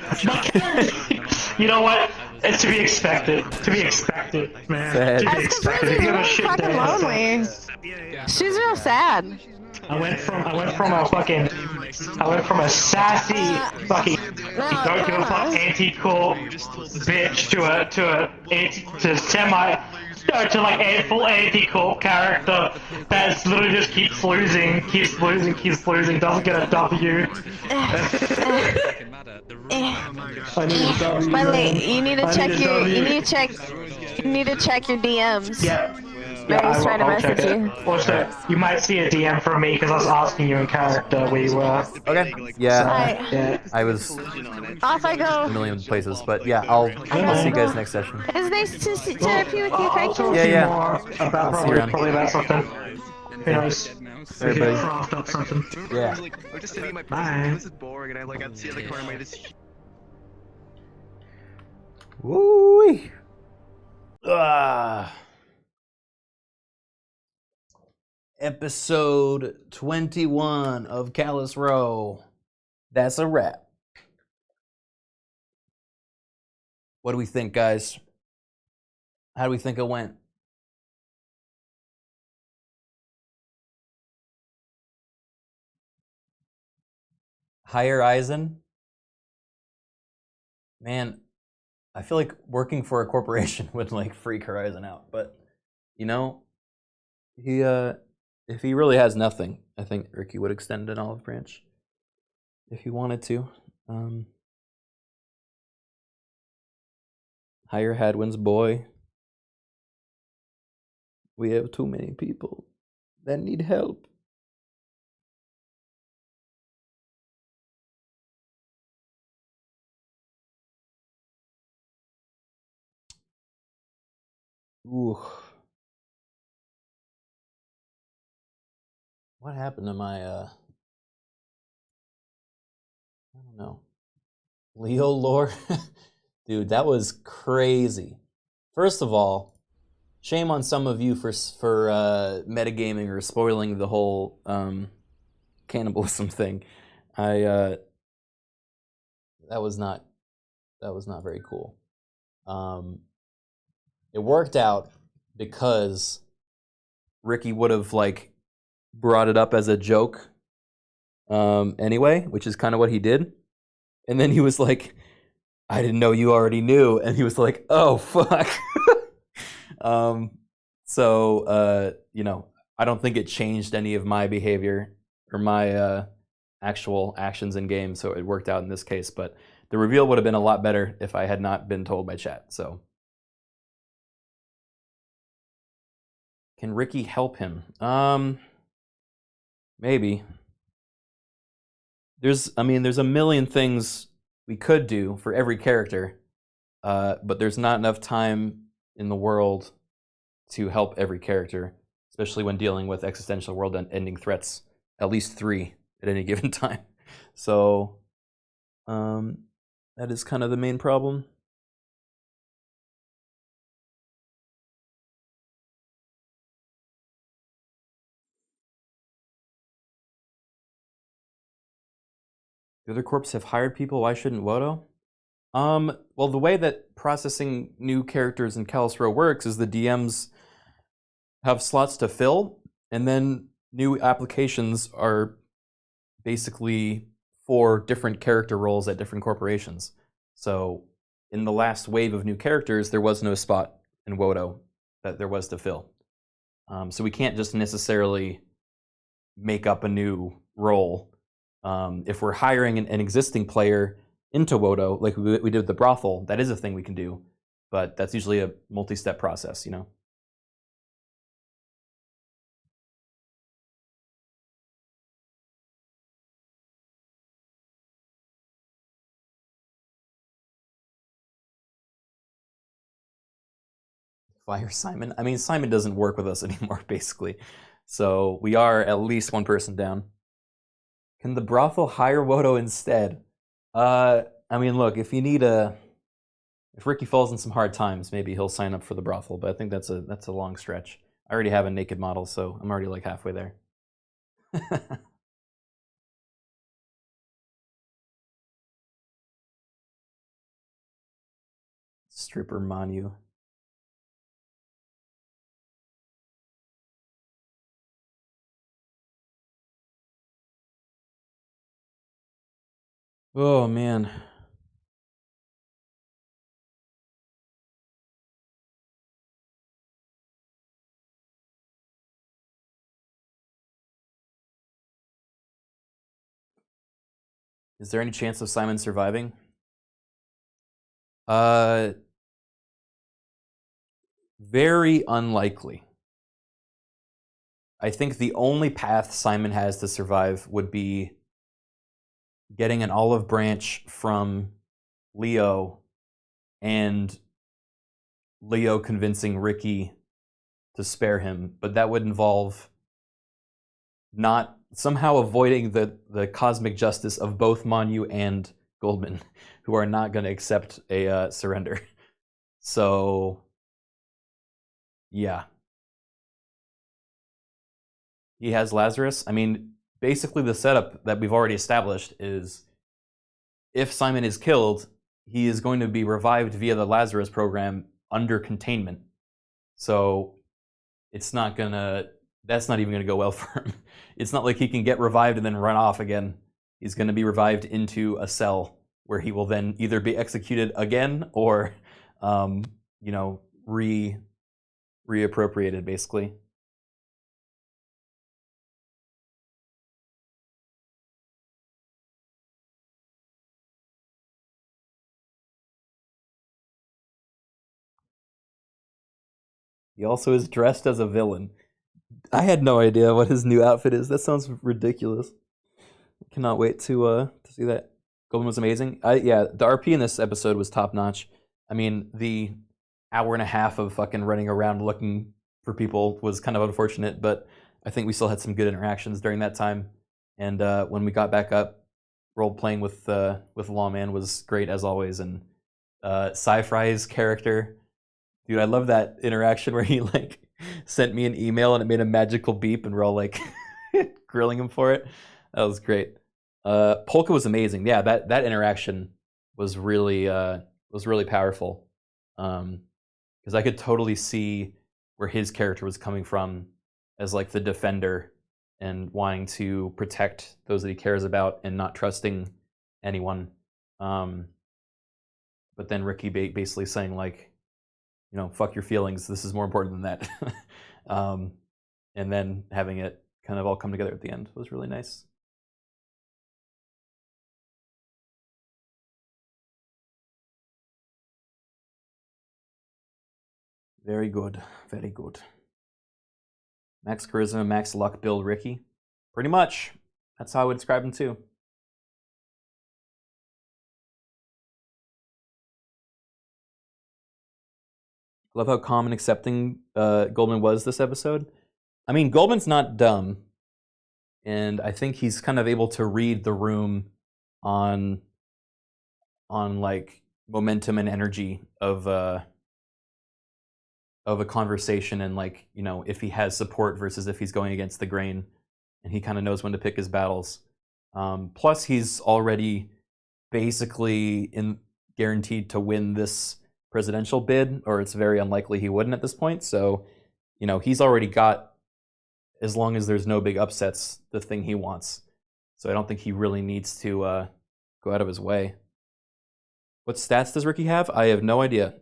You know what? It's to be expected. To be expected, man. Sad. To be That's expected. because If you have a she's shit fucking day, lonely. She's real sad. I went from a sassy fucking don't give a fuck anti-cool bitch to like a full anti-cool character that's literally just keeps losing, doesn't get a W. I need a W. By the way, you need to I check need a your W. you need to check your DMs. Yeah. Mary's trying to I'll check message it. you. Also, you might see a DM from me because I was asking you in character where you were. Okay. Yeah. Alright. Yeah. I was Off I a go. million places, but yeah, I'll see you guys next session. It's nice to repeat with you, I'll talk Criken. to you Yeah. more about I'll see you around. probably about something. Who knows? We Everybody. can craft up something. Yeah. I was just sitting in my Bye. place. This is boring, and I'd see at the corner of my this. Woo-wee. Ah. Episode 21 of Callous Row. That's a wrap. What do we think, guys? How do we think it went? Hire Eisen? Man, I feel like working for a corporation would like freak Horizon out, but you know, he if he really has nothing, I think Rikky would extend an olive branch if he wanted to. Hire Hadwin's boy. We have too many people that need help. Ooh. What happened to my, I don't know. Leo lore? Dude, that was crazy. First of all, shame on some of you for metagaming or spoiling the whole cannibalism thing. That was not very cool. It worked out because Rikky would have like brought it up as a joke anyway, which is kind of what he did. And then he was like, I didn't know you already knew. And he was like, oh, fuck. You know, I don't think it changed any of my behavior or my actual actions in game. So it worked out in this case. But the reveal would have been a lot better if I had not been told by chat. So can Rikky help him? Maybe. There's a million things we could do for every character, but there's not enough time in the world to help every character, especially when dealing with existential world-ending threats, at least 3 at any given time. So, that is kind of the main problem. The other corps have hired people. Why shouldn't Wodo? Well, the way that processing new characters in Callous Row works is the DMs have slots to fill, and then new applications are basically for different character roles at different corporations. So in the last wave of new characters, there was no spot in Wodo that there was to fill. So we can't just necessarily make up a new role. If we're hiring an existing player into Wodo, like we did with the brothel, that is a thing we can do, but that's usually a multi-step process, you know? Fire Simon? I mean, Simon doesn't work with us anymore, basically. So we are at least one person down. Can the brothel hire Wodo instead? I mean, look, if you need if Rikky falls in some hard times, maybe he'll sign up for the brothel. But I think that's a long stretch. I already have a naked model, so I'm already like halfway there. Stripper Manu. Oh man. Is there any chance of Simon surviving? Very unlikely. I think the only path Simon has to survive would be getting an olive branch from Leo and Leo convincing Rikky to spare him, but that would involve not somehow avoiding the cosmic justice of both Manu and Goldman, who are not going to accept a surrender. So, yeah. He has Lazarus. I mean, basically the setup that we've already established is if Simon is killed, he is going to be revived via the Lazarus program under containment. So it's not gonna, that's not even gonna go well for him. It's not like he can get revived and then run off again. He's gonna be revived into a cell where he will then either be executed again or, you know, reappropriated basically. He also is dressed as a villain. I had no idea what his new outfit is. That sounds ridiculous. Cannot wait to see that. Goldman was amazing. Yeah, the RP in this episode was top notch. I mean, the hour and a half of fucking running around looking for people was kind of unfortunate, but I think we still had some good interactions during that time. And when we got back up, role playing with Lawman was great as always. And Sci-Fry's character. Dude, I love that interaction where he like sent me an email and it made a magical beep and we're all like grilling him for it. That was great. Polka was amazing. Yeah, that interaction was really powerful. Because I could totally see where his character was coming from as like the defender and wanting to protect those that he cares about and not trusting anyone. But then Rikky basically saying like, you know, fuck your feelings. This is more important than that. And then having it kind of all come together at the end was really nice. Very good. Very good. Max Charisma, Max Luck build Rikky. Pretty much. That's how I would describe him too. I love how calm and accepting Goldman was this episode. I mean, Goldman's not dumb, and I think he's kind of able to read the room on like momentum and energy of a conversation, and like, you know, if he has support versus if he's going against the grain, and he kind of knows when to pick his battles. Plus, he's already basically guaranteed to win this presidential bid, or it's very unlikely he wouldn't at this point. So, you know, he's already got, as long as there's no big upsets, the thing he wants. So I don't think he really needs to go out of his way. What stats does Rikky have? I have no idea.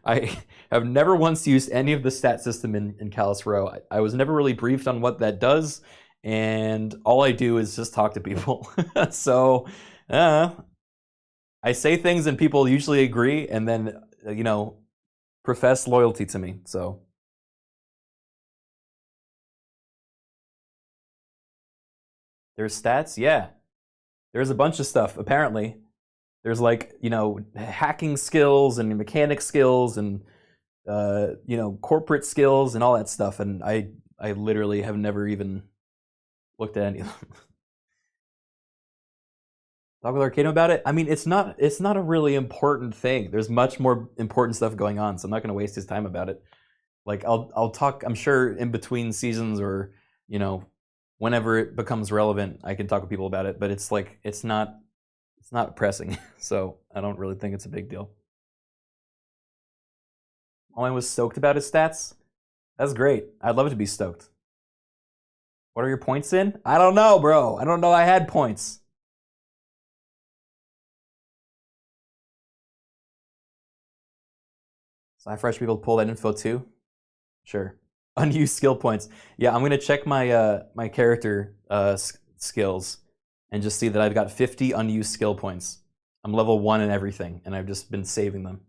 I have never once used any of the stat system in Callous Row. I was never really briefed on what that does, and all I do is just talk to people. So, I say things and people usually agree and then, you know, profess loyalty to me. So there's stats? Yeah. There's a bunch of stuff, apparently. There's like, you know, hacking skills and mechanic skills and, you know, corporate skills and all that stuff. And I literally have never even looked at any of them. Talk with Arcano about it. I mean, it's not a really important thing. There's much more important stuff going on, so I'm not going to waste his time about it. Like I'll talk. I'm sure in between seasons or whenever it becomes relevant, I can talk with people about it. But it's like it's not pressing, so I don't really think it's a big deal. I was stoked about his stats. That's great. I'd love to be stoked. What are your points in? I don't know, bro. I don't know I had points. Sci-fresh people pull that info too? Sure. Unused skill points. Yeah, I'm going to check my my character skills and just see that I've got 50 unused skill points. I'm level 1 in everything, and I've just been saving them.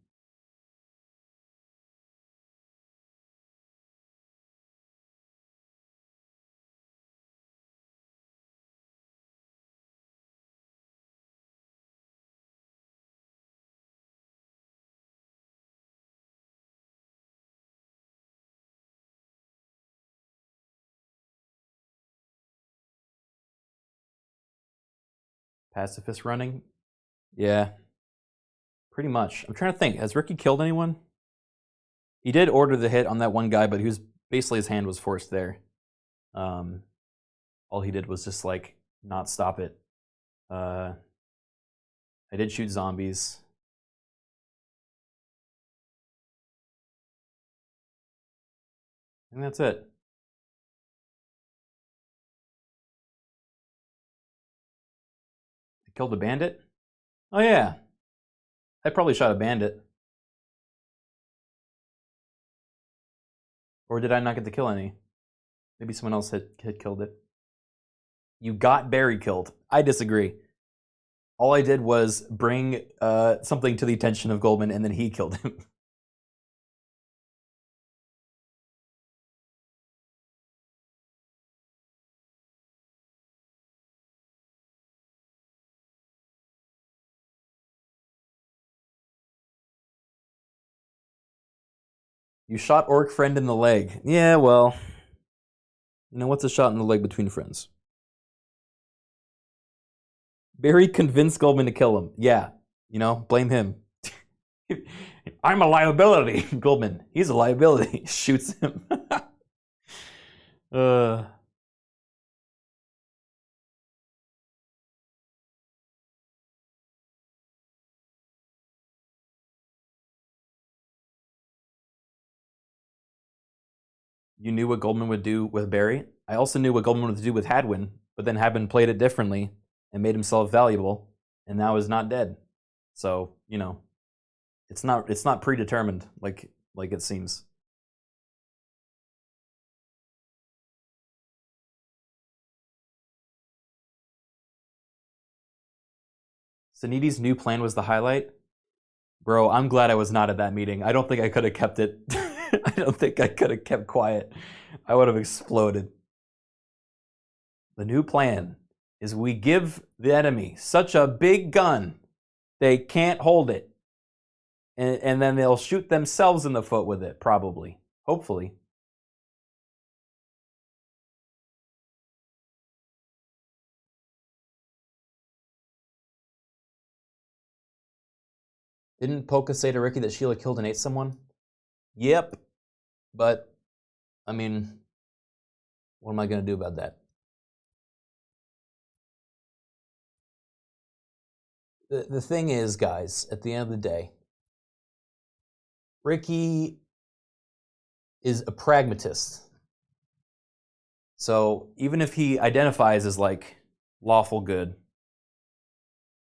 Pacifist running? Yeah. Pretty much. I'm trying to think. Has Rikky killed anyone? He did order the hit on that one guy, but he was basically his hand was forced there. All he did was just like not stop it. I did shoot zombies. I think that's it. I killed a bandit? Oh yeah. I probably shot a bandit. Or did I not get to kill any? Maybe someone else had killed it. You got Barry killed. I disagree. All I did was bring something to the attention of Goldman, and then he killed him. You shot Orc friend in the leg. Yeah, well, what's a shot in the leg between friends? Barry convinced Goldman to kill him. Yeah, blame him. I'm a liability. Goldman, he's a liability. Shoots him. You knew what Goldman would do with Barry. I also knew what Goldman would do with Hadwin, but then Hadwin played it differently and made himself valuable, and now is not dead. So, it's not predetermined like it seems. Sanidi's new plan was the highlight. Bro, I'm glad I was not at that meeting. I don't think I could have kept it. I don't think I could have kept quiet. I would have exploded. The new plan is we give the enemy such a big gun, they can't hold it. And then they'll shoot themselves in the foot with it, probably. Hopefully. Didn't Polka say to Rikky that Sheila killed and ate someone? Yep. But, I mean, what am I going to do about that? The thing is, guys, at the end of the day, Rikky is a pragmatist. So even if he identifies as like lawful good,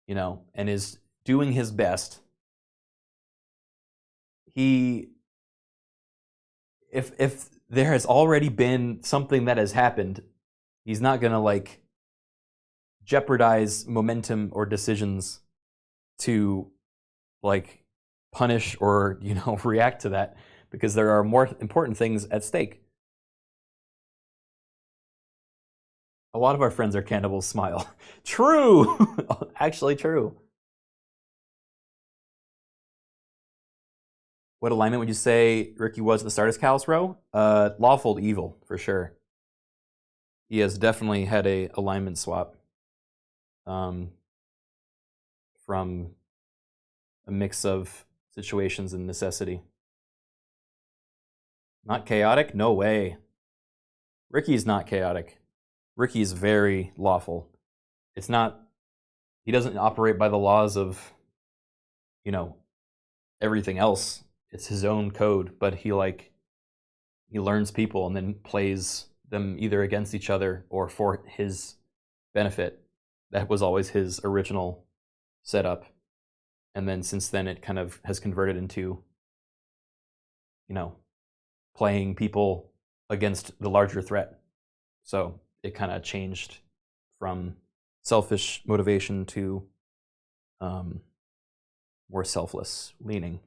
and is doing his best, if there has already been something that has happened, he's not gonna like jeopardize momentum or decisions to like punish or react to that, because there are more important things at stake. A lot of our friends are cannibals. Smile. True. Actually true. What alignment would you say Rikky was at the start of Callous Row? Lawful to evil, for sure. He has definitely had a alignment swap. from a mix of situations and necessity. Not chaotic? No way. Rikky's not chaotic. Rikky's very lawful. It's not, he doesn't operate by the laws of, you know, everything else. It's his own code, but he learns people and then plays them either against each other or for his benefit. That was always his original setup. And then since then it kind of has converted into, you know, playing people against the larger threat. So it kind of changed from selfish motivation to more selfless leaning.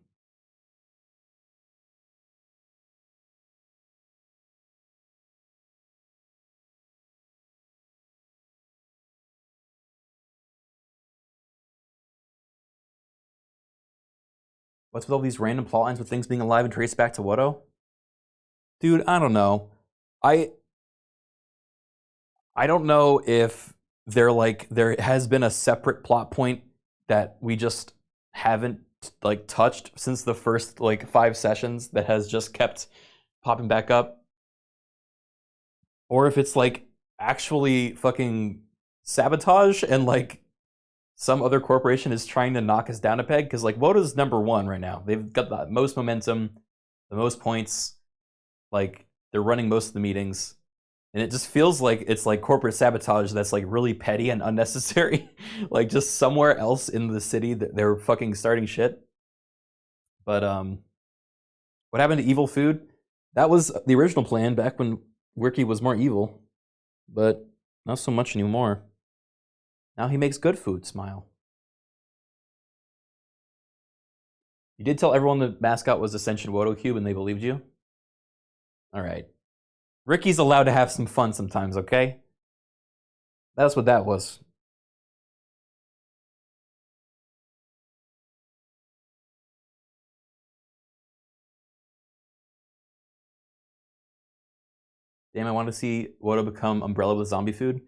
What's with all these random plot lines with things being alive and traced back to Wodo? Dude, I don't know. I don't know if there has been a separate plot point that we just haven't touched since the first 5 sessions that has just kept popping back up. Or if it's actually fucking sabotage and some other corporation is trying to knock us down a peg, because Wodo's number 1 right now. They've got the most momentum, the most points, they're running most of the meetings, and it just feels like it's corporate sabotage that's really petty and unnecessary. Just somewhere else in the city that they're fucking starting shit. But what happened to evil food? That was the original plan back when Rikky was more evil, but not so much anymore. Now he makes good food smile. You did tell everyone the mascot was Ascension Wodo Cube and they believed you? Alright. Rikky's allowed to have some fun sometimes, okay? That's what that was. Damn, I want to see Wodo become Umbrella with zombie food.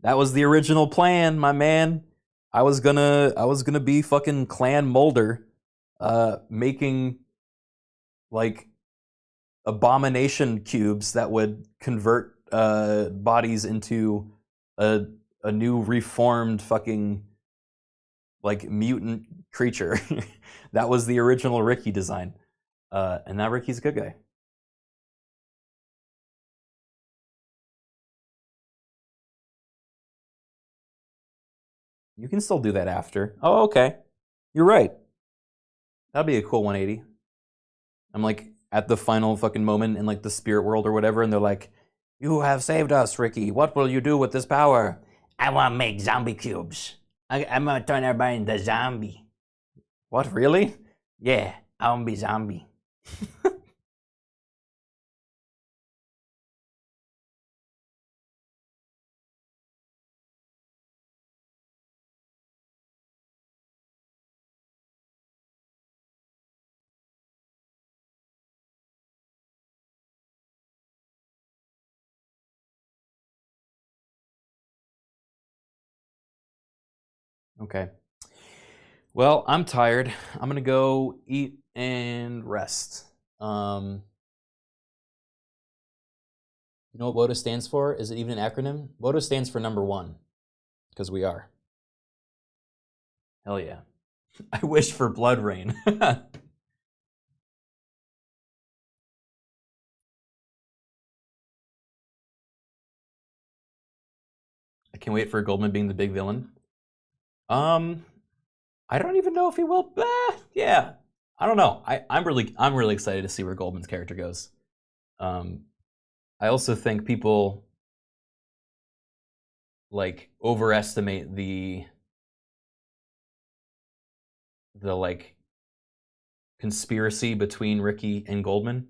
That was the original plan, my man. I was gonna be fucking Clan Mulder, making abomination cubes that would convert bodies into a new reformed fucking mutant creature. That was the original Rikky design, and now Rikky's a good guy. You can still do that after. Oh, okay. You're right. That'd be a cool 180. I'm at the final fucking moment in the spirit world or whatever, and they're like, "You have saved us, Rikky. What will you do with this power?" "I want to make zombie cubes. I'm gonna turn everybody into zombie." What, really? "Yeah, I want to be zombie." Okay. Well, I'm tired. I'm gonna go eat and rest. You know what WODA stands for? Is it even an acronym? WODA stands for number 1, because we are. Hell yeah. I wish for blood rain. I can't wait for Goldman being the big villain. I don't even know if he will. Yeah, I don't know. I'm really excited to see where Goldman's character goes. I also think people overestimate the conspiracy between Rikky and Goldman,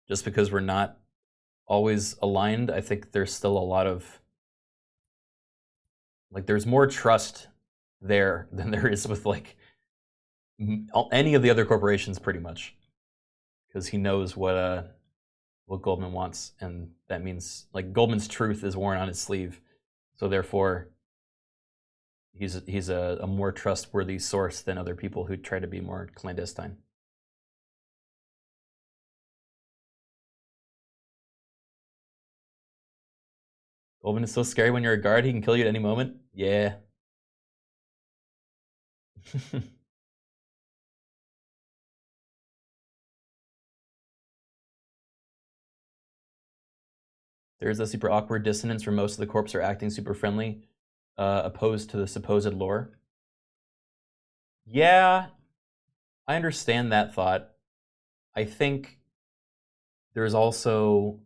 just because we're not always aligned. I think there's still a lot of there's more trust there than there is with any of the other corporations, pretty much, because he knows what Goldman wants, and that means Goldman's truth is worn on his sleeve, so therefore he's a more trustworthy source than other people who try to be more clandestine. Goldman is so scary when you're a guard, he can kill you at any moment. Yeah. There's a super awkward dissonance where most of the corps are acting super friendly, opposed to the supposed lore. Yeah, I understand that thought. I think there's also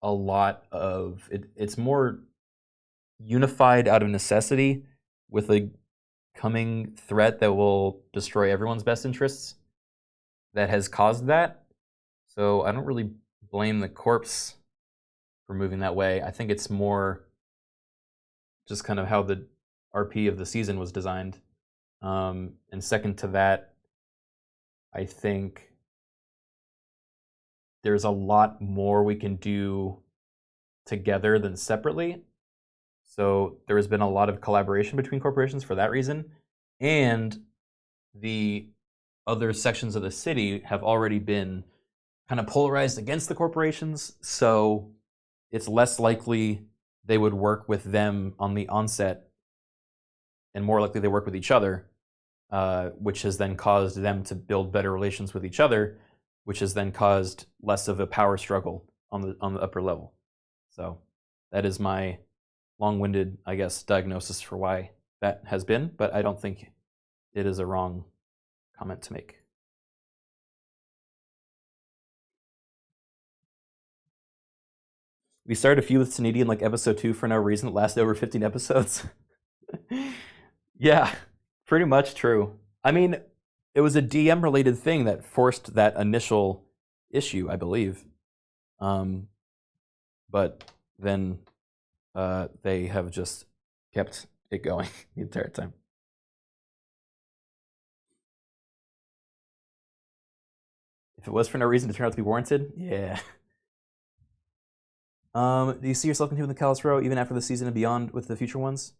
a lot of it's more unified out of necessity with a coming threat that will destroy everyone's best interests that has caused that. So I don't really blame the corpse for moving that way. I think it's more just kind of how the RP of the season was designed. And second to that, I think there's a lot more we can do together than separately. So there has been a lot of collaboration between corporations for that reason. And the other sections of the city have already been kind of polarized against the corporations. So it's less likely they would work with them on the onset and more likely they work with each other, which has then caused them to build better relations with each other, which has then caused less of a power struggle on the upper level. So that is my long-winded, I guess, diagnosis for why that has been, but I don't think it is a wrong comment to make. We started a feud with Suniti in like episode 2 for no reason. It lasted over 15 episodes. Yeah, pretty much true. I mean, it was a DM-related thing that forced that initial issue, I believe. But then they have just kept it going the entire time. If it was for no reason to turn out to be warranted, yeah. Do you see yourself continuing the Callous Row even after the season and beyond with the future ones?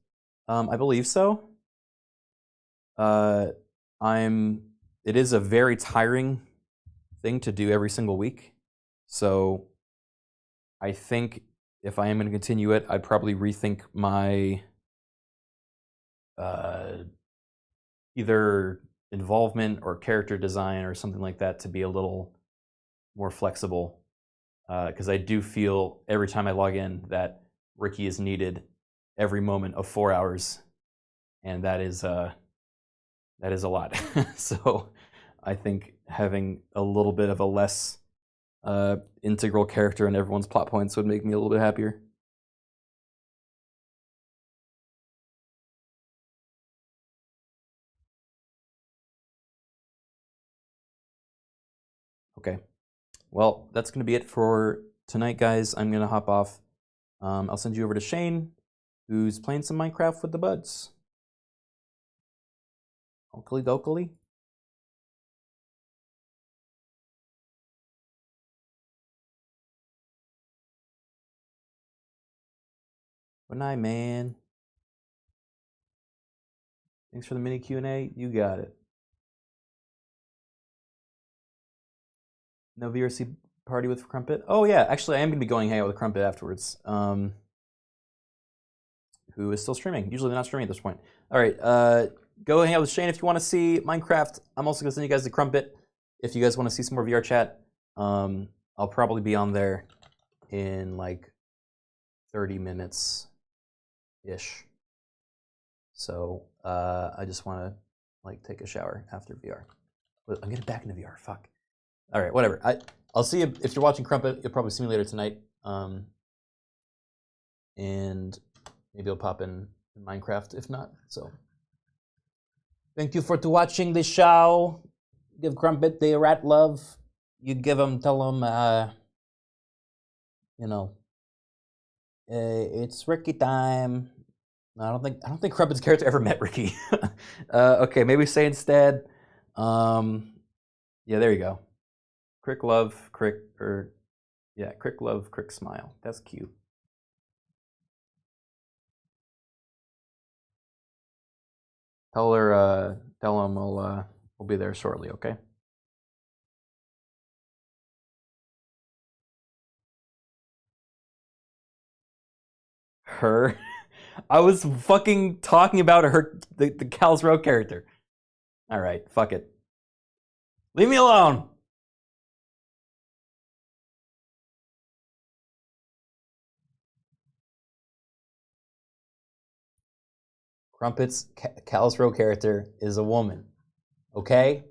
I believe so. It is a very tiring thing to do every single week. So I think if I am going to continue it, I'd probably rethink my either involvement or character design or something like that to be a little more flexible. Because I do feel every time I log in that Rikky is needed every moment of 4 hours, and that is a lot. So I think having a little bit of a less integral character in everyone's plot points would make me a little bit happier. Okay. Well, that's going to be it for tonight, guys. I'm going to hop off. I'll send you over to Shane, who's playing some Minecraft with the buds. Oakley dokily. Good night, man. Thanks for the mini Q&A. You got it. No VRC party with Crumpet? Oh yeah, actually I am going to be going hang out with Crumpet afterwards. Who is still streaming. Usually they're not streaming at this point. All right, go hang out with Shane if you want to see Minecraft. I'm also going to send you guys the Crumpet if you guys want to see some more VRChat. I'll probably be on there in like 30 minutes-ish. So I just want to like take a shower after VR. I'm getting back into VR, fuck. All right, whatever. I'll see you if you're watching Crumpet. You'll probably see me later tonight, and maybe I'll pop in Minecraft if not. So, thank you for watching the show. Give Crumpet the rat love. You give him, tell him, you know, it's Rikky time. I don't think Crumpet's character ever met Rikky. Okay, maybe say instead. Yeah, there you go. Crick love, Crick, Crick love, Crick smile. That's cute. Tell him we'll be there shortly, okay? Her? I was fucking talking about her, the Callous Row character. All right, fuck it. Leave me alone. Crumpet's Callous Row character is a woman. Okay?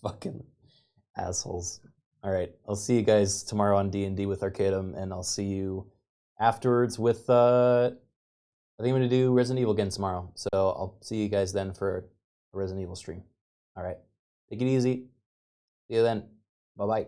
Fucking assholes. All right, I'll see you guys tomorrow on D&D with Arcadum, and I'll see you afterwards with, I think I'm going to do Resident Evil again tomorrow. So I'll see you guys then for a Resident Evil stream. All right, take it easy. See you then. Bye-bye.